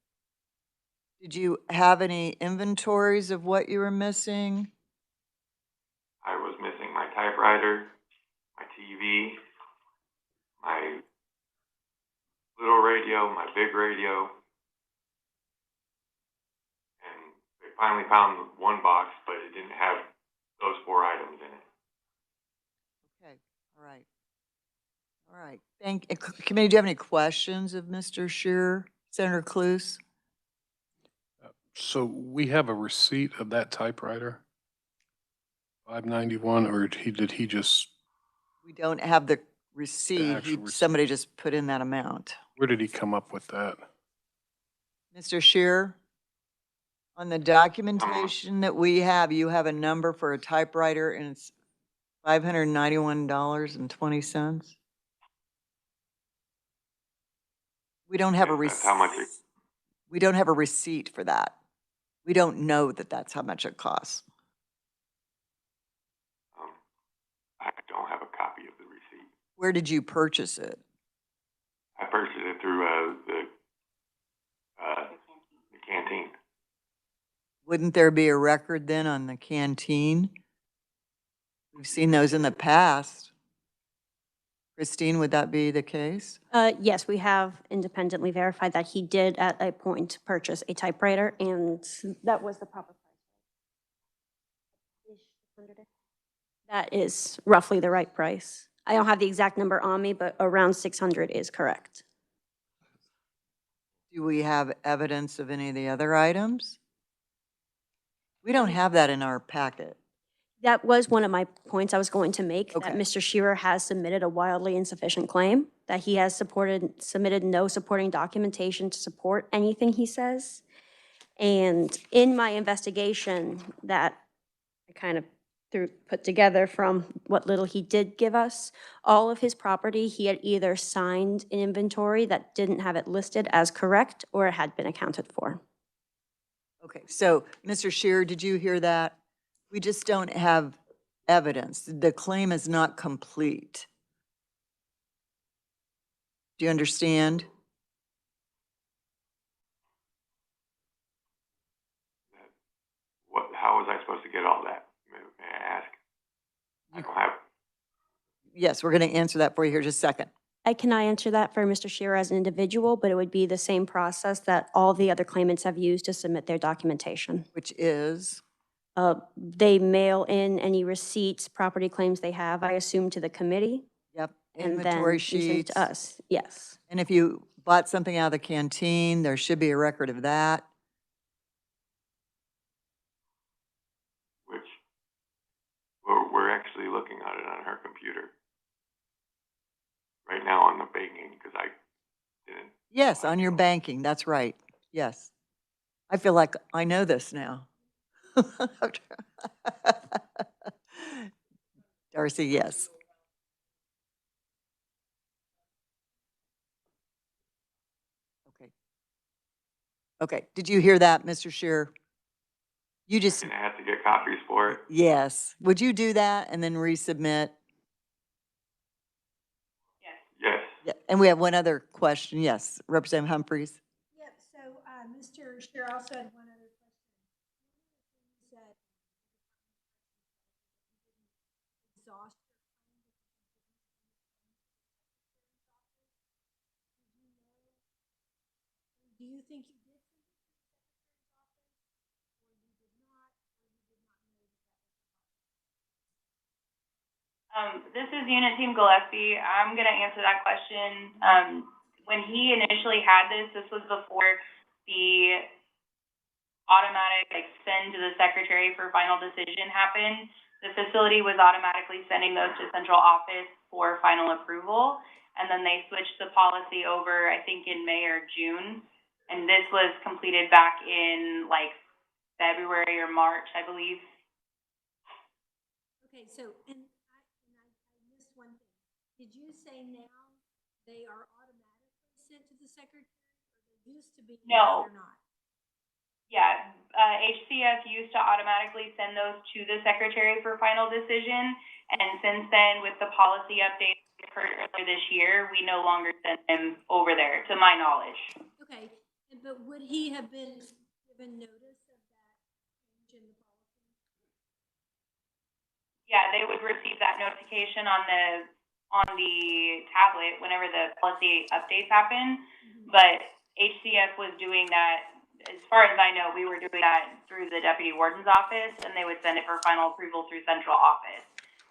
Did you have any inventories of what you were missing? I was missing my typewriter, my TV, my little radio, my big radio, and they finally found one box, but it didn't have those 4 items in it. Okay. All right. All right. Committee, do you have any questions of Mr. Shearer? Senator Cluse? So we have a receipt of that typewriter? 591, or did he just, We don't have the receipt. actual receipt. Somebody just put in that amount. where did he come up with that? Mr. Shearer, on the documentation that we have, you have a number for a typewriter and it's $591.20. We don't have a That's how much it, We don't have a receipt for that. We don't know that that's how much it costs. I don't have a copy of the receipt. Where did you purchase it? I purchased it through the canteen. Wouldn't there be a record then on the canteen? We've seen those in the past. Christine, would that be the case? Yes, we have independently verified that he did at a point purchase a typewriter, and that was the proper price. That is roughly the right price. I don't have the exact number on me, but around 600 is correct. Do we have evidence of any of the other items? We don't have that in our packet. That was one of my points I was going to make, that Okay. Mr. Shearer has submitted a wildly insufficient claim, that he has submitted no supporting documentation to support anything he says. And in my investigation that I kind of put together from what little he did give us, all of his property, he had either signed an inventory that didn't have it listed as correct or it had been accounted for. Okay, so Mr. Shearer, did you hear that? We just don't have evidence. The claim is not complete. Do you understand? How was I supposed to get all that? May I ask? I don't have. yes, we're going to answer that for you here just a second. I cannot answer that for Mr. Shearer as an individual, but it would be the same process that all the other claimants have used to submit their documentation. Which is? They mail in any receipts, property claims they have, I assume, to the committee. Yep, And then inventory we send it sheets. to us, yes. And if you bought something out of the canteen, there should be a record of that. Which, we're actually looking at it on her computer right now on the banking, because I didn't. Yes, on your banking, that's right. Yes. I feel like I know this now. Darcy, yes. Okay. Okay, did you hear that, Mr. Shearer? You just, And I have to get copies for it. yes. Would you do that and then resubmit? Yes. Yeah, and we have one other question. Yes, Representative Humphries. Yep, so Mr. Shearer also had one other question. He said exhaust your claim do you think you did send it to the Secretary's office, or you did not, or you did not know that that was the process? This is Unit Team Gillespie. I'm going to answer that question. When he initially had this was before the automatic send to the secretary for final decision happened. The facility was automatically sending those to central office for final approval. And then they switched the policy over, I think in May or June. And this was completed back in February or March, I believe. Okay, so, and I missed one thing. Did you say now they are automatically sent to the secretary, or they used to be? No. They're not? Yeah, HCF used to automatically send those to the secretary for final decision. And since then, with the policy update occurred earlier this year, we no longer send them over there, to my knowledge. Okay, but would he have been given notice of that change in the policy? Yeah, they would receive that notification on the tablet whenever the policy updates happen. But HCF was doing that, as far as I know, we were doing that through the deputy warden's office, and they would send it for final approval through central office.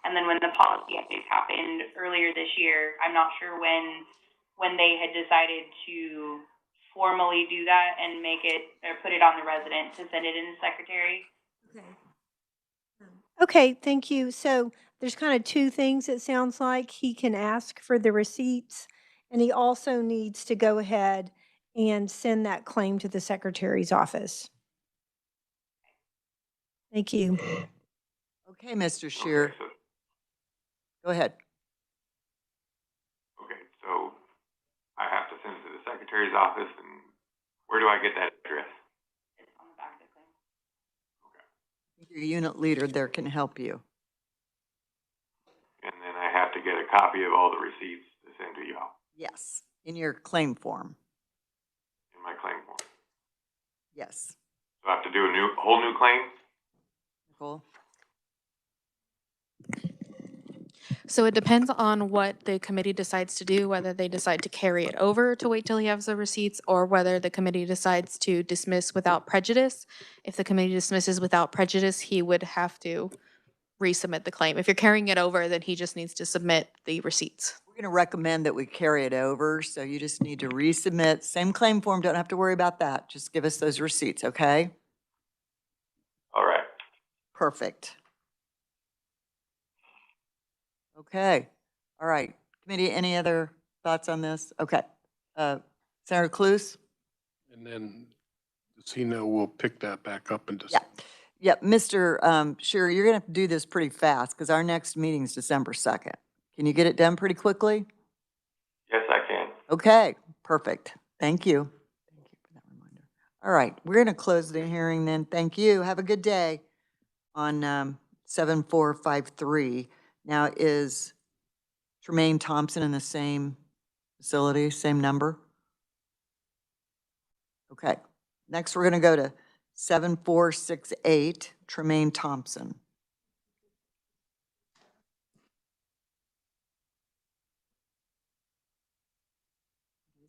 And then when the policy updates happened earlier this year, I'm not sure when they had decided to formally do that and make it, or put it on the resident to send it in the secretary. Okay. Okay, thank you. So there's kind of two things it sounds like. He can ask for the receipts, and he also needs to go ahead and send that claim to the secretary's office. Thank you. Okay, Mr. Shearer. Go ahead. Okay, so I have to send it to the secretary's office, and where do I get that address? It's on the back of the claim. Your unit leader there can help you. And then I have to get a copy of all the receipts to send to y'all Yes, in your claim form. in my claim form. Yes. So I have to do a whole new claim? Nicole? So it depends on what the committee decides to do, whether they decide to carry it over to wait till he has the receipts, or whether the committee decides to dismiss without prejudice. If the committee dismisses without prejudice, he would have to resubmit the claim. If you're carrying it over, then he just needs to submit the receipts. We're going to recommend that we carry it over, so you just need to resubmit. Same claim form, don't have to worry about that. Just give us those receipts, okay? All right. Perfect. Okay, all right. Committee, any other thoughts on this? Okay. Senator Cluse? And then does he know we'll pick that back up and just? Yeah. Yeah, Mr. Shearer, you're gonna have to do this pretty fast because our next meeting is December 2nd. Can you get it done pretty quickly? Yes, I can. Okay, perfect. Thank you. Thank you for that reminder. All right, we're gonna close the hearing then. Thank you. Have a good day on 7453. Now, is Tremaine Thompson in the same facility, same number? Okay, next we're gonna go to 7468, Tremaine Thompson.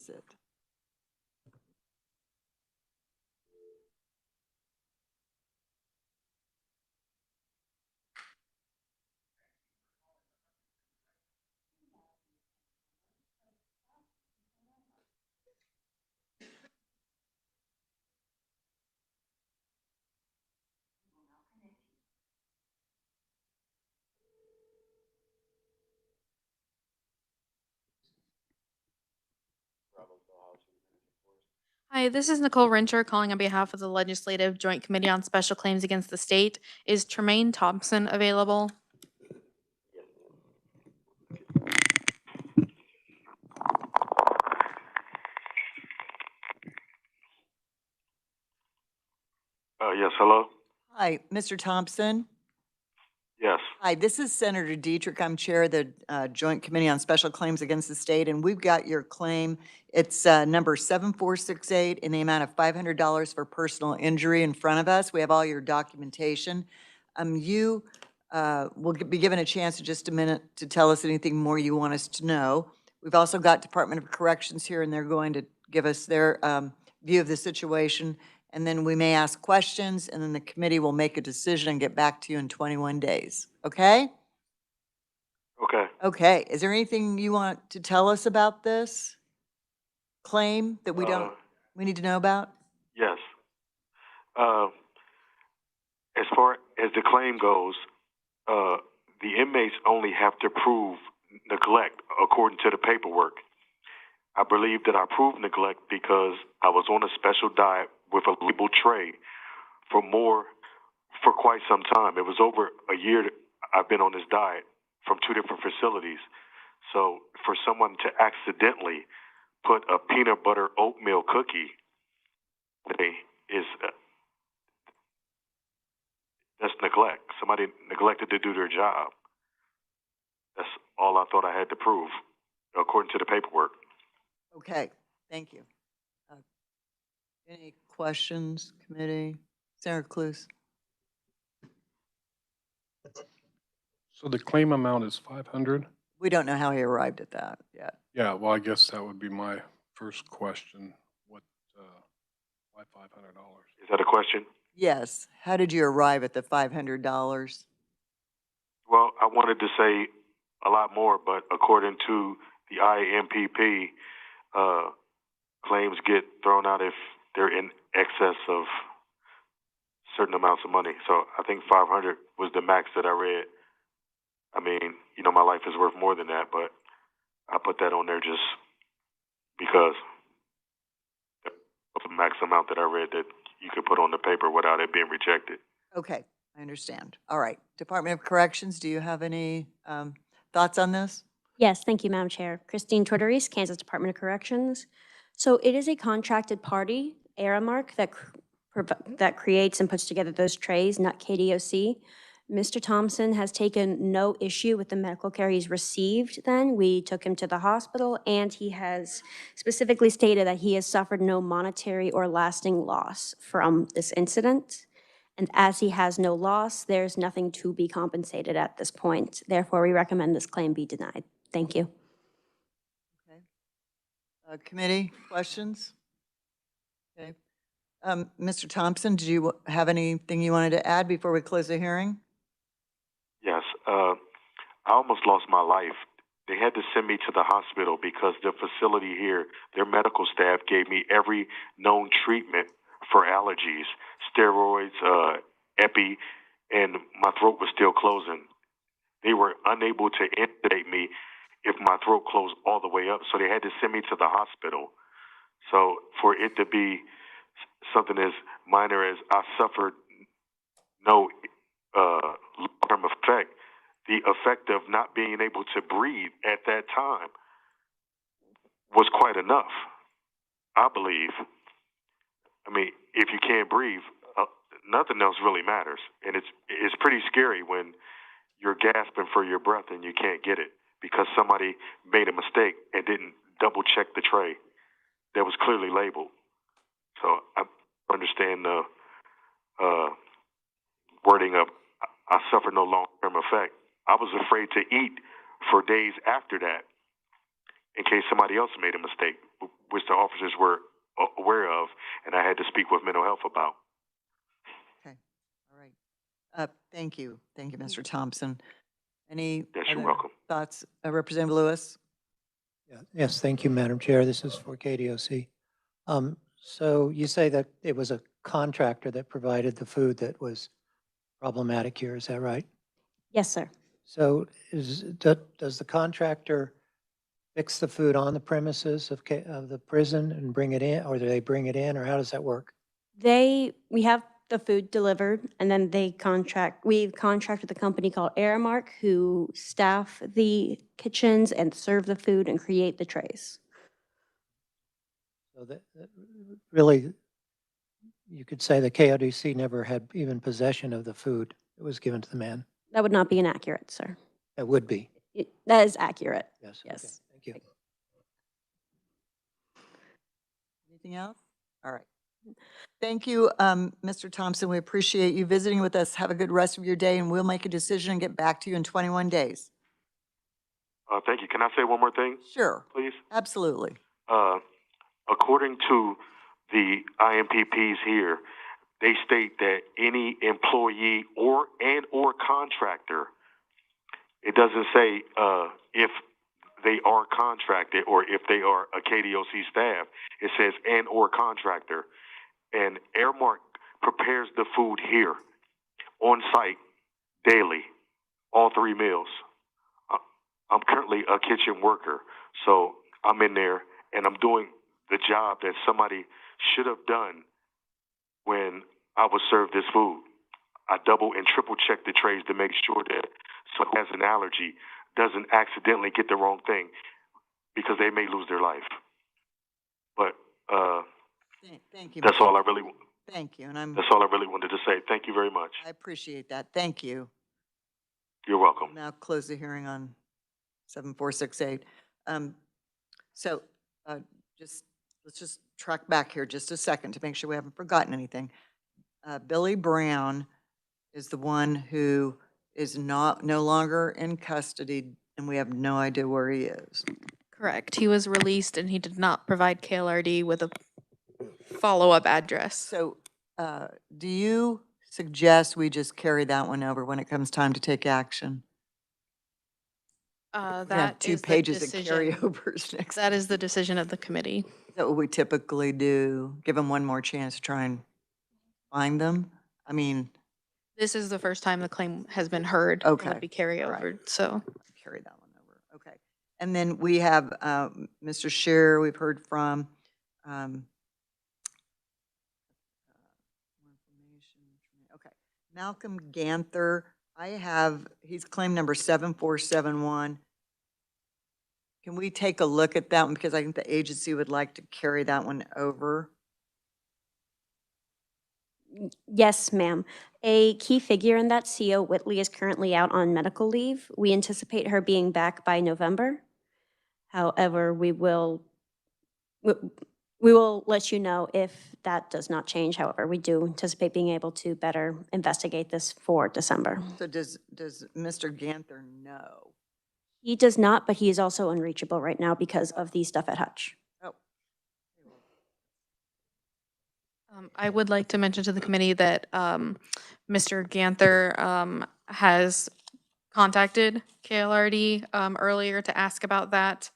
is it? Hi, this is Nicole Rencher calling on behalf of the Legislative Joint Committee on Special Claims Against the State. Is Tremaine Thompson available? Yes, hello? Hi, Mr. Thompson. Yes. Hi, this is Senator Dietrich. I'm chair of the Joint Committee on Special Claims Against the State, and we've got your claim. It's number 7468 in the amount of $500 for personal injury in front of us. We have all your documentation. You will be given a chance in just a minute to tell us anything more you want us to know. We've also got Department of Corrections here, and they're going to give us their view of the situation. And then we may ask questions, and then the committee will make a decision and get back to you in 21 days. Okay? Okay. Okay. Is there anything you want to tell us about this claim that we need to know about? Yes. As far as the claim goes, the inmates only have to prove neglect according to the paperwork. I believe that I proved neglect because I was on a special diet with a labeled tray for quite some time. It was over a year that I've been on this diet from 2 different facilities. So for someone to accidentally put a peanut butter oatmeal cookie is that's neglect. Somebody neglected to do their job. That's all I thought I had to prove, according to the paperwork. Okay. Thank you. Any questions, committee? Senator Cluse? So the claim amount is 500? We don't know how he arrived at that yet. Yeah, well, I guess that would be my first question. Why $500? Is that a question? Yes. How did you arrive at the $500? Well, I wanted to say a lot more, but according to the IMPP, claims get thrown out if they're in excess of certain amounts of money. So I think 500 was the max that I read. I mean, my life is worth more than that, but I put that on there just because of the max amount that I read that you could put on the paper without it being rejected. Okay, I understand. All right. Department of Corrections, do you have any thoughts on this? Yes, thank you, Madam Chair. Christine Tortoris, Kansas Department of Corrections. So it is a contracted party, Aramark, that creates and puts together those trays, not KDOC. Mr. Thompson has taken no issue with the medical care he's received then. We took him to the hospital, and he has specifically stated that he has suffered no monetary or lasting loss from this incident. And as he has no loss, there's nothing to be compensated at this point. Therefore, we recommend this claim be denied. Thank you. Okay. Committee, questions? Okay. Mr. Thompson, did you have anything you wanted to add before we close the hearing? Yes. I almost lost my life. They had to send me to the hospital because the facility here, their medical staff gave me every known treatment for allergies, steroids, epi, and my throat was still closing. They were unable to intubate me if my throat closed all the way up, so they had to send me to the hospital. So for it to be something as minor as I suffered no long-term effect, the effect of not being able to breathe at that time was quite enough, I believe. I mean, if you can't breathe, nothing else really matters. And it's pretty scary when you're gasping for your breath and you can't get it because somebody made a mistake and didn't double check the tray that was clearly labeled. So I understand the wording of I suffered no long-term effect. I was afraid to eat for days after that in case somebody else made a mistake which the officers were aware of, and I had to speak with mental health about. Okay, all right. Thank you. Thank you, Mr. Thompson. Any Yes, you're other welcome. thoughts? Representative Lewis? Yeah. Yes, thank you, Madam Chair. This is for KDOC. So you say that it was a contractor that provided the food that was problematic here, is that right? Yes, sir. So does the contractor fix the food on the premises of the prison and bring it in, or do they bring it in, or how does that work? We have the food delivered, and then we've contracted with a company called Aramark who staff the kitchens and serve the food and create the trays. So that really, you could say the KODC never had even possession of the food that was given to the man. That would not be inaccurate, sir. That would be. That is accurate. Yes. Yes. Okay, thank you. Anything else? All right. Thank you, Mr. Thompson. We appreciate you visiting with us. Have a good rest of your day, and we'll make a decision and get back to you in 21 days. Thank you. Can I say one more thing? Sure. Please? Absolutely. According to the IMPPs here, they state that any employee or contractor, it doesn't say if they are contracted or if they are a KDOC staff. It says and or contractor. And Airmark prepares the food here on site daily, all 3 meals. I'm currently a kitchen worker, so I'm in there and I'm doing the job that somebody should have done when I was served this food. I double and triple check the trays to make sure that someone who has an allergy doesn't accidentally get the wrong thing, because they may lose their life. But thank you. That's all I really. Thank you, That's all I really wanted to say. Thank you very much. I appreciate that. Thank you. You're welcome. Now close the hearing on 7468. So let's just track back here just a second to make sure we haven't forgotten anything. Billy Brown is the one who is no longer in custody, and we have no idea where he is. Correct. He was released and he did not provide KLRD with a follow-up address. So do you suggest we just carry that one over when it comes time to take action? That 2 is the pages of decision. carryovers next. That is the decision of the committee. Is that what we typically do? Give them one more chance to try and find them? I mean, This is the first time the claim has been heard. It Okay. would be carryover, so. carry that one over. Okay. And then we have Mr. Scheer, we've heard from. Okay. Malcolm Ganther, he's claim number 7471. Can we take a look at that one? Because I think the agency would like to carry that one over. Yes, ma'am. A key figure in that, CO Whitley, is currently out on medical leave. We anticipate her being back by November. However, we will let you know if that does not change. However, we do anticipate being able to better investigate this for December. So does Mr. Ganther know? He does not, but he is also unreachable right now because of the stuff at Hutch. Oh. I would like to mention to the committee that Mr. Ganther has contacted KLRD earlier to ask about that.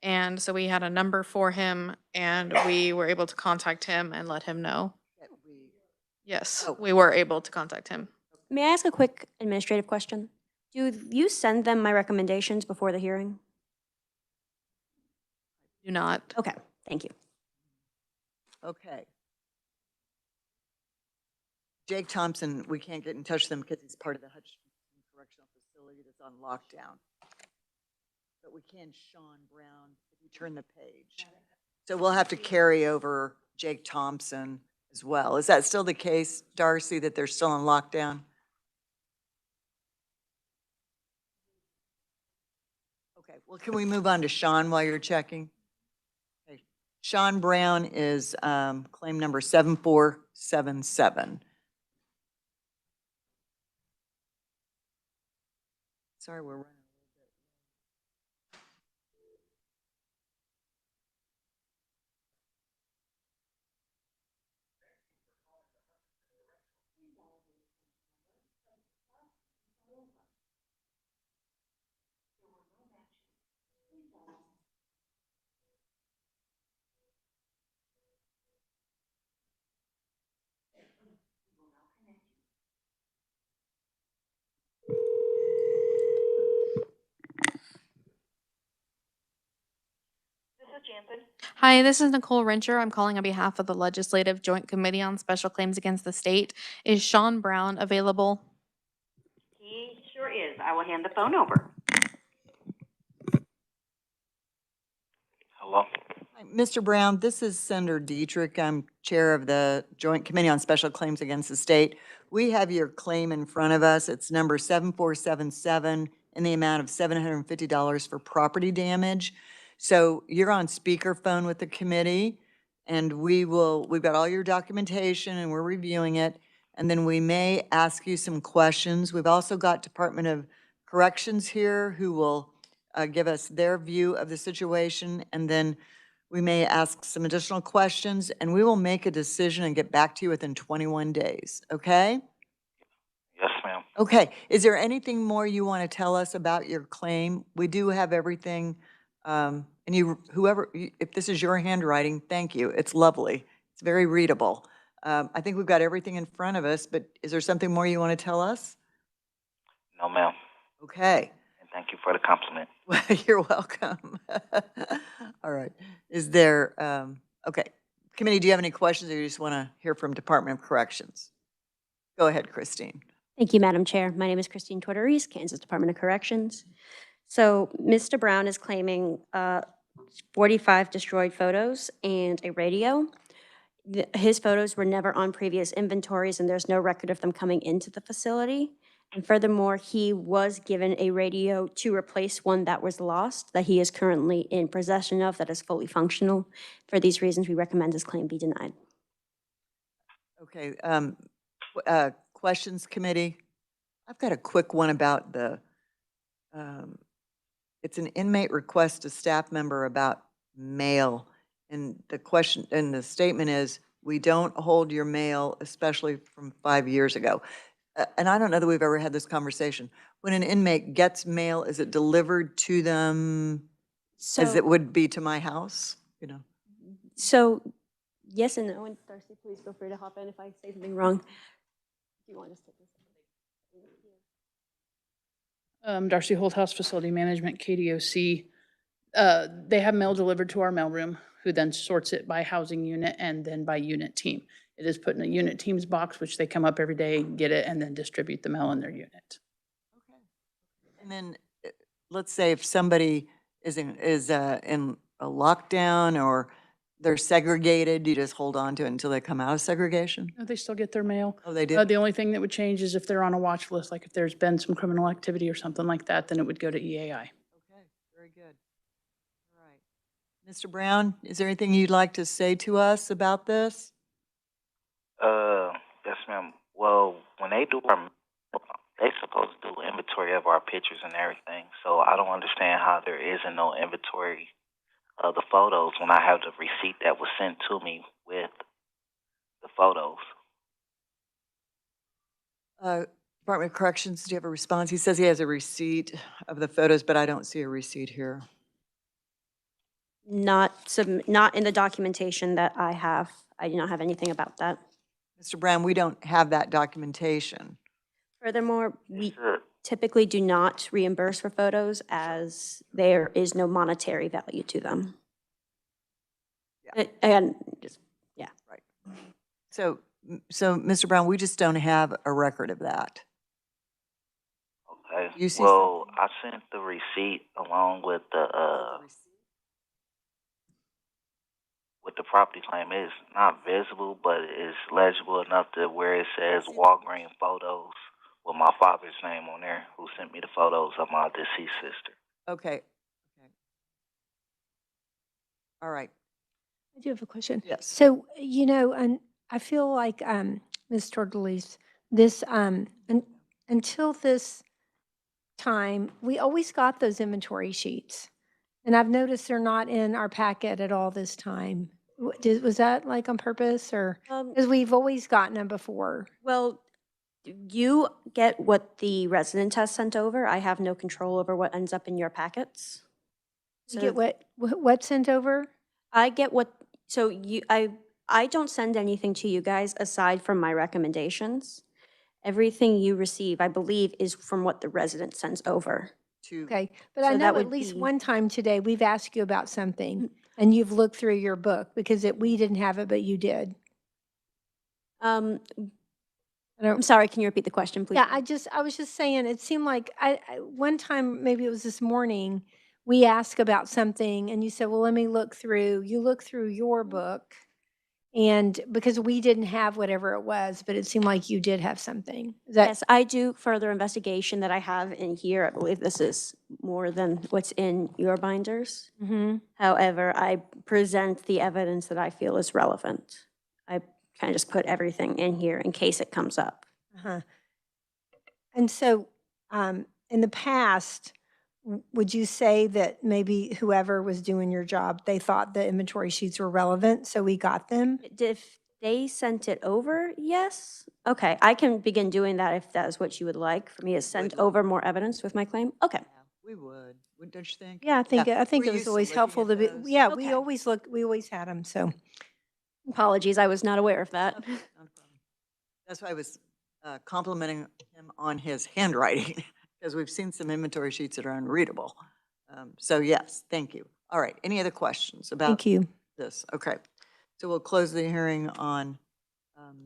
And so we had a number for him and we were able to contact him and let him know. Yes, we were able to contact him. May I ask a quick administrative question? Do you send them my recommendations before the hearing? Do not. Okay, thank you. Okay. Jake Thompson, we can't get in touch with him because he's part of the Hutch Correctional Facility that's on lockdown. But we can Sean Brown if you turn the page. So we'll have to carry over Jake Thompson as well. Is that still the case, Darcy, that they're still on lockdown? Okay, well, can we move on to Sean while you're checking? Okay. Sean Brown is claim number 7477. Sorry, we're running. Hi, this is Nicole Rencher. I'm calling on behalf of the Legislative Joint Committee on Special Claims Against the State. Is Sean Brown available? He sure is. I will hand the phone over. Hello? Hi, Mr. Brown, this is Senator Dietrich. I'm Chair of the Joint Committee on Special Claims Against the State. We have your claim in front of us. It's number 7477 in the amount of $750 for property damage. So you're on speakerphone with the committee, and we've got all your documentation and we're reviewing it. And then we may ask you some questions. We've also got Department of Corrections here who will give us their view of the situation. And then we may ask some additional questions, and we will make a decision and get back to you within 21 days, okay? Yes, ma'am. Okay, is there anything more you want to tell us about your claim? We do have everything, and if this is your handwriting, thank you, it's lovely. It's very readable. I think we've got everything in front of us, but is there something more you want to tell us? No, ma'am. Okay. And thank you for the compliment. Well, you're welcome. All right. Is there, okay. Committee, do you have any questions or you just want to hear from Department of Corrections? Go ahead, Christine. Thank you, Madam Chair. My name is Christine Tortorese, Kansas Department of Corrections. So Mr. Brown is claiming 45 destroyed photos and a radio. His photos were never on previous inventories, and there's no record of them coming into the facility. And furthermore, he was given a radio to replace one that was lost, that he is currently in possession of, that is fully functional. For these reasons, we recommend his claim be denied. Okay. Questions, committee? I've got a quick one about the, it's an inmate request to staff member about mail. And the question, and the statement is, we don't hold your mail, especially from 5 years ago. And I don't know that we've ever had this conversation. When an inmate gets mail, is it delivered to them as it would be to my house? You know. So yes and no, and Darcy, please feel free to hop in if I say something wrong. Do you want us to take this? Darcy Holthouse, Facility Management, KDOC. They have mail delivered to our mailroom, who then sorts it by housing unit and then by unit team. It is put in a unit team's box, which they come up every day, get it, and then distribute the mail in their unit. Okay. And then let's say if somebody is in a lockdown or they're segregated, you just hold on to it until they come out of segregation? No, they still get their mail. Oh, they do? The only thing that would change is if they're on a watch list, like if there's been some criminal activity or something like that, then it would go to EAI. Okay, very good. All right. Mr. Brown, is there anything you'd like to say to us about this? Yes, ma'am. Well, when they do they supposed to do inventory of our pictures and everything. So I don't understand how there isn't no inventory of the photos when I have the receipt that was sent to me with the photos. Department of Corrections, do you have a response? He says he has a receipt of the photos, but I don't see a receipt here. Not in the documentation that I have. I do not have anything about that. Mr. Brown, we don't have that documentation. Furthermore, we typically do not reimburse for photos as there is no monetary value to them. Yeah. And just, yeah. Right. So, Mr. Brown, we just don't have a record of that. Okay. You see well, I sent the receipt along with the property claim. It's not visible, but it's legible enough to where it says Walgreen Photos with my father's name on there, who sent me the photos of my deceased sister. Okay. Okay. All right. I do have a question. Yes. So, you know, and I feel like, Ms. Tortorese, this, until this time, we always got those inventory sheets. And I've noticed they're not in our packet at all this time. Was that like on purpose or, because we've always gotten them before? Well, you get what the resident has sent over. I have no control over what ends up in your packets. You get what sent over? I get what, so I don't send anything to you guys aside from my recommendations. Everything you receive, I believe, is from what the resident sends over. Okay, but So I that know at would least be- one time today, we've asked you about something, and you've looked through your book, because we didn't have it, but you did. Um, I don't- I'm sorry, can you repeat the question, please? Yeah, I was just saying, it seemed like one time, maybe it was this morning, we asked about something, and you said, well, let me look through. You look through your book, and because we didn't have whatever it was, but it seemed like you did have something. Is that? Yes, I do further investigation that I have in here. I believe this is more than what's in your binders. Mm-hmm. However, I present the evidence that I feel is relevant. I kind of just put everything in here in case it comes up. Uh-huh. And so, in the past, would you say that maybe whoever was doing your job, they thought the inventory sheets were relevant, so we got them? If they sent it over, yes. Okay, I can begin doing that if that is what you would like, for me to send over more evidence with my claim. Okay. We would, don't you think? Yeah, I think We're it was used to always looking helpful at to be, those. yeah, Okay. we always had them, so. Apologies, I was not aware of that. Not a problem. That's why I was complimenting him on his handwriting, because we've seen some inventory sheets that are unreadable. So yes, thank you. All right, any other questions about Thank you. this? Okay, so we'll close the hearing on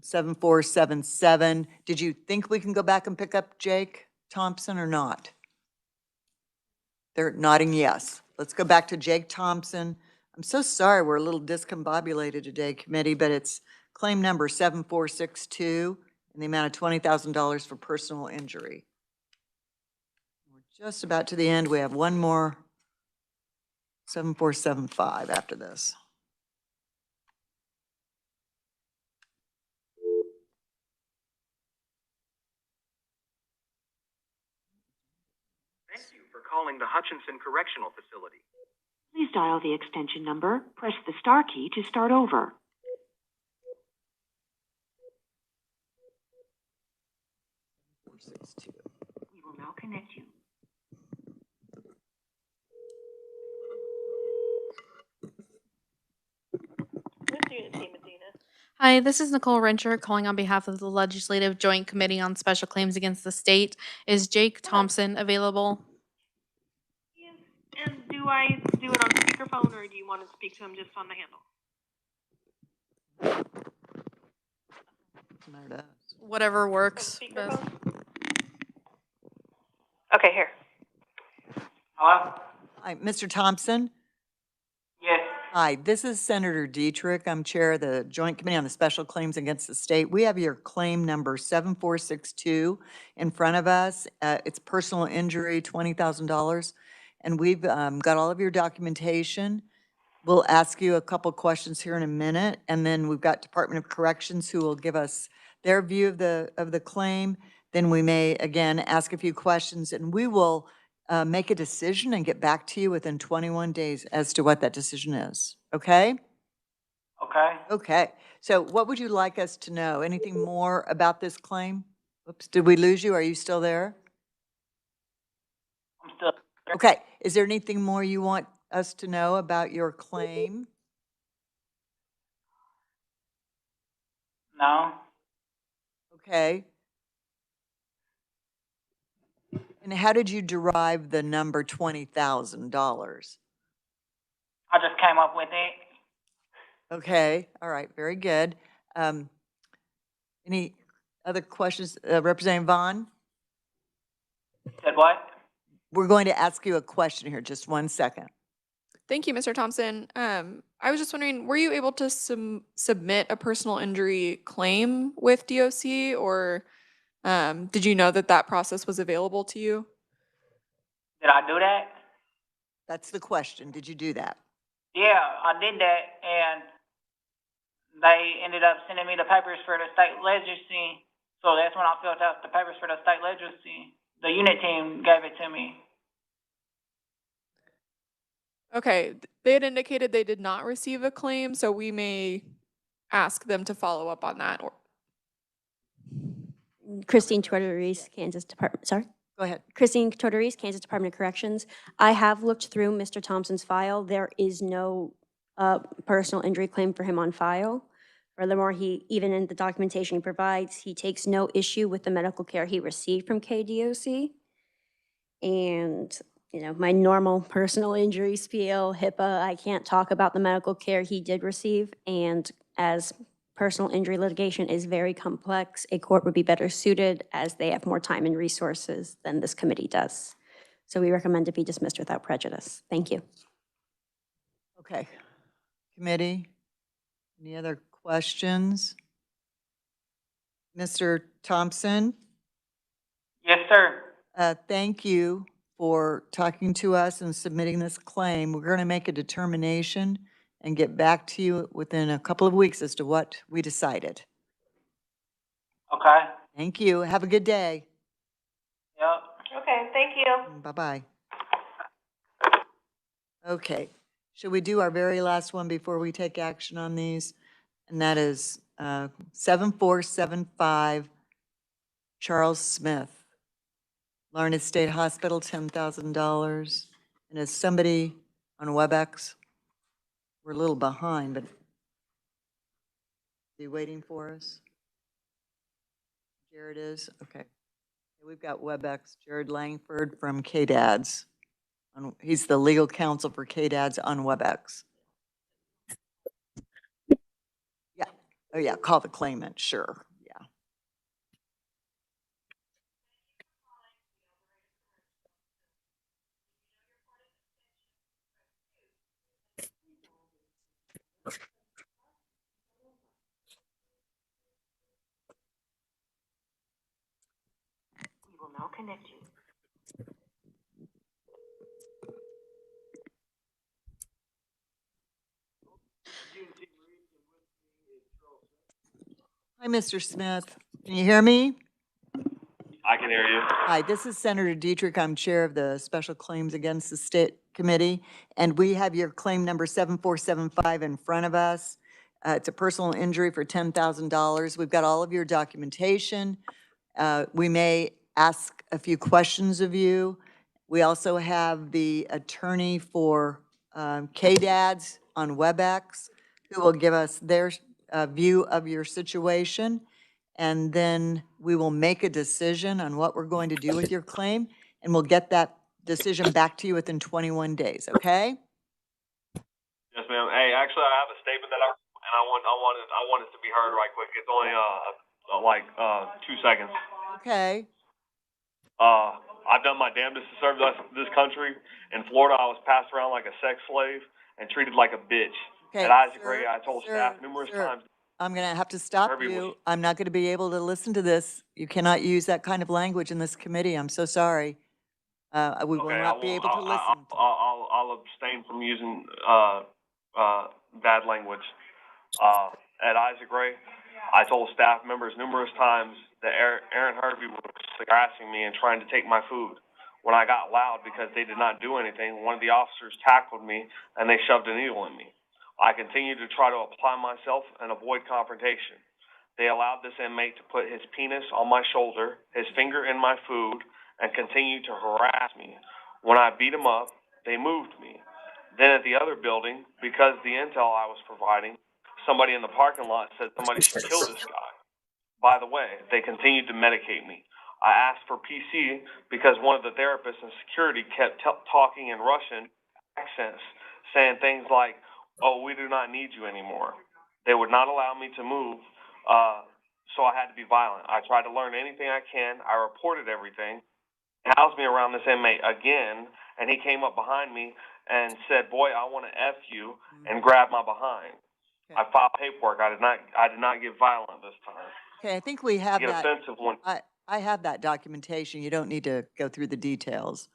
7477. Did you think we can go back and pick up Jake Thompson or not? They're nodding yes. Let's go back to Jake Thompson. I'm so sorry, we're a little discombobulated today, committee, but it's claim number 7462 in the amount of $20,000 for personal injury. We're just about to the end. We have one more 7475 after this. Thank you for calling the Hutchinson Correctional Facility. Please dial the extension number, press the star key to start over. We will now connect you. Hi, this is Nicole Rencher calling on behalf of the Legislative Joint Committee on Special Claims Against the State. Is Jake Thompson available? And do I do it on speakerphone, or do you want to speak to him just on the handle? Whatever works best. Okay, here. Hello? Hi, Mr. Thompson? Yes. Hi, this is Senator Dietrich. I'm chair of the Joint Committee on the Special Claims Against the State. We have your claim number 7462 in front of us. It's personal injury, $20,000. And we've got all of your documentation. We'll ask you a couple questions here in a minute, and then we've got Department of Corrections who will give us their view of the claim. Then we may, again, ask a few questions, and we will make a decision and get back to you within 21 days as to what that decision is. Okay? Okay. Okay. So what would you like us to know? Anything more about this claim? Oops, did we lose you? Are you still there? I'm still. Okay. Is there anything more you want us to know about your claim? No. Okay. And how did you derive the number $20,000? I just came up with it. Okay. All right. Very good. Any other questions? Representative Vaughn? Said what? We're going to ask you a question here. Just 1 second. Thank you, Mr. Thompson. I was just wondering, were you able to submit a personal injury claim with DOC, or did you know that process was available to you? Did I do that? That's the question. Did you do that? Yeah, I did that, and they ended up sending me the papers for the state legislature. So that's when I filled out the papers for the state legislature. The unit team gave it to me. Okay, they had indicated they did not receive a claim, so we may ask them to follow up on that. Christine Torres, Kansas Department, sorry? Go ahead. Christine Tortorese, Kansas Department of Corrections. I have looked through Mr. Thompson's file. There is no personal injury claim for him on file. Furthermore, even in the documentation he provides, he takes no issue with the medical care he received from KDOC. And, my normal personal injury spiel, HIPAA, I can't talk about the medical care he did receive. And as personal injury litigation is very complex, a court would be better suited as they have more time and resources than this committee does. So we recommend it be dismissed without prejudice. Thank you. Okay. Committee, any other questions? Mr. Thompson? Yes, sir. Thank you for talking to us and submitting this claim. We're going to make a determination and get back to you within a couple of weeks as to what we decided. Okay. Thank you. Have a good day. Yep. Okay, thank you. Bye-bye. Okay. Should we do our very last one before we take action on these? And that is 7475 Charles Smith. Larned State Hospital, $10,000. And is somebody on WebEx? We're a little behind, but is he waiting for us? Jared is? Okay. We've got WebEx, Jared Langford from KDADS. He's the legal counsel for KDADS on WebEx. Yeah. Oh, yeah. Call the claimant. Sure. Yeah. We will now connect you. Hi, Mr. Smith. Can you hear me? I can hear you. Hi, this is Senator Dietrich. I'm chair of the Special Claims Against the State Committee, and we have your claim number 7475 in front of us. It's a personal injury for $10,000. We've got all of your documentation. We may ask a few questions of you. We also have the attorney for KDADS on WebEx who will give us their view of your situation. And then we will make a decision on what we're going to do with your claim, and we'll get that decision back to you within 21 days, okay? Yes, ma'am. Hey, actually, I have a statement that I want it to be heard right quick. It's only like 2 seconds. Okay. I've done my damnedest to serve this country. In Florida, I was passed around like a sex slave and treated like a bitch. Okay, At Isaac sir, Ray, I told staff numerous times. I'm going to have to stop Herbie you. was- I'm not going to be able to listen to this. You cannot use that kind of language in this committee. I'm so sorry. We will Okay, not be able to listen. I'll abstain from using bad language. At Isaac Ray, I told staff members numerous times that Aaron Hervey was harassing me and trying to take my food. When I got loud because they did not do anything, one of the officers tackled me and they shoved a needle in me. I continued to try to apply myself and avoid confrontation. They allowed this inmate to put his penis on my shoulder, his finger in my food, and continued to harass me. When I beat him up, they moved me. Then at the other building, because the intel I was providing, somebody in the parking lot said somebody should kill this guy. By the way, they continued to medicate me. I asked for PC because one of the therapists in security kept talking in Russian accents, saying things like, "Oh, we do not need you anymore." They would not allow me to move, so I had to be violent. I tried to learn anything I can. I reported everything. He housed me around this inmate again, and he came up behind me and said, "Boy, I want to F you," and grabbed my behind. Okay. I filed paperwork. I did not get violent this time. Okay, I think we have You get that. offensive when I have that documentation. You don't need to go through the details.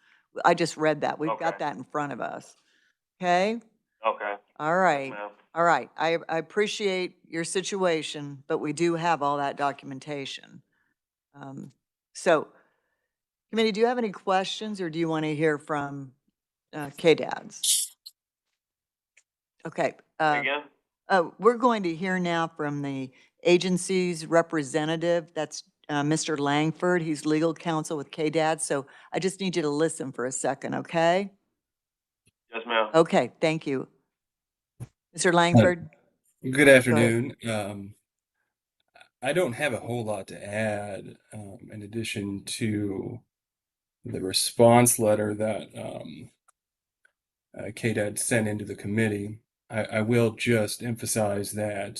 I just read that. We've got Okay. that in front of us. Okay? Okay. All right. Yes, ma'am. All right. I appreciate your situation, but we do have all that documentation. So, committee, do you have any questions or do you want to hear from KDADS? Okay. Again? We're going to hear now from the agency's representative. That's Mr. Langford. He's legal counsel with KDAD, so I just need you to listen for a second, okay? Yes, ma'am. Okay, thank you. Mr. Langford? Good ahead. afternoon. I don't have a whole lot to add in addition to the response letter that KDAD sent into the committee. I will just emphasize that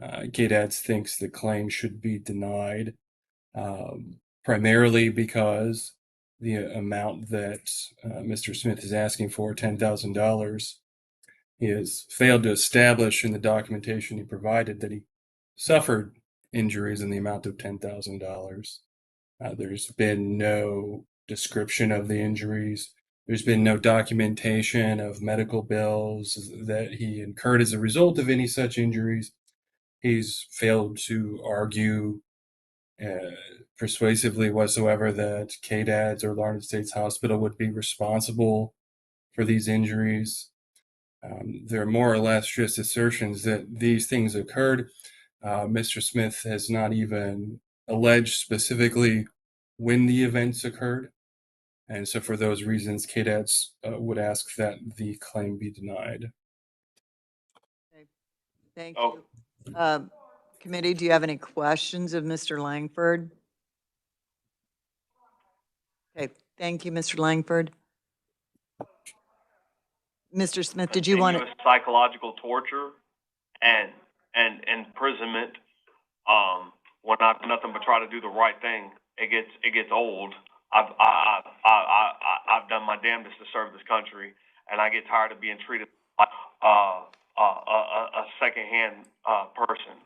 KDAD thinks the claim should be denied, primarily because the amount that Mr. Smith is asking for, $10,000, he has failed to establish in the documentation he provided that he suffered injuries in the amount of $10,000. There's been no description of the injuries. There's been no documentation of medical bills that he incurred as a result of any such injuries. He's failed to argue persuasively whatsoever that KDADS or Larned States Hospital would be responsible for these injuries. They're more or less just assertions that these things occurred. Mr. Smith has not even alleged specifically when the events occurred. And so for those reasons, KDADS would ask that the claim be denied. Thank you. Committee, do you have any questions of Mr. Langford? Okay, thank you, Mr. Langford. Mr. Smith, did you want to? Continuous psychological torture and imprisonment. When I've done nothing but try to do the right thing, it gets old. I've done my damnedest to serve this country, and I get tired of being treated like a secondhand person.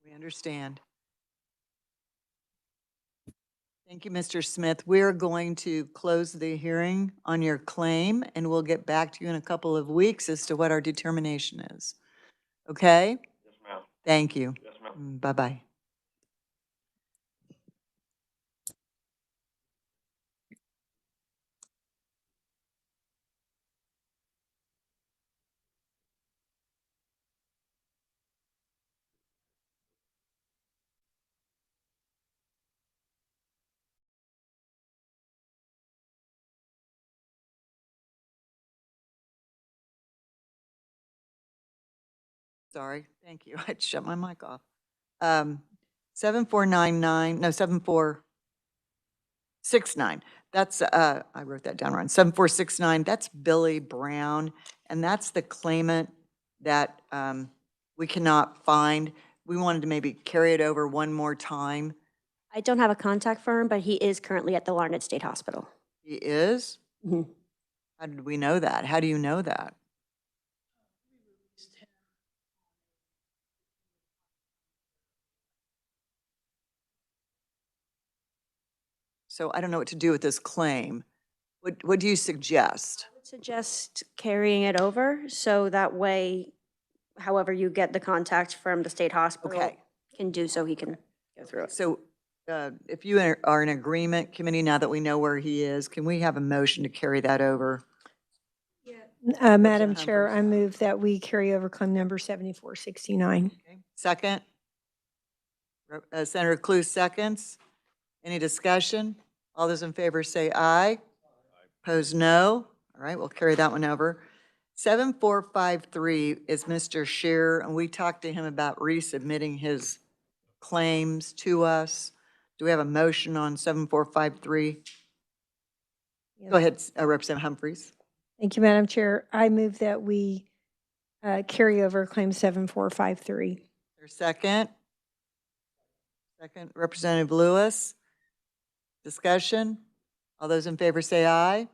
We understand. Thank you, Mr. Smith. We're going to close the hearing on your claim, and we'll get back to you in a couple of weeks as to what our determination is. Okay? Yes, ma'am. Thank you. Yes, ma'am. Bye-bye. Sorry, thank you. I shut my mic off. 7499, no, 7469. That's, I wrote that down wrong. 7469, that's Billy Brown, and that's the claimant that we cannot find. We wanted to maybe carry it over one more time. I don't have a contact for him, but he is currently at the Larned State Hospital. He is? Mhm. How did we know that? How do you know that? So I don't know what to do with this claim. What do you suggest? I would suggest carrying it over, so that way, however you get the contact from the state hospital Okay. can do so he can go through it. So if you are in agreement, committee, now that we know where he is, can we have a motion to carry that over? Madam Chair, I move that we carry over claim number 7469. Okay. Second? Senator Clue seconds. Any discussion? All those in favor say aye. Opposed, no. All right, we'll carry that one over. 7453 is Mr. Shearer, and we talked to him about resubmitting his claims to us. Do we have a motion on 7453? Go ahead, Representative Humphries. Thank you, Madam Chair. I move that we carry over claim 7453. There's second. Second, Representative Lewis. Discussion? All those in favor say aye.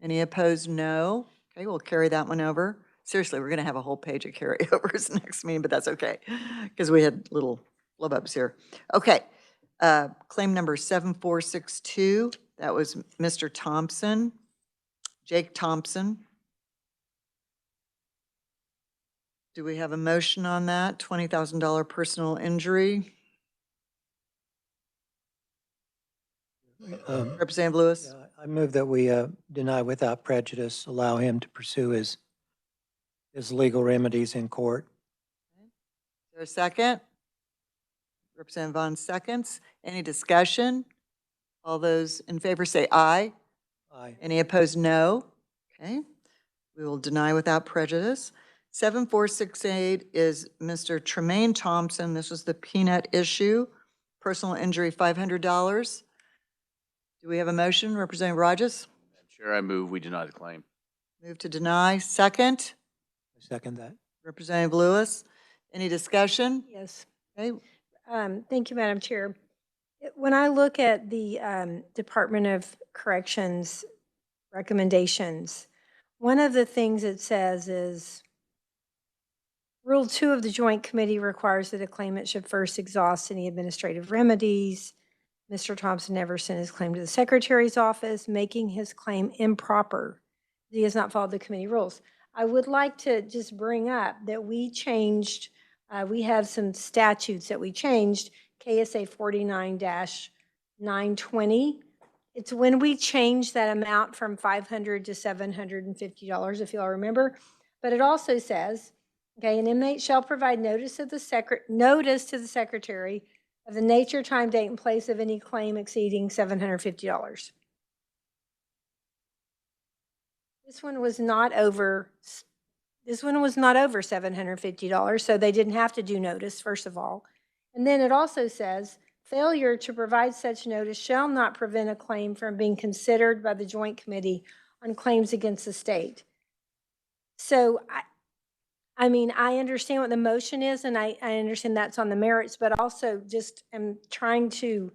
Any opposed, no. Okay, we'll carry that one over. Seriously, we're gonna have a whole page of carryovers next meeting, but that's okay, because we had little flub ups here. Okay, claim number 7462, that was Mr. Thompson, Jake Thompson. Do we have a motion on that? $20,000 personal injury? Representative Lewis? I move that we deny without prejudice, allow him to pursue his legal remedies in court. Is there a second? Representative Vaughn seconds. Any discussion? All those in favor say aye. Aye. Any opposed, no. Okay, we will deny without prejudice. 7468 is Mr. Tremaine Thompson. This was the peanut issue. Personal injury, $500. Do we have a motion? Representative Rogers? Madam Chair, I move we deny the claim. Move to deny. Second. I second that. Representative Lewis. Any discussion? Yes. Okay, Thank you, Madam Chair. When I look at the Department of Corrections recommendations, one of the things it says is Rule 2 of the Joint Committee requires that a claimant should first exhaust any administrative remedies. Mr. Thompson never sent his claim to the Secretary's office, making his claim improper. He has not followed the committee rules. I would like to just bring up that we changed, we have some statutes that we changed, KSA 49-920. It's when we changed that amount from $500 to $750, if you all remember. But it also says, okay, an inmate shall provide notice to the Secretary of the nature, time, date, and place of any claim exceeding $750. This one was not over $750, so they didn't have to do notice, first of all. And then it also says, failure to provide such notice shall not prevent a claim from being considered by the Joint Committee on Claims against the State. So, I mean, I understand what the motion is, and I understand that's on the merits, but also just am trying to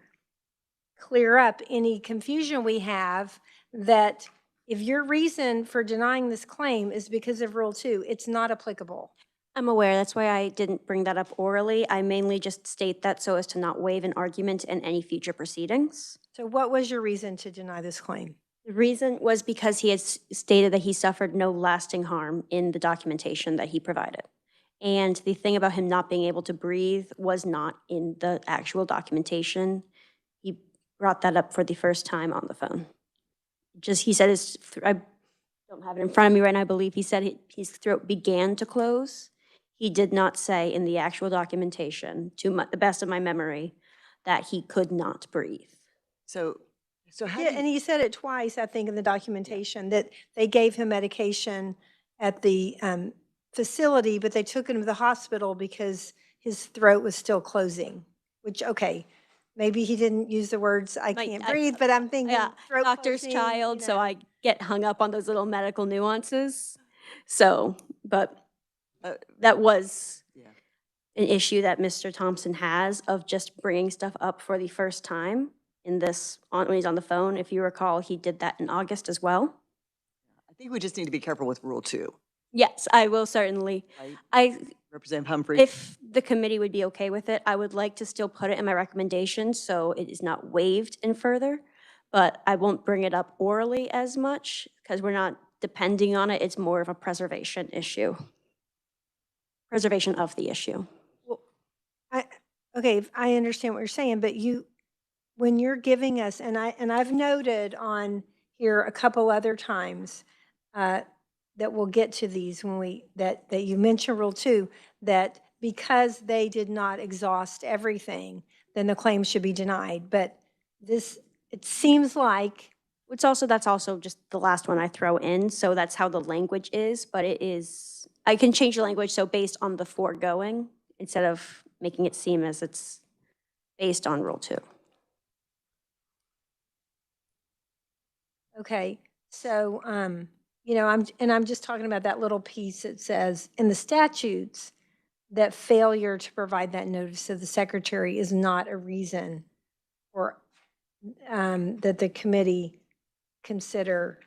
clear up any confusion we have that if your reason for denying this claim is because of Rule 2, it's not applicable. I'm aware, that's why I didn't bring that up orally. I mainly just state that so as to not waive an argument in any future proceedings. So what was your reason to deny this claim? The reason was because he had stated that he suffered no lasting harm in the documentation that he provided. And the thing about him not being able to breathe was not in the actual documentation. He brought that up for the first time on the phone. He said I don't have it in front of me right now, I believe he said his throat began to close. He did not say in the actual documentation, to the best of my memory, that he could not breathe. so how Yeah, and he said it twice, I think, in the documentation, that they gave him medication at the facility, but they took him to the hospital because his throat was still closing, which, okay, maybe he didn't use the words, I can't breathe, but I'm thinking throat Doctor's closing, child, so I get hung up on those little medical nuances. So, but that was an issue that Mr. Thompson has of just bringing stuff up for the first time in this, when he's on the phone. If you recall, he did that in August as well. I think we just need to be careful with Rule 2. Yes, I will certainly. Representative Humphrey? If the committee would be okay with it, I would like to still put it in my recommendation so it is not waived in further, but I won't bring it up orally as much because we're not depending on it. It's more of a preservation issue. Preservation of the issue. Well, okay, I understand what you're saying, but when you're giving us, and I've noted on here a couple other times that we'll get to these when that you mentioned Rule 2, that because they did not exhaust everything, then the claim should be denied. But this, it seems like. That's also just the last one I throw in, so that's how the language is, but it is, I can change the language so based on the foregoing, instead of making it seem as it's based on Rule 2. Okay, so, I'm just talking about that little piece that says, in the statutes, that failure to provide that notice to the Secretary is not a reason for, that the committee consider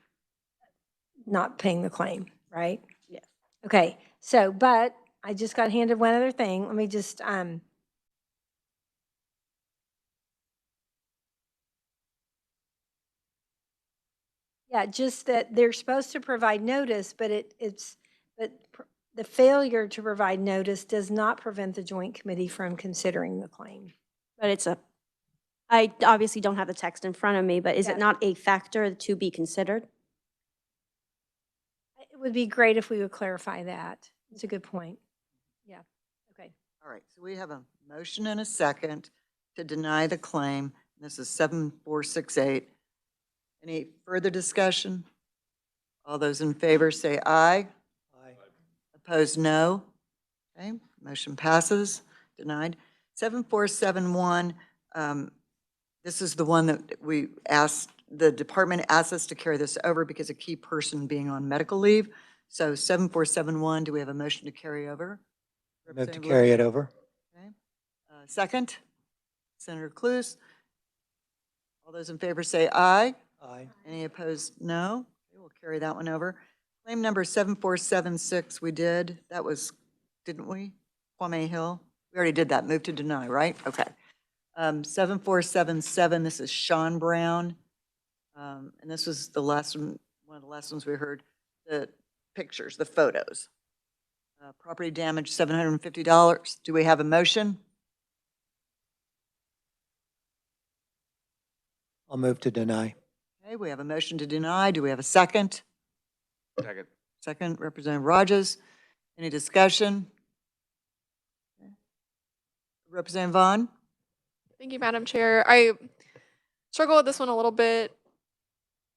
not paying the claim, right? Yes. Okay, so, but I just got handed one other thing. Let me just, yeah, just that they're supposed to provide notice, but the failure to provide notice does not prevent the Joint Committee from considering the claim. But I obviously don't have the text in front of me, but is it not a factor to be considered? It would be great if we would clarify that. It's a good point. Yeah, okay. All right, so we have a motion and a second to deny the claim. This is 7468. Any further discussion? All those in favor say aye. Aye. Opposed, no. Okay, motion passes, denied. 7471, this is the one that we asked, the department asked us to carry this over because a key person being on medical leave. So 7471, do we have a motion to carry over? Move to Representative carry Lewis? it over. Okay. Second, Senator Cluse. All those in favor say aye. Aye. Any opposed, no. Okay, we'll carry that one over. Claim number 7476, we did. That was, didn't we? Kwame Hill. We already did that. Move to deny, right? Okay. 7477, this is Sean Brown. And this was the last one of the last ones we heard. The pictures, the photos. Property damage, $750. Do we have a motion? I'll move to deny. Okay, we have a motion to deny. Do we have a second? Second. Second, Representative Rogers. Any discussion? Okay. Representative Vaughn? Thank you, Madam Chair. I struggle with this one a little bit.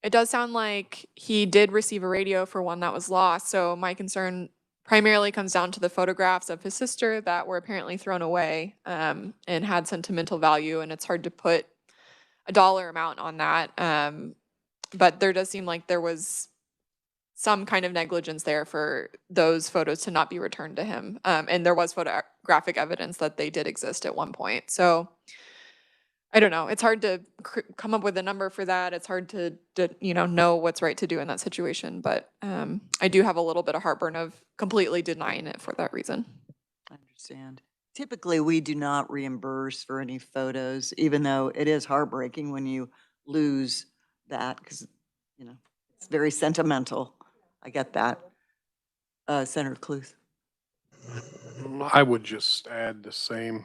It does sound like he did receive a radio for one that was lost. So my concern primarily comes down to the photographs of his sister that were apparently thrown away and had sentimental value. And it's hard to put a dollar amount on that. But there does seem like there was some kind of negligence there for those photos to not be returned to him. And there was photographic evidence that they did exist at one point. So I don't know. It's hard to come up with a number for that. It's hard to know what's right to do in that situation. But I do have a little bit of heartburn of completely denying it for that reason. I understand. Typically, we do not reimburse for any photos, even though it is heartbreaking when you lose that because, it's very sentimental. I get that. Senator Cluth. I would just add the same,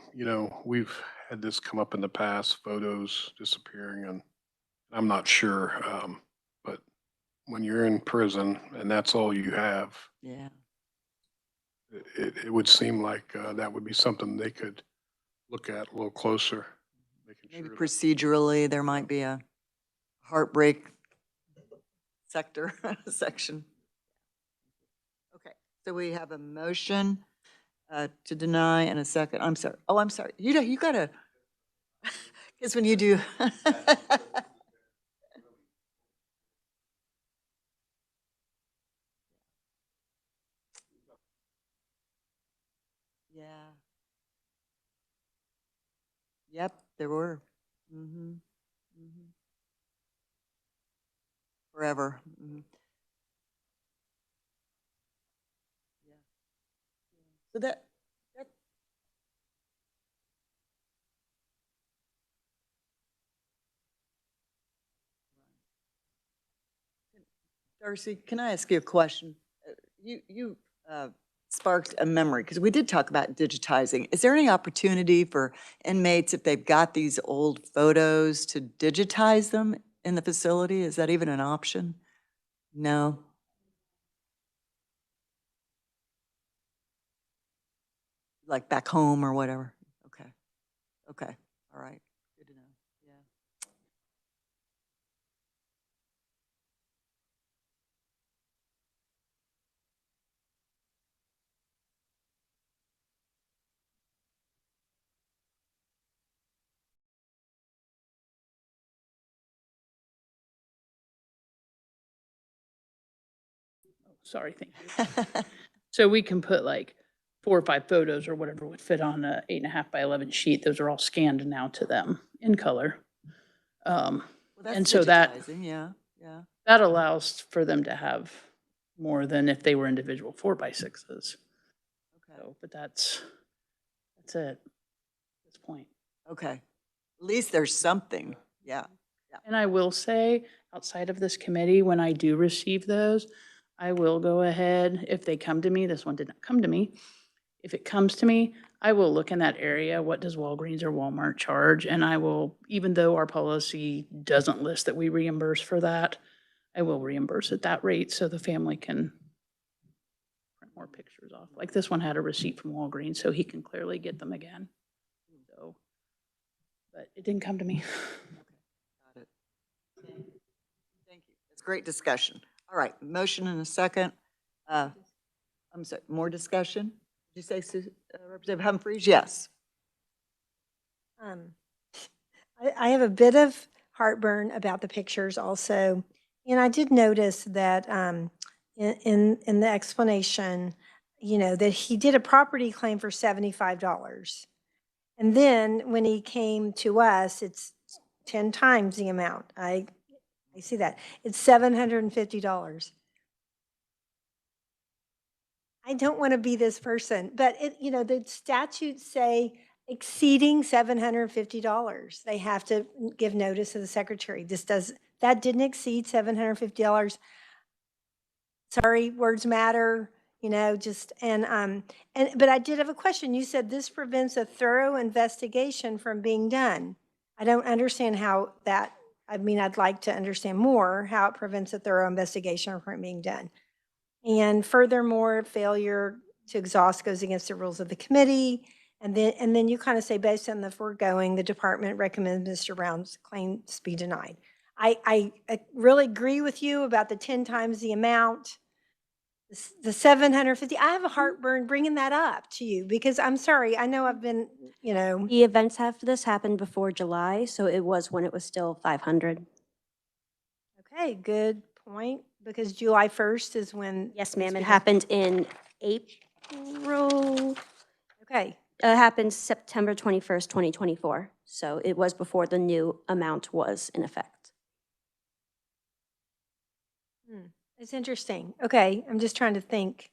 we've had this come up in the past, photos disappearing, and I'm not sure, but when you're in prison and that's all you have, Yeah. it would seem like that would be something they could look at a little closer. Maybe procedurally, there might be a heartbreak section. Okay, so we have a motion to deny and a second. I'm sorry. Oh, I'm sorry. You gotta, because when you do. Yeah. Yep, there were. Mm-hmm. Mm-hmm. Forever. Mm-hmm. Yeah. So that Darcy, can I ask you a question? You sparked a memory because we did talk about digitizing. Is there any opportunity for inmates, if they've got these old photos, to digitize them in the facility? Is that even an option? No. Like back home or whatever? Okay. Okay. All right. Good to know. Yeah. Sorry, thank you. So we can put like 4 or 5 photos or whatever would fit on a 8.5 by 11 sheet. Those are all scanned now to them in color. Well, that's and so that, digitizing, yeah, yeah. that allows for them to have more than if they were individual 4x6s. Okay. So, but that's it at this point. Okay. At least there's something. Yeah. Yeah. And I will say, outside of this committee, when I do receive those, I will go ahead, if they come to me, this one did not come to me. If it comes to me, I will look in that area, what does Walgreens or Walmart charge? And I will, even though our policy doesn't list that we reimburse for that, I will reimburse at that rate so the family can print more pictures off. Like this one had a receipt from Walgreens, so he can clearly get them again. So, but it didn't come to me. Got it. Thank you. It's great discussion. All right, motion and a second. I'm sorry, more discussion? Did you say, Representative Humphries? Yes. I have a bit of heartburn about the pictures also. And I did notice that in the explanation, you know, that he did a property claim for $75. And then when he came to us, it's 10 times the amount. I see that. It's $750. I don't want to be this person, but it, you know, the statutes say exceeding $750. They have to give notice to the secretary. That didn't exceed $750. Sorry, words matter, you know, but I did have a question. You said this prevents a thorough investigation from being done. I don't understand how that, I mean, I'd like to understand more how it prevents a thorough investigation from being done. And furthermore, failure to exhaust goes against the rules of the committee. And then you kind of say, based on the foregoing, the department recommends Mr. Brown's claims be denied. I really agree with you about the 10 times the amount, the 750. I have a heartburn bringing that up to you because I'm sorry. I know I've been, you know. The events after this happened before July, so it was when it was still 500. Okay, good point. Because July 1st is when. Yes, ma'am. It happened in April. Okay. It happened September 21st, 2024. So it was before the new amount was in effect. It's interesting. Okay, I'm just trying to think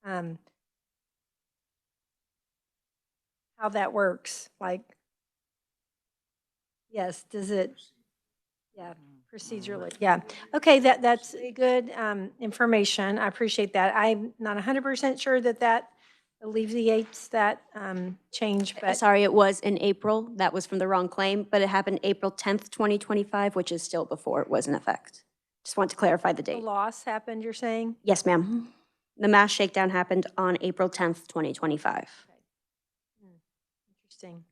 how that works. Like, yes, does it? Yeah, procedurally. Yeah. Okay, that's good information. I appreciate that. I'm not 100% sure that alleviates that change, but. Sorry, it was in April. That was from the wrong claim, but it happened April 10th, 2025, which is still before it was in effect. Just want to clarify the The date. loss happened, you're saying? Yes, ma'am. The mass shakedown happened on April 10th, 2025. Interesting.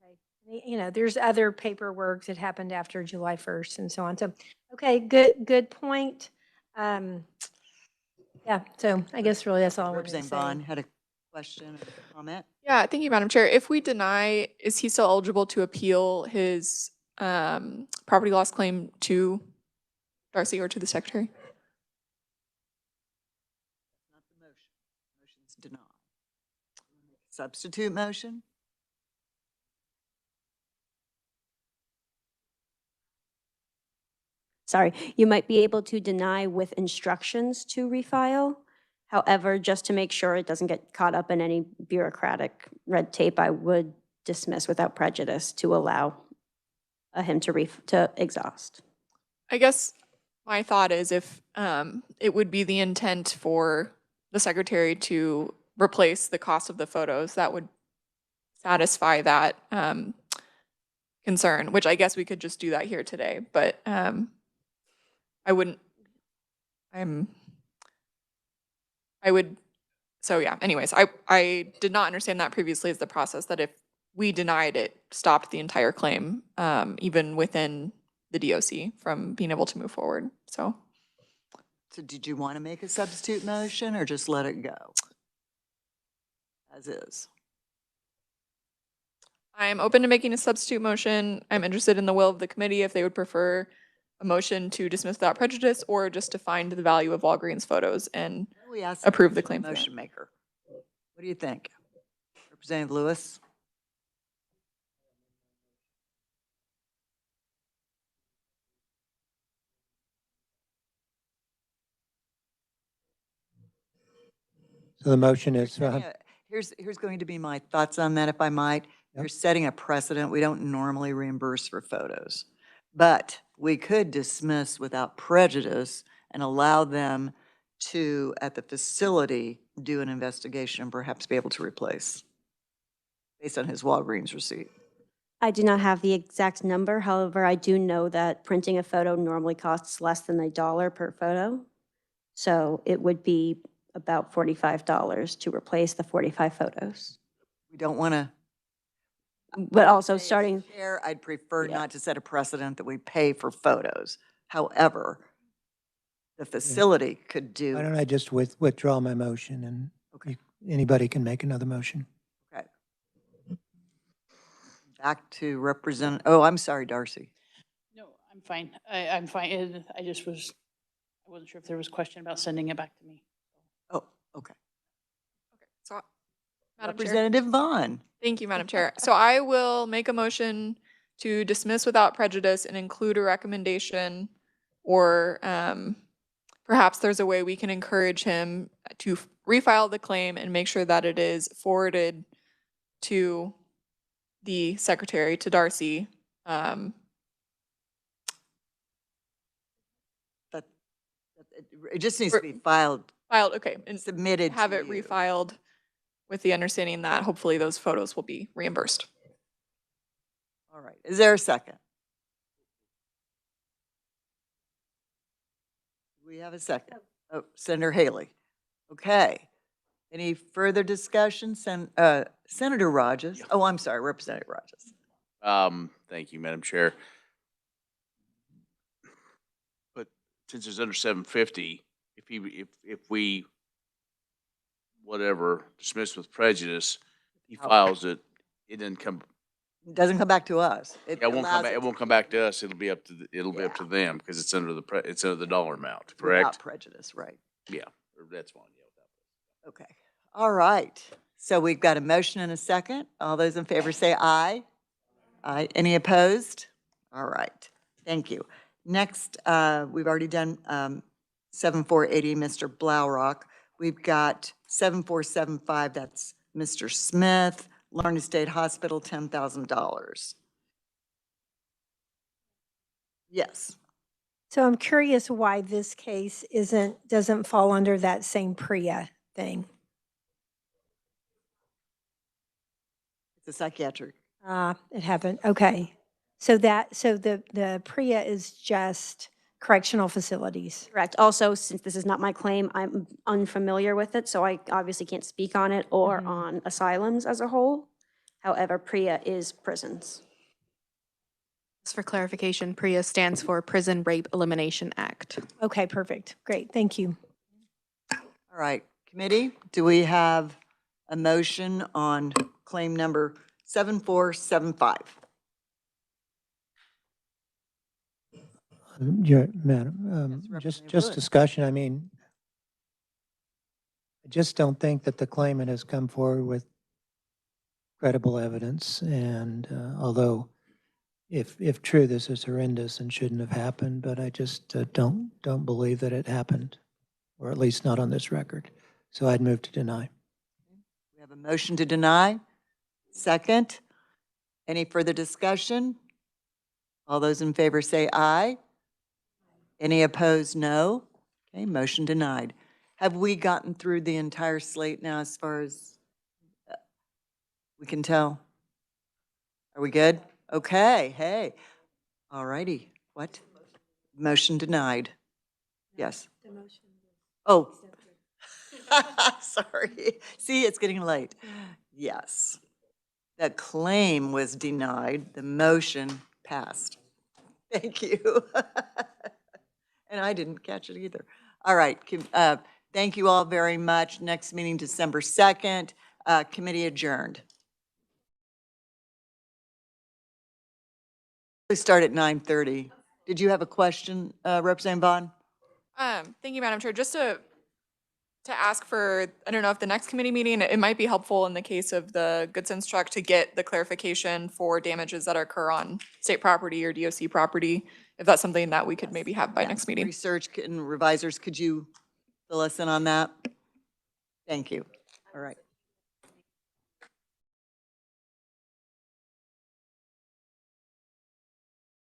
Okay. You know, there's other paperwork that happened after July 1st and so on. So, okay, good point. Yeah, so I guess really that's all I wanted to say. Representative Bond had a question or comment. Yeah, thank you, Madam Chair. If we deny, is he still eligible to appeal his property loss claim to Darcy or to the secretary? Not the motion. Motion's denied. Substitute motion? Sorry, you might be able to deny with instructions to refile. However, just to make sure it doesn't get caught up in any bureaucratic red tape, I would dismiss without prejudice to allow him to exhaust. I guess my thought is if it would be the intent for the secretary to replace the cost of the photos, that would satisfy that concern, which I guess we could just do that here today, but I wouldn't, so yeah, anyways, I did not understand that previously as the process, that if we denied it, stopped the entire claim, even within the DOC from being able to move forward, so. So did you want to make a substitute motion or just let it go as is? I'm open to making a substitute motion. I'm interested in the will of the committee if they would prefer a motion to dismiss without prejudice or just to find the value of Walgreens photos and approve the claim. Motion maker. What do you think? Representative Lewis? So the motion is, Here's going to be my thoughts on that, if I might. You're setting a precedent. We don't normally reimburse for photos, but we could dismiss without prejudice and allow them to, at the facility, do an investigation and perhaps be able to replace based on his Walgreens receipt. I do not have the exact number. However, I do know that printing a photo normally costs less than $1 per photo. So it would be about $45 to replace the 45 photos. We don't want to. But also starting, Chair, I'd prefer Yeah. not to set a precedent that we pay for photos. However, the facility could Why do, don't I just withdraw my motion and Okay. anybody can make another motion? okay. Back to represent, oh, I'm sorry, Darcy. No, I'm fine. I'm fine. I wasn't sure if there was a question about sending it back to me. Oh, okay. So, Madam Chair. Representative Vaughn. Thank you, Madam Chair. So I will make a motion to dismiss without prejudice and include a recommendation, or perhaps there's a way we can encourage him to refile the claim and make sure that it is forwarded to the secretary, to Darcy. It just needs to be filed, Okay, and submitted have to it you. refiled with the understanding that hopefully those photos will be reimbursed. All right. Is there a second? We have a second. Oh, Senator Haley. Okay. Any further discussion? Senator Rogers. Oh, I'm sorry, Representative Rogers. Thank you, Madam Chair. But since it's under 750, if we, whatever, dismiss with prejudice, he files it, it doesn't come. It doesn't come back to us. It won't come back. It won't come back to us. It'll be up to it'll be up to them because it's under the dollar amount. Correct? Without prejudice, right? Yeah, that's fine. Yeah. Okay. All right. So we've got a motion and a second. All those in favor say aye. Aye. Any opposed? All right. Thank you. Next, we've already done 7480, Mr. Blaurock. We've got 7475, that's Mr. Smith, Larned State Hospital, $10,000. Yes. So I'm curious why this case doesn't fall under that same PREA thing. It's a psychiatric. It haven't, okay. So the PREA is just correctional facilities. Correct. Also, since this is not my claim, I'm unfamiliar with it, so I obviously can't speak on it or on asylums as a whole. However, PREA is prisons. Just for clarification, PREA stands for Prison Rape Elimination Act. Okay, perfect. Great, thank you. All right, committee, do we have a motion on claim number 7475? Madam, just discussion. I mean, I just don't think that the claimant has come forward with credible evidence. And although, if true, this is horrendous and shouldn't have happened, but I just don't believe that it happened, or at least not on this record. So I'd move to deny. We have a motion to deny. Second. Any further discussion? All those in favor say aye. Any opposed, no. Okay, motion denied. Have we gotten through the entire slate now as far as we can tell? Are we good? Okay, hey. All righty. What? Motion denied. Yes. Oh. Sorry. See, it's getting late. Yes. The claim was denied. The motion passed. Thank you. And I didn't catch it either. All right. Thank you all very much. Next meeting, December 2nd. Committee adjourned. We start at 9:30. Did you have a question, Representative Vaughn? Thank you, Madam Chair. Just to ask for, I don't know if the next committee meeting, it might be helpful in the case of the good sense truck to get the clarification for damages that occur on state property or DOC property, if that's something that we could maybe have by next meeting. Research and revisers, could you fill us in on that? Thank you. All right.